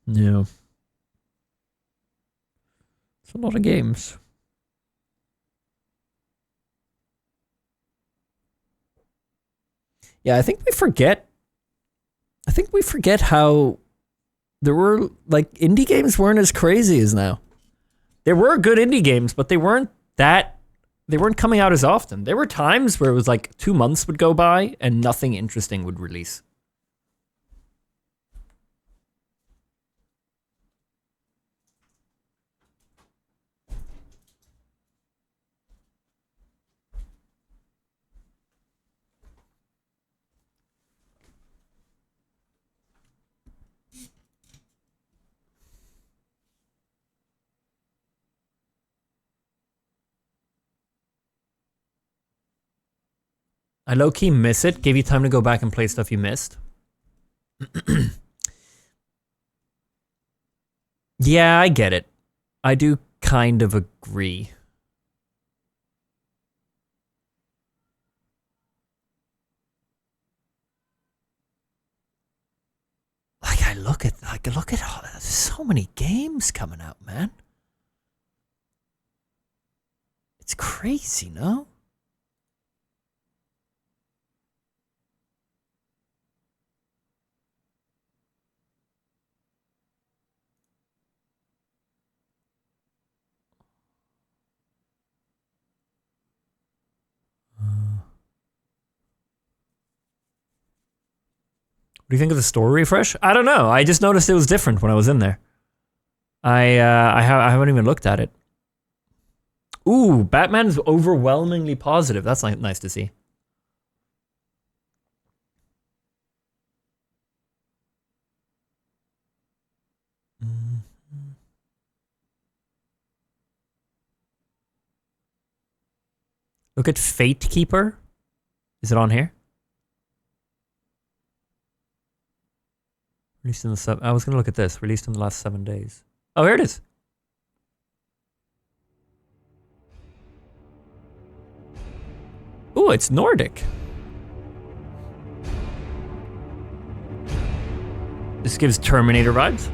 Yeah. It's a lot of games. Yeah, I think we forget how there were, like, indie games weren't as crazy as now. There were good indie games, but they weren't coming out as often. There were times where it was like 2 months would go by and nothing interesting would release. I low-key miss it. Gave you time to go back and play stuff you missed. Yeah, I get it. I do kind of agree. Like look at all, there's so many games coming out, man. It's crazy, no? What do you think of the story refresh? I don't know. I just noticed it was different when I was in there. I haven't even looked at it. Ooh, Batman is overwhelmingly positive. That's nice to see. Look at Fate Keeper. Is it on here? Released in the I was gonna look at this. Released in the last 7 days. Oh, here it is. Ooh, it's Nordic. This gives Terminator vibes.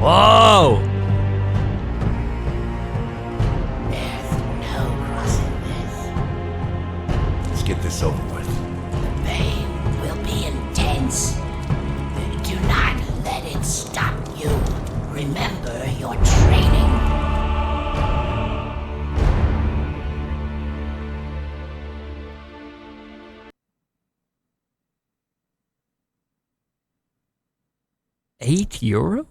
Whoa! There's no crossing this. Let's get this over with. The pain will be intense. Do not let it stop you. Remember your training. €8?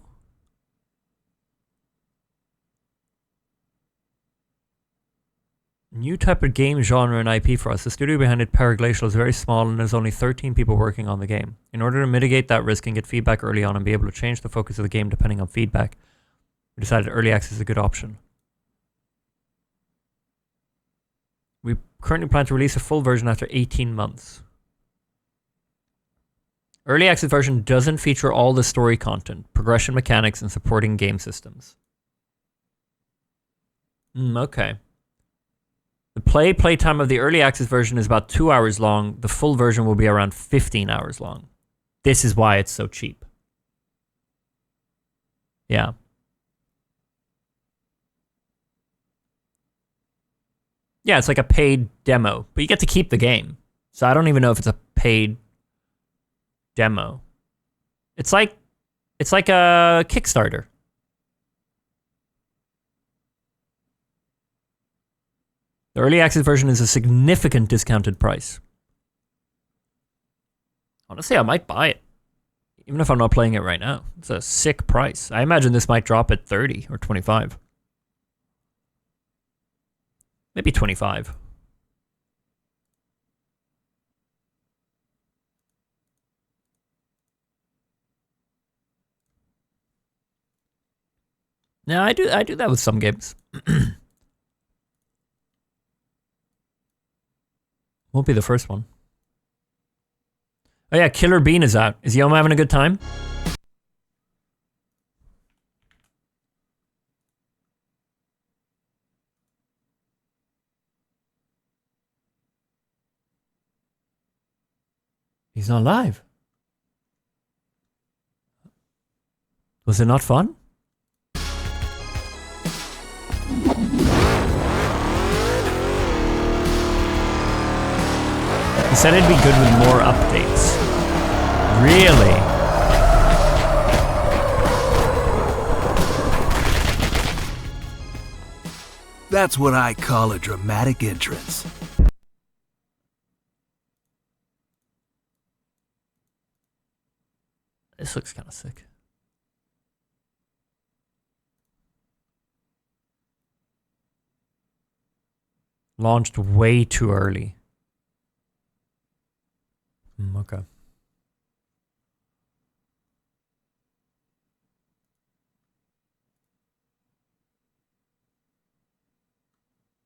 New type of game genre and IP for us. The studio behind it, Paraglacial, is very small and there's only 13 people working on the game. In order to mitigate that risk and get feedback early on and be able to change the focus of the game depending on feedback, we decided early access is a good option. We currently plan to release a full version after 18 months. Early access version doesn't feature all the story content, progression mechanics, and supporting game systems. Okay. The playtime of the early access version is about 2 hours long. The full version will be around 15 hours long. This is why it's so cheap. Yeah. Yeah, it's like a paid demo, but you get to keep the game. So I don't even know if it's a paid demo. It's like a Kickstarter. The early access version is a significant discounted price. Honestly, I might buy it, even if I'm not playing it right now. It's a sick price. I imagine this might drop at 30 or 25. Maybe 25. Yeah, I do that with some games. Won't be the first one. Oh yeah, Killer Bean is out. Is Yoma having a good time? He's not live. Was it not fun? He said it'd be good with more updates. Really? That's what I call a dramatic entrance. This looks kind of sick. Launched way too early. Okay.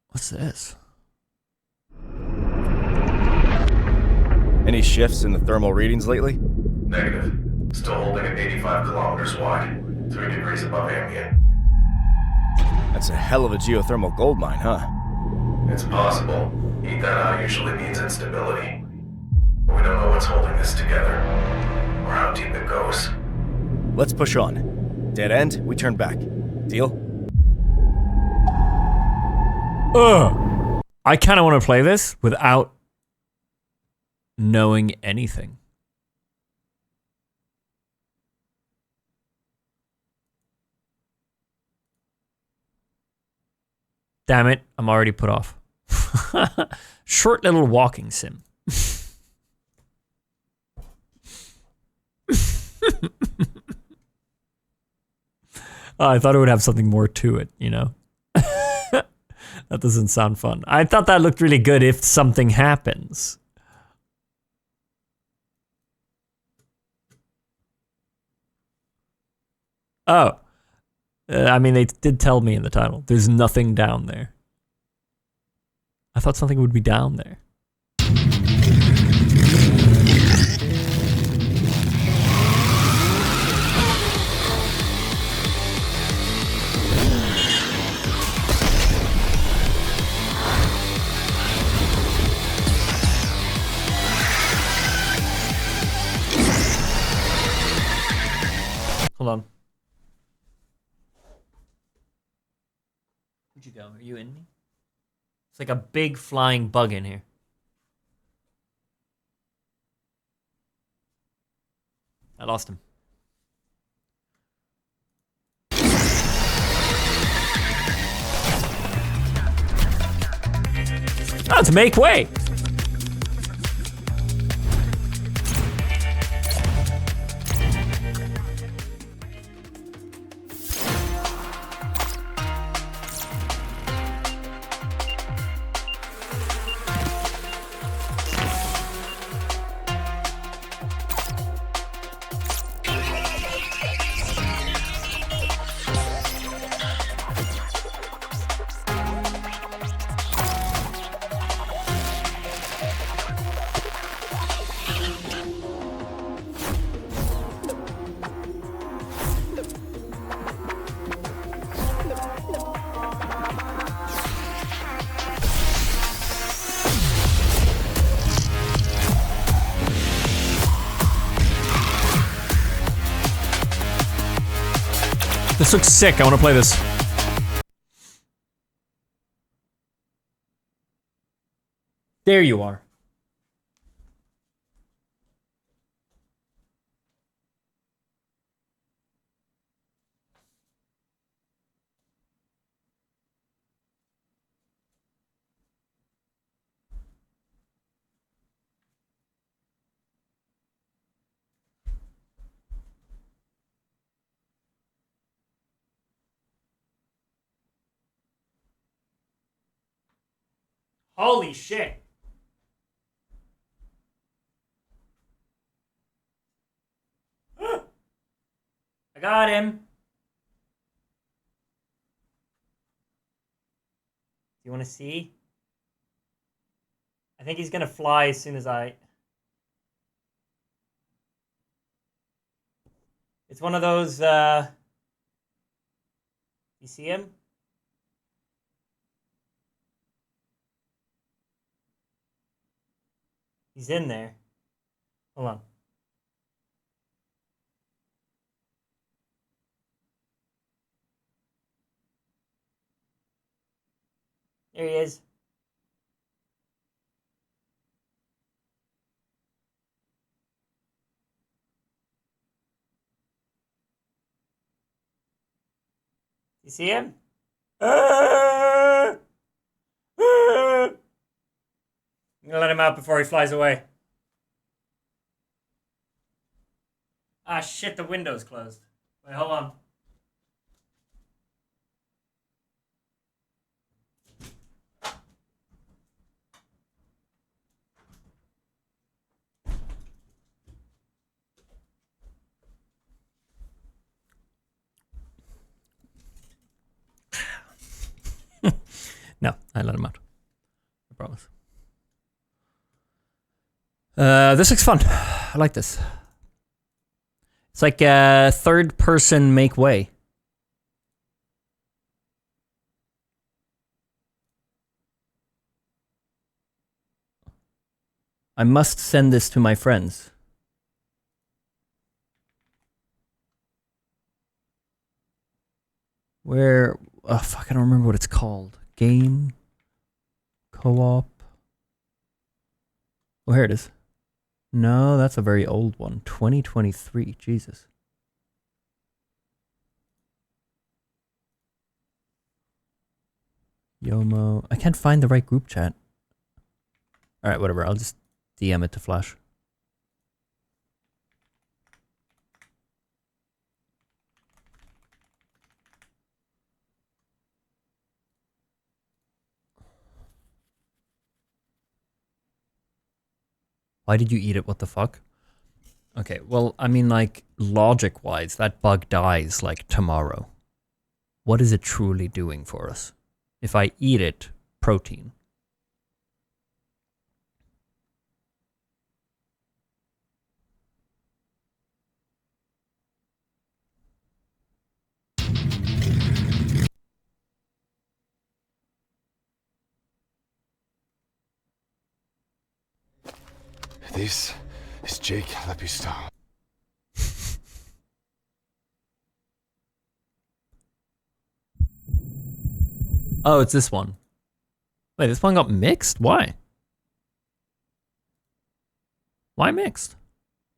What's this? Any shifts in the thermal readings lately? Negative. Still holding at 85 kilometers wide, 3 degrees above ambient. That's a hell of a geothermal gold mine, huh? It's possible. Heat that out usually means instability. But we don't know what's holding this together, or how deep it goes. Let's push on. Dead end, we turn back. Deal? I kind of want to play this without knowing anything. Damn it, I'm already put off. Short little walking sim. I thought it would have something more to it, you know? That doesn't sound fun. I thought that looked really good if something happens. Oh. I mean, they did tell me in the title. There's nothing down there. I thought something would be down there. Hold on. Where'd you go? Are you in me? It's like a big flying bug in here. I lost him. Oh, to make way! This looks sick. I want to play this. There you are. Holy shit. I got him. You want to see? I think he's going to fly as soon as I... It's one of those, You see him? He's in there. Hold on. There he is. You see him? I'm gonna let him out before he flies away. Ah, shit, the window's closed. Wait, hold on. No, I let him out. I promise. This looks fun. I like this. It's like a third person make way. I must send this to my friends. Where... Oh, fuck, I don't remember what it's called. Game? Co-op? Oh, here it is. No, that's a very old one. 2023. Jesus. Yomo. I can't find the right group chat. Alright, whatever. I'll just DM it to Flash. Why did you eat it? What the fuck? Okay, well, I mean, like, logic-wise, that bug dies, like, tomorrow. What is it truly doing for us? If I eat it, protein. This is Jake Lepiston. Oh, it's this one. Wait, this one got mixed? Why? Why mixed?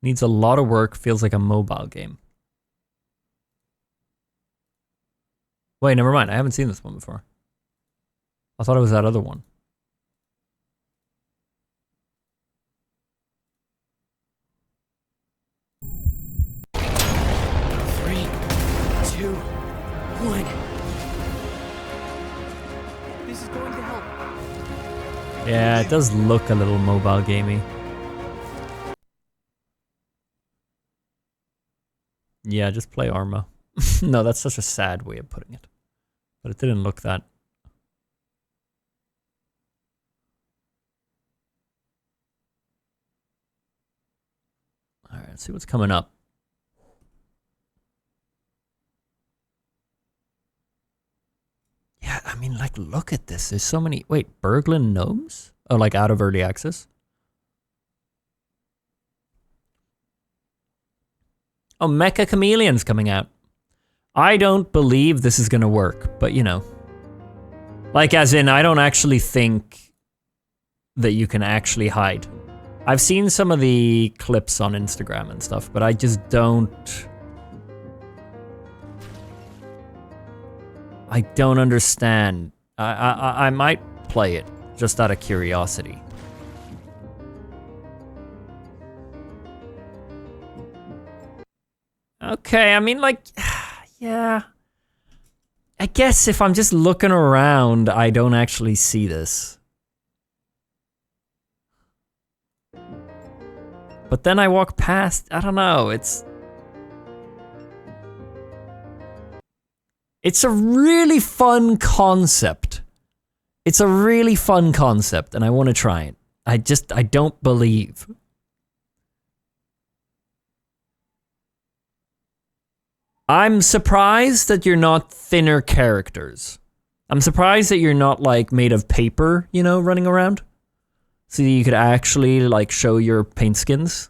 Needs a lot of work, feels like a mobile game. Wait, never mind. I haven't seen this one before. I thought it was that other one. This is going to help. Yeah, it does look a little mobile gamey. Yeah, just play Arma. No, that's such a sad way of putting it. But it didn't look that. Alright, let's see what's coming up. Yeah, I mean, like, look at this. There's so many... Wait, Berglund Gnomes? Oh, like, out of early access? Oh, Mecha Chameleon's coming out. I don't believe this is gonna work, but, you know. Like, as in, I don't actually think that you can actually hide. I've seen some of the clips on Instagram and stuff, but I just don't... I don't understand. I might play it just out of curiosity. Okay, I mean, like, yeah. I guess if I'm just looking around, I don't actually see this. But then I walk past, I don't know, it's a really fun concept. It's a really fun concept, and I want to try it. I don't believe. I'm surprised that you're not thinner characters. I'm surprised that you're not, like, made of paper, you know, running around. So you could actually, like, show your paint skins.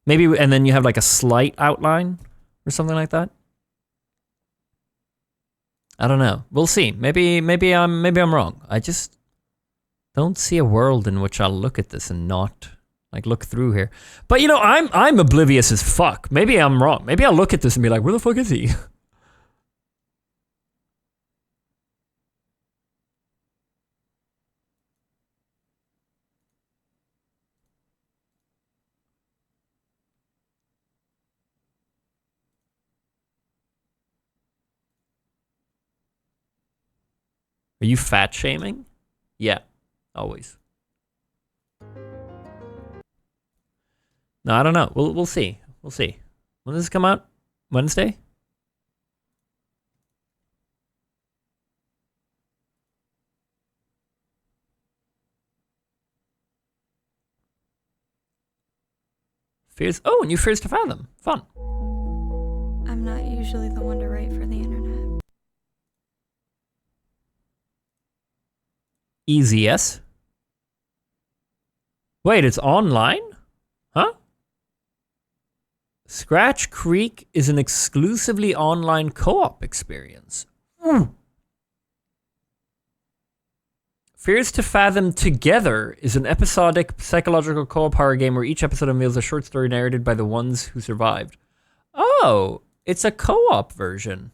Maybe, and then you have, like, a slight outline or something like that. I don't know. We'll see. Maybe I'm wrong. I just don't see a world in which I'll look at this and not, like, look through here. But, you know, I'm oblivious as fuck. Maybe I'm wrong. Maybe I'll look at this and be like, where the fuck is he? Are you fat shaming? Yeah, always. No, I don't know. We'll see. We'll see. When does this come out? Wednesday? Fears. Oh, new Fears to Fathom. Fun. I'm not usually the one to write for the internet. Easy, yes? Wait, it's online? Huh? Scratch Creek is an exclusively online co-op experience. Fears to Fathom Together is an episodic psychological co-op horror game where each episode unveils a short story narrated by the ones who survived. Oh, it's a co-op version.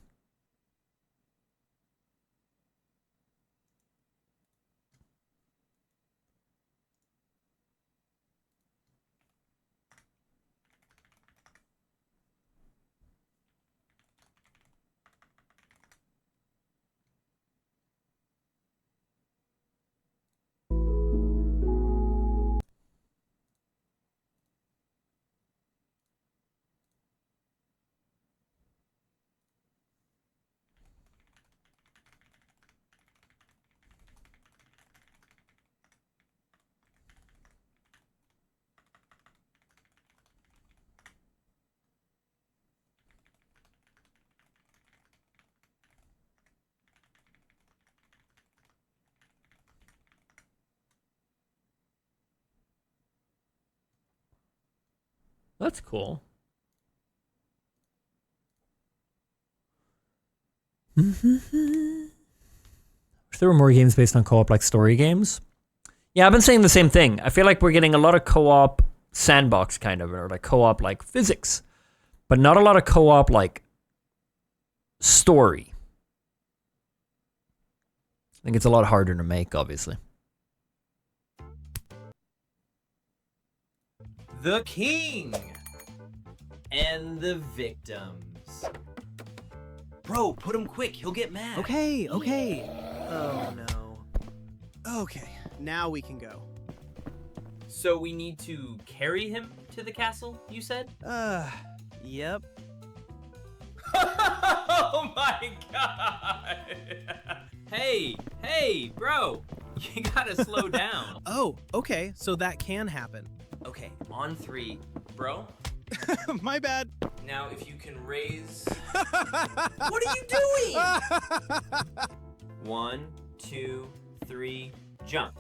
That's cool. Wish there were more games based on co-op like story games. Yeah, I've been saying the same thing. I feel like we're getting a lot of co-op sandbox kind of, or like co-op like physics, but not a lot of co-op like story. I think it's a lot harder to make, obviously. The king and the victims. Bro, put him quick. He'll get mad. Okay. Oh no. Okay, now we can go. So we need to carry him to the castle, you said? Yep. Oh my god! Hey, bro! You gotta slow down. Oh, okay, so that can happen. Okay, on 3. Bro? My bad. Now, if you can raise... What are you doing? 1, 2, 3, jump.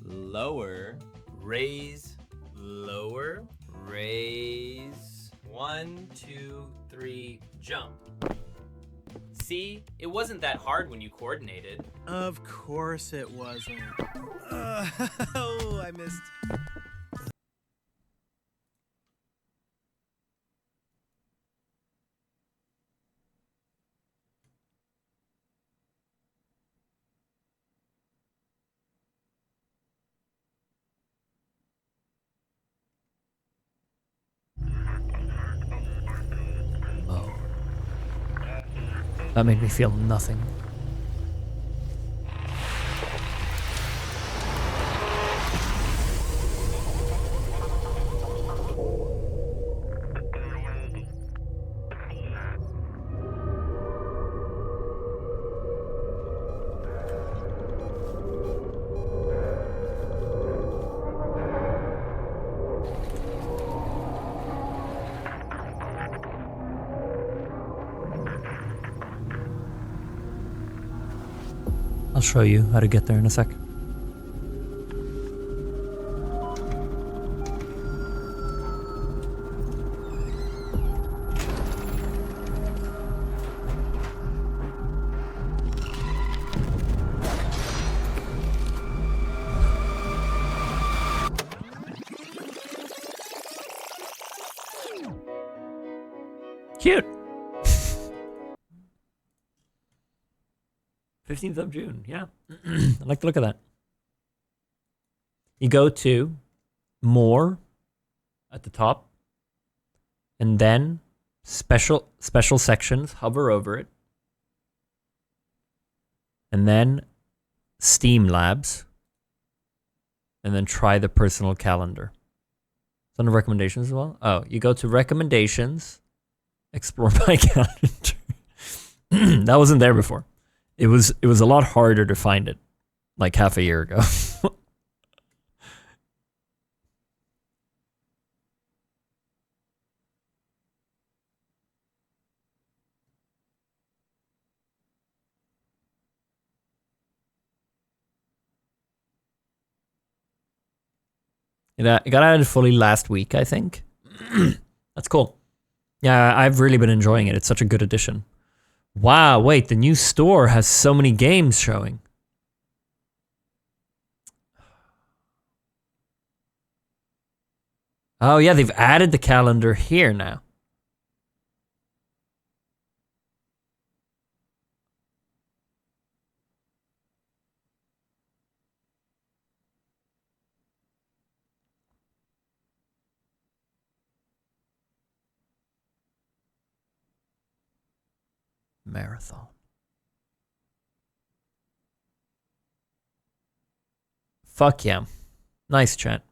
Lower, raise, lower, raise. 1, 2, 3, jump. See? It wasn't that hard when you coordinated. Of course it wasn't. Oh, I missed. That made me feel nothing. I'll show you how to get there in a sec. Cute. 15th of June, yeah. I like the look of that. You go to more at the top, and then special sections, hover over it, and then Steam Labs, and then try the personal calendar. It's under recommendations as well. Oh, you go to recommendations, explore my calendar. That wasn't there before. It was a lot harder to find it, like half a year ago. It got added fully last week, I think. That's cool. Yeah, I've really been enjoying it. It's such a good addition. Wow, wait, the new store has so many games showing. Oh yeah, they've added the calendar here now. Marathon. Fuck yeah. Nice chat.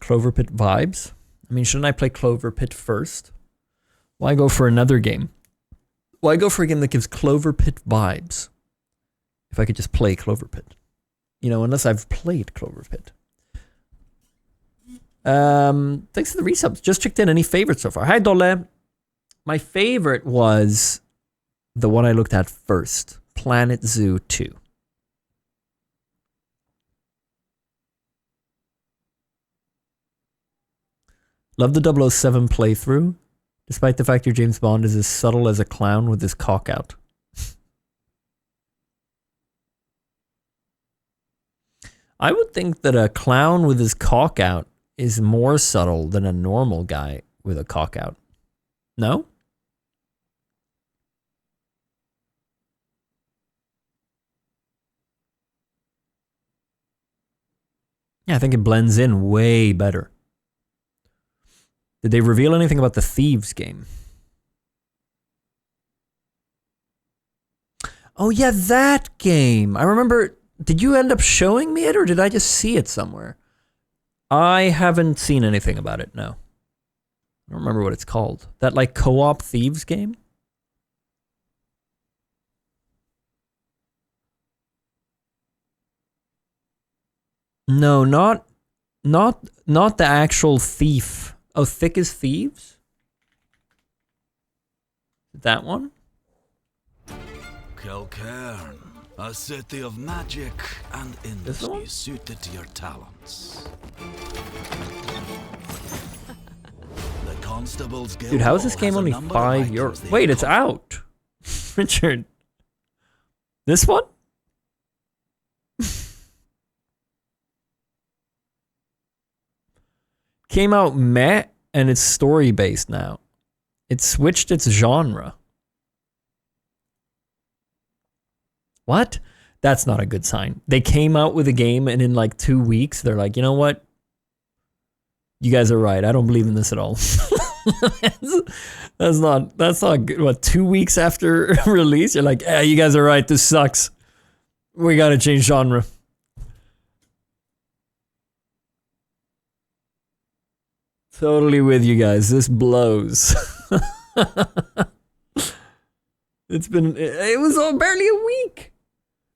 Clover Pit vibes. I mean, shouldn't I play Clover Pit first? Why go for another game? Why go for a game that gives Clover Pit vibes if I could just play Clover Pit? You know, unless I've played Clover Pit. Thanks for the resubs. Just checked in. Any favorites so far? Hi, Dole. My favorite was the one I looked at first. Planet Zoo 2. Love the 007 playthrough, despite the fact your James Bond is as subtle as a clown with his cock out. I would think that a clown with his cock out is more subtle than a normal guy with a cock out. No? Yeah, I think it blends in way better. Did they reveal anything about the Thieves game? Oh yeah, that game. I remember, did you end up showing me it or did I just see it somewhere? I haven't seen anything about it, no. I don't remember what it's called. That like co-op Thieves game? No, not the actual Thief. Oh, Thick as Thieves? That one? Kilcairn, A city of magic and industry suited to your talents. The Constables Guild. Dude, how is this Hall game has a only number of €5? items they Wait, it's out. Richard. This one? Came out meh, and it's story based now. It switched its genre. What? That's not a good sign. They came out with a game, and in like 2 weeks, they're like, you know what? You guys are right. I don't believe in this at all. That's not good. What, 2 weeks after release? You're like, you guys are right. This sucks. We gotta change genre. Totally with you guys. This blows. It was barely a week.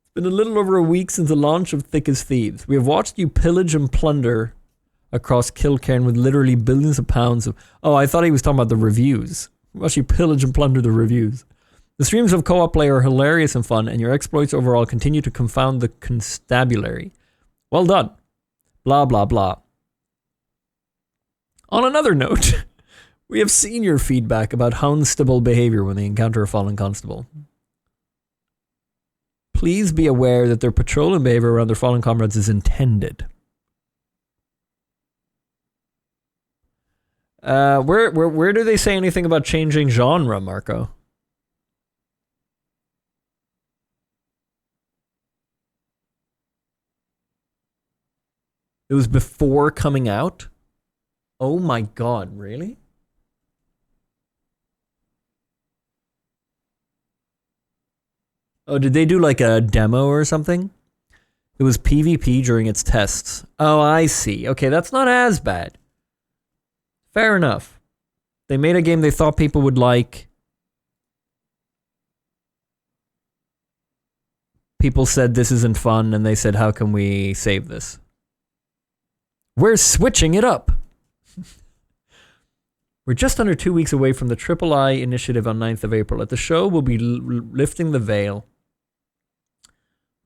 It's been a little over a week since the launch of Thick as Thieves. We have watched you pillage and plunder across Kilcairn with literally billions of pounds of... Oh, I thought he was talking about the reviews. We watched you pillage and plunder the reviews. The streams of co-op play are hilarious and fun, and your exploits overall continue to confound the constabulary. Well done. Blah, blah, blah. On another note, we have seen your feedback about houndstable behavior when they encounter a fallen constable. Please be aware that their patrol and behavior around their fallen comrades is intended. Where do they say anything about changing genre, Marco? It was before coming out? Oh my god, really? Oh, did they do like a demo or something? It was PvP during its tests. Oh, I see. Okay, that's not as bad. Fair enough. They made a game they thought people would like. People said this isn't fun, and they said, how can we save this? We're switching it up. We're just under 2 weeks away from the Triple I initiative on 9th of April. At the show, we'll be lifting the veil.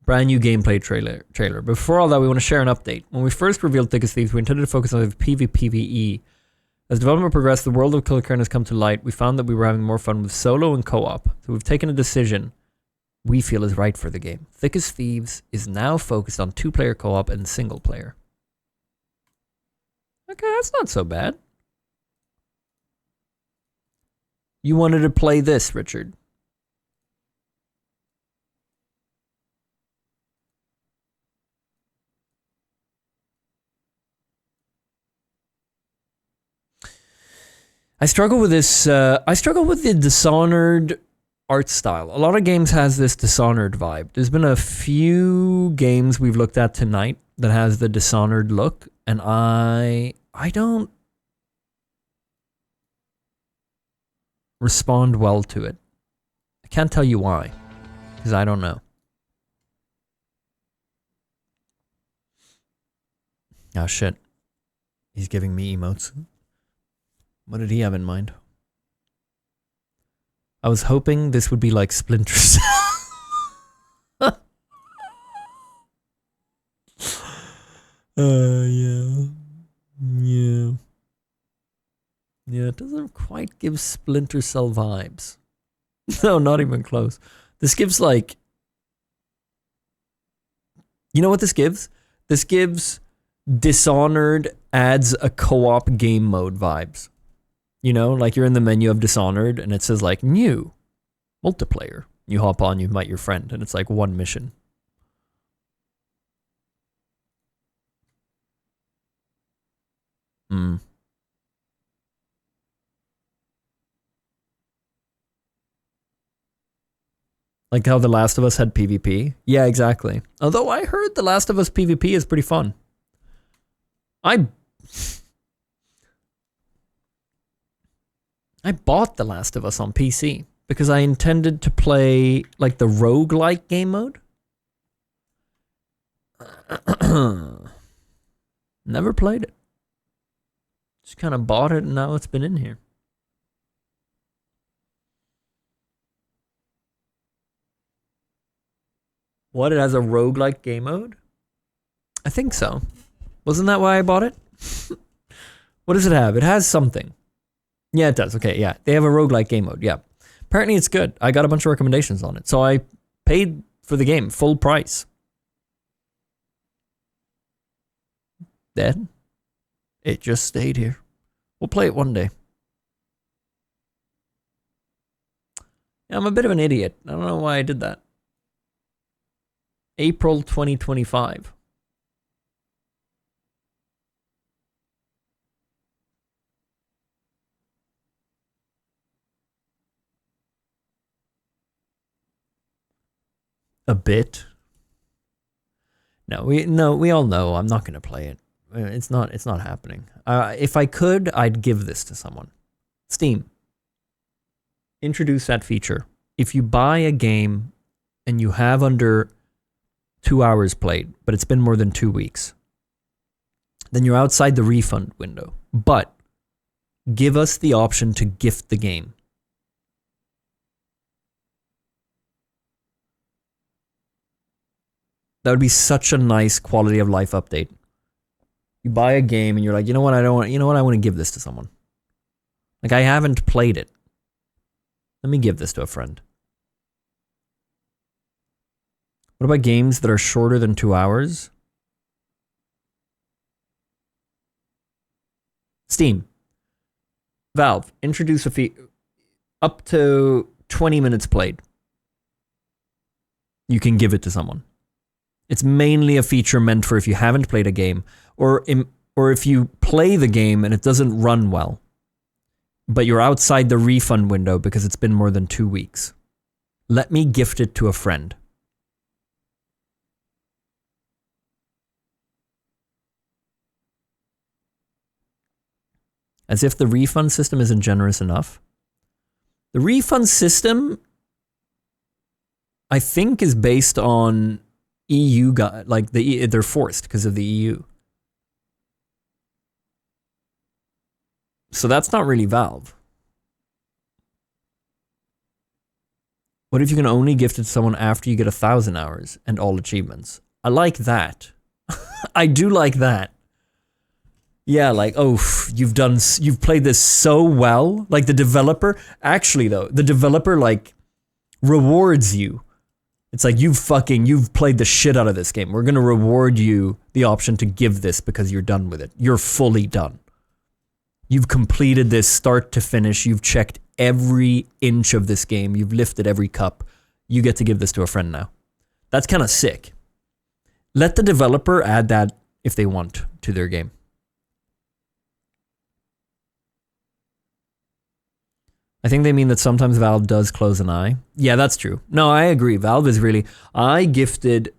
Brand new gameplay trailer. Before all that, we want to share an update. When we first revealed Thick as Thieves, we intended to focus on the PvPvE. As development progressed, the world of Kilcairn has come to light. We found that we were having more fun with solo and co-op. So we've taken a decision we feel is right for the game. Thick as Thieves is now focused on 2-player co-op and single player. Okay, that's not so bad. You wanted to play this, Richard. I struggle with this. I struggle with the Dishonored art style. A lot of games has this Dishonored vibe. There's been a few games we've looked at tonight that has the Dishonored look, and I don't respond well to it. I can't tell you why, because I don't know. Oh shit. He's giving me emotes. What did he have in mind? I was hoping this would be like Splinter Cell. Yeah. Yeah, it doesn't quite give Splinter Cell vibes. No, not even close. This gives like... You know what this gives? This gives Dishonored adds a co-op game mode vibes. You know, like you're in the menu of Dishonored and it says like new multiplayer. You hop on, you invite your friend, and it's like one mission. Like how The Last of Us had PvP. Yeah, exactly. Although I heard The Last of Us PvP is pretty fun. I bought The Last of Us on PC because I intended to play like the roguelike game mode. Never played it. Just kind of bought it and now it's been in here. What? It has a roguelike game mode? I think so. Wasn't that why I bought it? What does it have? It has something. Yeah, it does. Okay, yeah. They have a roguelike game mode. Yeah. Apparently it's good. I got a bunch of recommendations on it. So I paid for the game, full price. Then it just stayed here. We'll play it one day. Yeah, I'm a bit of an idiot. I don't know why I did that. April 2025. A bit. No, we all know I'm not going to play it. It's not happening. If I could, I'd give this to someone. Steam. Introduce that feature. If you buy a game and you have under 2 hours played, but it's been more than 2 weeks, then you're outside the refund window. But give us the option to gift the game. That would be such a nice quality of life update. You buy a game and you're like, you know what, I want to give this to someone. Like, I haven't played it. Let me give this to a friend. What about games that are shorter than 2 hours? Steam. Valve, introduce a fee up to 20 minutes played. You can give it to someone. It's mainly a feature meant for if you haven't played a game, or if you play the game and it doesn't run well, but you're outside the refund window because it's been more than 2 weeks. Let me gift it to a friend. As if the refund system isn't generous enough. The refund system, I think, is based on EU, like they're forced because of the EU. So that's not really Valve. What if you can only gift it to someone after you get 1,000 hours and all achievements? I like that. I do like that. Yeah, like, oh, you've played this so well. Like the developer, actually though, the developer like rewards you. It's like, you've played the shit out of this game. We're going to reward you the option to give this because you're done with it. You're fully done. You've completed this start to finish. You've checked every inch of this game. You've lifted every cup. You get to give this to a friend now. That's kind of sick. Let the developer add that if they want to their game. I think they mean that sometimes Valve does close an eye. Yeah, that's true. No, I agree. Valve is really... I refunded...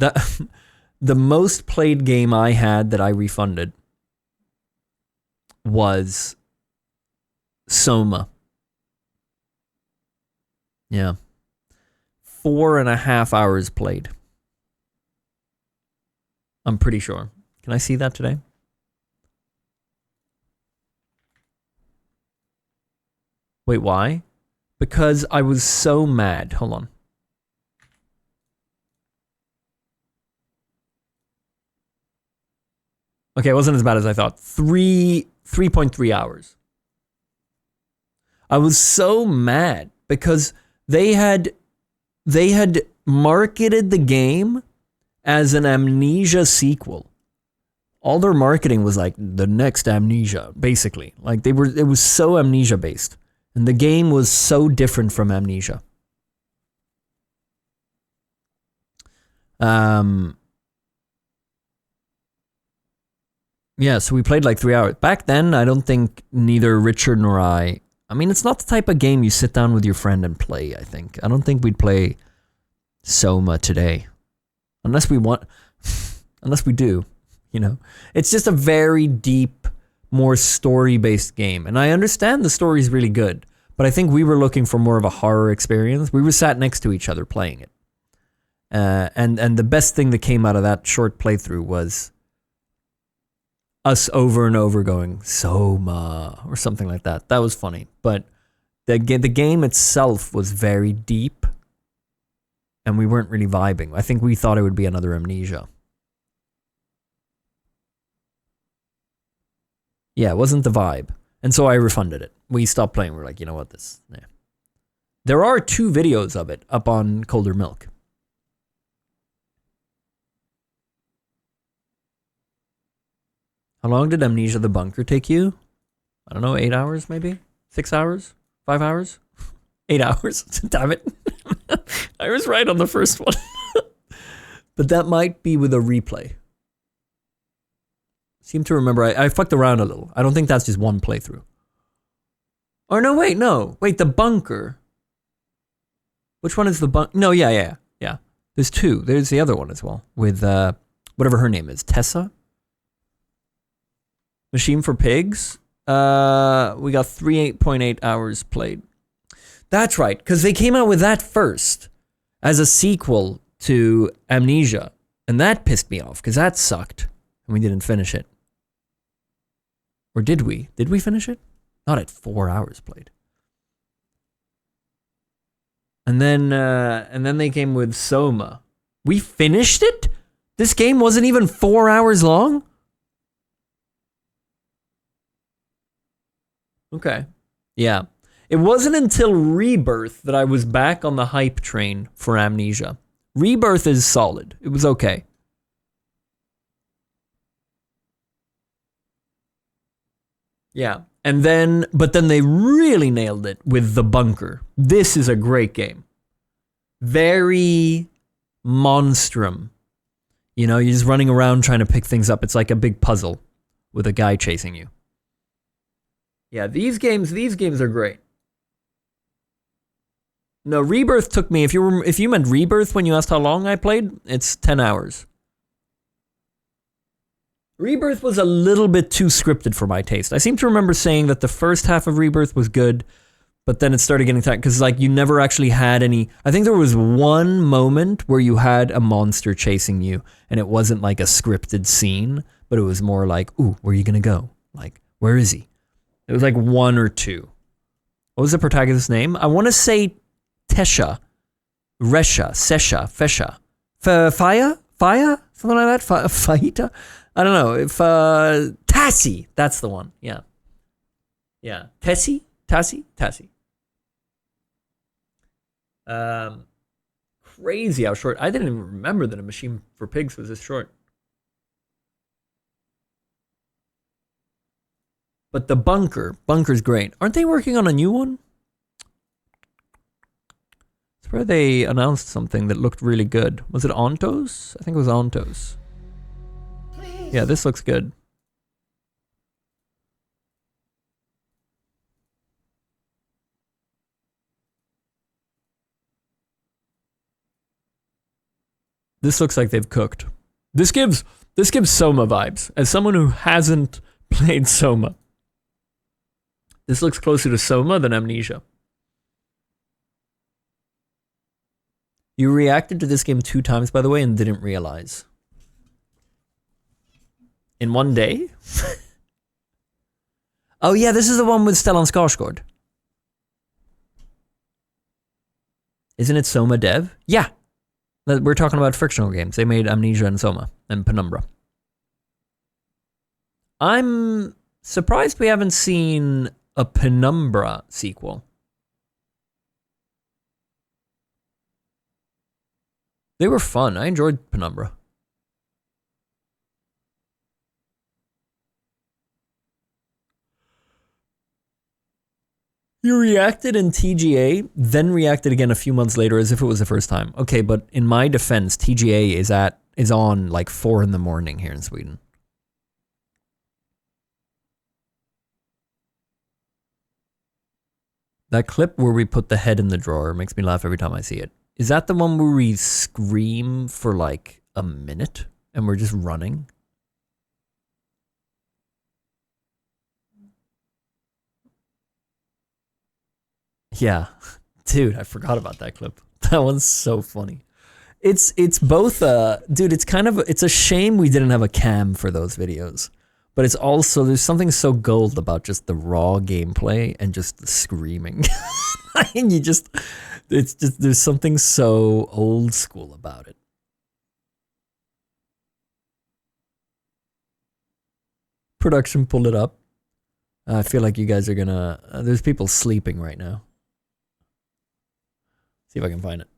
The most played game I had that I refunded was Soma. Yeah. 4.5 hours played. I'm pretty sure. Can I see that today? Wait, why? Because I was so mad. Hold on. Okay, it wasn't as bad as I thought. 3.3 hours. I was so mad because they had marketed the game as an Amnesia sequel. All their marketing was like the next Amnesia, basically. Like it was so Amnesia based. And the game was so different from Amnesia. Yeah, so we played like 3 hours. Back then, I don't think neither Richard nor I mean, it's not the type of game you sit down with your friend and play, I think. I don't think we'd play Soma today. Unless we do, you know. It's just a very deep, more story-based game. And I understand the story's really good, but I think we were looking for more of a horror experience. We were sat next to each other playing it. And the best thing that came out of that short playthrough was us over and over going, Soma, or something like that. That was funny. But the game itself was very deep. and we weren't really vibing. I think we thought it would be another Amnesia. Yeah, it wasn't the vibe. And so I refunded it. We stopped playing. We're like, you know what, this... Yeah. There are 2 videos of it up on Colder Milk. How long did Amnesia the Bunker take you? I don't know, 8 hours maybe? 6 hours? 5 hours? 8 hours? Damn it. I was right on the first one. But that might be with a replay. Seem to remember I fucked around a little. I don't think that's just one playthrough. Or no, wait, no. Wait, the bunker. Which one is the bunker? No, yeah. There's 2. There's the other one as well. With whatever her name is. Tessa? Machine for Pigs? We got 3.8 hours played. That's right, because they came out with that first as a sequel to Amnesia. And that pissed me off, because that sucked. And we didn't finish it. Or did we? Did we finish it? Not at 4 hours played. And then they came with Soma. We finished it? This game wasn't even 4 hours long? Okay. Yeah. It wasn't until Rebirth that I was back on the hype train for Amnesia. Rebirth is solid. It was okay. Yeah. And then, but then they really nailed it with The Bunker. This is a great game. Very Monstrum. You know, you're just running around trying to pick things up. It's like a big puzzle with a guy chasing you. Yeah, these games are great. No, Rebirth took me, if you meant Rebirth when you asked how long I played, it's 10 hours. Rebirth was a little bit too scripted for my taste. I seem to remember saying that the first half of Rebirth was good, but then it started getting tight because like you never actually had any. I think there was one moment where you had a monster chasing you, and it wasn't like a scripted scene, but it was more like, "Ooh, where are you gonna go? Like, where is he?" It was like 1 or 2. What was the protagonist's name? I want to say Tesha, Resha, Sesha, Fesha, Faya, something like that. Faita. I don't know if Tassie. That's the one. Yeah. Tassie. Crazy how short. I didn't even remember that A Machine for Pigs was this short. But the Bunker's great. Aren't they working on a new one? It's where they announced something that looked really good. Was it Ontos? I think it was Ontos. Yeah, this looks good. This looks like they've cooked. This gives Soma vibes. As someone who hasn't played Soma, this looks closer to Soma than Amnesia. You reacted to this game 2 times, by the way, and didn't realize. In one day? Oh yeah, this is the one with Stellan Skarsgård. Isn't it Soma Dev? Yeah. We're talking about frictional games. They made Amnesia and Soma and Penumbra. I'm surprised we haven't seen a Penumbra sequel. They were fun. I enjoyed Penumbra. You reacted in TGA, then reacted again a few months later as if it was the first time. Okay, but in my defense, TGA is on like 4 in the morning here in Sweden. That clip where we put the head in the drawer makes me laugh every time I see it. Is that the one where we scream for like a minute and we're just running? Yeah, dude, I forgot about that clip. That one's so funny. It's both dude, it's a shame we didn't have a cam for those videos. But it's also, there's something so gold about just the raw gameplay and just the screaming. And It's just, there's something so old school about it. Production, pull it up. I feel like you guys are gonna... there's people sleeping right now. See if I can find it.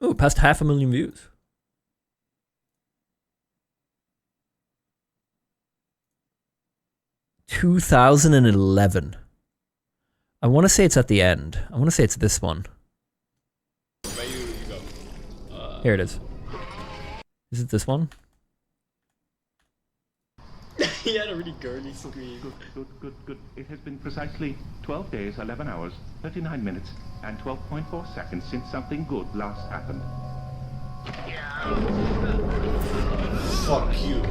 Oh, past 500,000 views. ...2011. I want to say it's at the end. I want to say it's this one. Where you go? Here it is. Is it this one? He had a really girly scream. Good. It has been precisely 12 days, 11 hours, 39 minutes, and 12.4 seconds since something good last happened. Fuck you.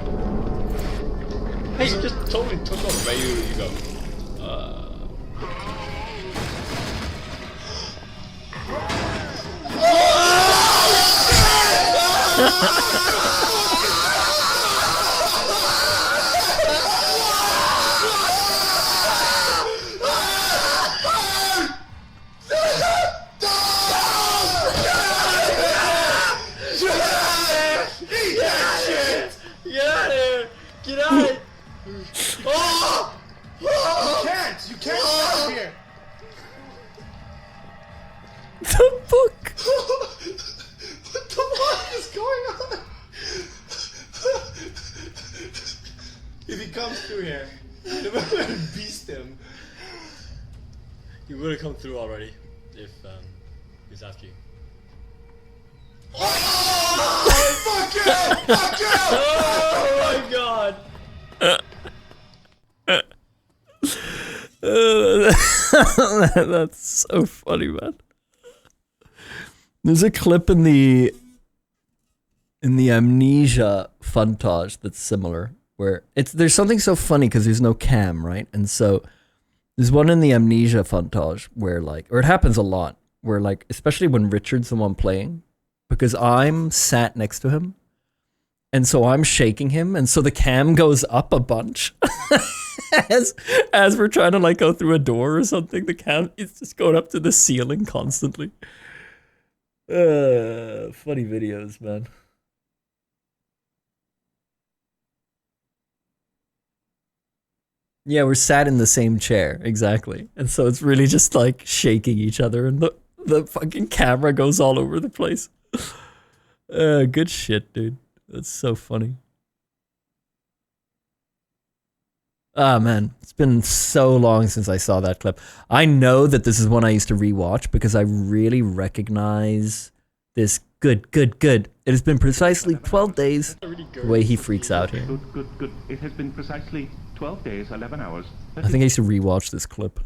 Hey, you just totally took off. Where you go? Get out! Oh! You can't stop here. The book. What the fuck is going on? If he comes through here, I'm gonna beast him. He would have come through already if he's after you. Oh, fuck you! Fuck you! Oh my god! That's so funny, man. There's a clip in the Amnesia funtage that's similar, where there's something so funny because there's no cam, right? And so there's one in the Amnesia funtage where or it happens a lot, where especially when Richard's the one playing, because I'm sat next to him, and so I'm shaking him, and so the cam goes up a bunch. as we're trying to go through a door or something, the cam is just going up to the ceiling constantly. Funny videos, man. Yeah, we're sat in the same chair, exactly. And so it's really just shaking each other, and the fucking camera goes all over the place. Good shit, dude. That's so funny. Ah, man, it's been so long since I saw that clip. I know that this is one I used to rewatch because I really recognize this. Good. It has been precisely 12 days. The way he freaks out here. Good. It has been precisely 12 days, 11 hours. I think I used to rewatch this clip.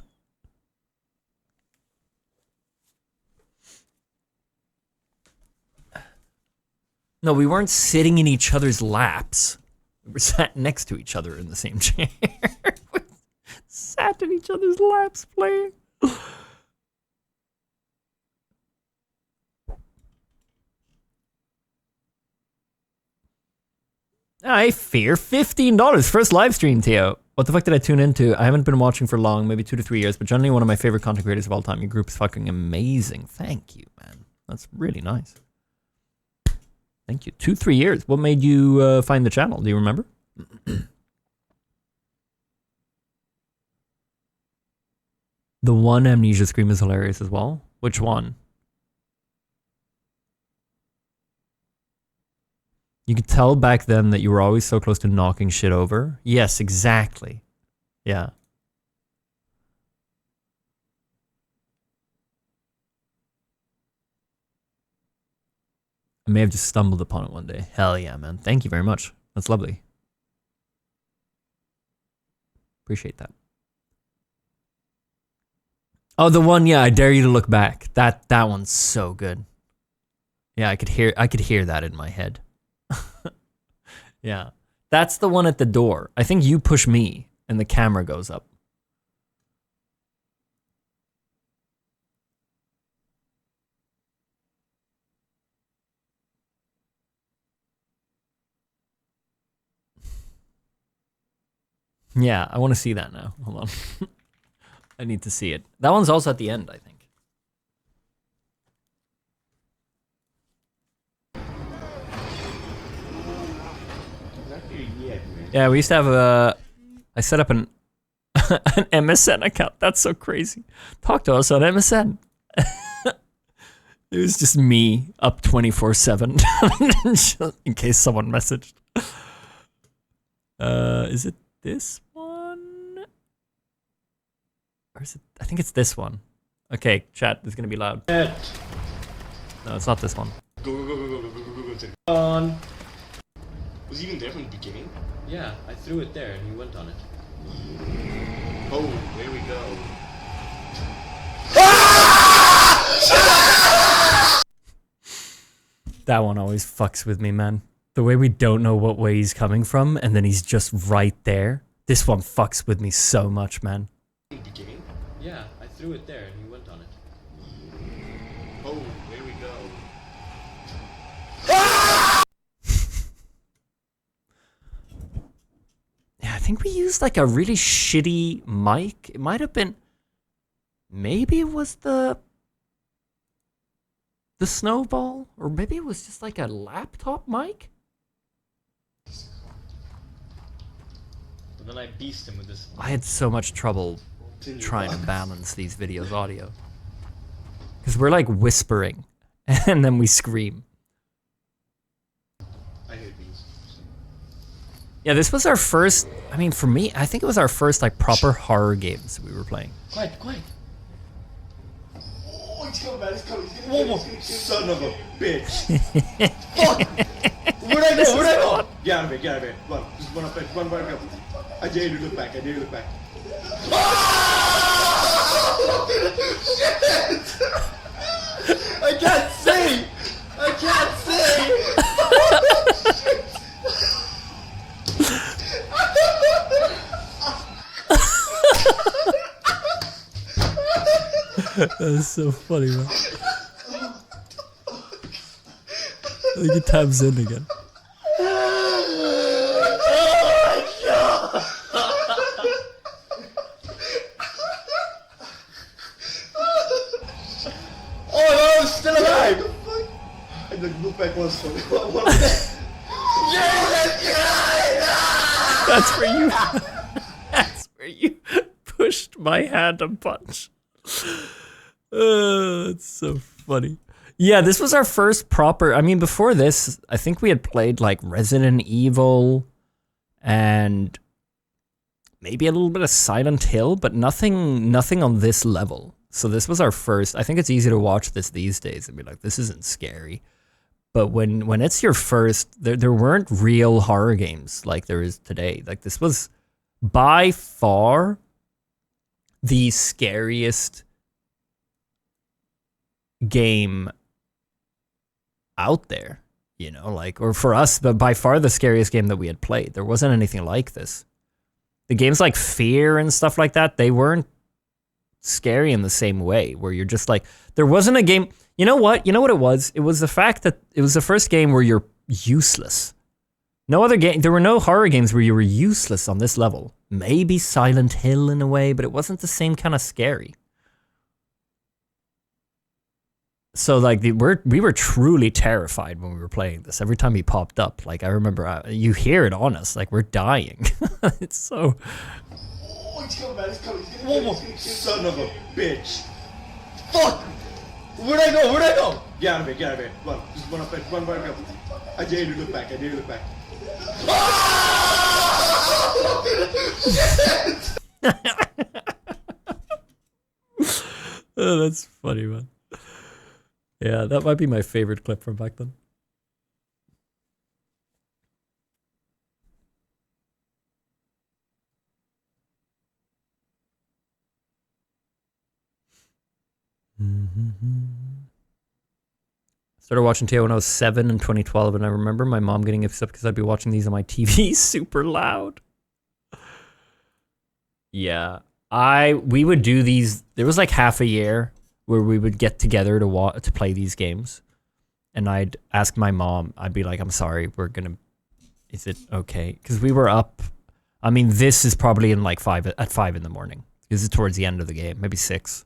No, we weren't sitting in each other's laps. We were sat next to each other in the same chair. We sat in each other's laps playing. I fear $15. First live stream, Theo. What the fuck did I tune into? I haven't been watching for long, maybe 2 to 3 years, but generally one of my favorite content creators of all time. Your group is fucking amazing. Thank you, man. That's really nice. Thank you. 2-3 years. What made you find the channel? Do you remember? The one Amnesia Scream is hilarious as well. Which one? You could tell back then that you were always so close to knocking shit over. Yes, exactly. Yeah. I may have just stumbled upon it one day. Hell yeah, man. Thank you very much. That's lovely. Appreciate that. Oh, the one, yeah, I dare you to look back. That one's so good. Yeah, I could hear that in my head. Yeah. That's the one at the door. I think you push me and the camera goes up. Yeah, I want to see that now. Hold on. I need to see it. That one's also at the end, I think. Yeah, we used to have a... I set up an MSN account. That's so crazy. Talk to us on MSN. It was just me up 24/7 in case someone messaged. Is it this one? Or is it? I think it's this one. Okay, chat is gonna be loud. No, it's not this one. Go. On. Was he even there from the beginning? Yeah, I threw it there and he went on it. Oh, there we go. That one always fucks with me, man. The way we don't know what way he's coming from, and then he's just right there. This one fucks with me so much, man. Beginning? Yeah, I threw it there and he went on it. Oh, there we go. Yeah, I think we used like a really shitty mic. It might have been... Maybe it was the snowball? Or maybe it was just like a laptop mic? But then I beast him with this. I had so much trouble trying to balance these videos audio. Because we're like whispering, and then we scream. I hate these. Yeah, this was our first, I mean, for me, I think it was our first like proper horror games we were playing. Quiet. Oh, he's coming, man. He's coming. Whoa. Son of a bitch. Fuck! Where'd I go? Get out of here. Run. Just run up and run. I dare you to look back. Shit! I can't see! That is so funny, man. I think he tabs in again. Oh no, I'm still alive! I look back once for me. That's where you... That's where you pushed my hand a bunch. It's so funny. Yeah, this was our first proper... I mean, before this, I think we had played like Resident Evil and maybe a little bit of Silent Hill, but nothing on this level. So this was our first... I think it's easy to watch this these days and be like, this isn't scary. But when it's your first... There weren't real horror games like there is today. Like, this was by far the scariest game out there, you know, like, or for us, but by far the scariest game that we had played. There wasn't anything like this. The games like Fear and stuff like that, they weren't scary in the same way, where you're just like, there wasn't a game. You know what it was? It was the fact that it was the first game where you're useless. No other game, there were no horror games where you were useless on this level. Maybe Silent Hill in a way, but it wasn't the same kind of scary. So like we were truly terrified when we were playing this. Every time he popped up, like I remember, you hear it on us, like we're dying. It's so... Oh, he's coming, man. He's coming. Son of a bitch. Fuck! Where'd I go? Get out of here. Run. Just run up and run. I dare you to look back. Shit! Oh, that's funny, man. Yeah, that might be my favorite clip from back then. Started watching Teo when I was 7 in 2012, and I remember my mom getting upset because I'd be watching these on my TV super loud. Yeah, we would do these. There was like half a year where we would get together to play these games, and I'd ask my mom. I'd be like, "I'm sorry, is it okay?" Because we were up I mean, this is probably in like 5 in the morning. This is towards the end of the game, maybe 6.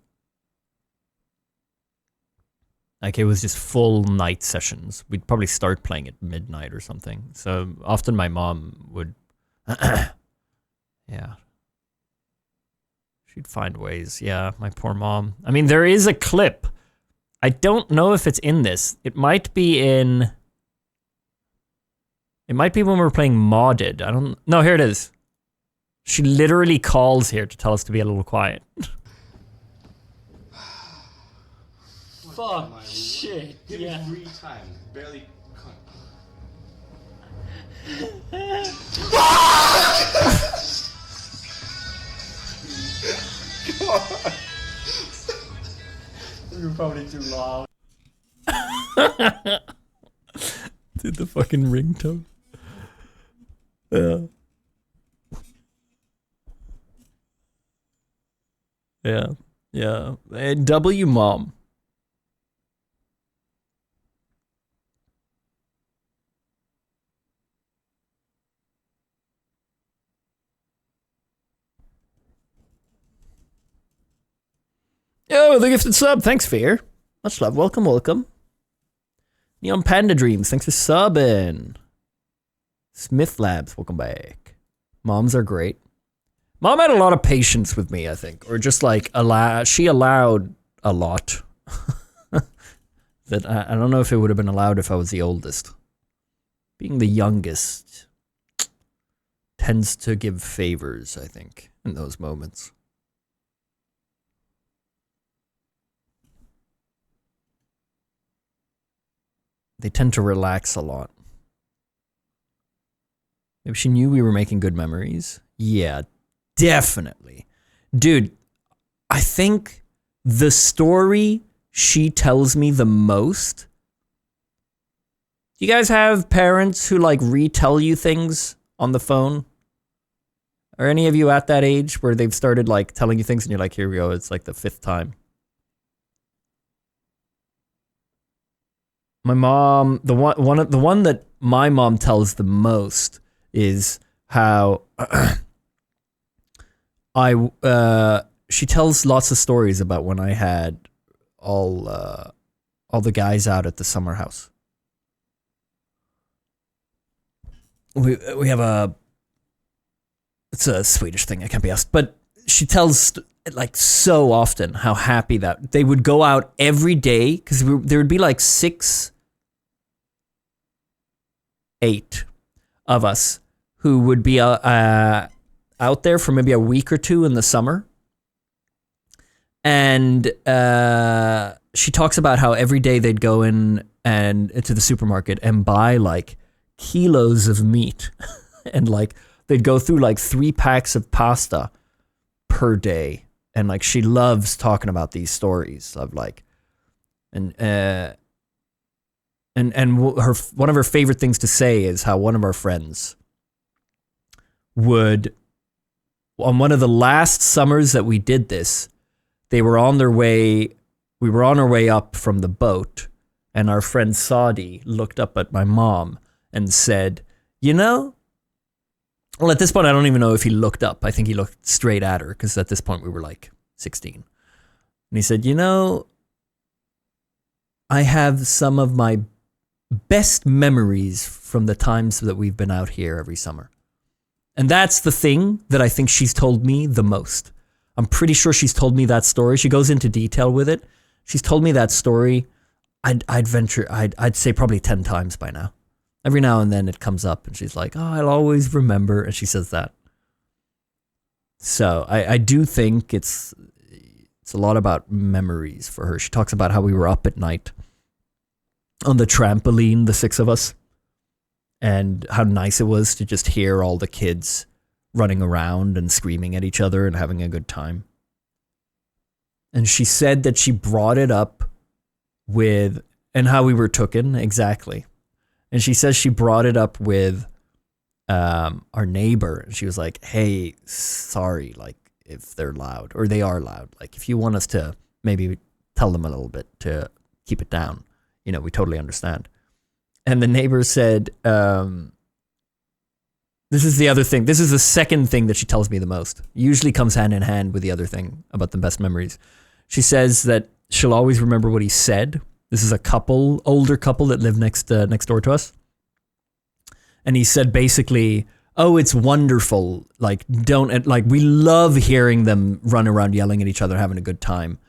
Like it was just full night sessions. We'd probably start playing at midnight or something. So often my mom would, yeah. She'd find ways. Yeah, my poor mom. I mean, there is a clip. I don't know if it's in this. It might be in... It might be when we're playing modded. I don't... No, here it is. She literally calls here to tell us to be a little quiet. Fuck shit. Give me free time. Barely. God. You're probably too loud. Did the fucking ringtone. Yeah. Yeah. Yeah. W mom. Yo, the gifted sub. Thanks, Fear. Much love. Welcome, welcome. Neon Panda Dreams. Thanks for subbing. Smith Labs. Welcome back. Moms are great. Mom had a lot of patience with me, I think. Or just like, she allowed a lot. That I don't know if it would have been allowed if I was the oldest. Being the youngest tends to give favors, I think, in those moments. They tend to relax a lot. Maybe she knew we were making good memories. Yeah, definitely. Dude, I think the story she tells me the most... Do you guys have parents who like retell you things on the phone? Are any of you at that age where they've started like telling you things and you're like, here we go, it's like the 5th time? My mom, the one that my mom tells the most is how she tells lots of stories about when I had all the guys out at the summer house. We have it's a Swedish thing, I can't be asked, but she tells like so often how happy that they would go out every day because there would be like 8 of us who would be out there for maybe a week or 2 in the summer. And she talks about how every day they'd go in and to the supermarket and buy like kilos of meat. And like they'd go through like 3 packs of pasta per day. And like she loves talking about these stories of like, and one of her favorite things to say is how one of our friends would, on one of the last summers that we did this, we were on our way up from the boat, and our friend Saudi looked up at my mom and said, you know, well, at this point, I don't even know if he looked up. I think he looked straight at her because at this point we were like 16. And he said, you know, I have some of my best memories from the times that we've been out here every summer. And that's the thing that I think she's told me the most. I'm pretty sure she's told me that story. She goes into detail with it. She's told me that story, I'd say probably 10 times by now. Every now and then it comes up and she's like, oh, I'll always remember. And she says that. So I do think it's a lot about memories for her. She talks about how we were up at night on the trampoline, the 6 of us, and how nice it was to just hear all the kids running around and screaming at each other and having a good time. And she said that she brought it up with, and how we were tooken, exactly. And she says she brought it up with our neighbor. And she was like, hey, sorry, like if they're loud, or they are loud. Like if you want us to maybe tell them a little bit to keep it down, you know, we totally understand. And the neighbor said This is the other thing. This is the second thing that she tells me the most. Usually comes hand in hand with the other thing about the best memories. She says that she'll always remember what he said. This is a couple, older couple that live next door to us. And he said basically, oh, it's wonderful. Like, we love hearing them run around yelling at each other, having a good time.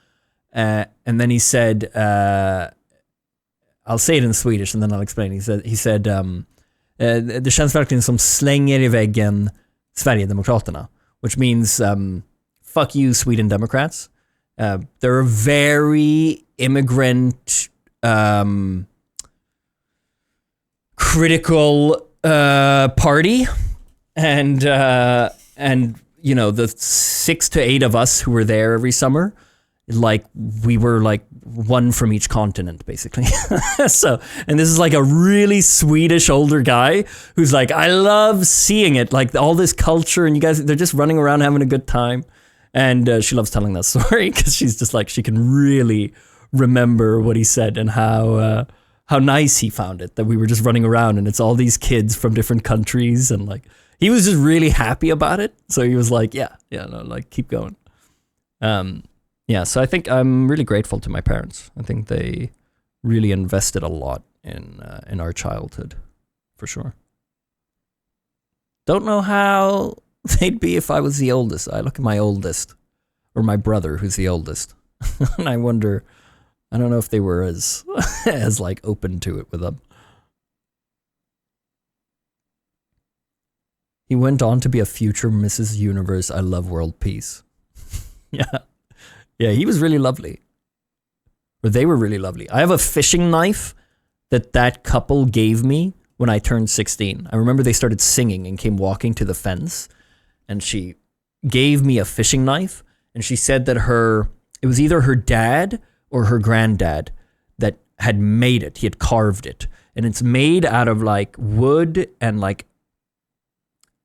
And then he said, I'll say it in Swedish and then I'll explain. He said, det känns verkligen som slänger i väggen Sverigedemokraterna, which means fuck you, Sweden Democrats. They're a very immigrant, critical party, and you know, the 6 to 8 of us who were there every summer, like we were like one from each continent basically. So, and this is like a really Swedish older guy who's like, I love seeing it, like all this culture, and you guys, they're just running around having a good time. And she loves telling that story because she's just like, she can really remember what he said and how nice he found it, that we were just running around and it's all these kids from different countries, and like he was just really happy about it. So he was like, yeah, no, like keep going. Yeah, so I think I'm really grateful to my parents. I think they really invested a lot in our childhood, for sure. Don't know how they'd be if I was the oldest. I look at my oldest, or my brother who's the oldest, and I wonder, I don't know if they were as as like open to it with them. He went on to be a future Mrs. Universe. I love world peace. Yeah, he was really lovely. Or they were really lovely. I have a fishing knife that couple gave me when I turned 16. I remember they started singing and came walking to the fence, and she gave me a fishing knife, and she said that it was either her dad or her granddad that had made it. He had carved it, and it's made out of like wood and like,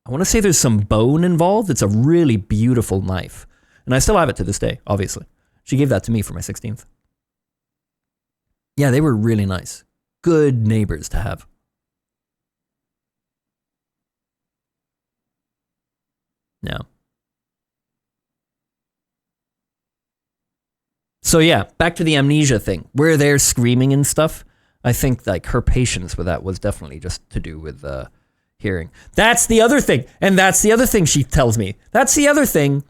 I want to say there's some bone involved. It's a really beautiful knife. And I still have it to this day, obviously. She gave that to me for my 16th. Yeah, they were really nice. Good neighbors to have. Yeah. So yeah, back to the amnesia thing. Where they're screaming and stuff, I think like her patience with that was definitely just to do with hearing. That's the other thing. And that's the other thing she tells me. That's the other thing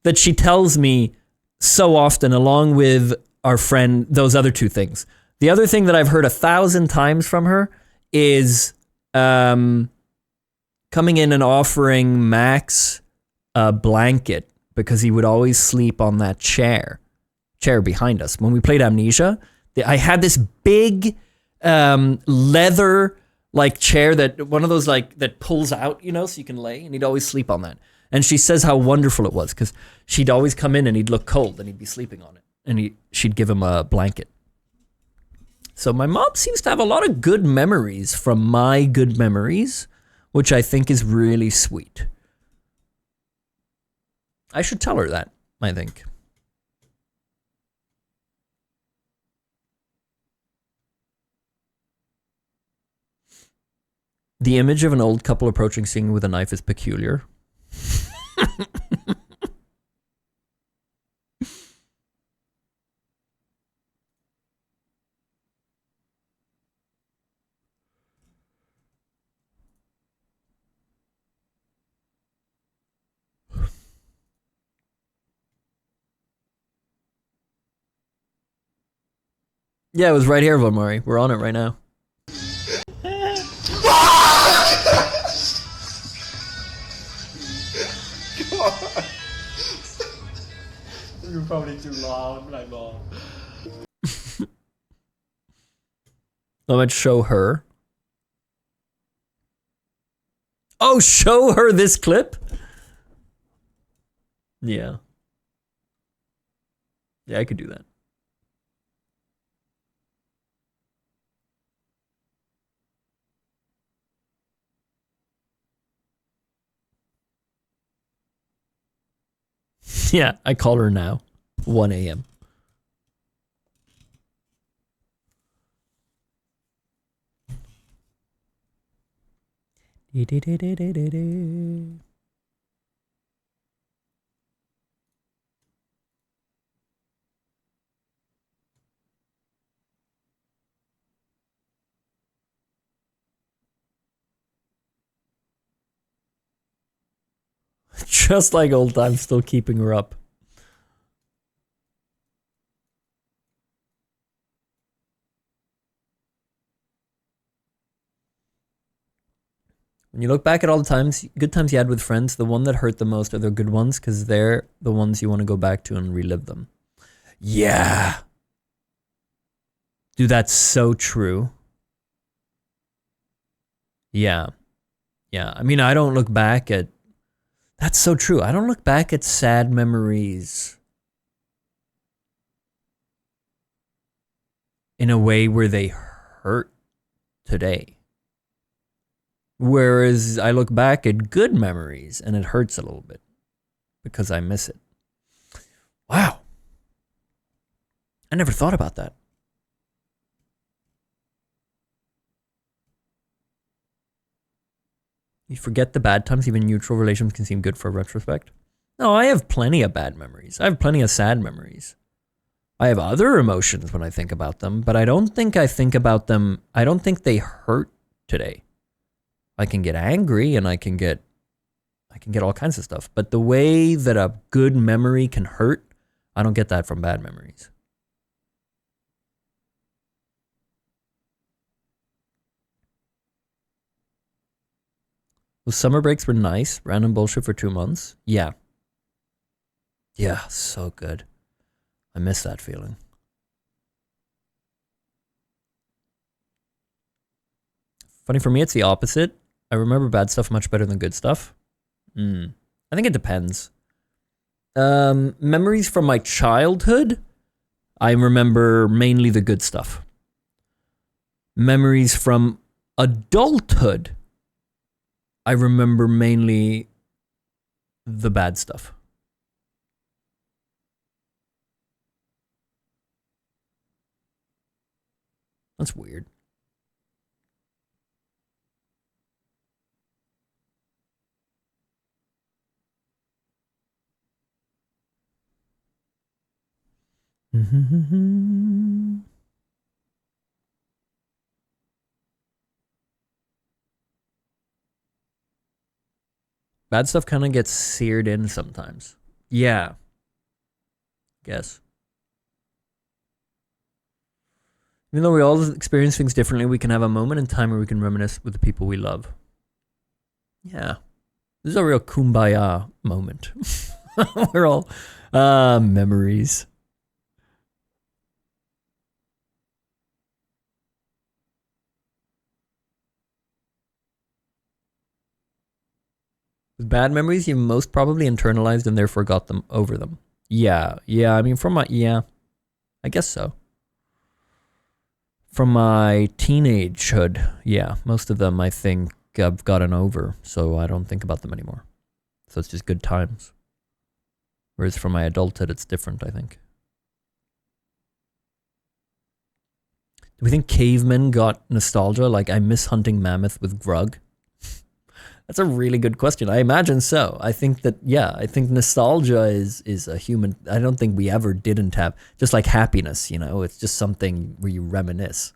that she tells me so often, along with our friend, those other two things. The other thing that I've heard 1,000 times from her is coming in and offering Max a blanket because he would always sleep on that chair behind us. When we played Amnesia, I had this big leather like chair, that one of those like that pulls out, you know, so you can lay, and he'd always sleep on that. And she says how wonderful it was because she'd always come in and he'd look cold and he'd be sleeping on it, and she'd give him a blanket. So my mom seems to have a lot of good memories from my good memories, which I think is really sweet. I should tell her that, I think. The image of an old couple approaching singing with a knife is peculiar. Yeah, it was right here, Von Murray. We're on it right now. God. You're probably too loud, my mom. Let's show her. Oh, show her this clip? Yeah. Yeah, I could do that. Yeah, I call her now. 1 a.m. Just like old times, still keeping her up. When you look back at all the times, good times you had with friends, the one that hurt the most are the good ones because they're the ones you want to go back to and relive them. Yeah. Dude, that's so true. Yeah. Yeah. I mean, I don't look back at... That's so true. I don't look back at sad memories in a way where they hurt today. Whereas I look back at good memories and it hurts a little bit because I miss it. Wow. I never thought about that. You forget the bad times, even neutral relations can seem good for retrospect. No, I have plenty of bad memories. I have plenty of sad memories. I have other emotions when I think about them, but I don't think I think about them. I don't think they hurt today. I can get angry and I can get all kinds of stuff. But the way that a good memory can hurt, I don't get that from bad memories. Those summer breaks were nice. Random bullshit for 2 months. Yeah. Yeah, so good. I miss that feeling. Funny for me, it's the opposite. I remember bad stuff much better than good stuff. I think it depends. Memories from my childhood, I remember mainly the good stuff. Memories from adulthood, I remember mainly the bad stuff. That's weird. Bad stuff kind of gets seared in sometimes. Yeah. Guess. Even though we all experience things differently, we can have a moment in time where we can reminisce with the people we love. Yeah. This is a real kumbaya moment. We're all memories. With bad memories, you most probably internalized and therefore got them over them. Yeah, I mean, I guess so. From my teenagehood, yeah, most of them I think I've gotten over, so I don't think about them anymore. So it's just good times. Whereas from my adulthood, it's different, I think. Do we think cavemen got nostalgia? Like, I miss hunting mammoth with Grug? That's a really good question. I imagine so. I think that, yeah, I think nostalgia is a human. I don't think we ever didn't have, just like happiness, you know, it's just something where you reminisce.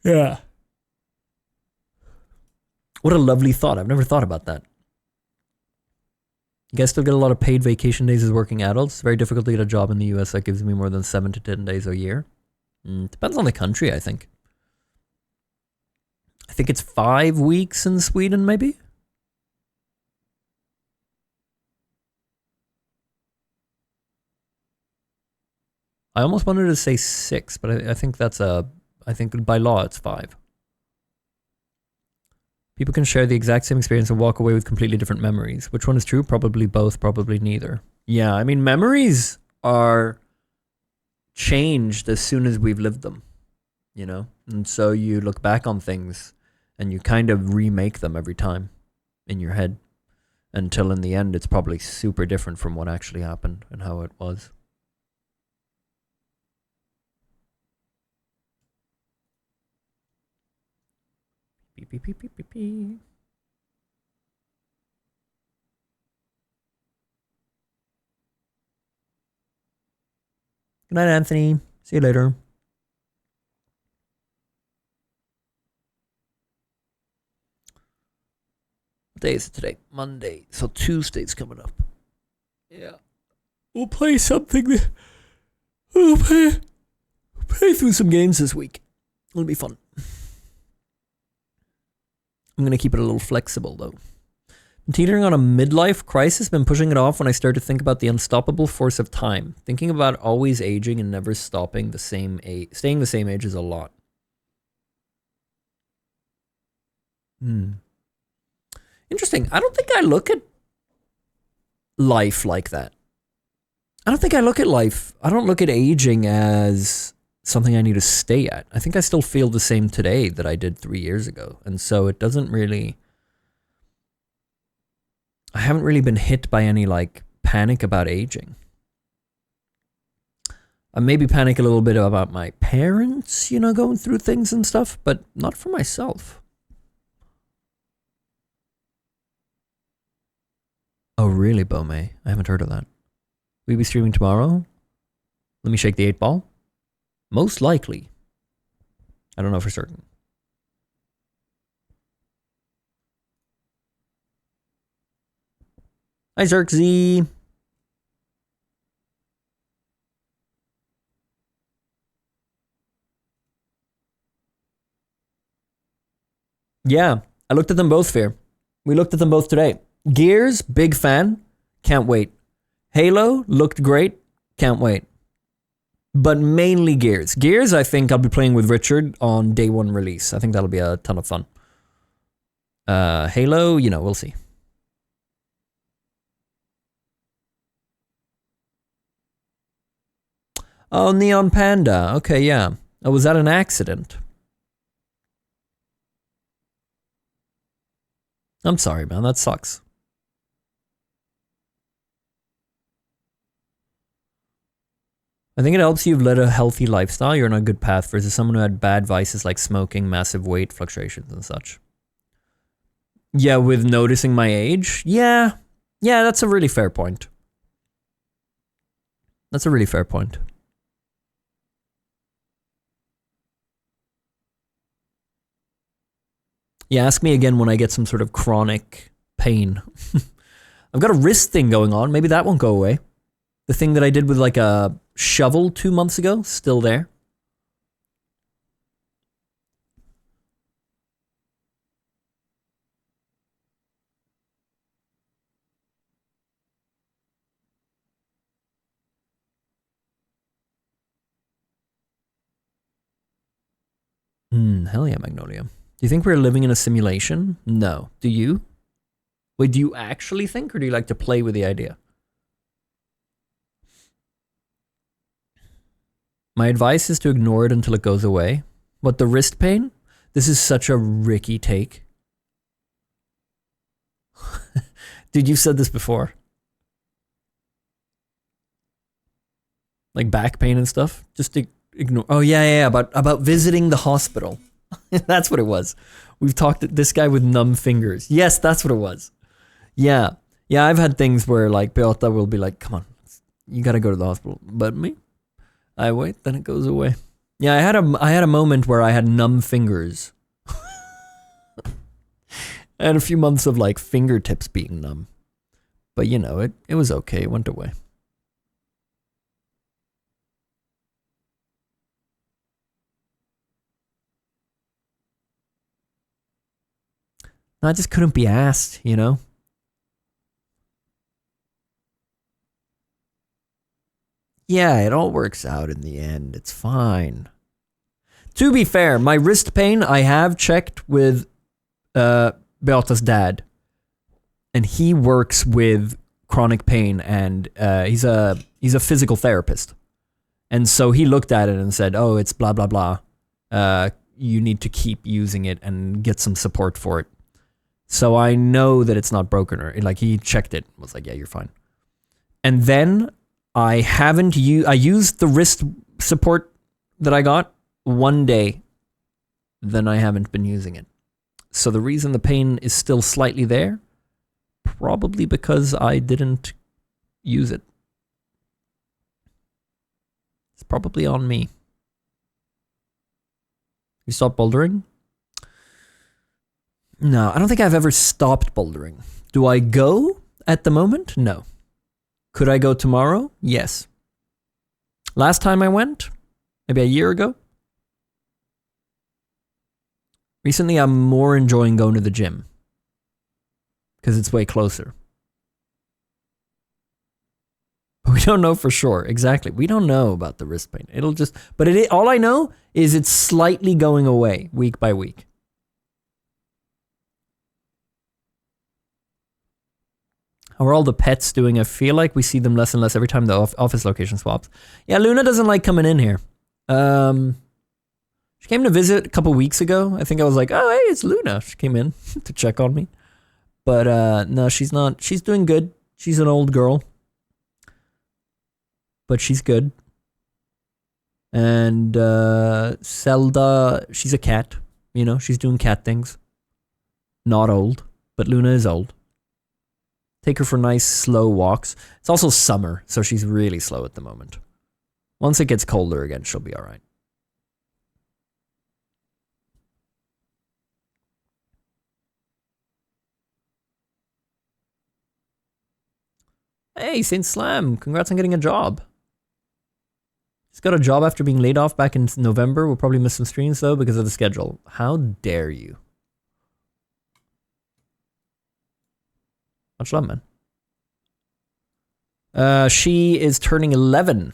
Yeah. What a lovely thought. I've never thought about that. You guys still get a lot of paid vacation days as working adults. It's very difficult to get a job in the US that gives me more than 7 to 10 days a year. Depends on the country, I think. I think it's 5 weeks in Sweden, maybe? I almost wanted to say 6, but I think I think by law it's 5. People can share the exact same experience and walk away with completely different memories. Which one is true? Probably both, probably neither. Yeah, I mean, memories are changed as soon as we've lived them, you know? And so you look back on things and you kind of remake them every time in your head. until in the end it's probably super different from what actually happened and how it was. Beep, beep, beep, beep, beep, beep. Good night, Anthony. See you later. What day is it today? Monday. So Tuesday's coming up. Yeah. We'll play something. We'll play through some games this week. It'll be fun. I'm going to keep it a little flexible, though. I'm teetering on a midlife crisis. Been pushing it off when I start to think about the unstoppable force of time. Thinking about always aging and never stopping the same age. Staying the same age is a lot. Interesting. I don't think I look at life like that. I don't look at aging as something I need to stay at. I think I still feel the same today that I did 3 years ago. And so it doesn't really... I haven't really been hit by any, like, panic about aging. I maybe panic a little bit about my parents, you know, going through things and stuff, but not for myself. Oh, really, Bome? I haven't heard of that. Will you be streaming tomorrow? Let me shake the 8-ball. Most likely. I don't know for certain. Hi, Xerxes. Yeah, I looked at them both, Fear. We looked at them both today. Gears, big fan. Can't wait. Halo, looked great. Can't wait. But mainly Gears. Gears, I think I'll be playing with Richard on day one release. I think that'll be a ton of fun. Halo, you know, we'll see. Oh, Neon Panda. Okay, yeah. Oh, was that an accident? I'm sorry, man. That sucks. I think it helps you've led a healthy lifestyle. You're on a good path versus someone who had bad vices like smoking, massive weight fluctuations, and such. Yeah, with noticing my age? Yeah. Yeah, that's a really fair point. That's a really fair point. Yeah, ask me again when I get some sort of chronic pain. I've got a wrist thing going on. Maybe that won't go away. The thing that I did with like a shovel 2 months ago, still there. Hell yeah, Magnolia. Do you think we're living in a simulation? No. Do you? Wait, do you actually think, or do you like to play with the idea? My advice is to ignore it until it goes away. What, the wrist pain? This is such a Ricky take. Dude, you've said this before. Like back pain and stuff? Just ignore. Oh, yeah, about visiting the hospital. That's what it was. We've talked to this guy with numb fingers. Yes, that's what it was. Yeah. Yeah, I've had things where like Beata will be like, come on, you gotta go to the hospital. But me, I wait, then it goes away. Yeah, I had a moment where I had numb fingers. I had a few months of like fingertips being numb. But you know, it was okay, it went away. I just couldn't be asked, you know? Yeah, it all works out in the end. It's fine. To be fair, my wrist pain, I have checked with Beata's dad. And he works with chronic pain, and he's a physical therapist. And so he looked at it and said, oh, it's blah, blah, blah. You need to keep using it and get some support for it. So I know that it's not broken, or like he checked it, was like, yeah, you're fine. And then I used the wrist support that I got one day, then I haven't been using it. So the reason the pain is still slightly there, probably because I didn't use it. It's probably on me. You stopped bouldering? No, I don't think I've ever stopped bouldering. Do I go at the moment? No. Could I go tomorrow? Yes. Last time I went, maybe a year ago. Recently, I'm more enjoying going to the gym because it's way closer. But we don't know for sure. Exactly. We don't know about the wrist pain. It'll just, but all I know is it's slightly going away week by week. How are all the pets doing? I feel like we see them less and less every time the office location swaps. Yeah, Luna doesn't like coming in here. She came to visit a couple weeks ago. I think I was like, oh, hey, it's Luna. She came in to check on me. But no, she's not. She's doing good. She's an old girl. But she's good. And Zelda, she's a cat. You know, she's doing cat things. Not old, but Luna is old. Take her for nice, slow walks. It's also summer, so she's really slow at the moment. Once it gets colder again, she'll be all right. Hey, Saint Slam, congrats on getting a job. He's got a job after being laid off back in November. We'll probably miss some streams, though, because of the schedule. How dare you? Much love, man. She is turning 11.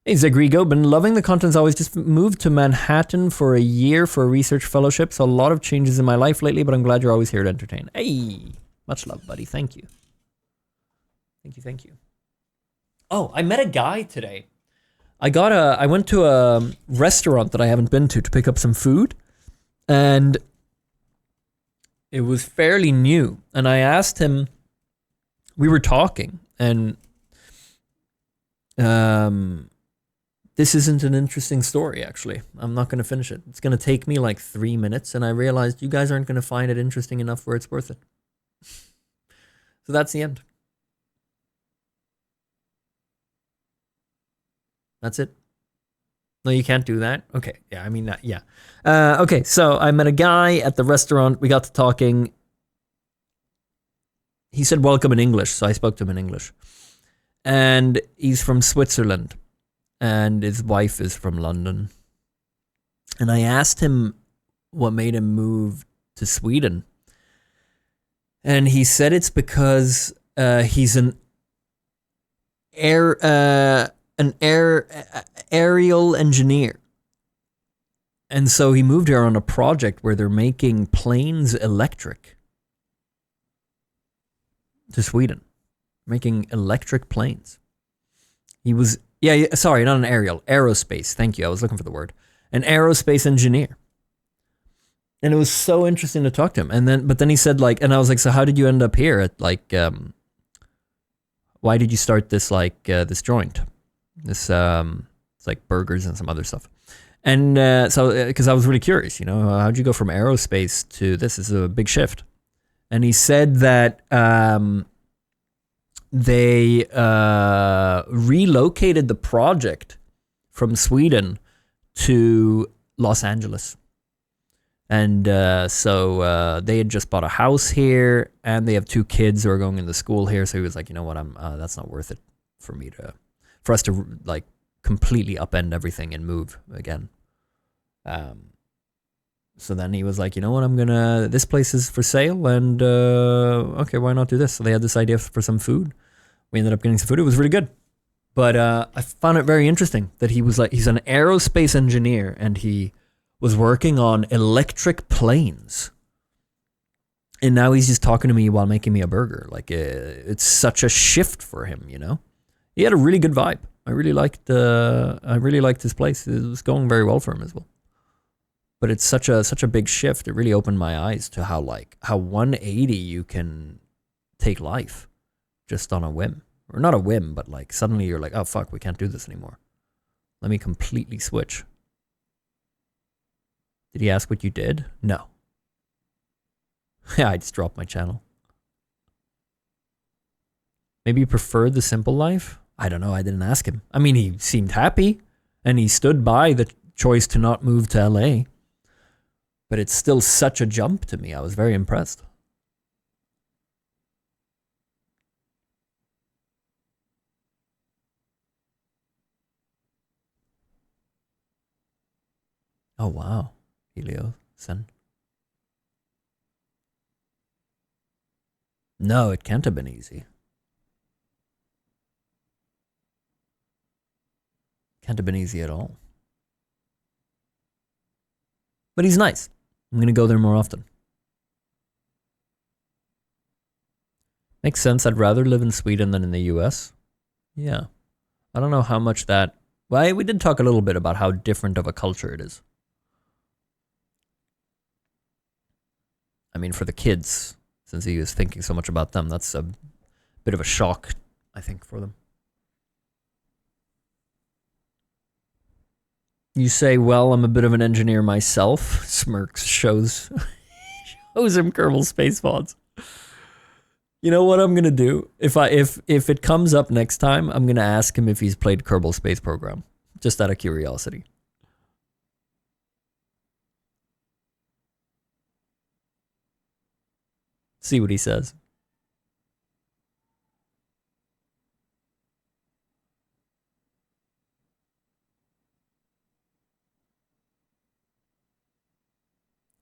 Hey, Zagrigo, been loving the contents always. Just moved to Manhattan for a year for a research fellowship, so a lot of changes in my life lately, but I'm glad you're always here to entertain. Hey, much love, buddy. Thank you. Thank you. Oh, I met a guy today. I went to a restaurant that I haven't been to pick up some food, and it was fairly new. And I asked him, we were talking, and this isn't an interesting story, actually. I'm not going to finish it. It's going to take me like 3 minutes, and I realized you guys aren't going to find it interesting enough where it's worth it. So that's the end. That's it. No, you can't do that? Okay, yeah, I mean, that, yeah. Okay, so I met a guy at the restaurant. We got to talking. He said welcome in English, so I spoke to him in English. And he's from Switzerland, and his wife is from London. And I asked him what made him move to Sweden. And he said it's because he's an aerial engineer. And so he moved here on a project where they're making planes electric. To Sweden. Making electric planes. He was, sorry, not an aerial, aerospace. Thank you, I was looking for the word. An aerospace engineer. And it was so interesting to talk to him. But then he said and I was like, so how did you end up here at why did you start this this joint? This it's like burgers and some other stuff. And so because I was really curious, how'd you go from aerospace to this? This is a big shift. And he said that they relocated the project from Sweden to Los Angeles. And so they had just bought a house here, and they have 2 kids who are going into school here. So he was like, you know what, that's not worth it for us to completely upend everything and move again. So then he was like, you know what, this place is for sale, and okay, why not do this? So they had this idea for some food. We ended up getting some food. It was really good. But I found it very interesting that he was he's an aerospace engineer, and he was working on electric planes. And now he's just talking to me while making me a burger. It's such a shift for him, He had a really good vibe. I really liked this place. It was going very well for him as well. But it's such a big shift. It really opened my eyes to how 180 you can take life just on a whim. Or not a whim, but like suddenly you're like, oh fuck, we can't do this anymore. Let me completely switch. Did he ask what you did? No. Yeah, I just dropped my channel. Maybe you preferred the simple life? I don't know, I didn't ask him. I mean, he seemed happy, and he stood by the choice to not move to LA. But it's still such a jump to me. I was very impressed. Oh, wow. Helio, Sen. No, it can't have been easy. Can't have been easy at all. But he's nice. I'm going to go there more often. Makes sense. I'd rather live in Sweden than in the US. Yeah. I don't know how much that... Well, we did talk a little bit about how different of a culture it is. I mean, for the kids, since he was thinking so much about them, that's a bit of a shock, I think, for them. You say, well, I'm a bit of an engineer myself. Smirks, shows him Kerbal Space Pods. You know what I'm gonna do? If it comes up next time, I'm gonna ask him if he's played Kerbal Space Program. Just out of curiosity. See what he says.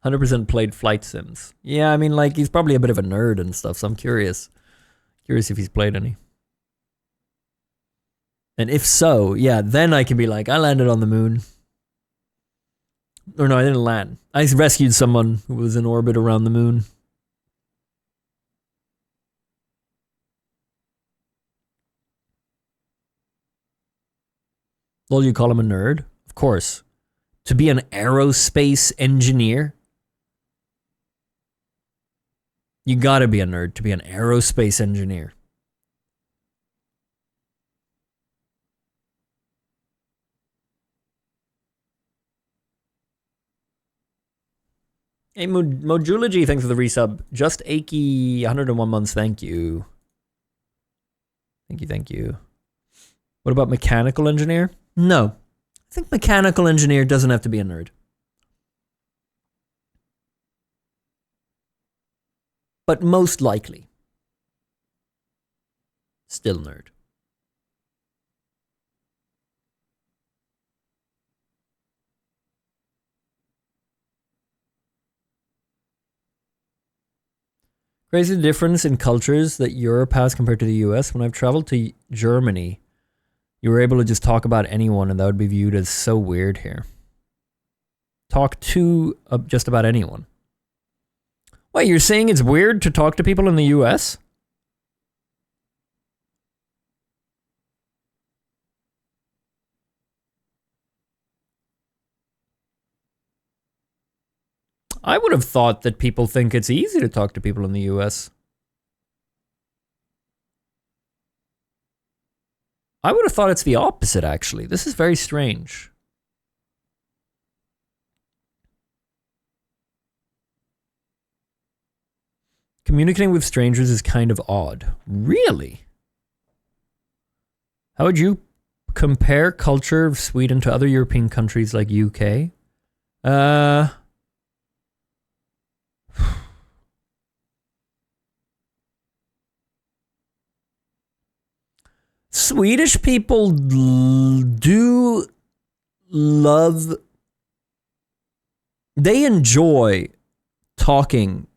"100% played flight sims." Yeah, I mean, like, he's probably a bit of a nerd and stuff, so I'm curious. Curious if he's played any. And if so, yeah, then I can be like, I landed on the moon. Or no, I didn't land. I rescued someone who was in orbit around the moon. Well, you call him a nerd? Of course. To be an aerospace engineer? You gotta be a nerd to be an aerospace engineer. Hey, Modulogy, thanks for the resub. Just Achy, 101 months, thank you. Thank you. What about mechanical engineer? No. I think mechanical engineer doesn't have to be a nerd. But most likely, still nerd. Crazy difference in cultures that Europe has compared to the US. When I've traveled to Germany, you were able to just talk about anyone and that would be viewed as so weird here. Talk to just about anyone. Wait, you're saying it's weird to talk to people in the US? I would have thought that people think it's easy to talk to people in the US. I would have thought it's the opposite, actually. This is very strange. Communicating with strangers is kind of odd. Really? How would you compare culture of Sweden to other European countries like UK? Swedish people do love... They enjoy talking.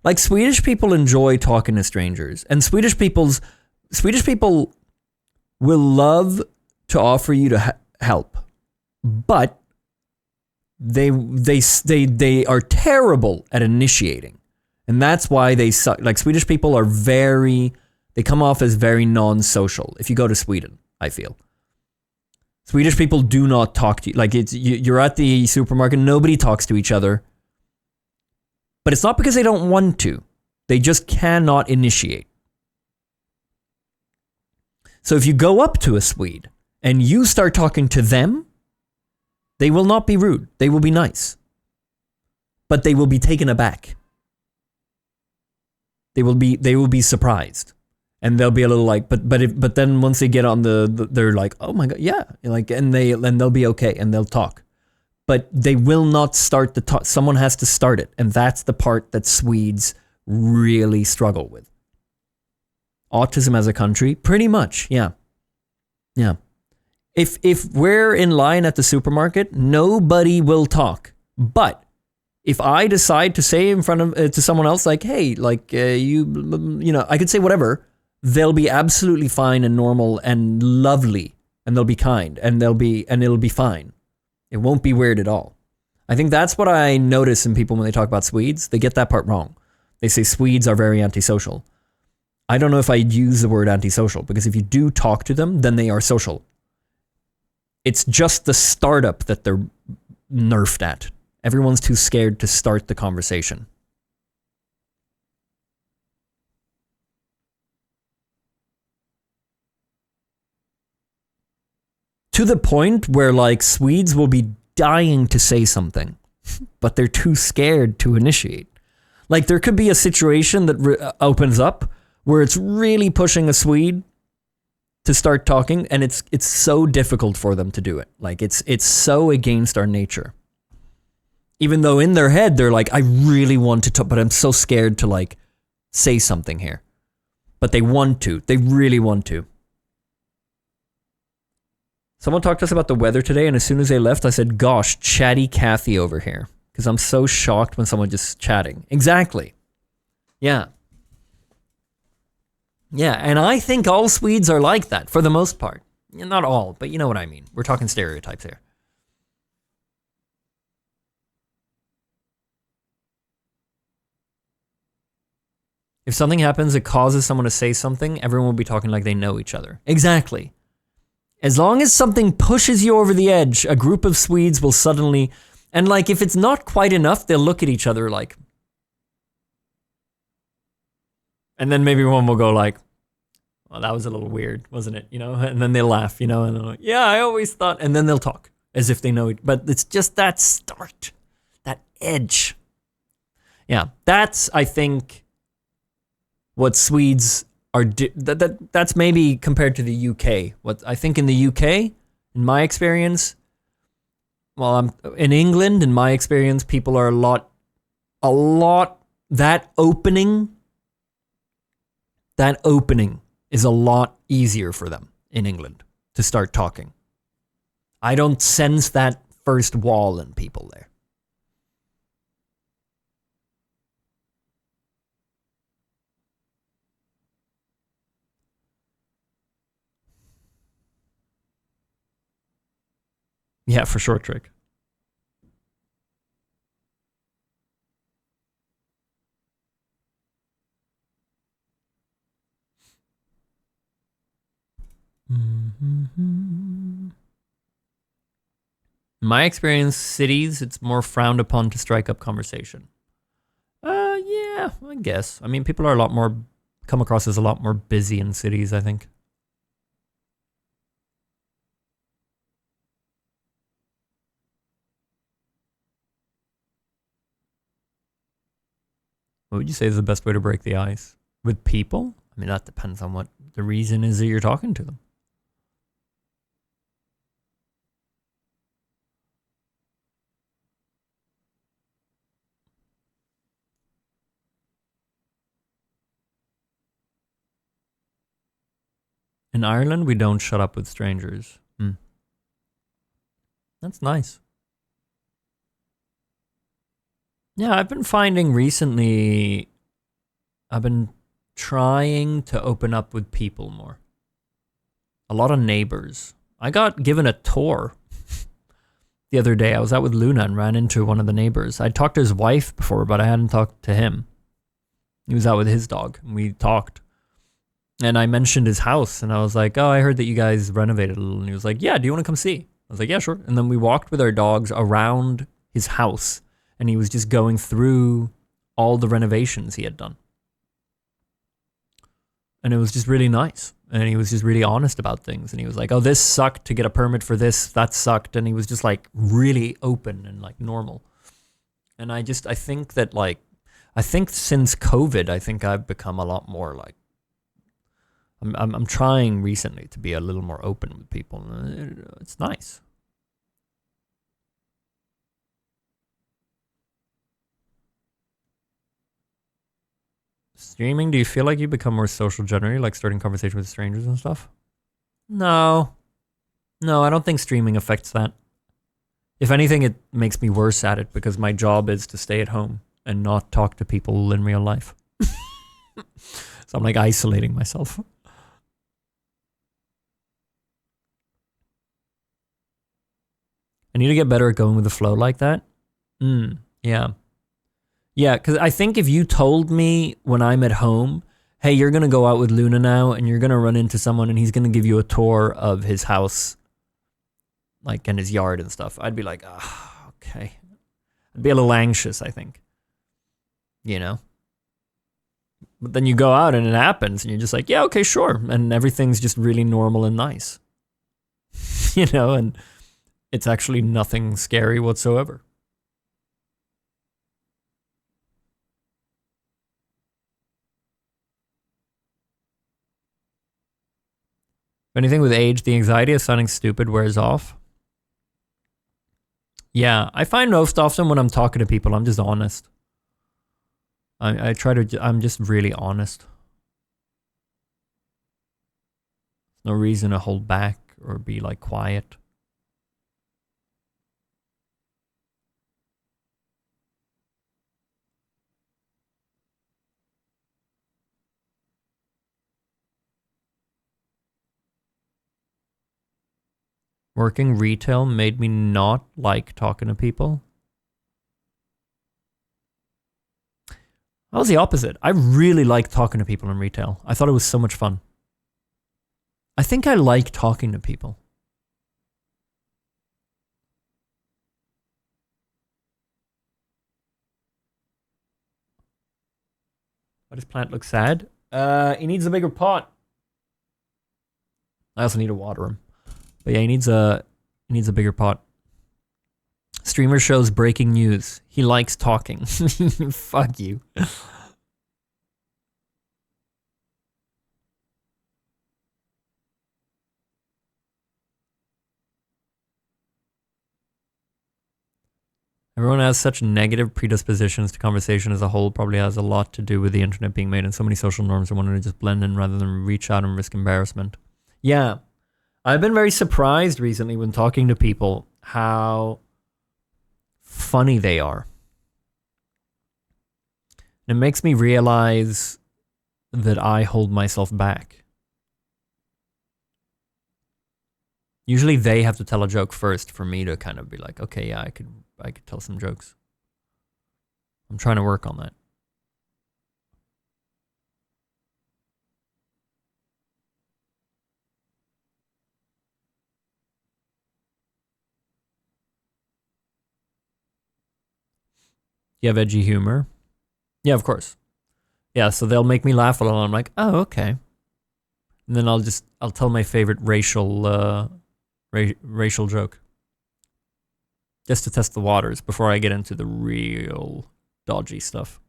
Like, Swedish people enjoy talking to strangers. And Swedish people will love to offer you to help. But they are terrible at initiating. And that's why they suck. Like, Swedish people are they come off as very non-social if you go to Sweden. I feel. Swedish people do not talk to you. Like, you're at the supermarket, nobody talks to each other. But it's not because they don't want to. They just cannot initiate. So if you go up to a Swede and you start talking to them, they will not be rude. They will be nice. But they will be taken aback. They will be surprised. And they'll be a little like, but then once they get on they're like, oh my God, yeah. Like, and they'll be okay and they'll talk. But they will not start the talk. Someone has to start it. And that's the part that Swedes really struggle with. Autism as a country, pretty much, yeah. Yeah. If we're in line at the supermarket, nobody will talk. But if I decide to say in front of to someone else, like, hey, like you know, I could say whatever, they'll be absolutely fine and normal and lovely, and they'll be kind, and it'll be fine. It won't be weird at all. I think that's what I notice in people when they talk about Swedes. They get that part wrong. They say Swedes are very antisocial. I don't know if I'd use the word antisocial, because if you do talk to them, then they are social. It's just the startup that they're nerfed at. Everyone's too scared to start the conversation. To the point where, like, Swedes will be dying to say something, but they're too scared to initiate. Like, there could be a situation that opens up where it's really pushing a Swede to start talking, and it's so difficult for them to do it. Like, it's so against our nature. Even though in their head they're like, I really want to talk, but I'm so scared to, like, say something here. But they want to. They really want to. Someone talked to us about the weather today, and as soon as they left, I said, gosh, chatty Kathy over here. Because I'm so shocked when someone just chatting. Exactly. Yeah. Yeah, and I think all Swedes are like that, for the most part. Not all, but you know what I mean. We're talking stereotypes here. If something happens that causes someone to say something, everyone will be talking like they know each other. Exactly. As long as something pushes you over the edge, a group of Swedes will suddenly... And, like, if it's not quite enough, they'll look at each other like... And then maybe one will go like, well, that was a little weird, wasn't it? You know, and then they'll laugh, you know, and they're like, yeah, I always thought, and then they'll talk as if they know it. But it's just that start, that edge. Yeah, that's, I think, what Swedes are, that's maybe compared to the UK. What I think in the UK, in my experience, well, I'm in England, in my experience, people are a lot, that opening is a lot easier for them in England to start talking. I don't sense that first wall in people there. Yeah, for sure, Trick. In my experience, cities, it's more frowned upon to strike up conversation. Yeah, I guess. I mean, people are come across as a lot more busy in cities, I think. What would you say is the best way to break the ice? With people? I mean, that depends on what the reason is that you're talking to them. In Ireland, we don't shut up with strangers. That's nice. Yeah, I've been finding recently, I've been trying to open up with people more. A lot of neighbors. I got given a tour the other day. I was out with Luna and ran into one of the neighbors. I'd talked to his wife before, but I hadn't talked to him. He was out with his dog, and we talked. And I mentioned his house, and I was like, oh, I heard that you guys renovated a little. And he was like, yeah, do you want to come see? I was like, yeah, sure. And then we walked with our dogs around his house, and he was just going through all the renovations he had done. And it was just really nice. And he was just really honest about things. And he was like, oh, this sucked to get a permit for this. That sucked. And he was just like really open and like normal. And I think that like, I think since COVID, I think I've become a lot more like, I'm trying recently to be a little more open with people. It's nice. Streaming, do you feel like you become more social generally, like starting conversation with strangers and stuff? No. No, I don't think streaming affects that. If anything, it makes me worse at it because my job is to stay at home and not talk to people in real life. So I'm like isolating myself. I need to get better at going with the flow like that. Yeah. Yeah, because I think if you told me when I'm at home, hey, you're going to go out with Luna now and you're going to run into someone and he's going to give you a tour of his house, like in his yard and stuff, I'd be like, okay. I'd be a little anxious, I think. You know? But then you go out and it happens and you're just like, yeah, okay, sure. And everything's just really normal and nice. You know, and it's actually nothing scary whatsoever. Anything with age, the anxiety of sounding stupid wears off. Yeah, I find most often when I'm talking to people, I'm just honest. I'm just really honest. No reason to hold back or be like quiet. Working retail made me not like talking to people. I was the opposite. I really liked talking to people in retail. I thought it was so much fun. I think I like talking to people. Why does plant look sad? He needs a bigger pot. I also need to water him. But yeah, he needs a bigger pot. Streamer shows breaking news. He likes talking. Fuck you. Everyone has such negative predispositions to conversation as a whole. Probably has a lot to do with the internet being made and so many social norms are wanting to just blend in rather than reach out and risk embarrassment. Yeah. I've been very surprised recently when talking to people how funny they are. It makes me realize that I hold myself back. Usually they have to tell a joke first for me to kind of be like, okay, yeah, I could tell some jokes. I'm trying to work on that. You have edgy humor? Yeah, of course. Yeah, so they'll make me laugh a lot. I'm like, oh, okay. And then I'll tell my favorite racial joke. Just to test the waters before I get into the real dodgy stuff.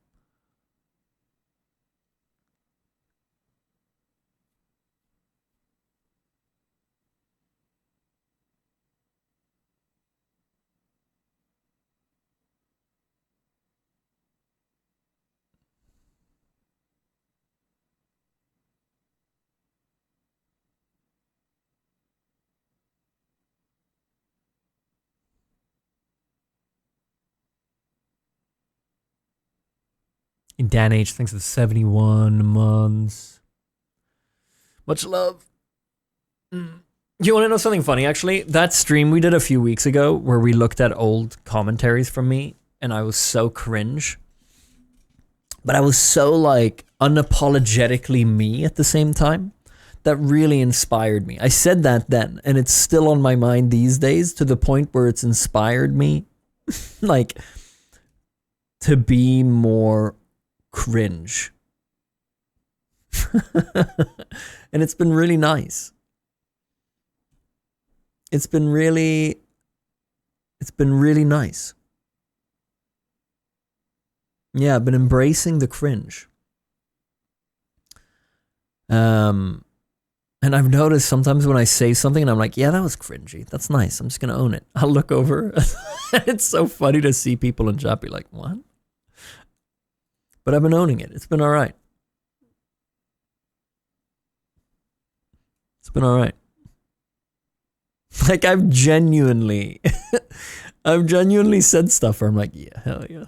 Dan H thinks of 71 months. Much love. You want to know something funny, actually? That stream we did a few weeks ago where we looked at old commentaries from me and I was so cringe. But I was so like unapologetically me at the same time. That really inspired me. I said that then, and it's still on my mind these days to the point where it's inspired me like to be more cringe. And it's been really nice. It's been really nice. Yeah, I've been embracing the cringe. And I've noticed sometimes when I say something and I'm like, yeah, that was cringy. That's nice. I'm just going to own it. I'll look over. It's so funny to see people in chat be like, what? But I've been owning it. It's been all right. It's been all right. Like I've genuinely said stuff where I'm like, yeah, hell yeah.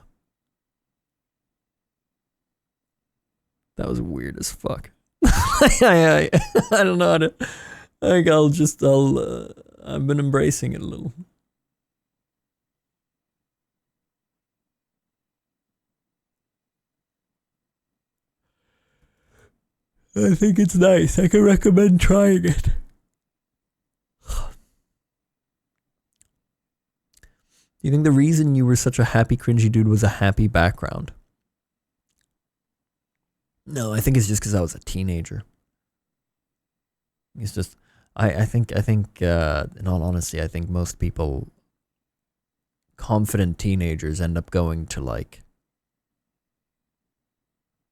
That was weird as fuck. I don't know how to. Like I've been embracing it a little. I think it's nice. I can recommend trying it. Do you think the reason you were such a happy, cringy dude was a happy background? No, I think it's just because I was a teenager. It's just, I think, in all honesty, I think most people, confident teenagers, end up going to like,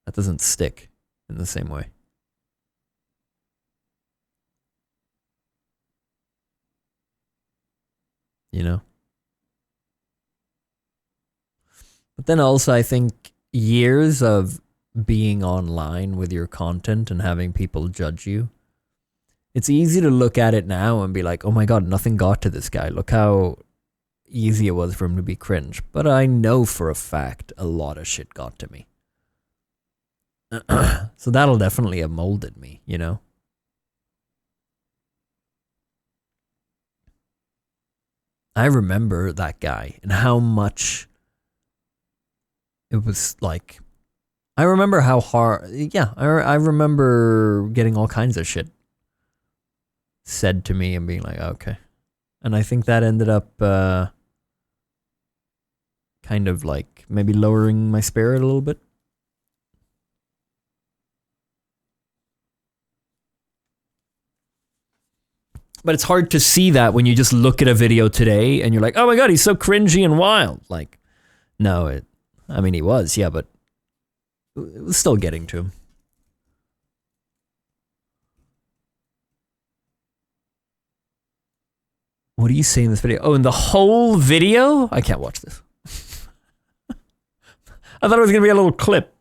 that doesn't stick in the same way. You know? But then also, I think years of being online with your content and having people judge you, it's easy to look at it now and be like, oh my god, nothing got to this guy. Look how easy it was for him to be cringe. But I know for a fact a lot of shit got to me. So that'll definitely have molded me, you know? I remember that guy and how much it was like, I remember how hard, yeah, I remember getting all kinds of shit said to me and being like, okay. And I think that ended up kind of like maybe lowering my spirit a little bit. But it's hard to see that when you just look at a video today and you're like, oh my god, he's so cringy and wild. Like, no, I mean, he was, yeah, but it was still getting to him. What do you say in this video? Oh, in the whole video? I can't watch this. I thought it was going to be a little clip.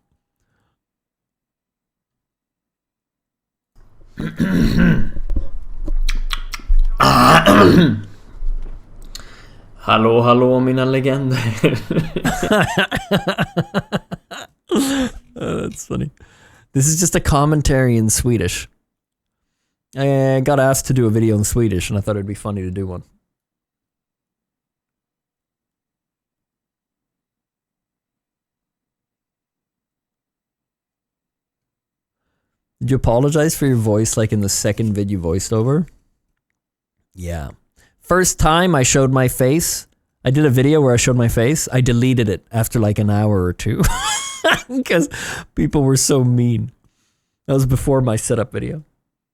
Hallå, hallå mina legender. That's funny. This is just a commentary in Swedish. I got asked to do a video in Swedish and I thought it'd be funny to do one. Did you apologize for your voice like in the second vid you voiced over? Yeah. First time I showed my face, I did a video where I showed my face. I deleted it after like an hour or two because people were so mean. That was before my setup video.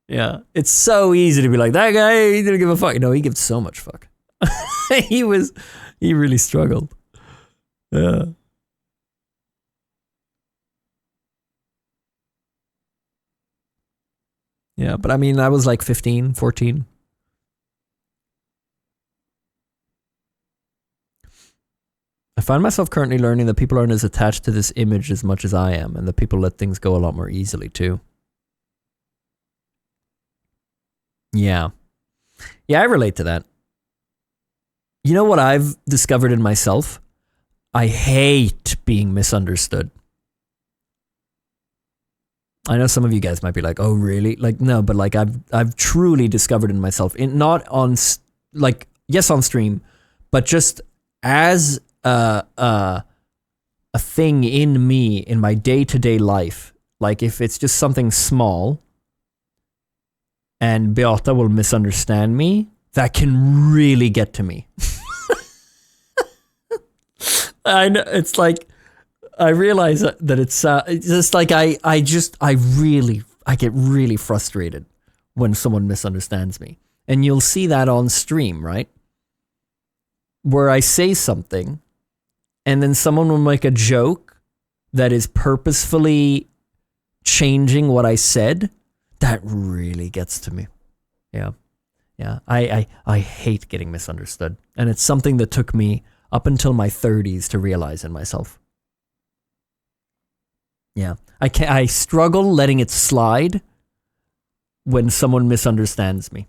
Yeah. It's so easy to be like, that guy, he didn't give a fuck. No, he gives so much fuck. He really struggled. Yeah. Yeah, but I mean, I was like 15, 14. I find myself currently learning that people aren't as attached to this image as much as I am, and that people let things go a lot more easily too. Yeah. Yeah, I relate to that. You know what I've discovered in myself? I hate being misunderstood. I know some of you guys might be like, "Oh, really?" Like, no, but like I've truly discovered in myself, not on like, yes, on stream, but just as a thing in me in my day-to-day life, like if it's just something small and Beata will misunderstand me, that can really get to me. I know, it's like, I realize that it's just like, I get really frustrated when someone misunderstands me. And you'll see that on stream, right? Where I say something and then someone will make a joke that is purposefully changing what I said. That really gets to me. Yeah. Yeah. I hate getting misunderstood. And it's something that took me up until my 30s to realize in myself. Yeah. I struggle letting it slide when someone misunderstands me.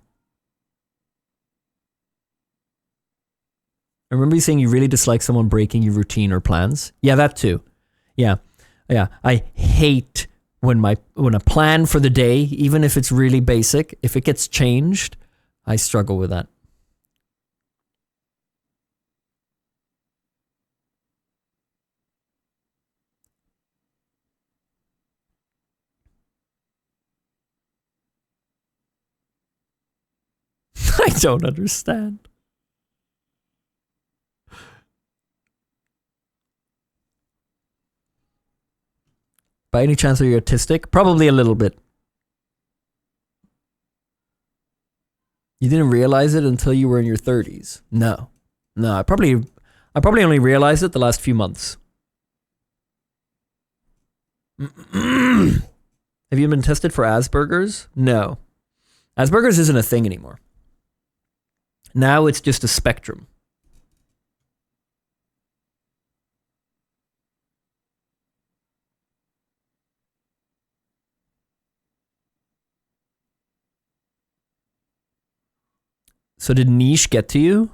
I remember you saying you really dislike someone breaking your routine or plans. Yeah, that too. Yeah. Yeah. I hate when a plan for the day, even if it's really basic, if it gets changed, I struggle with that. I don't understand. By any chance, are you autistic? Probably a little bit. You didn't realize it until you were in your 30s. No. I probably only realized it the last few months. Have you been tested for Asperger's? No. Asperger's isn't a thing anymore. Now it's just a spectrum. So did niche get to you?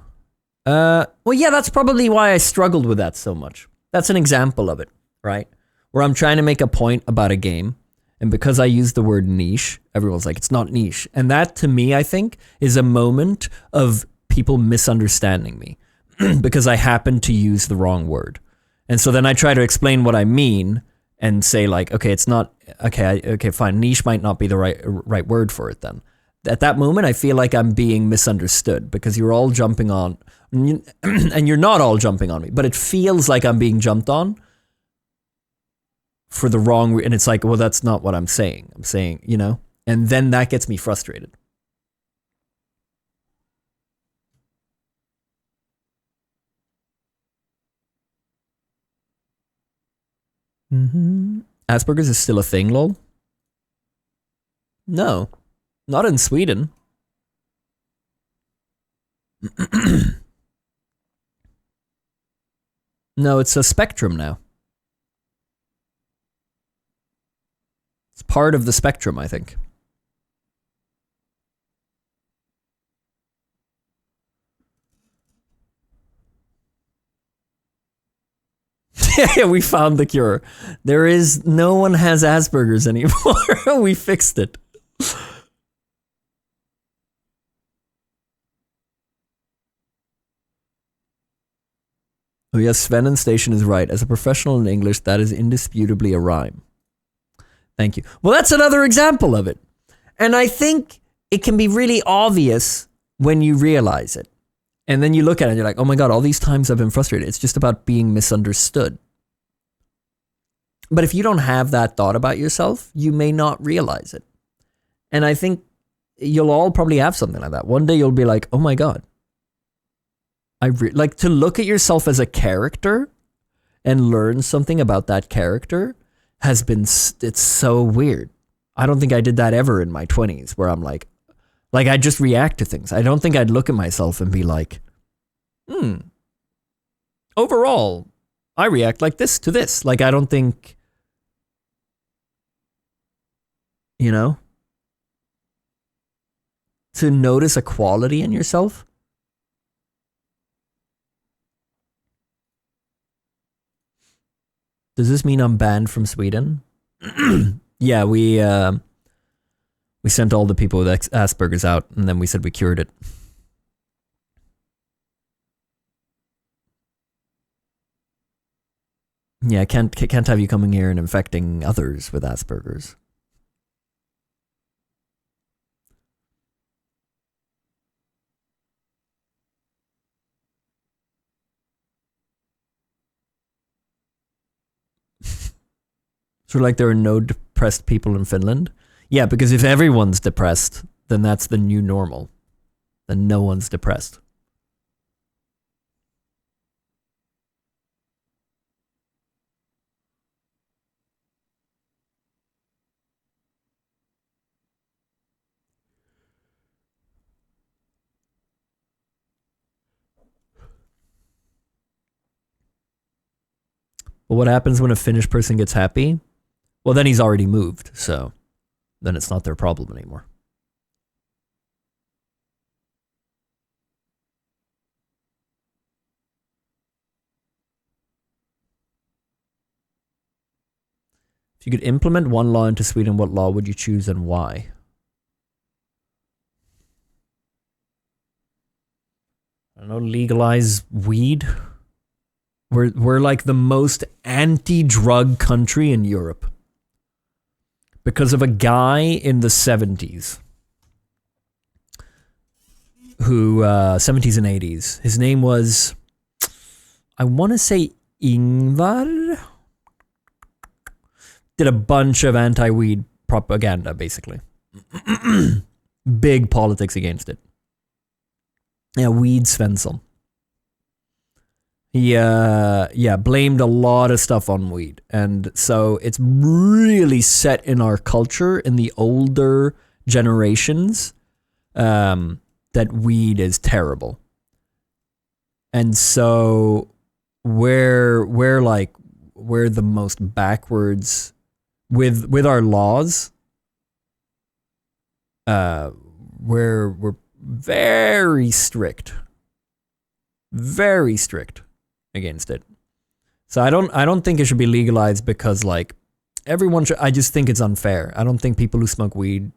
Well, yeah, that's probably why I struggled with that so much. That's an example of it, right? Where I'm trying to make a point about a game, and because I use the word niche, everyone's like, it's not niche. And that, to me, I think, is a moment of people misunderstanding me because I happen to use the wrong word. And so then I try to explain what I mean and say like, okay, it's not, okay, fine, niche might not be the right word for it then. At that moment, I feel like I'm being misunderstood because you're all jumping on, and you're not all jumping on me, but it feels like I'm being jumped on for the wrong, and it's like, well, that's not what I'm saying. I'm saying, you know, and then that gets me frustrated. Asperger's is still a thing, lol? No. Not in Sweden. No, it's a spectrum now. It's part of the spectrum, I think. Yeah, we found the cure. No one has Asperger's anymore. We fixed it. Oh yes, Sven and Station is right. As a professional in English, that is indisputably a rhyme. Thank you. Well, that's another example of it. And I think it can be really obvious when you realize it. And then you look at it and you're like, oh my God, all these times I've been frustrated. It's just about being misunderstood. But if you don't have that thought about yourself, you may not realize it. And I think you'll all probably have something like that. One day you'll be like, oh my God. Like to look at yourself as a character and learn something about that character it's so weird. I don't think I did that ever in my 20s where I'm like I just react to things. I don't think I'd look at myself and be like, overall, I react like this to this. Like, I don't think, you know, to notice a quality in yourself. Does this mean I'm banned from Sweden? Yeah, we sent all the people with Asperger's out, and then we said we cured it. Yeah, can't have you coming here and infecting others with Asperger's. So like there are no depressed people in Finland? Yeah, because if everyone's depressed, then that's the new normal. Then no one's depressed. But what happens when a Finnish person gets happy? Well, then he's already moved, so then it's not their problem anymore. If you could implement one law into Sweden, what law would you choose and why? I don't know, legalize weed? We're like the most anti-drug country in Europe. Because of a guy in the 70s. Who, 70s and 80s. His name was, I want to say Ingvar? Did a bunch of anti-weed propaganda, basically. Big politics against it. Yeah, Weed Svensson. He, blamed a lot of stuff on weed. And so it's really set in our culture, in the older generations, that weed is terrible. And so we're the most backwards with our laws. We're very strict against it. So I don't think it should be legalized because like everyone should. I just think it's unfair. I don't think people who smoke weed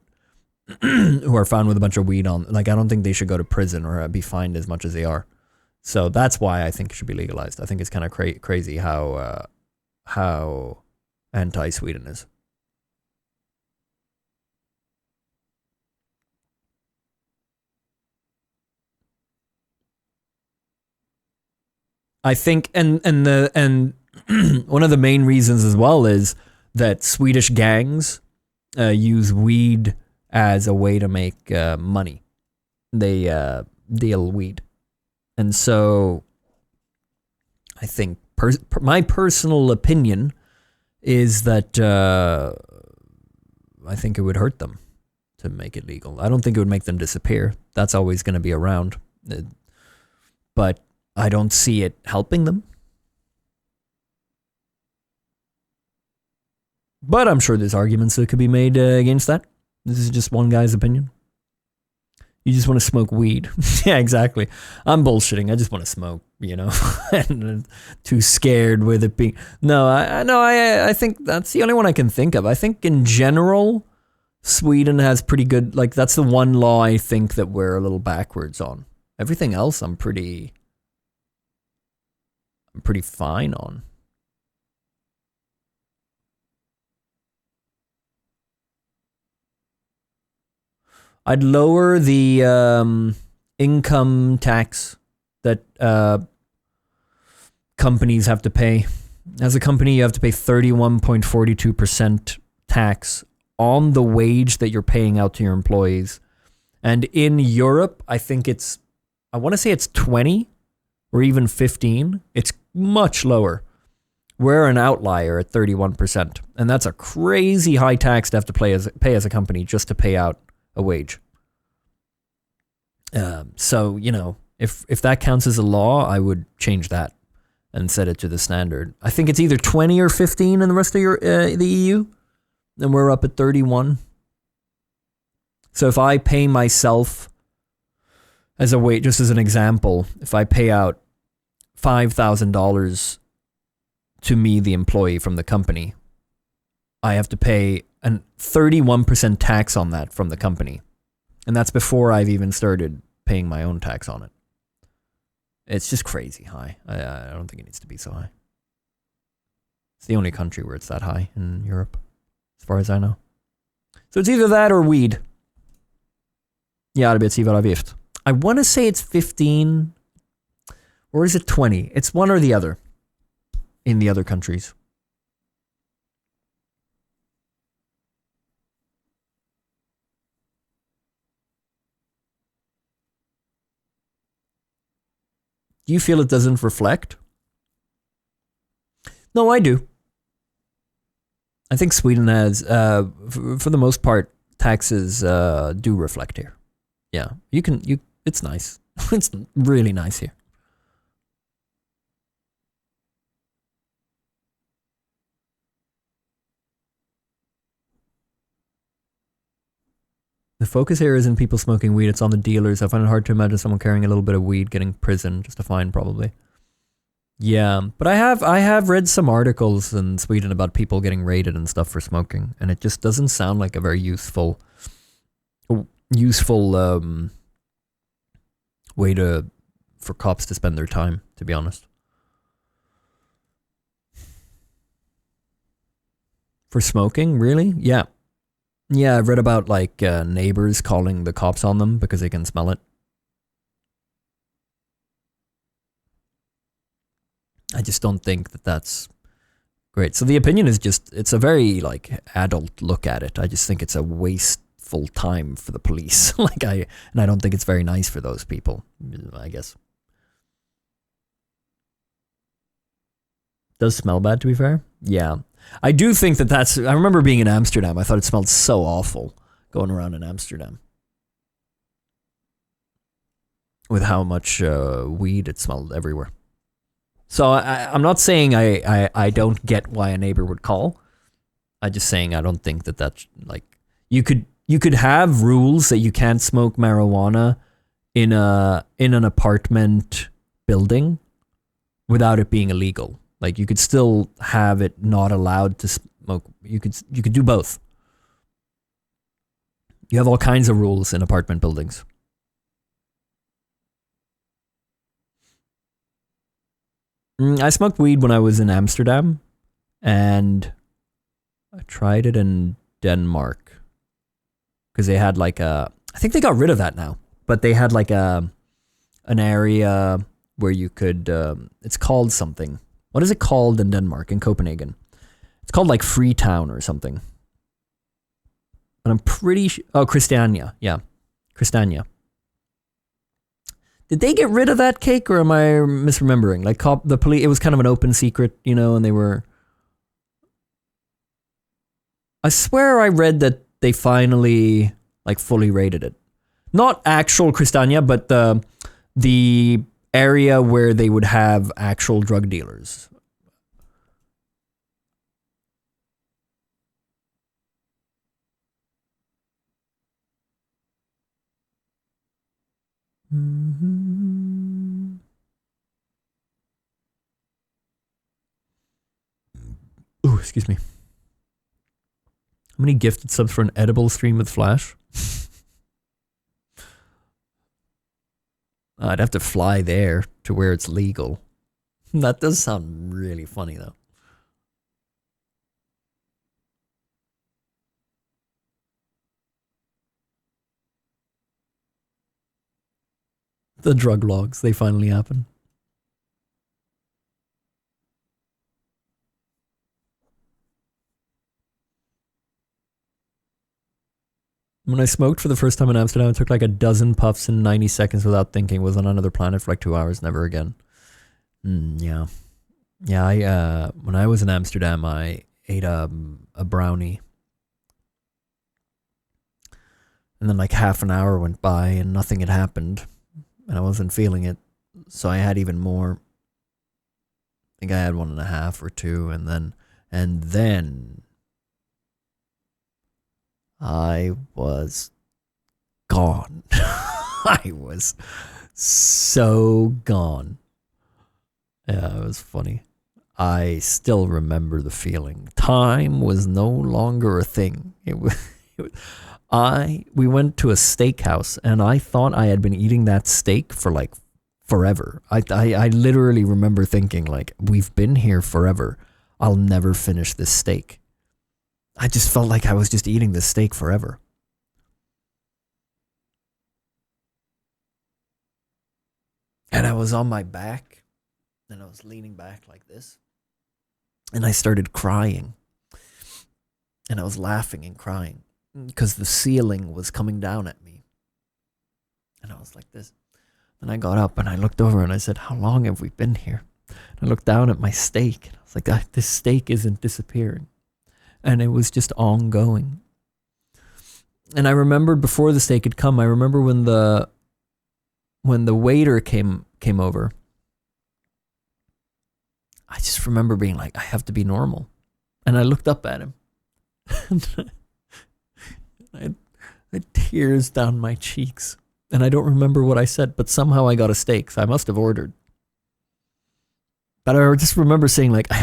who are found with a bunch of weed on, like, I don't think they should go to prison or be fined as much as they are. So that's why I think it should be legalized. I think it's kind of crazy how anti-Sweden is. I think, and one of the main reasons as well is that Swedish gangs use weed as a way to make money. They deal weed, and so I think my personal opinion is that I think it would hurt them to make it legal. I don't think it would make them disappear. That's always going to be around, but I don't see it helping them. But I'm sure there's arguments that could be made against that. This is just one guy's opinion. You just want to smoke weed. Yeah, exactly. I'm bullshitting. I just want to smoke, you know. And too scared with it being... No, I think that's the only one I can think of. I think in general, Sweden has pretty good... Like, that's the one law I think that we're a little backwards on. Everything else I'm pretty fine on. I'd lower the income tax that companies have to pay. As a company, you have to pay 31.42% tax on the wage that you're paying out to your employees. And in Europe, I want to say it's 20 or even 15. It's much lower. We're an outlier at 31%. And that's a crazy high tax to have to pay as a company just to pay out a wage. So, you know, if that counts as a law, I would change that and set it to the standard. I think it's either 20 or 15 in the rest of the EU. And we're up at 31. So if I pay myself as a wage, just as an example, if I pay out $5,000 to me, the employee from the company, I have to pay a 31% tax on that from the company. And that's before I've even started paying my own tax on it. It's just crazy high. I don't think it needs to be so high. It's the only country where it's that high in Europe, as far as I know. So it's either that or weed. Ja, arbetsgivaravgift. I want to say it's 15, or is it 20? It's one or the other in the other countries. Do you feel it doesn't reflect? No, I do. I think Sweden has, for the most part, taxes do reflect here. Yeah, it's nice. It's really nice here. The focus here isn't people smoking weed, it's on the dealers. I find it hard to imagine someone carrying a little bit of weed getting prison, just a fine probably. Yeah, but I have read some articles in Sweden about people getting raided and stuff for smoking, and it just doesn't sound like a very useful way for cops to spend their time, to be honest. For smoking, really? Yeah. Yeah, I've read about like neighbors calling the cops on them because they can smell it. I just don't think that that's great. So the opinion is just, it's a very like adult look at it. I just think it's a wasteful time for the police. And I don't think it's very nice for those people, I guess. Does smell bad, to be fair? Yeah. I do think that I remember being in Amsterdam. I thought it smelled so awful going around in Amsterdam. With how much weed it smelled everywhere. So I'm not saying I don't get why a neighbor would call. I'm just saying I don't think that's like, you could have rules that you can't smoke marijuana in an apartment building without it being illegal. Like you could still have it not allowed to smoke. You could do both. You have all kinds of rules in apartment buildings. I smoked weed when I was in Amsterdam, and I tried it in Denmark because they had like I think they got rid of that now, but they had like an area where you could, it's called something. What is it called in Denmark, in Copenhagen? It's called like Freetown or something. And I'm pretty sure, Christiania. Yeah, Christiania. Did they get rid of that cake, or am I misremembering? Like the police, it was kind of an open secret, and they were... I swear I read that they finally like fully raided it. Not actual Christiania, but the area where they would have actual drug dealers. Ooh, excuse me. How many gifted subs for an edible stream with Flash? I'd have to fly there to where it's legal. That does sound really funny, though. The drug logs, they finally happen. When I smoked for the first time in Amsterdam, I took like a dozen puffs in 90 seconds without thinking. Was on another planet for like 2 hours, never again. Yeah. Yeah, when I was in Amsterdam, I ate a brownie. And then like half an hour went by and nothing had happened. And I wasn't feeling it. So I had even more. I think I had 1.5 or 2. And then I was gone. I was so gone. Yeah, it was funny. I still remember the feeling. Time was no longer a thing. We went to a steakhouse, and I thought I had been eating that steak for like forever. I literally remember thinking like, we've been here forever. I'll never finish this steak. I just felt like I was just eating this steak forever. And I was on my back, and I was leaning back like this. And I started crying. And I was laughing and crying because the ceiling was coming down at me. And I was like this. And I got up and I looked over and I said, how long have we been here? And I looked down at my steak and I was like, this steak isn't disappearing. And it was just ongoing. And I remembered before the steak had come, I remember when the waiter came over, I just remember being like, I have to be normal. And I looked up at him. I had tears down my cheeks. And I don't remember what I said, but somehow I got a steak, so I must have ordered. But I just remember saying like, I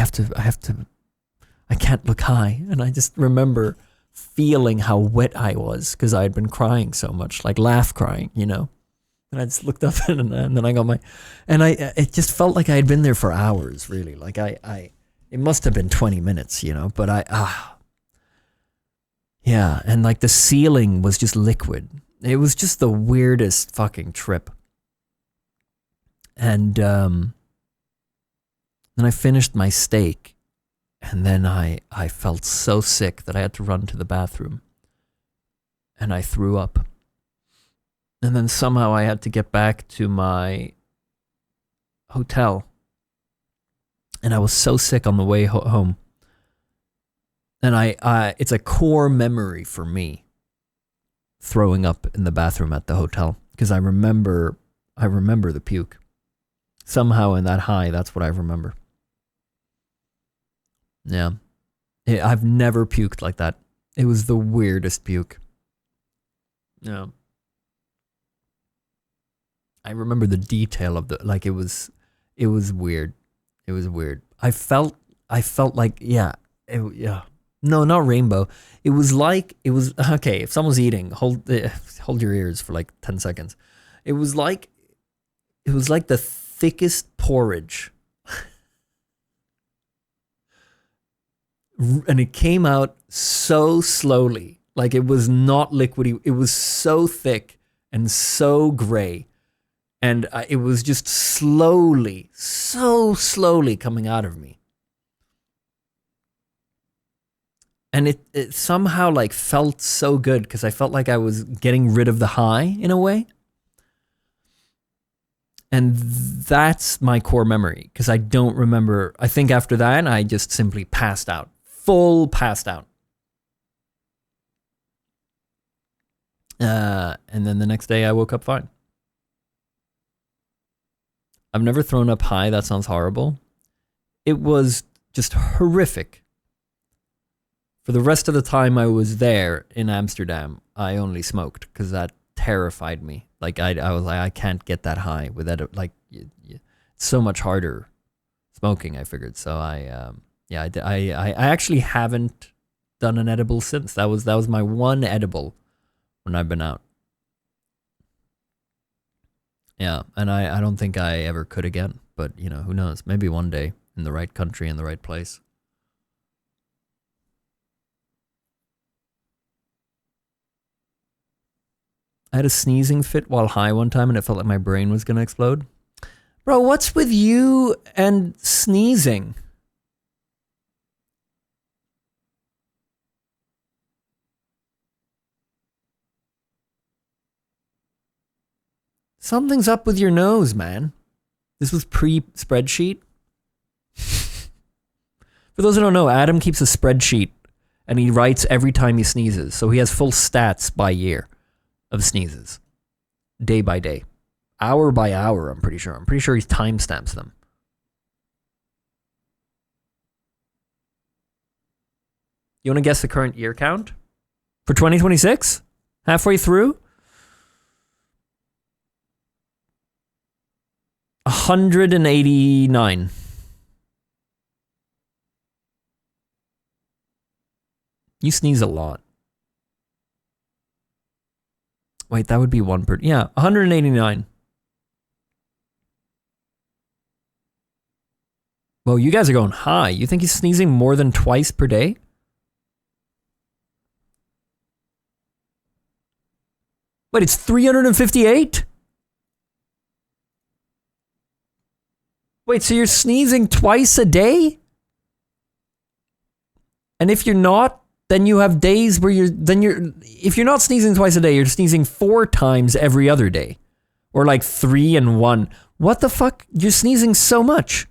can't look high. And I just remember feeling how wet I was because I had been crying so much, like laugh crying, you know. And I just looked up and then I got it just felt like I had been there for hours, really. Like it must have been 20 minutes, you know, but yeah. And like the ceiling was just liquid. It was just the weirdest fucking trip. And then I finished my steak and then I felt so sick that I had to run to the bathroom and I threw up. And then somehow I had to get back to my hotel. And I was so sick on the way home. And it's a core memory for me, throwing up in the bathroom at the hotel. Because I remember the puke. Somehow in that high, that's what I remember. Yeah. I've never puked like that. It was the weirdest puke. Yeah. I remember the detail of it was weird. It was weird. I felt like, yeah. No, not rainbow. It was okay. If someone's eating, hold your ears for like 10 seconds. It was like the thickest porridge. And it came out so slowly. Like it was not liquidy. It was so thick and so gray. And it was just so slowly coming out of me. And it somehow like felt so good because I felt like I was getting rid of the high in a way. And that's my core memory because I don't remember. I think after that, I just simply passed out. Full passed out. And then the next day I woke up fine. I've never thrown up high. That sounds horrible. It was just horrific. For the rest of the time I was there in Amsterdam, I only smoked because that terrified me. Like I was like, I can't get that high with that. Like it's so much harder smoking. I figured. So I actually haven't done an edible since. That was my one edible when I've been out. Yeah, and I don't think I ever could again. But you know, who knows? Maybe one day in the right country, in the right place. I had a sneezing fit while high one time and it felt like my brain was going to explode. Bro, what's with you and sneezing? Something's up with your nose, man. This was pre-spreadsheet. For those who don't know, Adam keeps a spreadsheet and he writes every time he sneezes. So he has full stats by year of sneezes, day by day, hour by hour. I'm pretty sure he timestamps them. You want to guess the current year count for 2026? Halfway through? 189. You sneeze a lot. Wait, that would be one per... Yeah, 189. Whoa, you guys are going high. You think he's sneezing more than twice per day? Wait, it's 358? Wait, so you're sneezing twice a day? And if you're not, then you have days where if you're not sneezing twice a day, you're sneezing 4 times every other day. Or like 3 and 1. What the fuck? You're sneezing so much.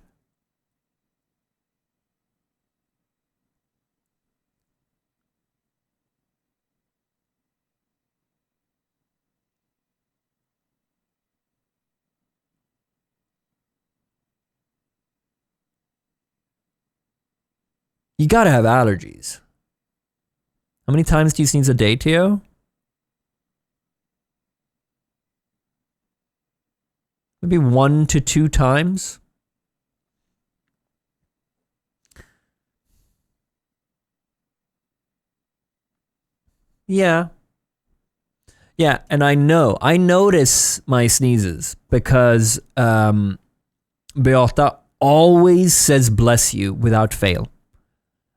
You gotta have allergies. How many times do you sneeze a day, Teo? Maybe 1 to 2 times. Yeah. Yeah, and I notice my sneezes because Beata always says bless you without fail.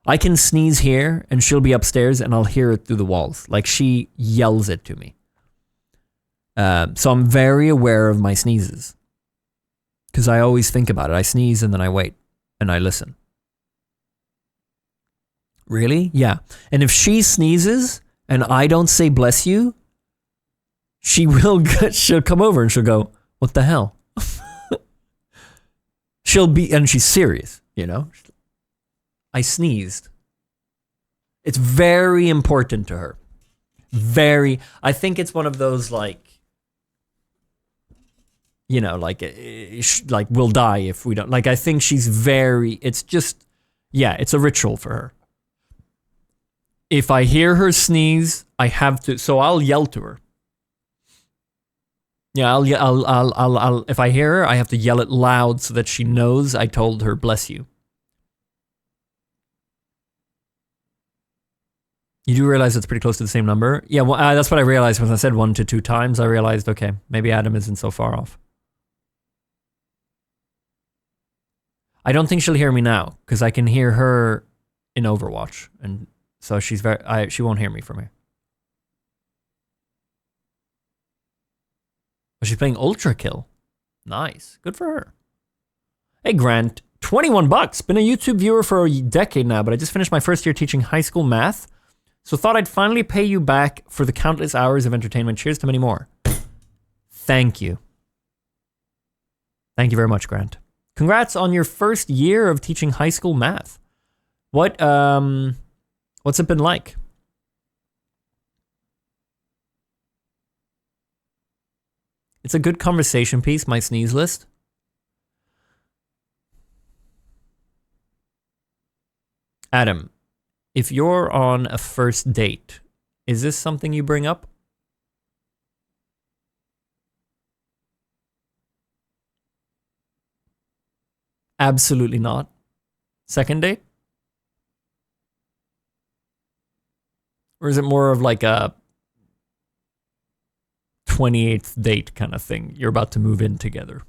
I can sneeze here and she'll be upstairs and I'll hear it through the walls. Like she yells it to me. So I'm very aware of my sneezes. Because I always think about it. I sneeze and then I wait and I listen. Really? Yeah. And if she sneezes and I don't say bless you, she'll come over and she'll go, what the hell? And she's serious, you know? I sneezed. It's very important to her. I think it's one of those like, you know, like we'll die if we don't. Like, I think it's just, yeah, it's a ritual for her. If I hear her sneeze, I have to, so I'll yell to her. Yeah, I'll if I hear her, I have to yell it loud so that she knows I told her bless you. You do realize it's pretty close to the same number? Yeah, well, that's what I realized when I said 1 to 2 times. I realized, okay, maybe Adam isn't so far off. I don't think she'll hear me now because I can hear her in Overwatch, and so she won't hear me from here. But she's playing Ultra Kill. Nice, good for her. Hey Grant, $21. Been a YouTube viewer for a decade now, but I just finished my first year teaching high school math. So thought I'd finally pay you back for the countless hours of entertainment. Cheers to many more. Thank you. Thank you very much, Grant. Congrats on your first year of teaching high school math. What's it been like? It's a good conversation piece, my sneeze list. Adam, if you're on a first date, is this something you bring up? Absolutely not. Second date? Or is it more of like a 28th date kind of thing? You're about to move in together.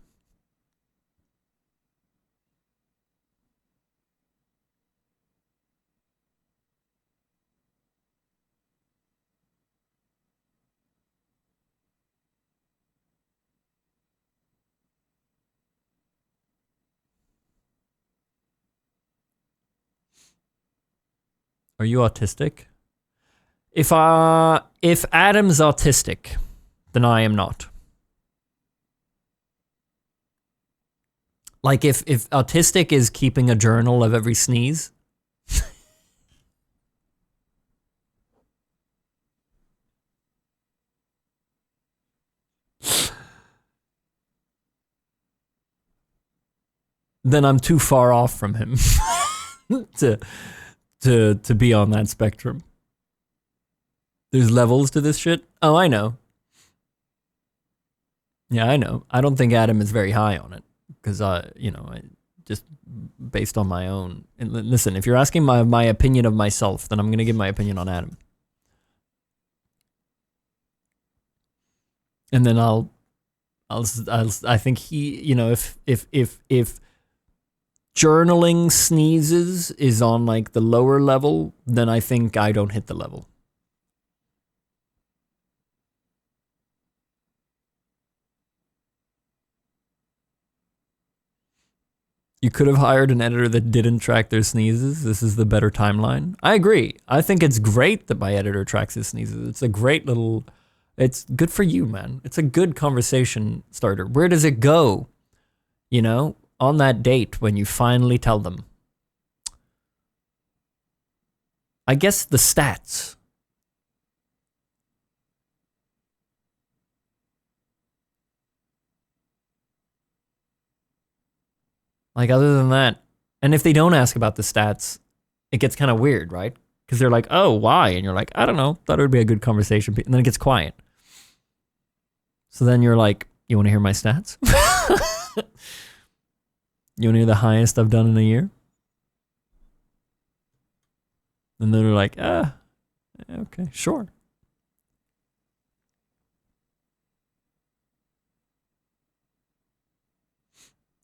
Are you autistic? If Adam's autistic, then I am not. Like if autistic is keeping a journal of every sneeze. Then I'm too far off from him to be on that spectrum. There's levels to this shit. Oh, I know. Yeah, I know. I don't think Adam is very high on it because I just based on my own. And listen, if you're asking my opinion of myself, then I'm gonna give my opinion on Adam, and then I think he, if journaling sneezes is on like the lower level, then I think I don't hit the level. You could have hired an editor that didn't track their sneezes. This is the better timeline. I agree. I think it's great that my editor tracks his sneezes. It's a great little, it's good for you, man. It's a good conversation starter. Where does it go? You know, on that date when you finally tell them. I guess the stats. Like, other than that, and if they don't ask about the stats, it gets kind of weird, right? Because they're like, oh, why? And you're like, I don't know. Thought it would be a good conversation. And then it gets quiet. So then you're like, you want to hear my stats? You want to hear the highest I've done in a year? And then they're like, okay, sure.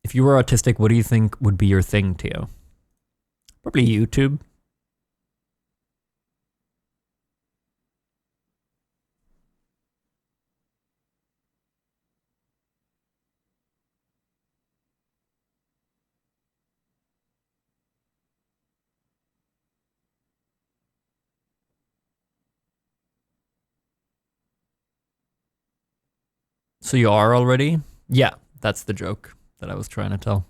If you were autistic, what do you think would be your thing, Teo? Probably YouTube. So you are already? Yeah, that's the joke that I was trying to tell.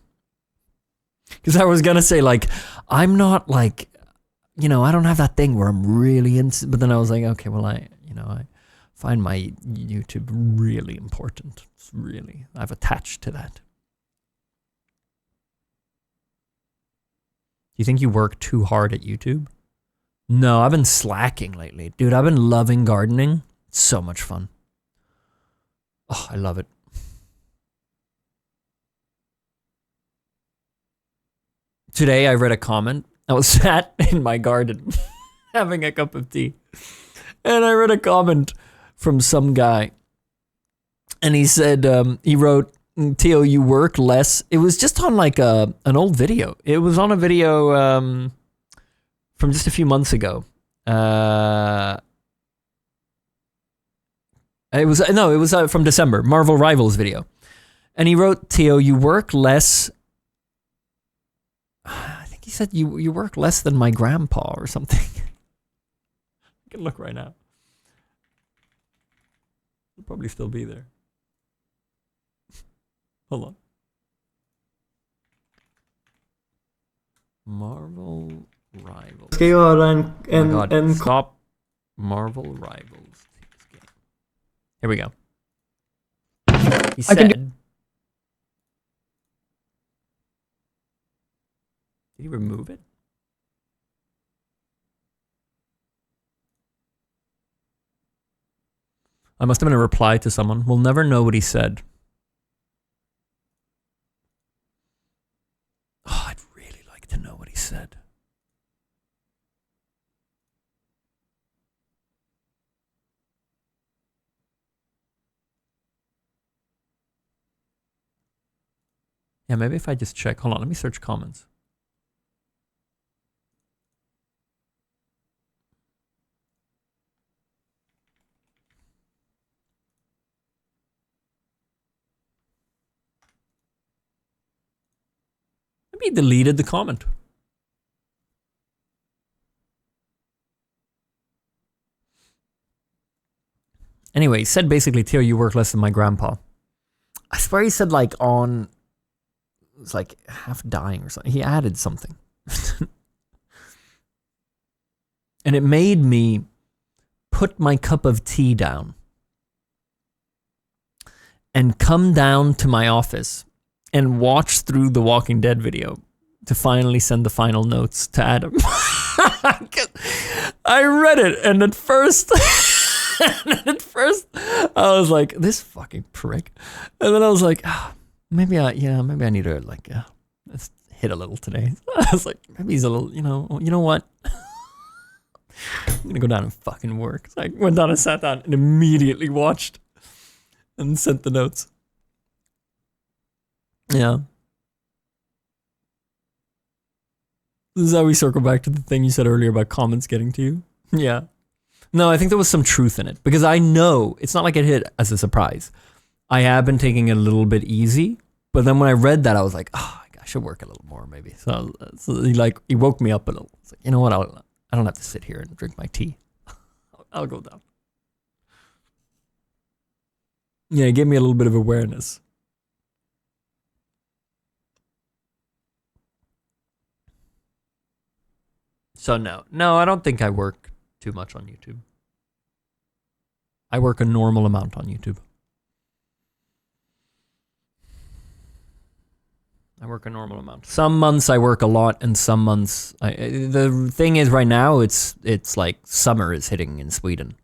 Because I was going to say, like, I'm not like, you know, I don't have that thing where I'm really into, but then I was like, okay, well, I find my YouTube really important. It's really, I've attached to that. Do you think you work too hard at YouTube? No, I've been slacking lately. Dude, I've been loving gardening. It's so much fun. Oh, I love it. Today I read a comment. I was sat in my garden having a cup of tea. And I read a comment from some guy. And he said, he wrote, Teo, you work less. It was just on like an old video. It was on a video from just a few months ago. It was from December, Marvel Rivals video. And he wrote, Teo, you work less. I think he said you work less than my grandpa or something. I can look right now. He'll probably still be there. Hold on. Marvel Rivals. Ska jag göra en Oh my God, stop. Marvel Rivals. Here we go. He said... Did he remove it? I must have been a reply to someone. We'll never know what he said. Oh, I'd really like to know what he said. Yeah, maybe if I just check. Hold on, let me search comments. Maybe he deleted the comment. Anyway, he said basically, Teo, you work less than my grandpa. I swear he said like on... It was like half dying or something. He added something. And it made me put my cup of tea down and come down to my office and watch through the Walking Dead video to finally send the final notes to Adam. I read it, and at first... I was like, this fucking prick. And then I was like, maybe I need to like let's hit a little today. I was like, maybe he's a little, you know what? I'm gonna go down and fucking work. So I went down and sat down and immediately watched and sent the notes. Yeah. This is how we circle back to the thing you said earlier about comments getting to you. Yeah. No, I think there was some truth in it because I know it's not like it hit as a surprise. I have been taking it a little bit easy, but then when I read that, I was like, oh, I should work a little more maybe. So he woke me up a little. It's like, you know what? I don't have to sit here and drink my tea. I'll go down. Yeah, it gave me a little bit of awareness. So no, I don't think I work too much on YouTube. I work a normal amount on YouTube. I work a normal amount. Some months I work a lot, and some months the thing is right now it's like summer is hitting in Sweden,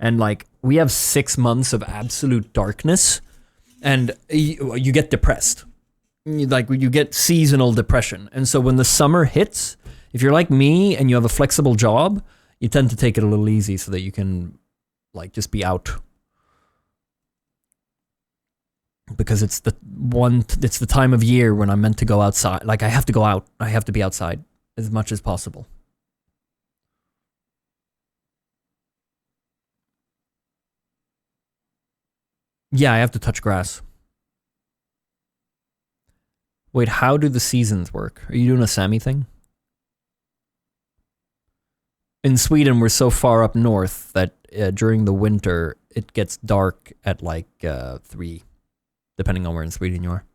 and like we have 6 months of absolute darkness, and you get depressed. You get seasonal depression, and so when the summer hits, if you're like me and you have a flexible job, you tend to take it a little easy so that you can like just be out. Because it's the time of year when I'm meant to go outside. Like I have to go out. I have to be outside as much as possible. Yeah, I have to touch grass. Wait, how do the seasons work? Are you doing a Sami thing? In Sweden, we're so far up north that during the winter, it gets dark at like 3. Depending on where in Sweden you are.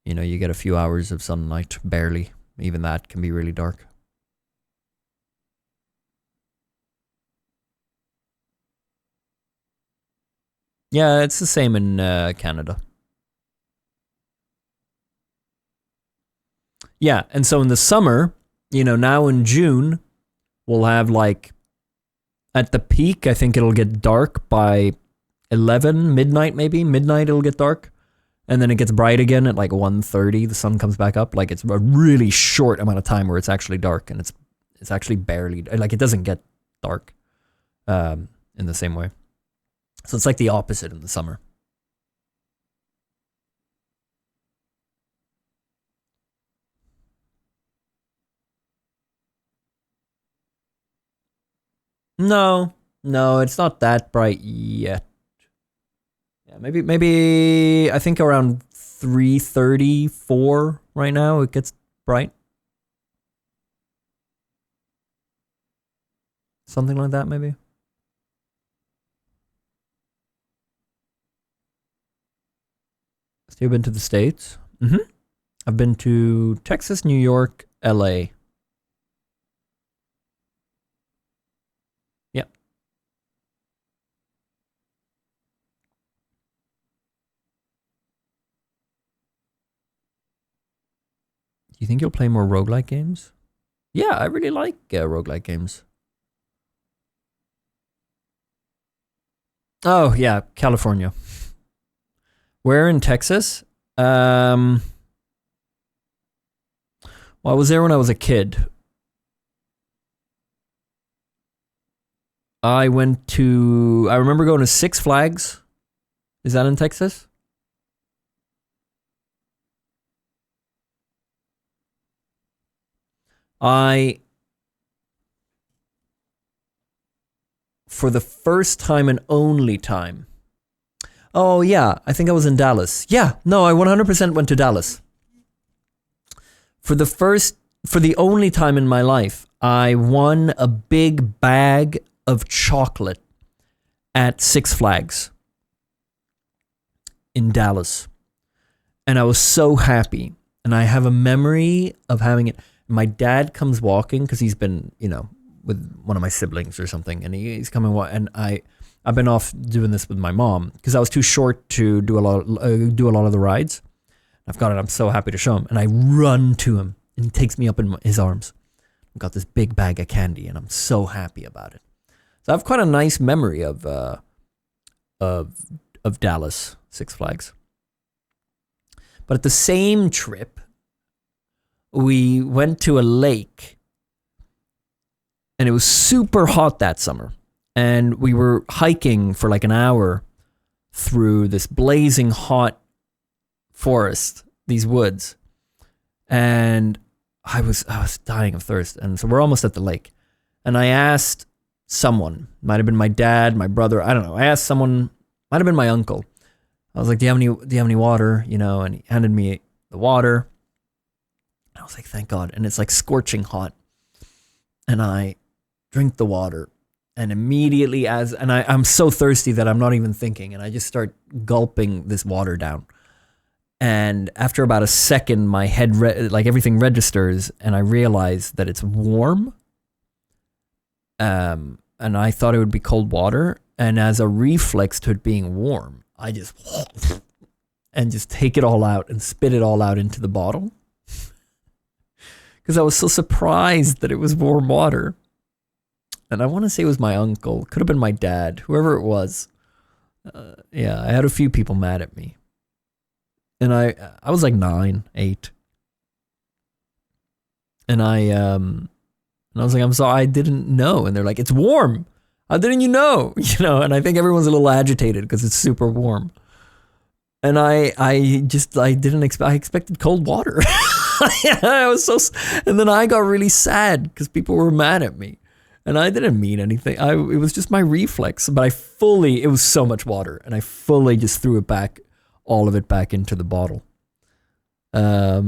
You know, you get a few hours of sunlight, barely. Even that can be really dark. Yeah, it's the same in Canada. Yeah, and so in the summer, you know, now in June, we'll have like, at the peak, I think it'll get dark by 11, midnight maybe. Midnight it'll get dark. And then it gets bright again at like 1:30. The sun comes back up. Like it's a really short amount of time where it's actually dark. And it's actually barely, like it doesn't get dark in the same way. So it's like the opposite in the summer. No, it's not that bright yet. Yeah, maybe I think around 3:30, 4 right now it gets bright. Something like that maybe. So you've been to the States? Mm-hmm. I've been to Texas, New York, LA. Do you think you'll play more roguelike games? Yeah, I really like roguelike games. Oh, yeah, California. Where in Texas? Well, I was there when I was a kid. I remember going to Six Flags. Is that in Texas? For the first time and only time. Oh, yeah, I think I was in Dallas. Yeah, no, I 100% went to Dallas. For the only time in my life, I won a big bag of chocolate at Six Flags in Dallas. And I was so happy. And I have a memory of having it. My dad comes walking because he's been, you know, with one of my siblings or something, and he's coming and I've been off doing this with my mom because I was too short to do a lot of the rides. I've got it. I'm so happy to show him, and I run to him, and he takes me up in his arms. I've got this big bag of candy, and I'm so happy about it. So I have quite a nice memory of Dallas Six Flags. But at the same trip, we went to a lake, and it was super hot that summer. And we were hiking for like an hour through this blazing hot forest, these woods. And I was dying of thirst, and so we're almost at the lake, and I asked someone, might have been my dad, my brother, I don't know. I asked someone, might have been my uncle. I was like, do you have any water? You know, and he handed me the water. I was like, thank God. And it's like scorching hot. And I drink the water, and immediately I'm so thirsty that I'm not even thinking, and I just start gulping this water down. And after about a second, my head, like everything registers, and I realize that it's warm. And I thought it would be cold water. And as a reflex to it being warm, I just take it all out and spit it all out into the bottle. Because I was so surprised that it was warm water. And I want to say it was my uncle. Could have been my dad. Whoever it was. Yeah, I had a few people mad at me. And I was like 9, 8. And I was like, I'm sorry, I didn't know. And they're like, it's warm. How didn't you know? You know, and I think everyone's a little agitated because it's super warm. And I didn't expect, I expected cold water. And then I got really sad because people were mad at me. And I didn't mean anything. It was just my reflex. But it was so much water. And I fully just threw it back, all of it back into the bottle. Yeah.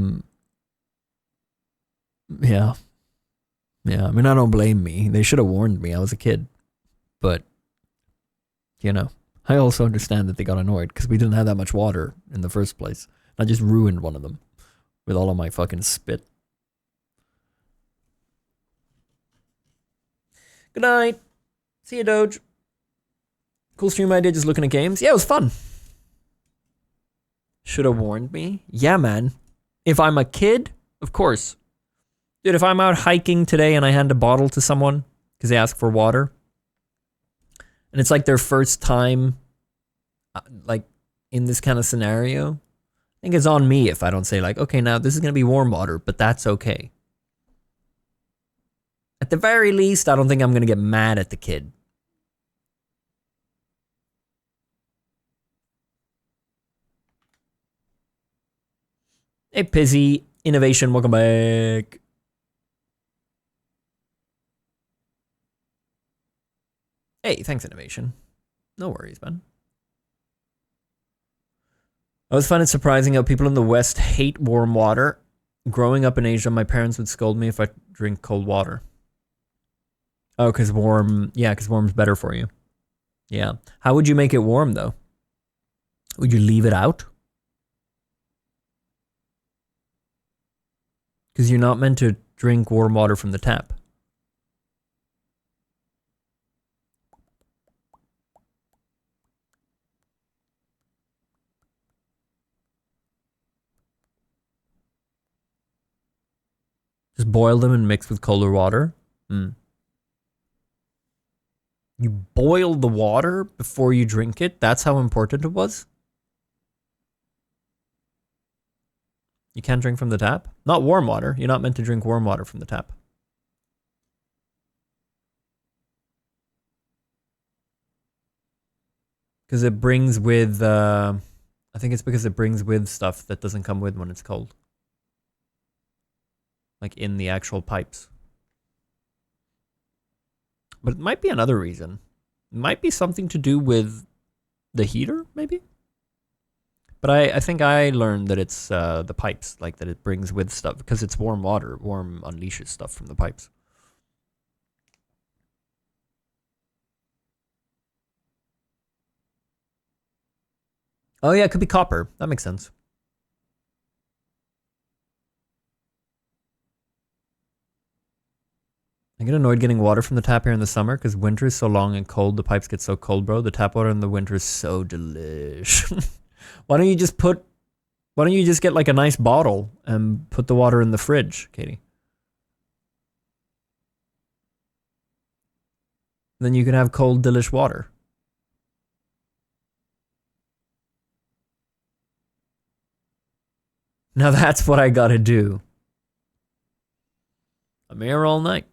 Yeah, I mean, I don't blame me. They should have warned me. I was a kid. But, you know, I also understand that they got annoyed because we didn't have that much water in the first place. I just ruined one of them with all of my fucking spit. Good night. See you, Doge. Cool stream idea, just looking at games. Yeah, it was fun. Should have warned me. Yeah, man. If I'm a kid, of course. Dude, if I'm out hiking today and I hand a bottle to someone because they ask for water, and it's like their first time, like, in this kind of scenario, I think it's on me if I don't say, like, okay, now this is going to be warm water, but that's okay. At the very least, I don't think I'm going to get mad at the kid. Hey, Pizzy. Innovation, welcome back. Hey, thanks, Innovation. No worries, man. I always find it surprising how people in the West hate warm water. Growing up in Asia, my parents would scold me if I drink cold water. Oh, because warm's better for you. Yeah. How would you make it warm, though? Would you leave it out? Because you're not meant to drink warm water from the tap. Just boil them and mix with colder water. You boil the water before you drink it? That's how important it was? You can't drink from the tap? Not warm water. You're not meant to drink warm water from the tap. Because it brings with... I think it's because it brings with stuff that doesn't come with when it's cold. Like in the actual pipes. But it might be another reason. It might be something to do with the heater, maybe? But I think I learned that it's the pipes, like that it brings with stuff. Because it's warm water. Warm unleashes stuff from the pipes. Oh yeah, it could be copper. That makes sense. I get annoyed getting water from the tap here in the summer because winter is so long and cold. The pipes get so cold, bro. The tap water in the winter is so delish. Why don't you just get like a nice bottle and put the water in the fridge, Katie? Then you can have cold, delish water. Now that's what I gotta do. I'm here all night.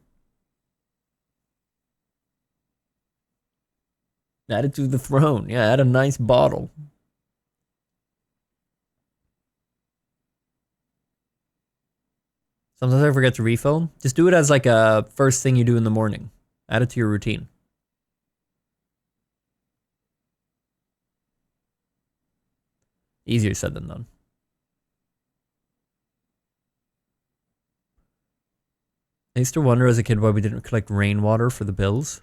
Add it to the throne. Yeah, add a nice bottle. Sometimes I forget to refill. Just do it as like a first thing you do in the morning. Add it to your routine. Easier said than done. I used to wonder as a kid why we didn't collect rainwater for the bills.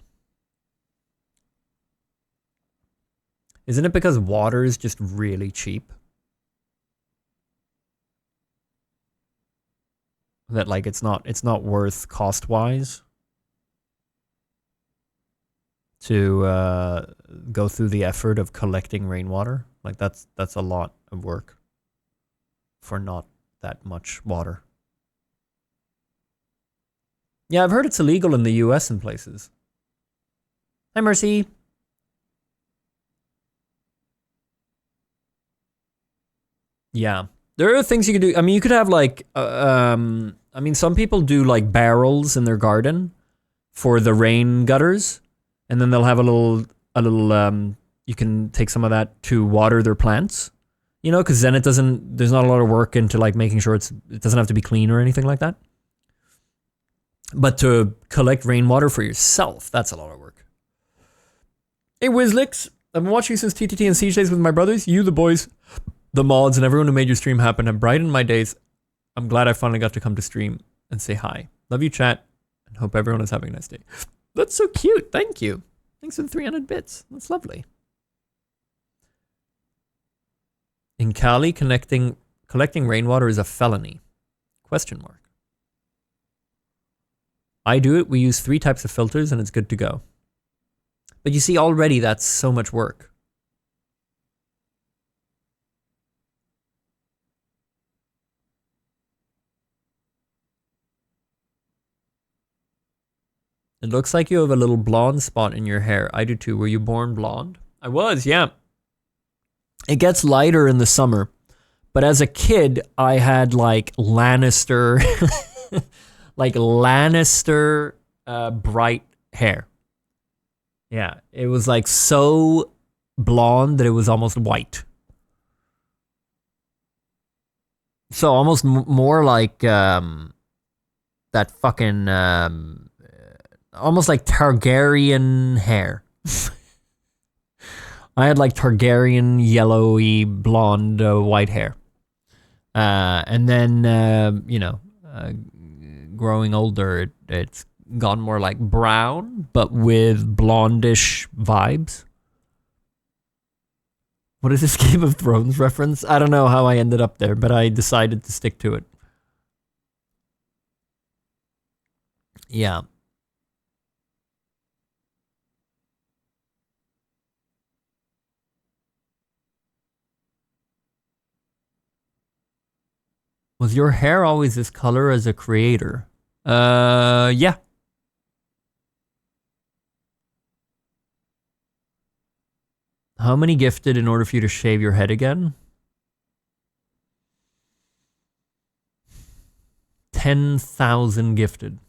Isn't it because water is just really cheap? That like it's not worth cost-wise to go through the effort of collecting rainwater. Like that's a lot of work for not that much water. Yeah, I've heard it's illegal in the US in places. Hi, Mercy. Yeah. There are things you could do. I mean, you could have like, I mean, some people do like barrels in their garden for the rain gutters. And then they'll have a little, you can take some of that to water their plants. You know, because then there's not a lot of work into like making sure it doesn't have to be clean or anything like that. But to collect rainwater for yourself, that's a lot of work. Hey, Wizlix. I've been watching you since TTT and Siege Days with my brothers. You, the boys, the mods, and everyone who made your stream happen have brightened my days. I'm glad I finally got to come to stream and say hi. Love you, chat, and hope everyone is having a nice day. That's so cute. Thank you. Thanks for the 300 bits. That's lovely. In Cali, collecting rainwater is a felony. Question mark. I do it. We use 3 types of filters and it's good to go. But you see, already that's so much work. It looks like you have a little blonde spot in your hair. I do too. Were you born blonde? I was, yeah. It gets lighter in the summer. But as a kid, I had like Lannister... like Lannister bright hair. Yeah, it was like so blonde that it was almost white. So almost more like that fucking almost like Targaryen hair. I had like Targaryen yellowy blonde white hair. And then you know, growing older, it's gone more like brown, but with blondish vibes. What is this Game of Thrones reference? I don't know how I ended up there, but I decided to stick to it. Yeah. Was your hair always this color as a creator? Yeah. How many gifted in order for you to shave your head again? 10,000 gifted.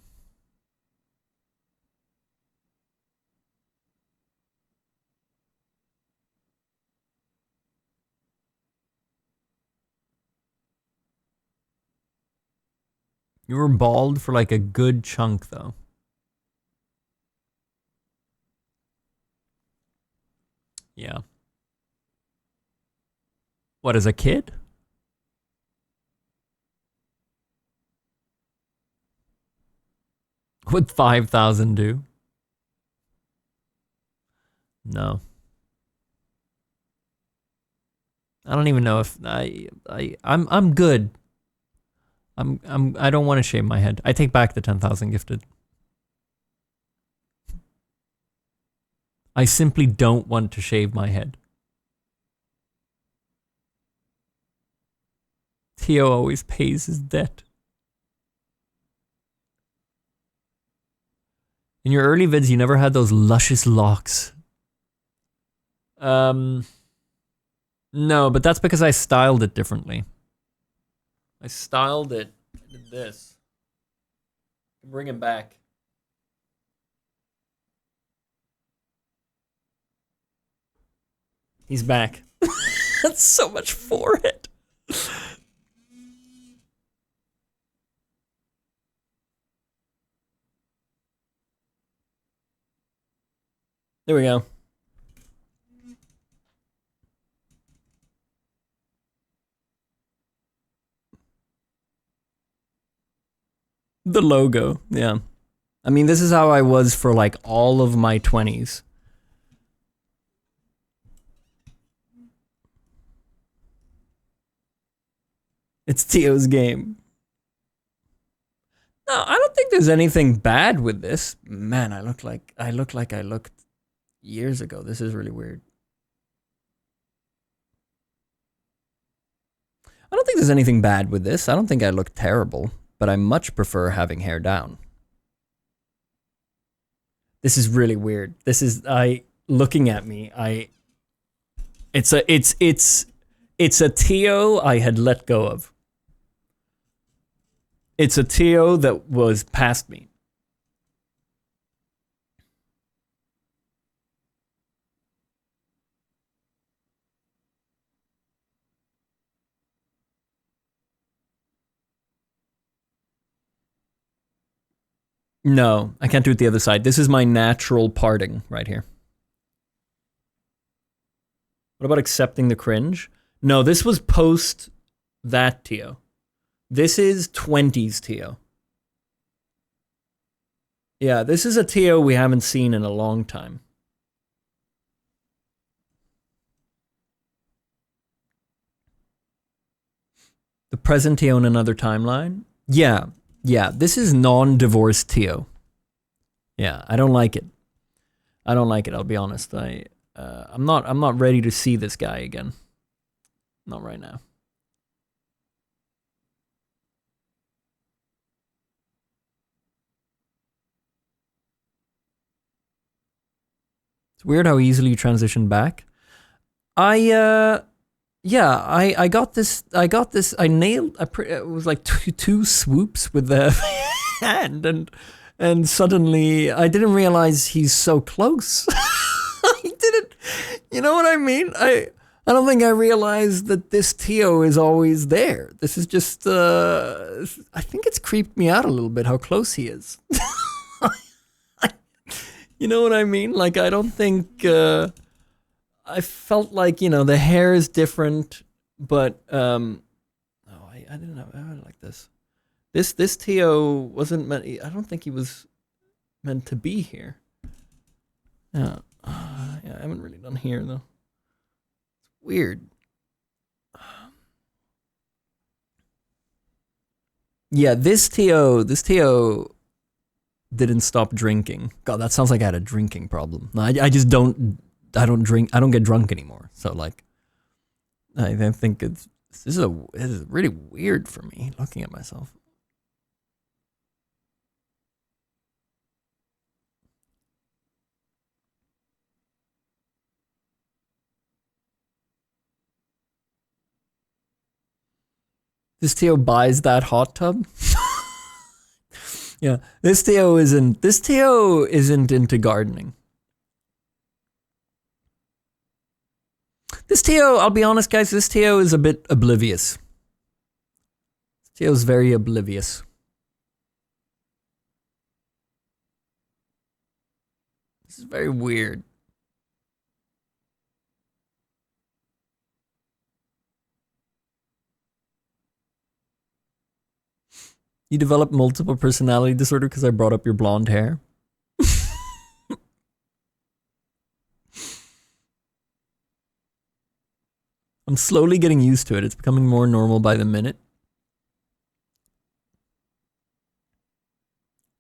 You were bald for like a good chunk, though. Yeah. What, as a kid? Would 5,000 do? No. I don't even know if I'm good. I don't want to shave my head. I take back the 10,000 gifted. I simply don't want to shave my head. Teo always pays his debt. In your early vids, you never had those luscious locks. No, but that's because I styled it differently. I styled it. I did this. Bring it back. He's back. That's so much forehead. There we go. The logo, yeah. I mean, this is how I was for like all of my 20s. It's TeosGame. No, I don't think there's anything bad with this. Man, I look like I looked years ago. This is really weird. I don't think there's anything bad with this. I don't think I look terrible, but I much prefer having hair down. This is really weird. This is looking at me. It's a Teo I had let go of. It's a Teo that was past me. No, I can't do it the other side. This is my natural parting right here. What about accepting the cringe? No, this was post that Teo. This is 20s Teo. Yeah, this is a Teo we haven't seen in a long time. The present Teo in another timeline? Yeah. Yeah, this is non-divorced Teo. Yeah, I don't like it. I don't like it, I'll be honest. I'm not ready to see this guy again. Not right now. It's weird how easily you transition back. I got this, I nailed, it was like two swoops with the hand, and suddenly I didn't realize he's so close. I didn't, you know what I mean? I don't think I realized that this Teo is always there. This is just, I think it's creeped me out a little bit how close he is. You know what I mean? Like, I don't think, I felt like, you know, the hair is different, but, I didn't know, I like this. This Teo wasn't meant, I don't think he was meant to be here. Yeah, yeah, I haven't really done here, though. It's weird. Yeah, this Teo didn't stop drinking. God, that sounds like I had a drinking problem. No, I just don't drink. I don't get drunk anymore. So like, I think this is really weird for me looking at myself. This Teo buys that hot tub. Yeah, this Teo isn't into gardening. This Teo, I'll be honest, guys, this Teo is a bit oblivious. This Teo's very oblivious. This is very weird. You develop multiple personality disorder because I brought up your blonde hair. I'm slowly getting used to it. It's becoming more normal by the minute.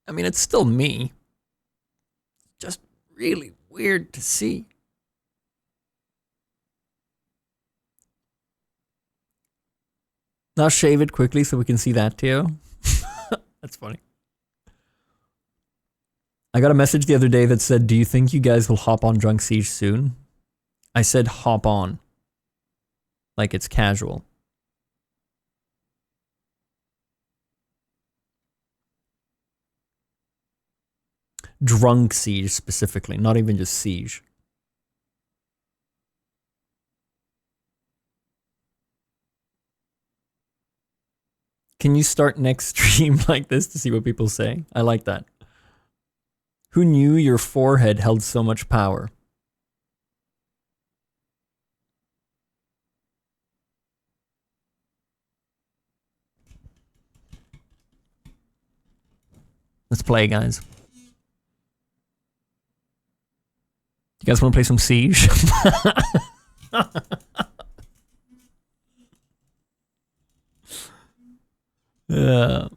I mean, it's still me. Just really weird to see. Now shave it quickly so we can see that too. That's funny. I got a message the other day that said, "Do you think you guys will hop on Drunk Siege soon?" I said hop on. Like it's casual. Drunk Siege specifically, not even just Siege. Can you start next stream like this to see what people say? I like that. Who knew your forehead held so much power? Let's play, guys. You guys want to play some Siege? Yeah.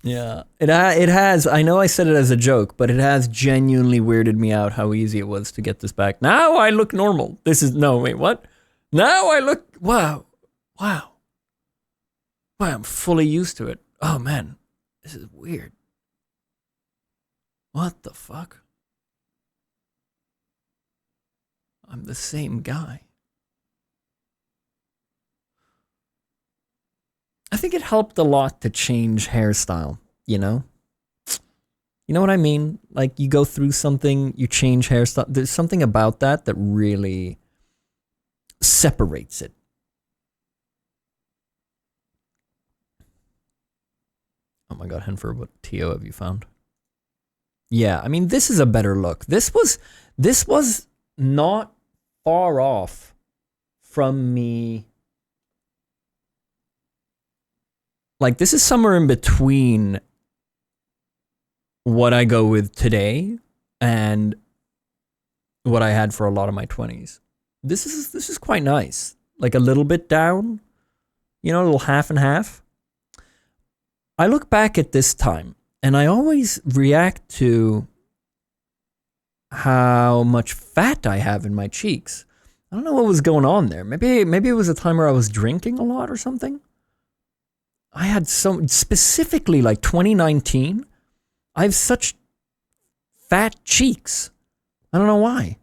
Yeah. It has, I know I said it as a joke, but it has genuinely weirded me out how easy it was to get this back. Now I look normal. This is, no, wait, what? Now I look, wow. Wow. Wow, I'm fully used to it. Oh, man. This is weird. What the fuck? I'm the same guy. I think it helped a lot to change hairstyle, you know? You know what I mean? Like, you go through something, you change hairstyle. There's something about that that really separates it. Oh my god, Henfer, what TO have you found? Yeah, I mean, this is a better look. This was not far off from me. Like, this is somewhere in between what I go with today and what I had for a lot of my 20s. This is quite nice. Like, a little bit down, you know, a little half and half. I look back at this time and I always react to how much fat I have in my cheeks. I don't know what was going on there. Maybe it was a time where I was drinking a lot or something. I had specifically like 2019, I have such fat cheeks. I don't know why.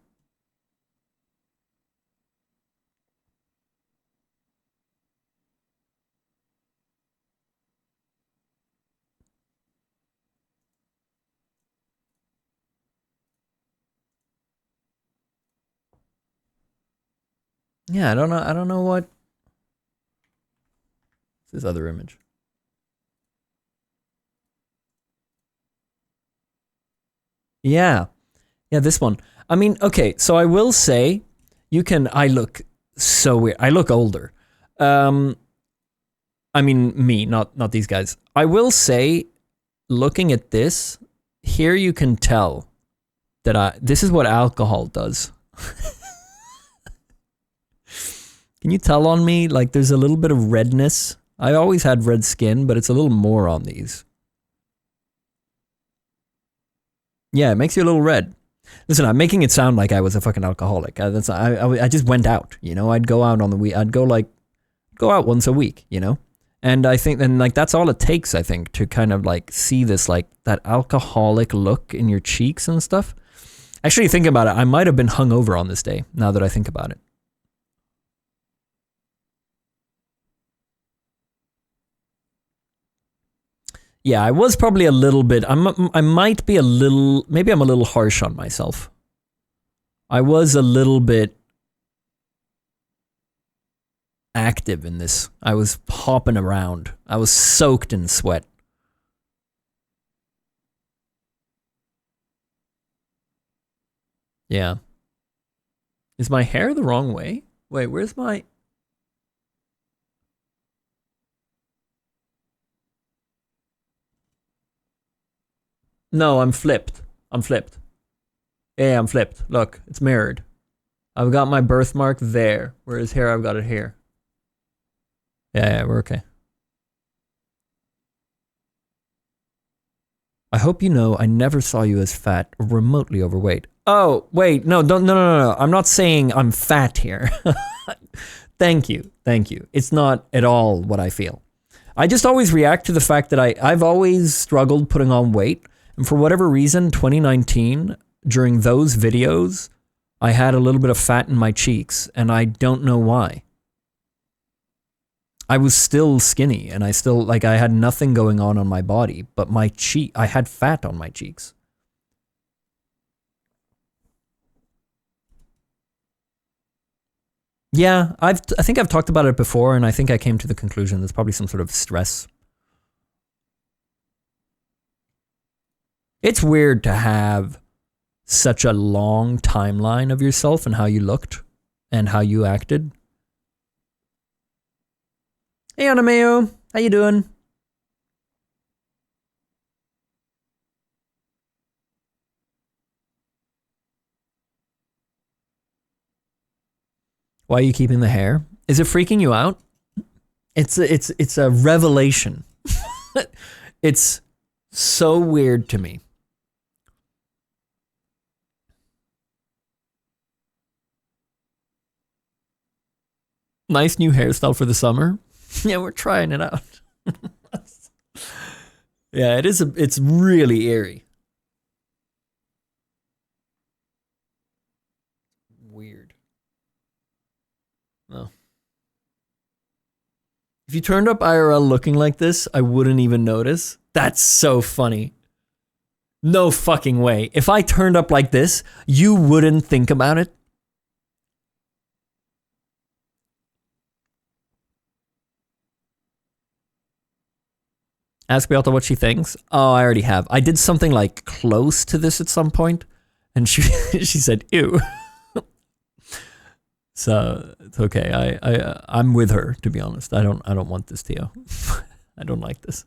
Yeah, I don't know what this other image. Yeah. Yeah, this one. I mean, okay, so I will say I look so weird. I look older. I mean, me, not these guys. I will say, looking at this, here you can tell that this is what alcohol does. Can you tell on me? Like, there's a little bit of redness. I always had red skin, but it's a little more on these. Yeah, it makes you a little red. Listen, I'm making it sound like I was a fucking alcoholic. I just went out, you know. I'd go out on the week. I'd go out once a week, you know. And I think then, like, that's all it takes, I think, to kind of like see this, like, that alcoholic look in your cheeks and stuff. Actually, think about it. I might have been hungover on this day. Now that I think about it. Yeah, I was probably a little bit, I might be a little, maybe I'm a little harsh on myself. I was a little bit active in this. I was hopping around. I was soaked in sweat. Yeah. Is my hair the wrong way? Wait, where's my... No, I'm flipped. I'm flipped. Yeah, I'm flipped. Look, it's mirrored. I've got my birthmark there, whereas here I've got it here. Yeah, we're okay. I hope you know I never saw you as fat or remotely overweight. Oh, wait, no, no. I'm not saying I'm fat here. Thank you. It's not at all what I feel. I just always react to the fact that I've always struggled putting on weight. And for whatever reason, 2019, during those videos, I had a little bit of fat in my cheeks, and I don't know why. I was still skinny, and I had nothing going on my body, but I had fat on my cheeks. Yeah, I think I've talked about it before, and I think I came to the conclusion there's probably some sort of stress. It's weird to have such a long timeline of yourself and how you looked and how you acted. Hey, Anameo, how you doing? Why are you keeping the hair? Is it freaking you out? It's a revelation. It's so weird to me. Nice new hairstyle for the summer. Yeah, we're trying it out. Yeah, it's really eerie. Weird. No. If you turned up IRL looking like this, I wouldn't even notice. That's so funny. No fucking way. If I turned up like this, you wouldn't think about it. Ask Beata what she thinks. Oh, I already have. I did something like close to this at some point, and she she said, "Ew." So it's okay. I'm with her, to be honest. I don't want this, Theo. I don't like this.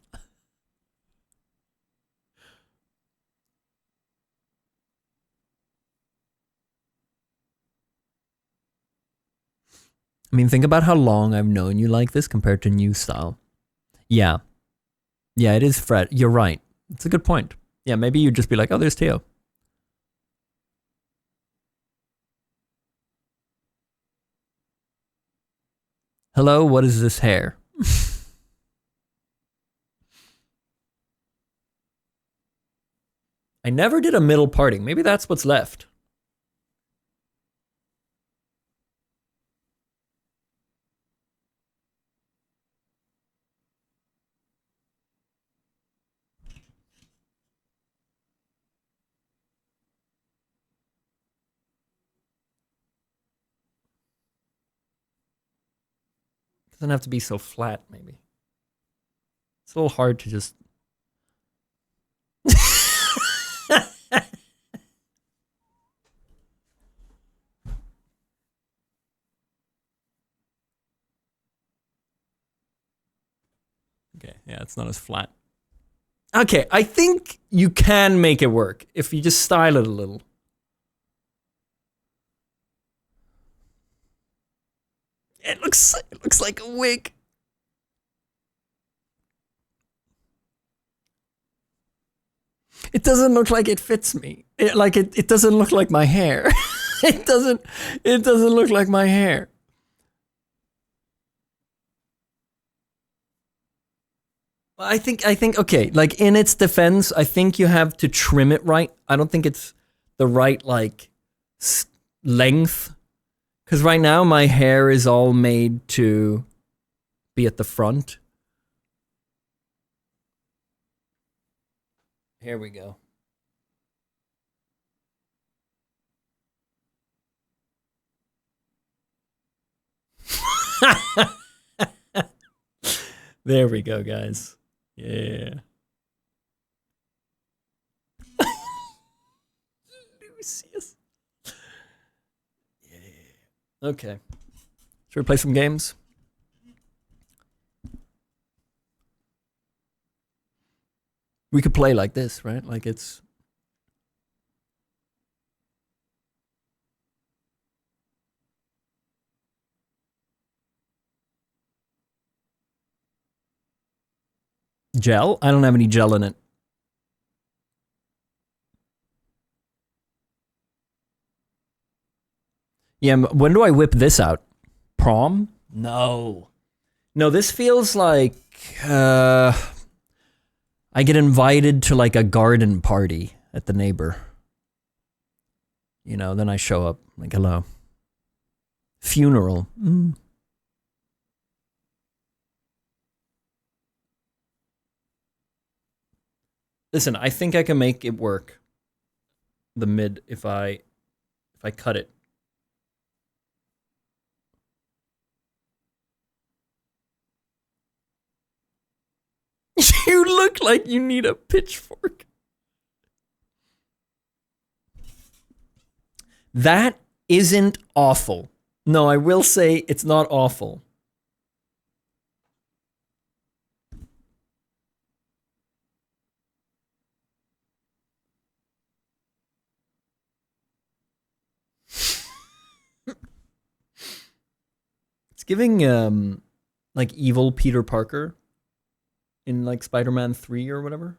I mean, think about how long I've known you like this compared to new style. Yeah. Yeah, it is Fred. You're right. It's a good point. Yeah, maybe you'd just be like, oh, there's Theo. Hello, what is this hair? I never did a middle parting. Maybe that's what's left. Doesn't have to be so flat, maybe. It's a little hard to just... Okay, yeah, it's not as flat. Okay, I think you can make it work if you just style it a little. It looks like a wig. It doesn't look like it fits me. It doesn't look like my hair. it doesn't look like my hair. I think okay, like in its defense, I think you have to trim it right. I don't think it's the right like length. Cuz right now my hair is all made to be at the front. Here we go. There we go, guys. Yeah. Lucius. Yeah. Okay. Should we play some games? We could play like this, right? Like it's... Gel? I don't have any gel in it. Yeah, when do I whip this out? Prom? No. No, this feels like... I get invited to like a garden party at the neighbor. You know, then I show up like, hello. Funeral. Mm. Listen, I think I can make it work. The mid if I cut it. You look like you need a pitchfork. That isn't awful. No, I will say it's not awful. giving like evil Peter Parker in like Spider-Man 3 or whatever.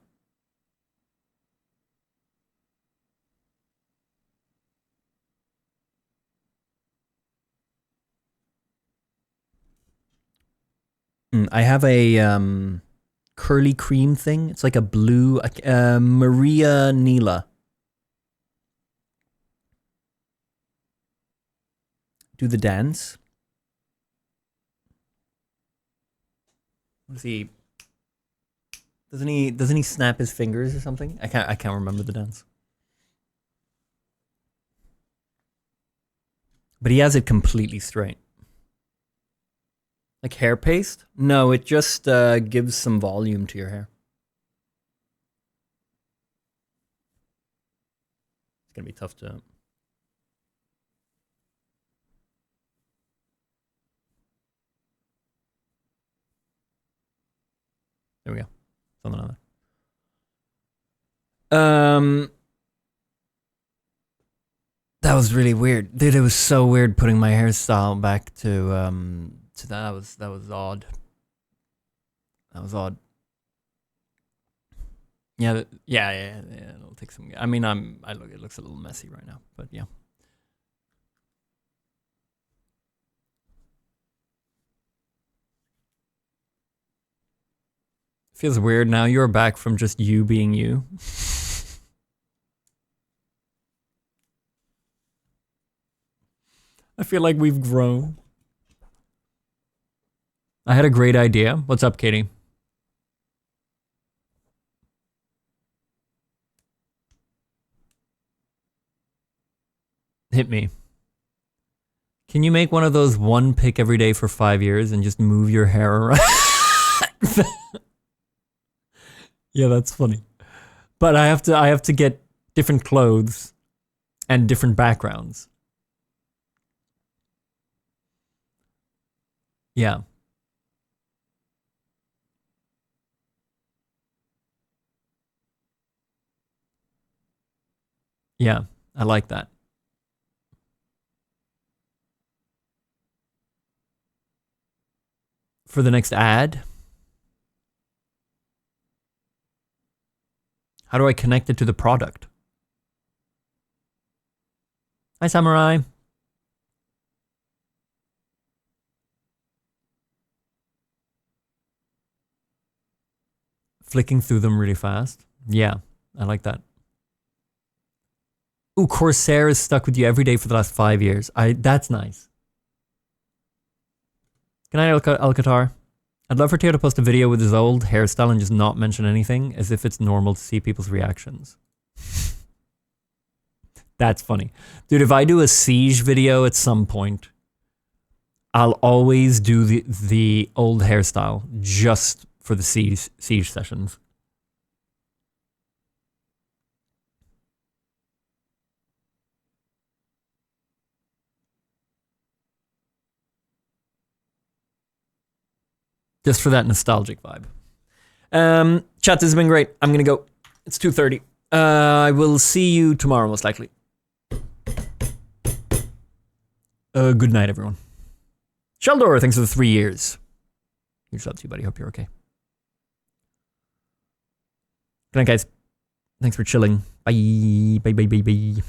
I have a curly cream thing. It's like a blue Maria Nila. Do the dance. What is he? Doesn't he snap his fingers or something? I can't remember the dance. But he has it completely straight. Like hair paste? No, it just gives some volume to your hair. It's gonna be tough to. There we go. Something on that. That was really weird. Dude, it was so weird putting my hairstyle back to that. That was odd. That was odd. Yeah, yeah. It'll take some. I mean, it looks a little messy right now, but yeah. Feels weird now. You're back from just you being you. I feel like we've grown. I had a great idea. What's up, Katie? Hit me. Can you make one of those one pick every day for 5 years and just move your hair around? Yeah, that's funny. But I have to get different clothes and different backgrounds. Yeah. Yeah, I like that. For the next ad? How do I connect it to the product? Hi, Samurai. Flicking through them really fast. Yeah, I like that. Ooh, Corsair is stuck with you every day for the last 5 years. That's nice. Good night, Alcatar. I'd love for Teo to post a video with his old hairstyle and just not mention anything, as if it's normal to see people's reactions. That's funny. Dude, if I do a Siege video at some point, I'll always do the old hairstyle just for the Siege sessions. Just for that nostalgic vibe. Chat, this has been great. I'm going to go. It's 2:30. I will see you tomorrow, most likely. Good night, everyone. Sheldor, thanks for the 3 years. Huge love to you, buddy. Hope you're okay. Good night, guys. Thanks for chilling. Bye. Bye, bye, bye, bye.